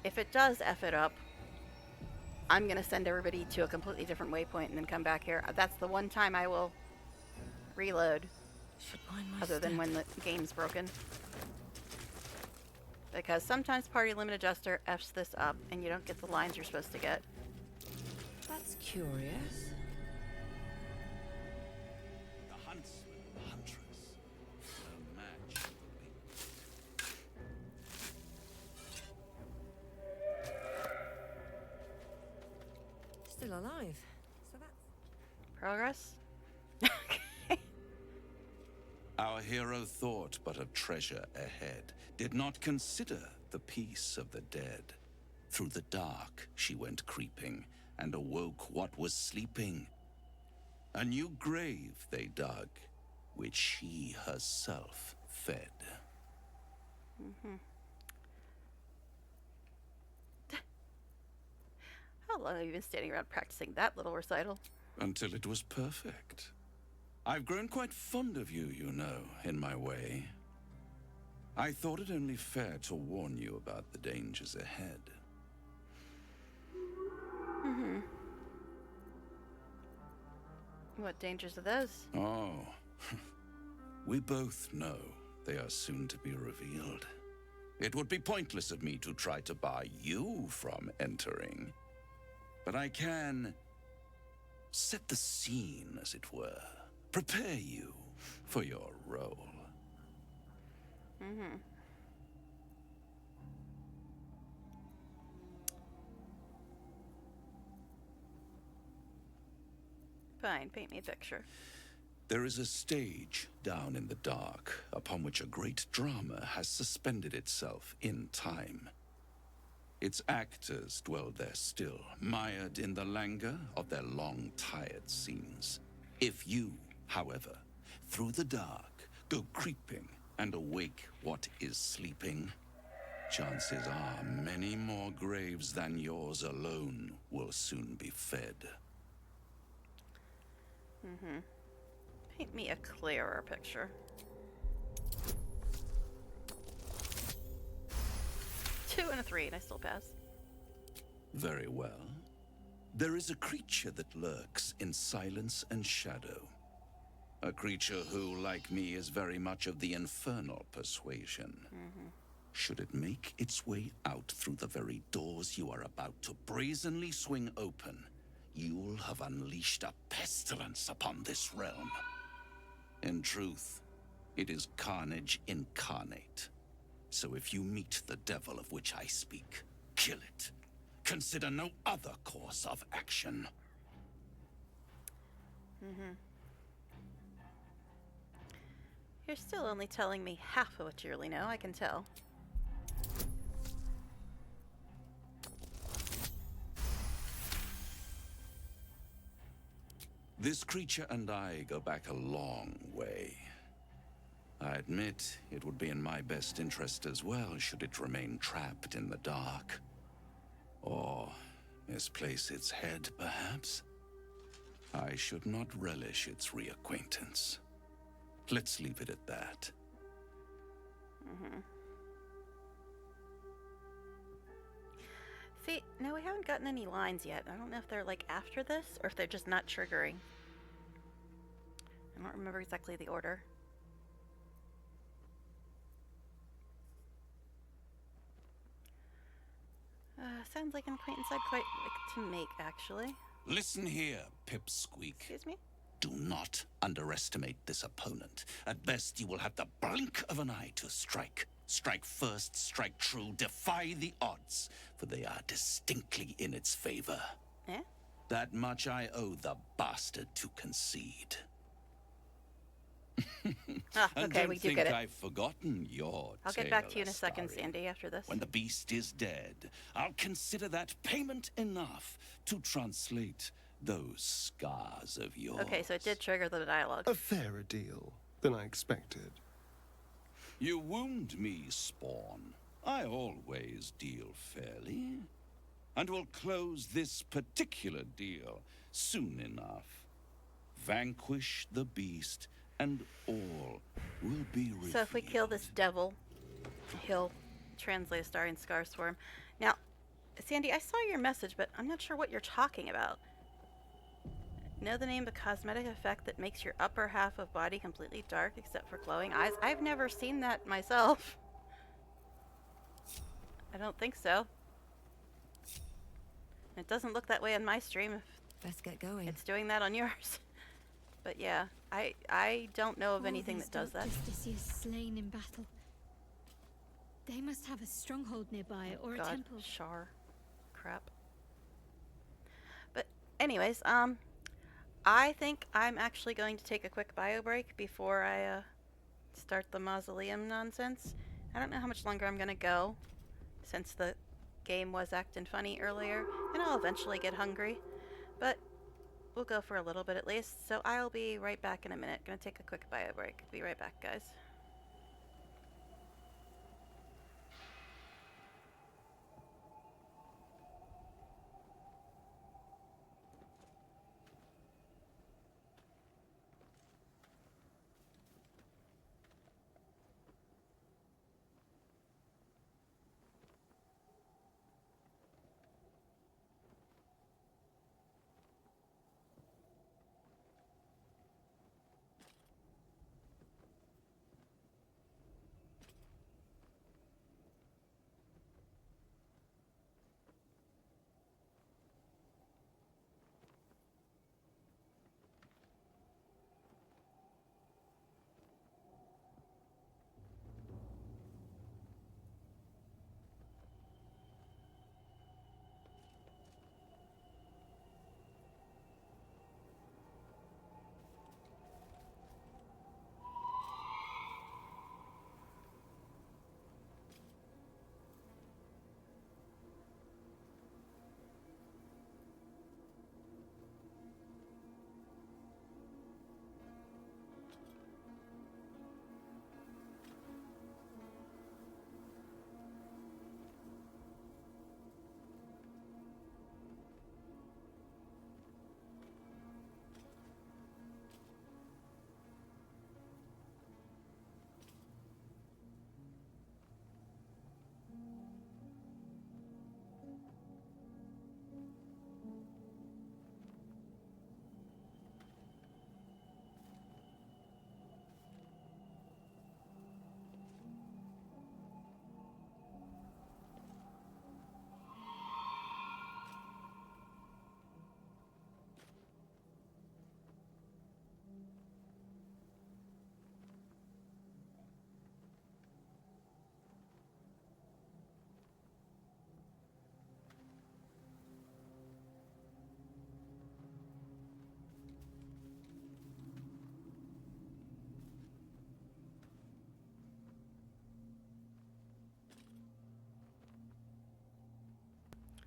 If it does F it up, I'm going to send everybody to a completely different waypoint and then come back here. That's the one time I will reload, other than when the game's broken. Because sometimes party limit adjuster F's this up and you don't get the lines you're supposed to get. That's curious. The huntsman, the huntress. No match for the wing. Still alive. So that's Progress? Our hero thought but of treasure ahead, did not consider the peace of the dead. Through the dark she went creeping, and awoke what was sleeping. A new grave they dug, which she herself fed. How long have you been standing around practicing that little recital? Until it was perfect. I've grown quite fond of you, you know, in my way. I thought it only fair to warn you about the dangers ahead. What dangers are those? Oh, we both know they are soon to be revealed. It would be pointless of me to try to bar you from entering. But I can set the scene, as it were. Prepare you for your role. Fine, paint me a picture. There is a stage down in the dark upon which a great drama has suspended itself in time. Its actors dwell there still, mired in the languor of their long, tired scenes. If you, however, through the dark, go creeping and awake what is sleeping, chances are many more graves than yours alone will soon be fed. Paint me a clearer picture. 2 and a 3, and I still pass. Very well. There is a creature that lurks in silence and shadow. A creature who, like me, is very much of the infernal persuasion. Should it make its way out through the very doors you are about to brazenly swing open, you'll have unleashed a pestilence upon this realm. In truth, it is carnage incarnate. So if you meet the devil of which I speak, kill it. Consider no other course of action. You're still only telling me half of what you really know, I can tell. This creature and I go back a long way. I admit it would be in my best interest as well should it remain trapped in the dark. Or misplace its head, perhaps? I should not relish its reacquaintance. Let's leave it at that. See, no, we haven't gotten any lines yet. I don't know if they're like after this or if they're just not triggering. I don't remember exactly the order. Sounds like an acquaintance I'd quite like to make, actually. Listen here, Pipsqueak. Excuse me? Do not underestimate this opponent. At best, you will have the blink of an eye to strike. Strike first, strike true, defy the odds, for they are distinctly in its favor. Eh? That much I owe the bastard to concede. And okay, we do get it. I've forgotten your I'll get back to you in a tale, second, Astarion. Sandy, after this. When the beast is dead, I'll consider that payment enough to translate those scars of yours. Okay, so it did trigger the dialogue. A fairer deal than I expected. You wound me, Spawn. I always deal fairly. And will close this particular deal soon enough. Vanquish the beast, and all will be revealed. So if we kill this devil, he'll translate Astarion scars for him. Now, Sandy, I saw your message, but I'm not sure what you're talking about. Know the name of a cosmetic effect that makes your upper half of body completely dark except for glowing eyes? I've never seen that myself. I don't think so. It doesn't look that way on my stream. Best get going. It's doing that on yours. But yeah, I don't know of anything that does that. Justiciars slain in battle. They must have a stronghold nearby or a temple. Shar. Crap. But anyways, I think I'm actually going to take a quick bio break before I start the mausoleum nonsense. I don't know how much longer I'm gonna go, since the game was acting funny earlier, and I'll eventually get hungry. But we'll go for a little bit at least, so I'll be right back in a minute. Gonna take a quick bio break. Be right back, guys.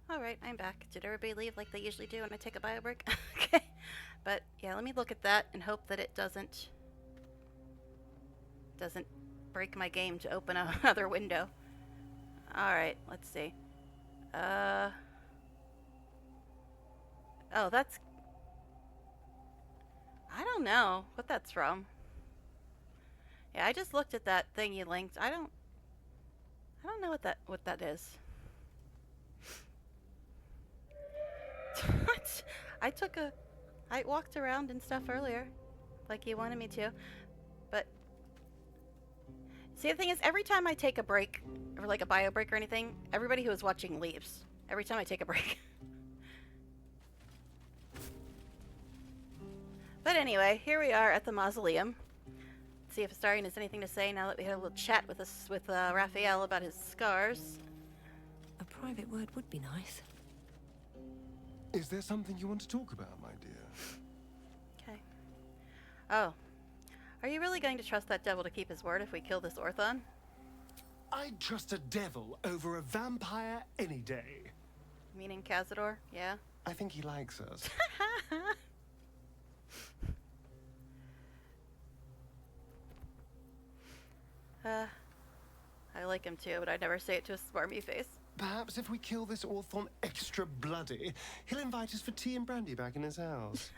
Alright, I'm back. Did everybody leave like they usually do when I take a bio break? Okay. But yeah, let me look at that and hope that it doesn't break my game to open another window. Alright, let's see. Oh, that's... I don't know what that's from. Yeah, I just looked at that thing you linked. I don't know what that is. I walked around and stuff earlier, like you wanted me to, but see, the thing is, every time I take a break, or like a bio break or anything, everybody who is watching leaves. Every time I take a break. But anyway, here we are at the mausoleum. See if Astarion has anything to say now that we had a little chat with Raphael about his scars. A private word would be nice. Is there something you want to talk about, my dear? Okay. Oh. Are you really going to trust that devil to keep his word if we kill this Orthon? I'd trust a devil over a vampire any day. Meaning Cazador? Yeah? I think he likes us. I like him too, but I'd never say it to a smarmy face. Perhaps if we kill this Orthon extra bloody, he'll invite us for tea and brandy back in his house.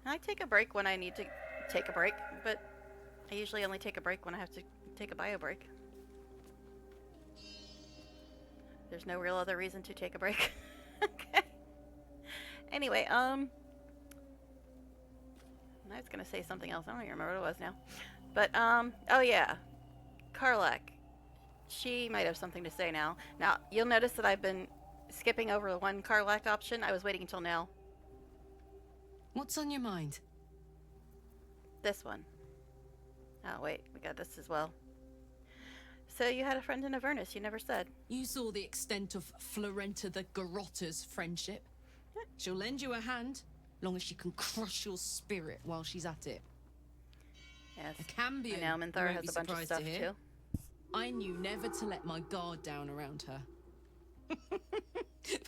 I take a break when I need to take a break, but I usually only take a break when I have to take a bio break. There's no real other reason to take a break. Okay. Anyway, I was gonna say something else. I don't even remember what it was now. But, oh yeah. Karlach. She might have something to say now. Now, you'll notice that I've been skipping over the one Karlach option. I was waiting until now. What's on your mind? This one. Oh, wait. We got this as well. So you had a friend in Avernus, you never said. You saw the extent of Florenta the Garotta's friendship. She'll lend you a hand, long as she can crush your spirit while she's at it. Yes. A Cambion. I know, Minthara has a bunch of stuff too. I knew never to let my guard down around her.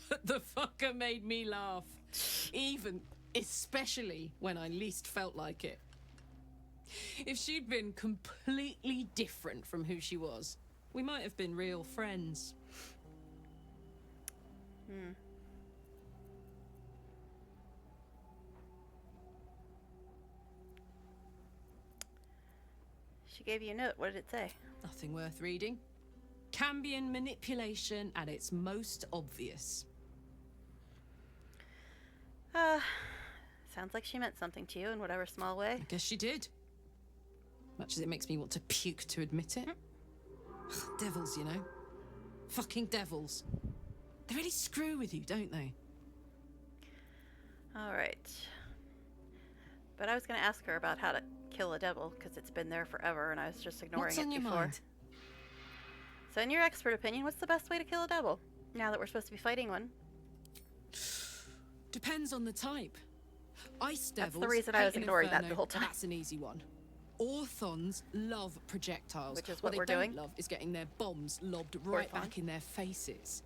But the fucker made me laugh. Especially when I least felt like it. If she'd been completely different from who she was, we might have been real friends. She gave you a note. What did it say? Nothing worth reading. Cambion manipulation at its most obvious. Sounds like she meant something to you in whatever small way. I guess she did. Much as it makes me want to puke to admit it. Devils, you know. Fucking devils. They really screw with you, don't they? Alright. But I was going to ask her about how to kill a devil, because it's been there forever, and I was just ignoring What's on it your before. mind? So in your expert opinion, what's the best way to kill a devil? Now that we're supposed to be fighting one. Depends on the type. Ice devils. That's the reason I was ignoring that the whole time. That's an easy one. Orthons love projectiles. Which is what they we're don't doing. love is getting their bombs lobbed right Orthon. back in their faces.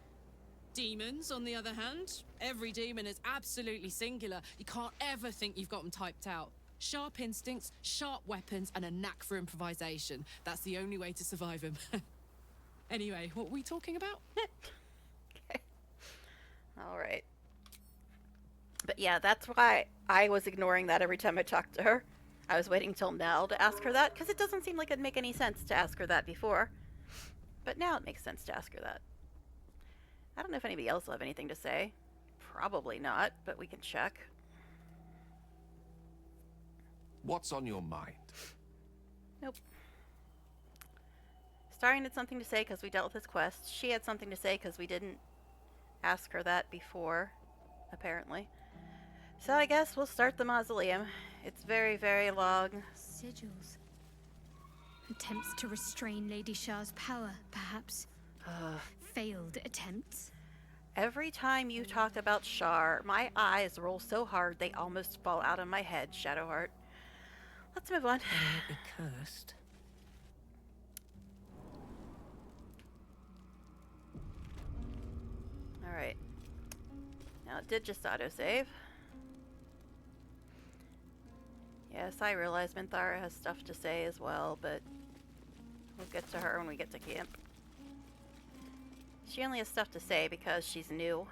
Demons, on the other hand, every demon is absolutely singular. You can't ever think you've got them typed out. Sharp instincts, sharp weapons, and a knack for improvisation. That's the only way to survive them. Anyway, what were we talking about? Okay. All right. But yeah, that's why I was ignoring that every time I talked to her. I was waiting till now to ask her that, because it doesn't seem like it'd make any sense to ask her that before. But now it makes sense to ask her that. I don't know if anybody else will have anything to say. Probably not, but we can check. What's on your mind? Nope. Starring had something to say because we dealt with his quest. She had something to say because we didn't ask her that before, apparently. So I guess we'll start the mausoleum. It's very, very long. Sigils. Attempts to restrain Lady Shah's power, perhaps. Failed attempts. Every time you talk about Shar, my eyes roll so hard they almost fall out of my head, Shadowheart. Let's move on. Be cursed. Alright. Now it did just autosave. Yes, I realize Minthara has stuff to say as well, but we'll get to her when we get to camp. She only has stuff to say because she's new.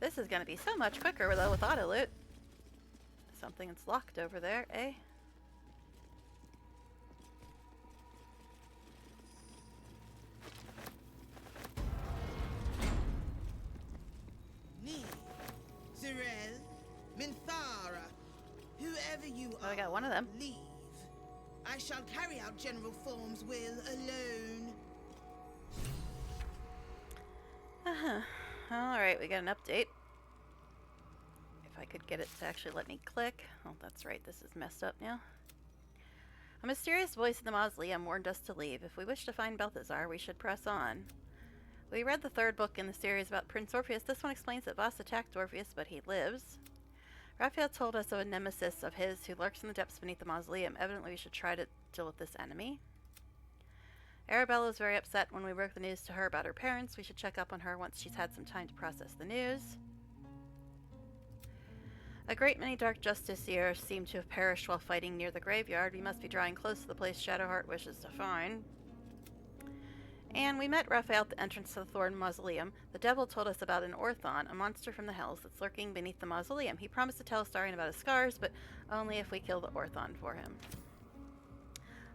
This is going to be so much quicker though with auto loot. Something that's locked over there, eh? Me, Zirel, Minthara, whoever you are. I got one of them. Leave. I shall carry out General Form's will alone. Alright, we got an update. If I could get it to actually let me click. Oh, that's right, this is messed up now. A mysterious voice in the mausoleum warned us to leave. If we wish to find Balthazar, we should press on. We read the third book in the series about Prince Orpheus. This one explains that Voss attacked Orpheus, but he lives. Raphael told us of a nemesis of his who lurks in the depths beneath the mausoleum. Evidently, we should try to deal with this enemy. Arabella was very upset when we broke the news to her about her parents. We should check up on her once she's had some time to process the news. A great many Dark Justiciars seem to have perished while fighting near the graveyard. We must be drawing close to the place Shadowheart wishes to find. And we met Raphael at the entrance to the Thorn Mausoleum. The devil told us about an Orthon, a monster from the hells that's lurking beneath the mausoleum. He promised to tell Astarion about his scars, but only if we kill the Orthon for him.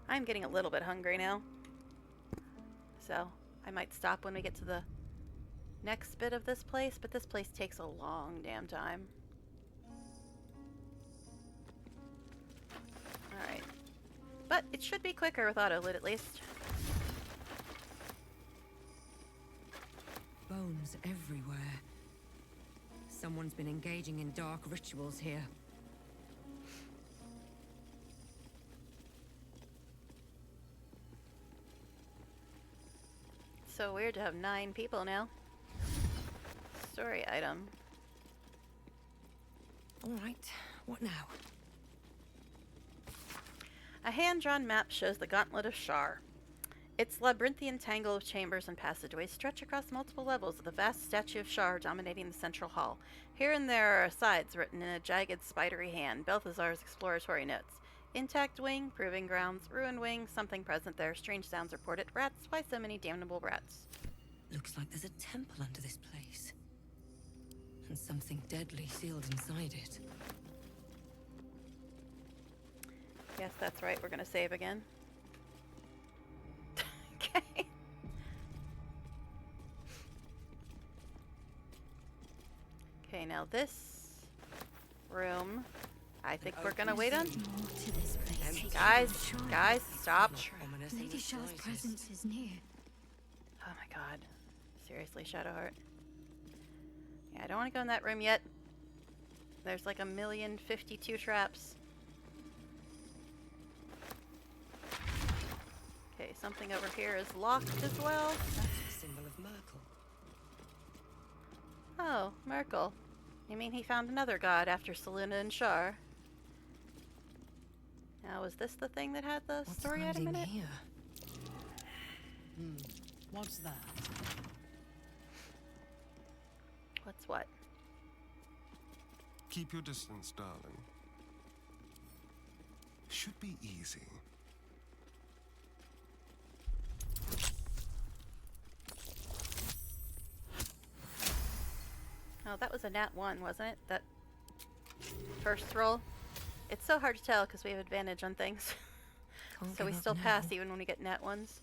I'm getting a little bit hungry now. So, I might stop when we get to the next bit of this place, but this place takes a long damn time. Alright. But it should be quicker with auto loot at least. Bones everywhere. Someone's been engaging in dark rituals here. So weird to have 9 people now. Story item. Alright, what now? A hand-drawn map shows the Gauntlet of Shar. Its labyrinthian tangle of chambers and passageways stretch across multiple levels, with a vast statue of Shar dominating the central hall. Here and there are asides written in a jagged, spidery hand, Balthazar's exploratory notes. Intact wing, proving grounds, ruined wing, something present there, strange sounds reported, rats, why so many damnable rats? Looks like there's a temple under this place. And something deadly sealed inside it. Yes, that's right, we're gonna save again. Okay. Okay, now this room, I think we're gonna wait on. Guys, stop. Lady Shar's presence is near. Oh my god. Seriously, Shadowheart. Yeah, I don't want to go in that room yet. There's like 1,052 traps. Okay, something over here is locked as well. That's the symbol of Merkel. Oh, Merkel. You mean he found another god after Seluna and Shar? Now, was this the thing that had the story item in it? Here? What's that? What's what? Keep your distance, darling. Should be easy. Oh, that was a nat 1, wasn't it? That first roll? It's so hard to tell because we have advantage on things. So we still pass even when we get nat 1s.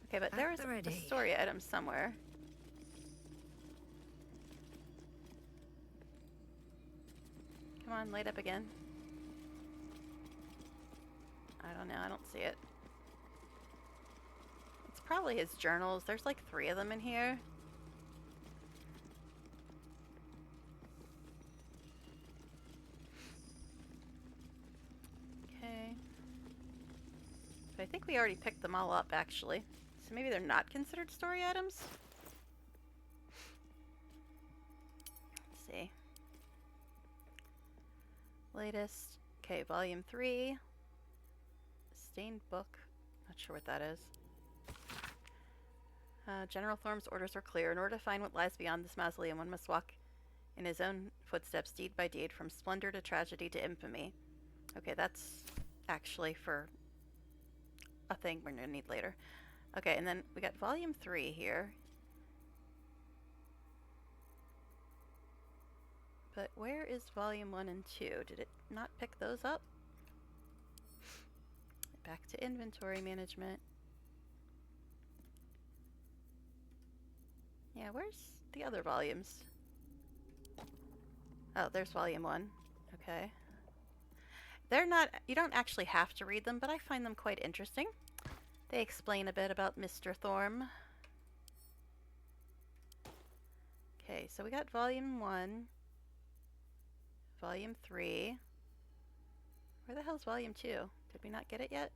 Okay, but there is a story item somewhere. Come on, light up again. I don't know, I don't see it. It's probably his journals. There's like 3 of them in here. Okay. But I think we already picked them all up, actually. So maybe they're not considered story items? Let's see. Latest. Okay, volume 3. Stained book. Not sure what that is. General Thorm's orders are clear. In order to find what lies beyond this mausoleum, one must walk in his own footsteps, deed by deed, from splendor to tragedy to infamy. Okay, that's actually for a thing we're going to need later. Okay, and then we got volume 3 here. But where is volume 1 and 2? Did it not pick those up? Back to inventory management. Yeah, where's the other volumes? Oh, there's volume 1. Okay. They're not, you don't actually have to read them, but I find them quite interesting. They explain a bit about Mr. Thorm. Okay, so we got volume 1, volume 3. Where the hell's volume 2? Did we not get it yet?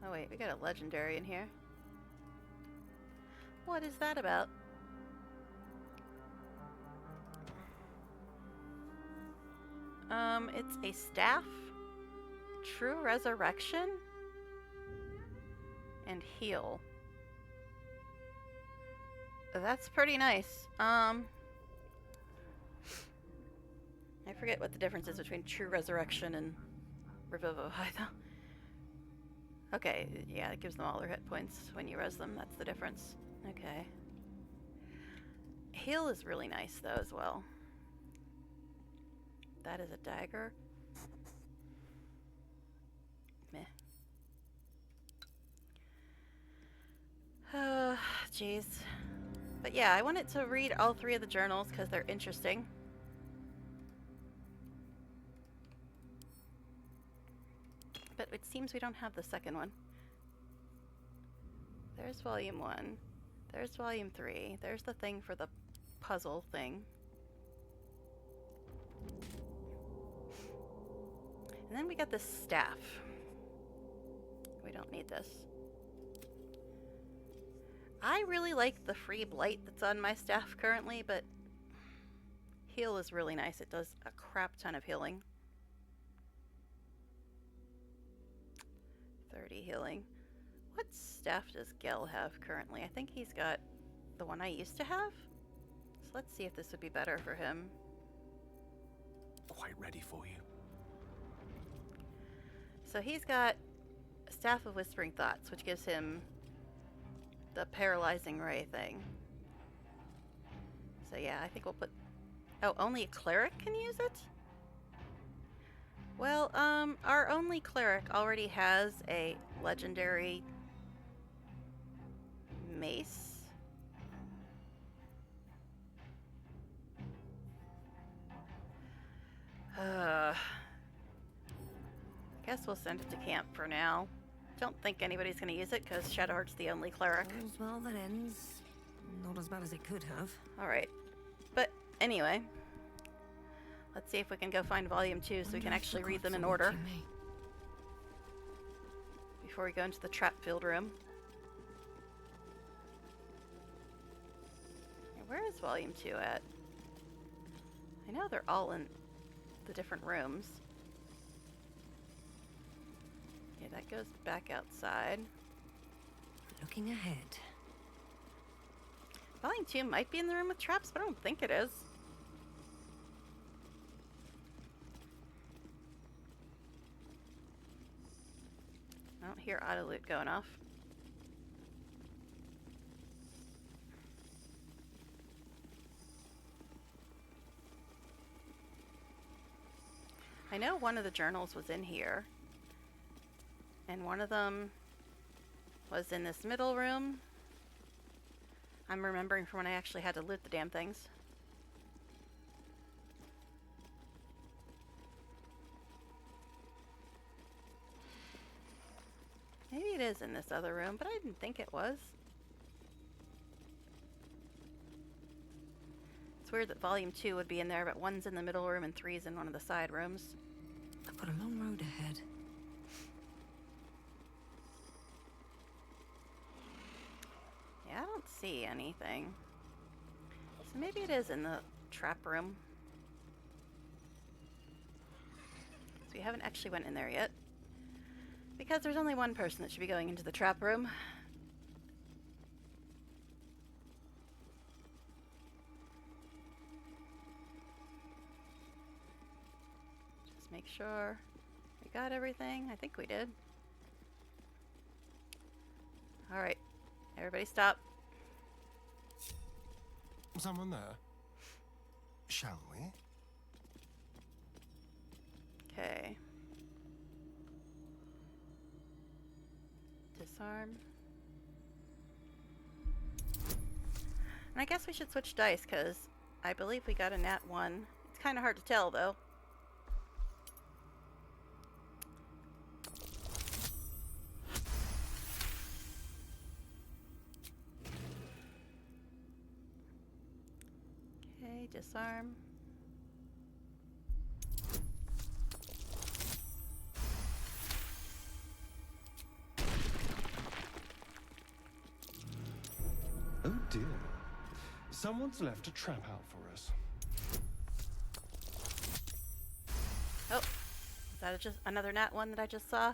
Oh wait, we got a legendary in here. What is that about? It's a staff, true resurrection, and heal. That's pretty nice. I forget what the difference is between true resurrection and revivify though. Okay, yeah, it gives them all their hit points when you res them. That's the difference. Okay. Heal is really nice though as well. That is a dagger. Meh. Jeez. But yeah, I wanted to read all 3 of the journals because they're interesting. But it seems we don't have the second one. There's volume 1. There's volume 3. There's the thing for the puzzle thing. And then we got this staff. We don't need this. I really like the free blight that's on my staff currently, but heal is really nice. It does a crap ton of healing. 30 healing. What staff does Gel have currently? I think he's got the one I used to have. So let's see if this would be better for him. Quite ready for you. So he's got Staff of Whispering Thoughts, which gives him the paralyzing ray thing. So yeah, I think we'll put... Oh, only a cleric can use it? Well, our only cleric already has a legendary mace. Guess we'll send it to camp for now. Don't think anybody's going to use it because Shadowheart's the only cleric. Well, that ends not as bad as it could have. Alright. But anyway, let's see if we can go find volume 2 so we can actually read them in order. Before we go into the trap field room. Where is volume 2 at? I know they're all in the different rooms. Yeah, that goes back outside. Looking ahead. Volume 2 might be in the room with traps, but I don't think it is. I don't hear auto loot going off. I know one of the journals was in here. And one of them was in this middle room. I'm remembering from when I actually had to loot the damn things. Maybe it is in this other room, but I didn't think it was. It's weird that volume 2 would be in there, but 1's in the middle room and 3's in one of the side rooms. I've got a long road ahead. Yeah, I don't see anything. So maybe it is in the trap room. So we haven't actually went in there yet. Because there's only one person that should be going into the trap room. Just make sure we got everything. I think we did. Alright. Everybody stop. Someone there? Shall we? Okay. Disarm. And I guess we should switch dice, because I believe we got a nat 1. It's kind of hard to tell, though. Okay, disarm. Oh dear. Someone's left a trap out for us. Oh, is that just another nat 1 that I just saw?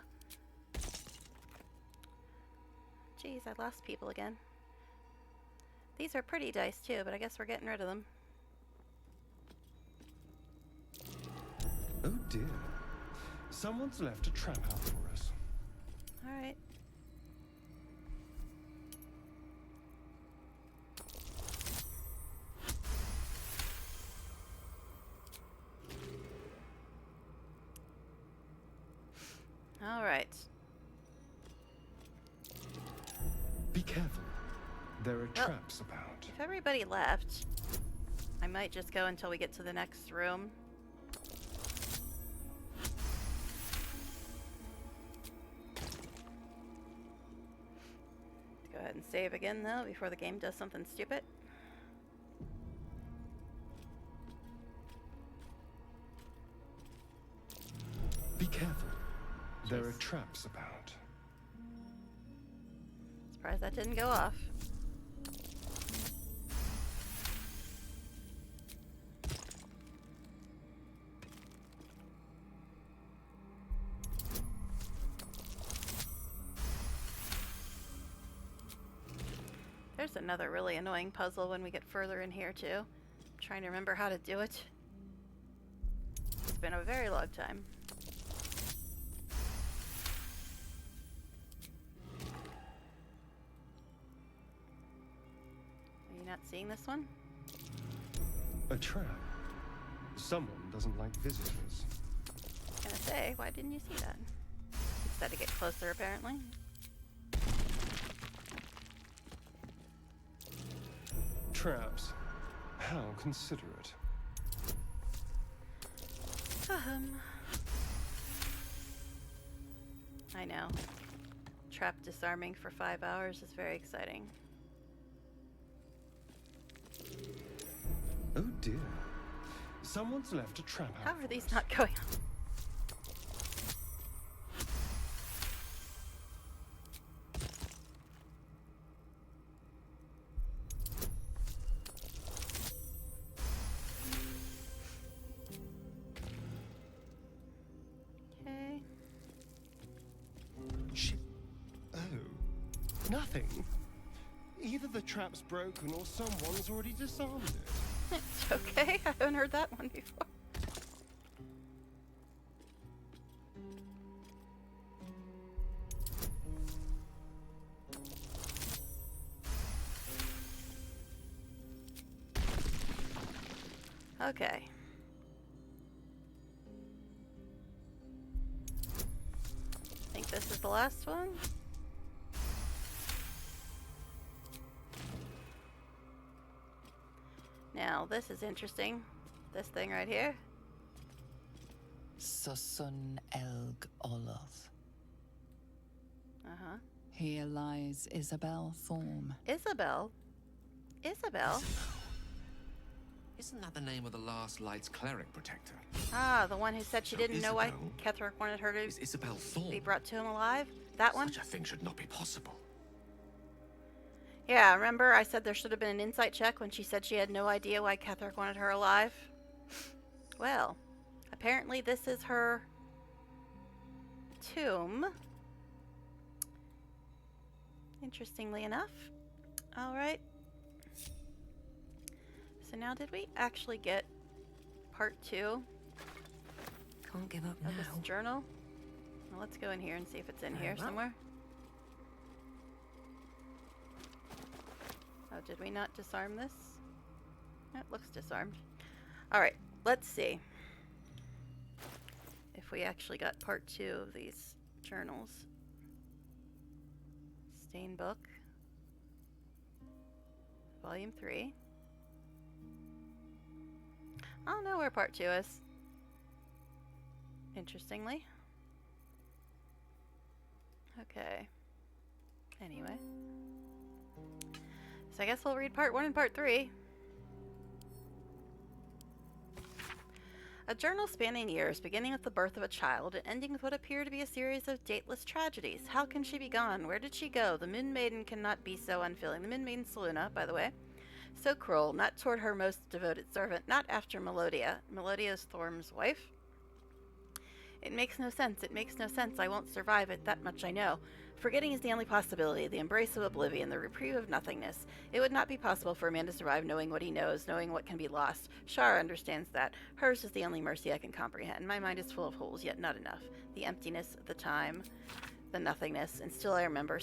Jeez, I lost people again. These are pretty dice too, but I guess we're getting rid of them. Oh dear. Someone's left a trap out for us. Alright. Alright. Be careful. There are traps about. If everybody left, I might just go until we get to the next room. Go ahead and save again, though, before the game does something stupid. Be careful. There are traps about. Surprised that didn't go off. There's another really annoying puzzle when we get further in here, too. I'm trying to remember how to do it. It's been a very long time. Are you not seeing this one? A trap. Someone doesn't like visitors. I was gonna say, why didn't you see that? Just had to get closer, apparently. Traps. How considerate. I know. Trap disarming for 5 hours is very exciting. Oh dear. Someone's left a trap out. How are these not going on? Nothing. Either the trap's broken or someone's already disarmed it. It's okay. I haven't heard that one before. Okay. I think this is the last one. Now, this is interesting. This thing right here. Susun Elg Oloth. Uh-huh. Here lies Isabel Thorm. Isabel? Isabel? Isn't that the name of the last Light's cleric protector? Ah, the one who said she didn't know why Isabel Ketherick wanted her to is Isabel Thorm. be brought to him alive? That one? Such a thing should not be possible. Yeah, remember I said there should have been an insight check when she said she had no idea why Ketherick wanted her alive? Well, apparently this is her tomb. Interestingly enough. Alright. So now did we actually get part 2 Can't give up Oh, now. this journal? Well, let's go in here and see if it's in here well. somewhere. Oh, did we not disarm this? It looks disarmed. Alright, let's see if we actually got part 2 of these journals. Stain book. Volume 3. I don't know where part 2 is. Interestingly. Okay. Anyway. So I guess we'll read part 1 and part 3. A journal spanning years, beginning with the birth of a child and ending with what appear to be a series of dateless tragedies. How can she be gone? Where did she go? The Moon Maiden cannot be so unfeeling. The Moon Maiden Selûne, by the way. So cruel, not toward her most devoted servant, not after Melodia. Melodia is Thorm's wife. It makes no sense. It makes no sense. I won't survive it, that much I know. Forgetting is the only possibility, the embrace of oblivion, the reprieve of nothingness. It would not be possible for a man to survive knowing what he knows, knowing what can be lost. Shara understands that. Hers is the only mercy I can comprehend. My mind is full of holes, yet not enough. The emptiness, the time, the nothingness, and still I remember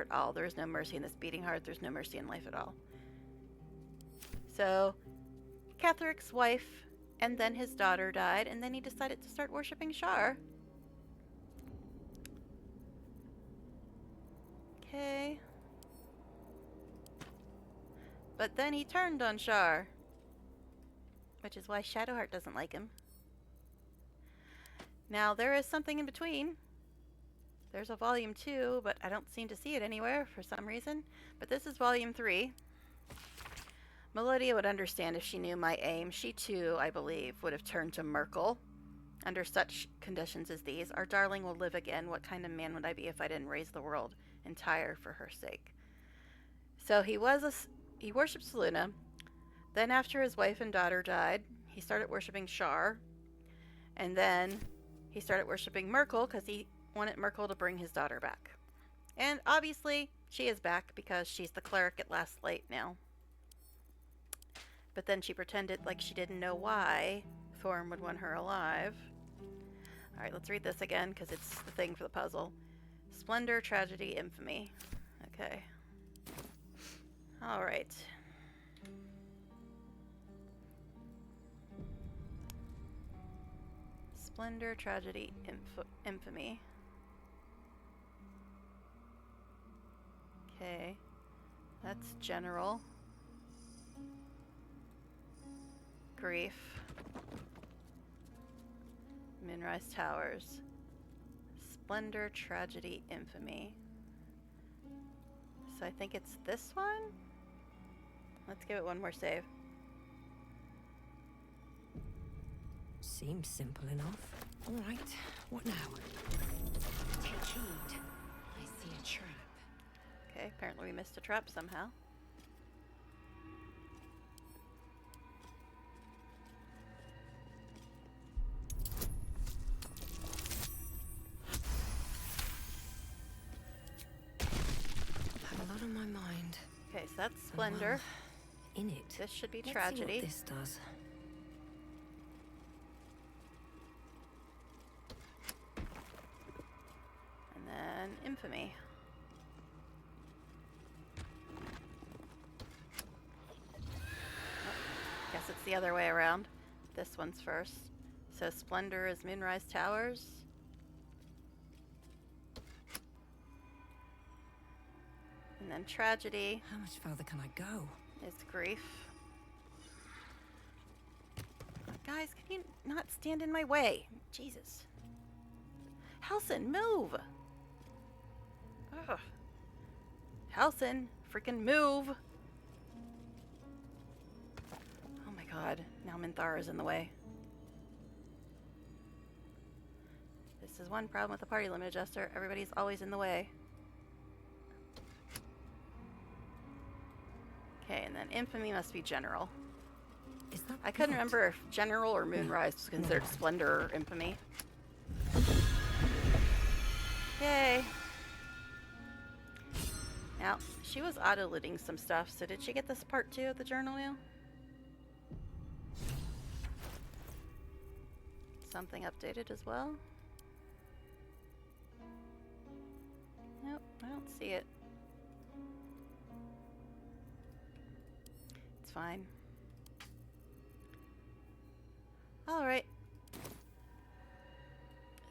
it all. There is no mercy in this beating heart. There's no mercy in life at all. So, Catheric's wife and then his daughter died, and then he decided to start worshipping Shar. Okay. But then he turned on Shar, which is why Shadowheart doesn't like him. Now, there is something in between. There's a volume 2, but I don't seem to see it anywhere for some reason. But this is volume 3. Melodia would understand if she knew my aim. She too, I believe, would have turned to Merkel. Under such conditions as these, our darling will live again. What kind of man would I be if I didn't raise the world entire for her sake? So he worshipped Selûne. Then after his wife and daughter died, he started worshipping Shar. And then he started worshipping Merkel because he wanted Merkel to bring his daughter back. And obviously, she is back because she's the cleric at Last Light now. But then she pretended like she didn't know why Thorm would want her alive. Alright, let's read this again because it's the thing for the puzzle. Splendor, tragedy, infamy. Okay. Alright. Splendor, tragedy, infamy. Okay. That's general. Grief. Moonrise Towers. Splendor, tragedy, infamy. So I think it's this one? Let's give it one more save. Seems simple enough. All right, what now? Take heed. I see a trap. Okay, apparently we missed a trap somehow. I've had a lot on my mind. Okay, so that's Splendor. Well, in it. This should be Let's tragedy. See what this does. And then infamy. Oh, guess it's the other way around. This one's first. So Splendor is Moonrise Towers. And then tragedy. How much further can I go? Is grief. Guys, can you not stand in my way? Jesus. Halsin, move! Ugh. Halsin, freaking move! Oh my god, now Minthara's in the way. This is one problem with the party limit adjuster. Everybody's always in the way. Okay, and then infamy must be general. I couldn't remember if general or moonrise was considered splendor or infamy. Yay! Now, she was auto-looting some stuff, so did she get this part 2 of the journal now? something updated as well? Nope, I don't see it. It's fine. Alright.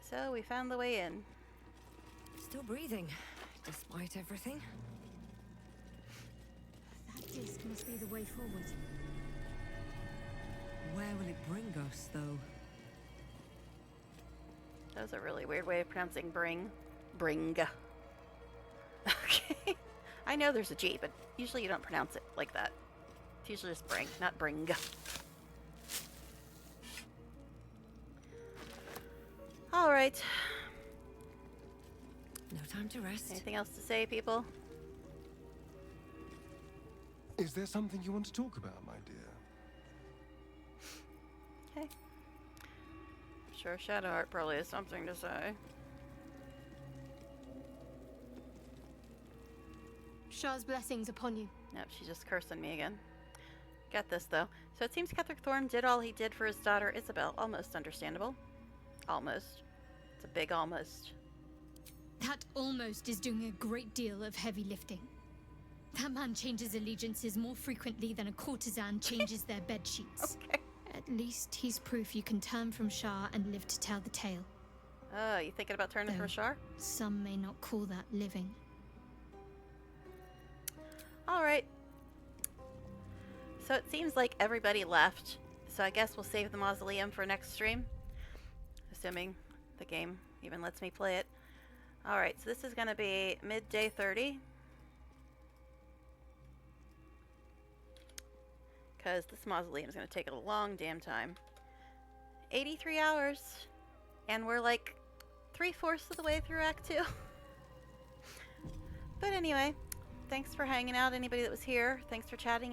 So we found the way in. Still breathing, despite everything. That disc must be the way forward. Where will it bring us, though? That was a really weird way of pronouncing bring. Bring. Okay. I know there's a G, but usually you don't pronounce it like that. It's usually just bring, not bring. Alright. No time to rest. Anything else to say, people? Is there something you want to talk about, my dear? Okay. Sure, Shadowheart probably has something to say. Shah's blessings upon you. Nope, she's just cursing me again. Got this, though. So it seems Ketheric Thorm did all he did for his daughter Isabel. Almost understandable. Almost. It's a big almost. That almost is doing a great deal of heavy lifting. That man changes allegiances more frequently than a courtesan changes their bed sheets. Okay. At least he's proof you can turn from Shah and live to tell the tale. Oh, you thinking about turning from Shah? Some may not call that living. Alright. So it seems like everybody left. So I guess we'll save the mausoleum for next stream. Assuming the game even lets me play it. Alright, so this is going to be midday 30. Because this mausoleum is going to take a long damn time. 83 hours. And we're like 3/4 of the way through Act 2. But anyway, thanks for hanging out, anybody that was here. Thanks for chatting.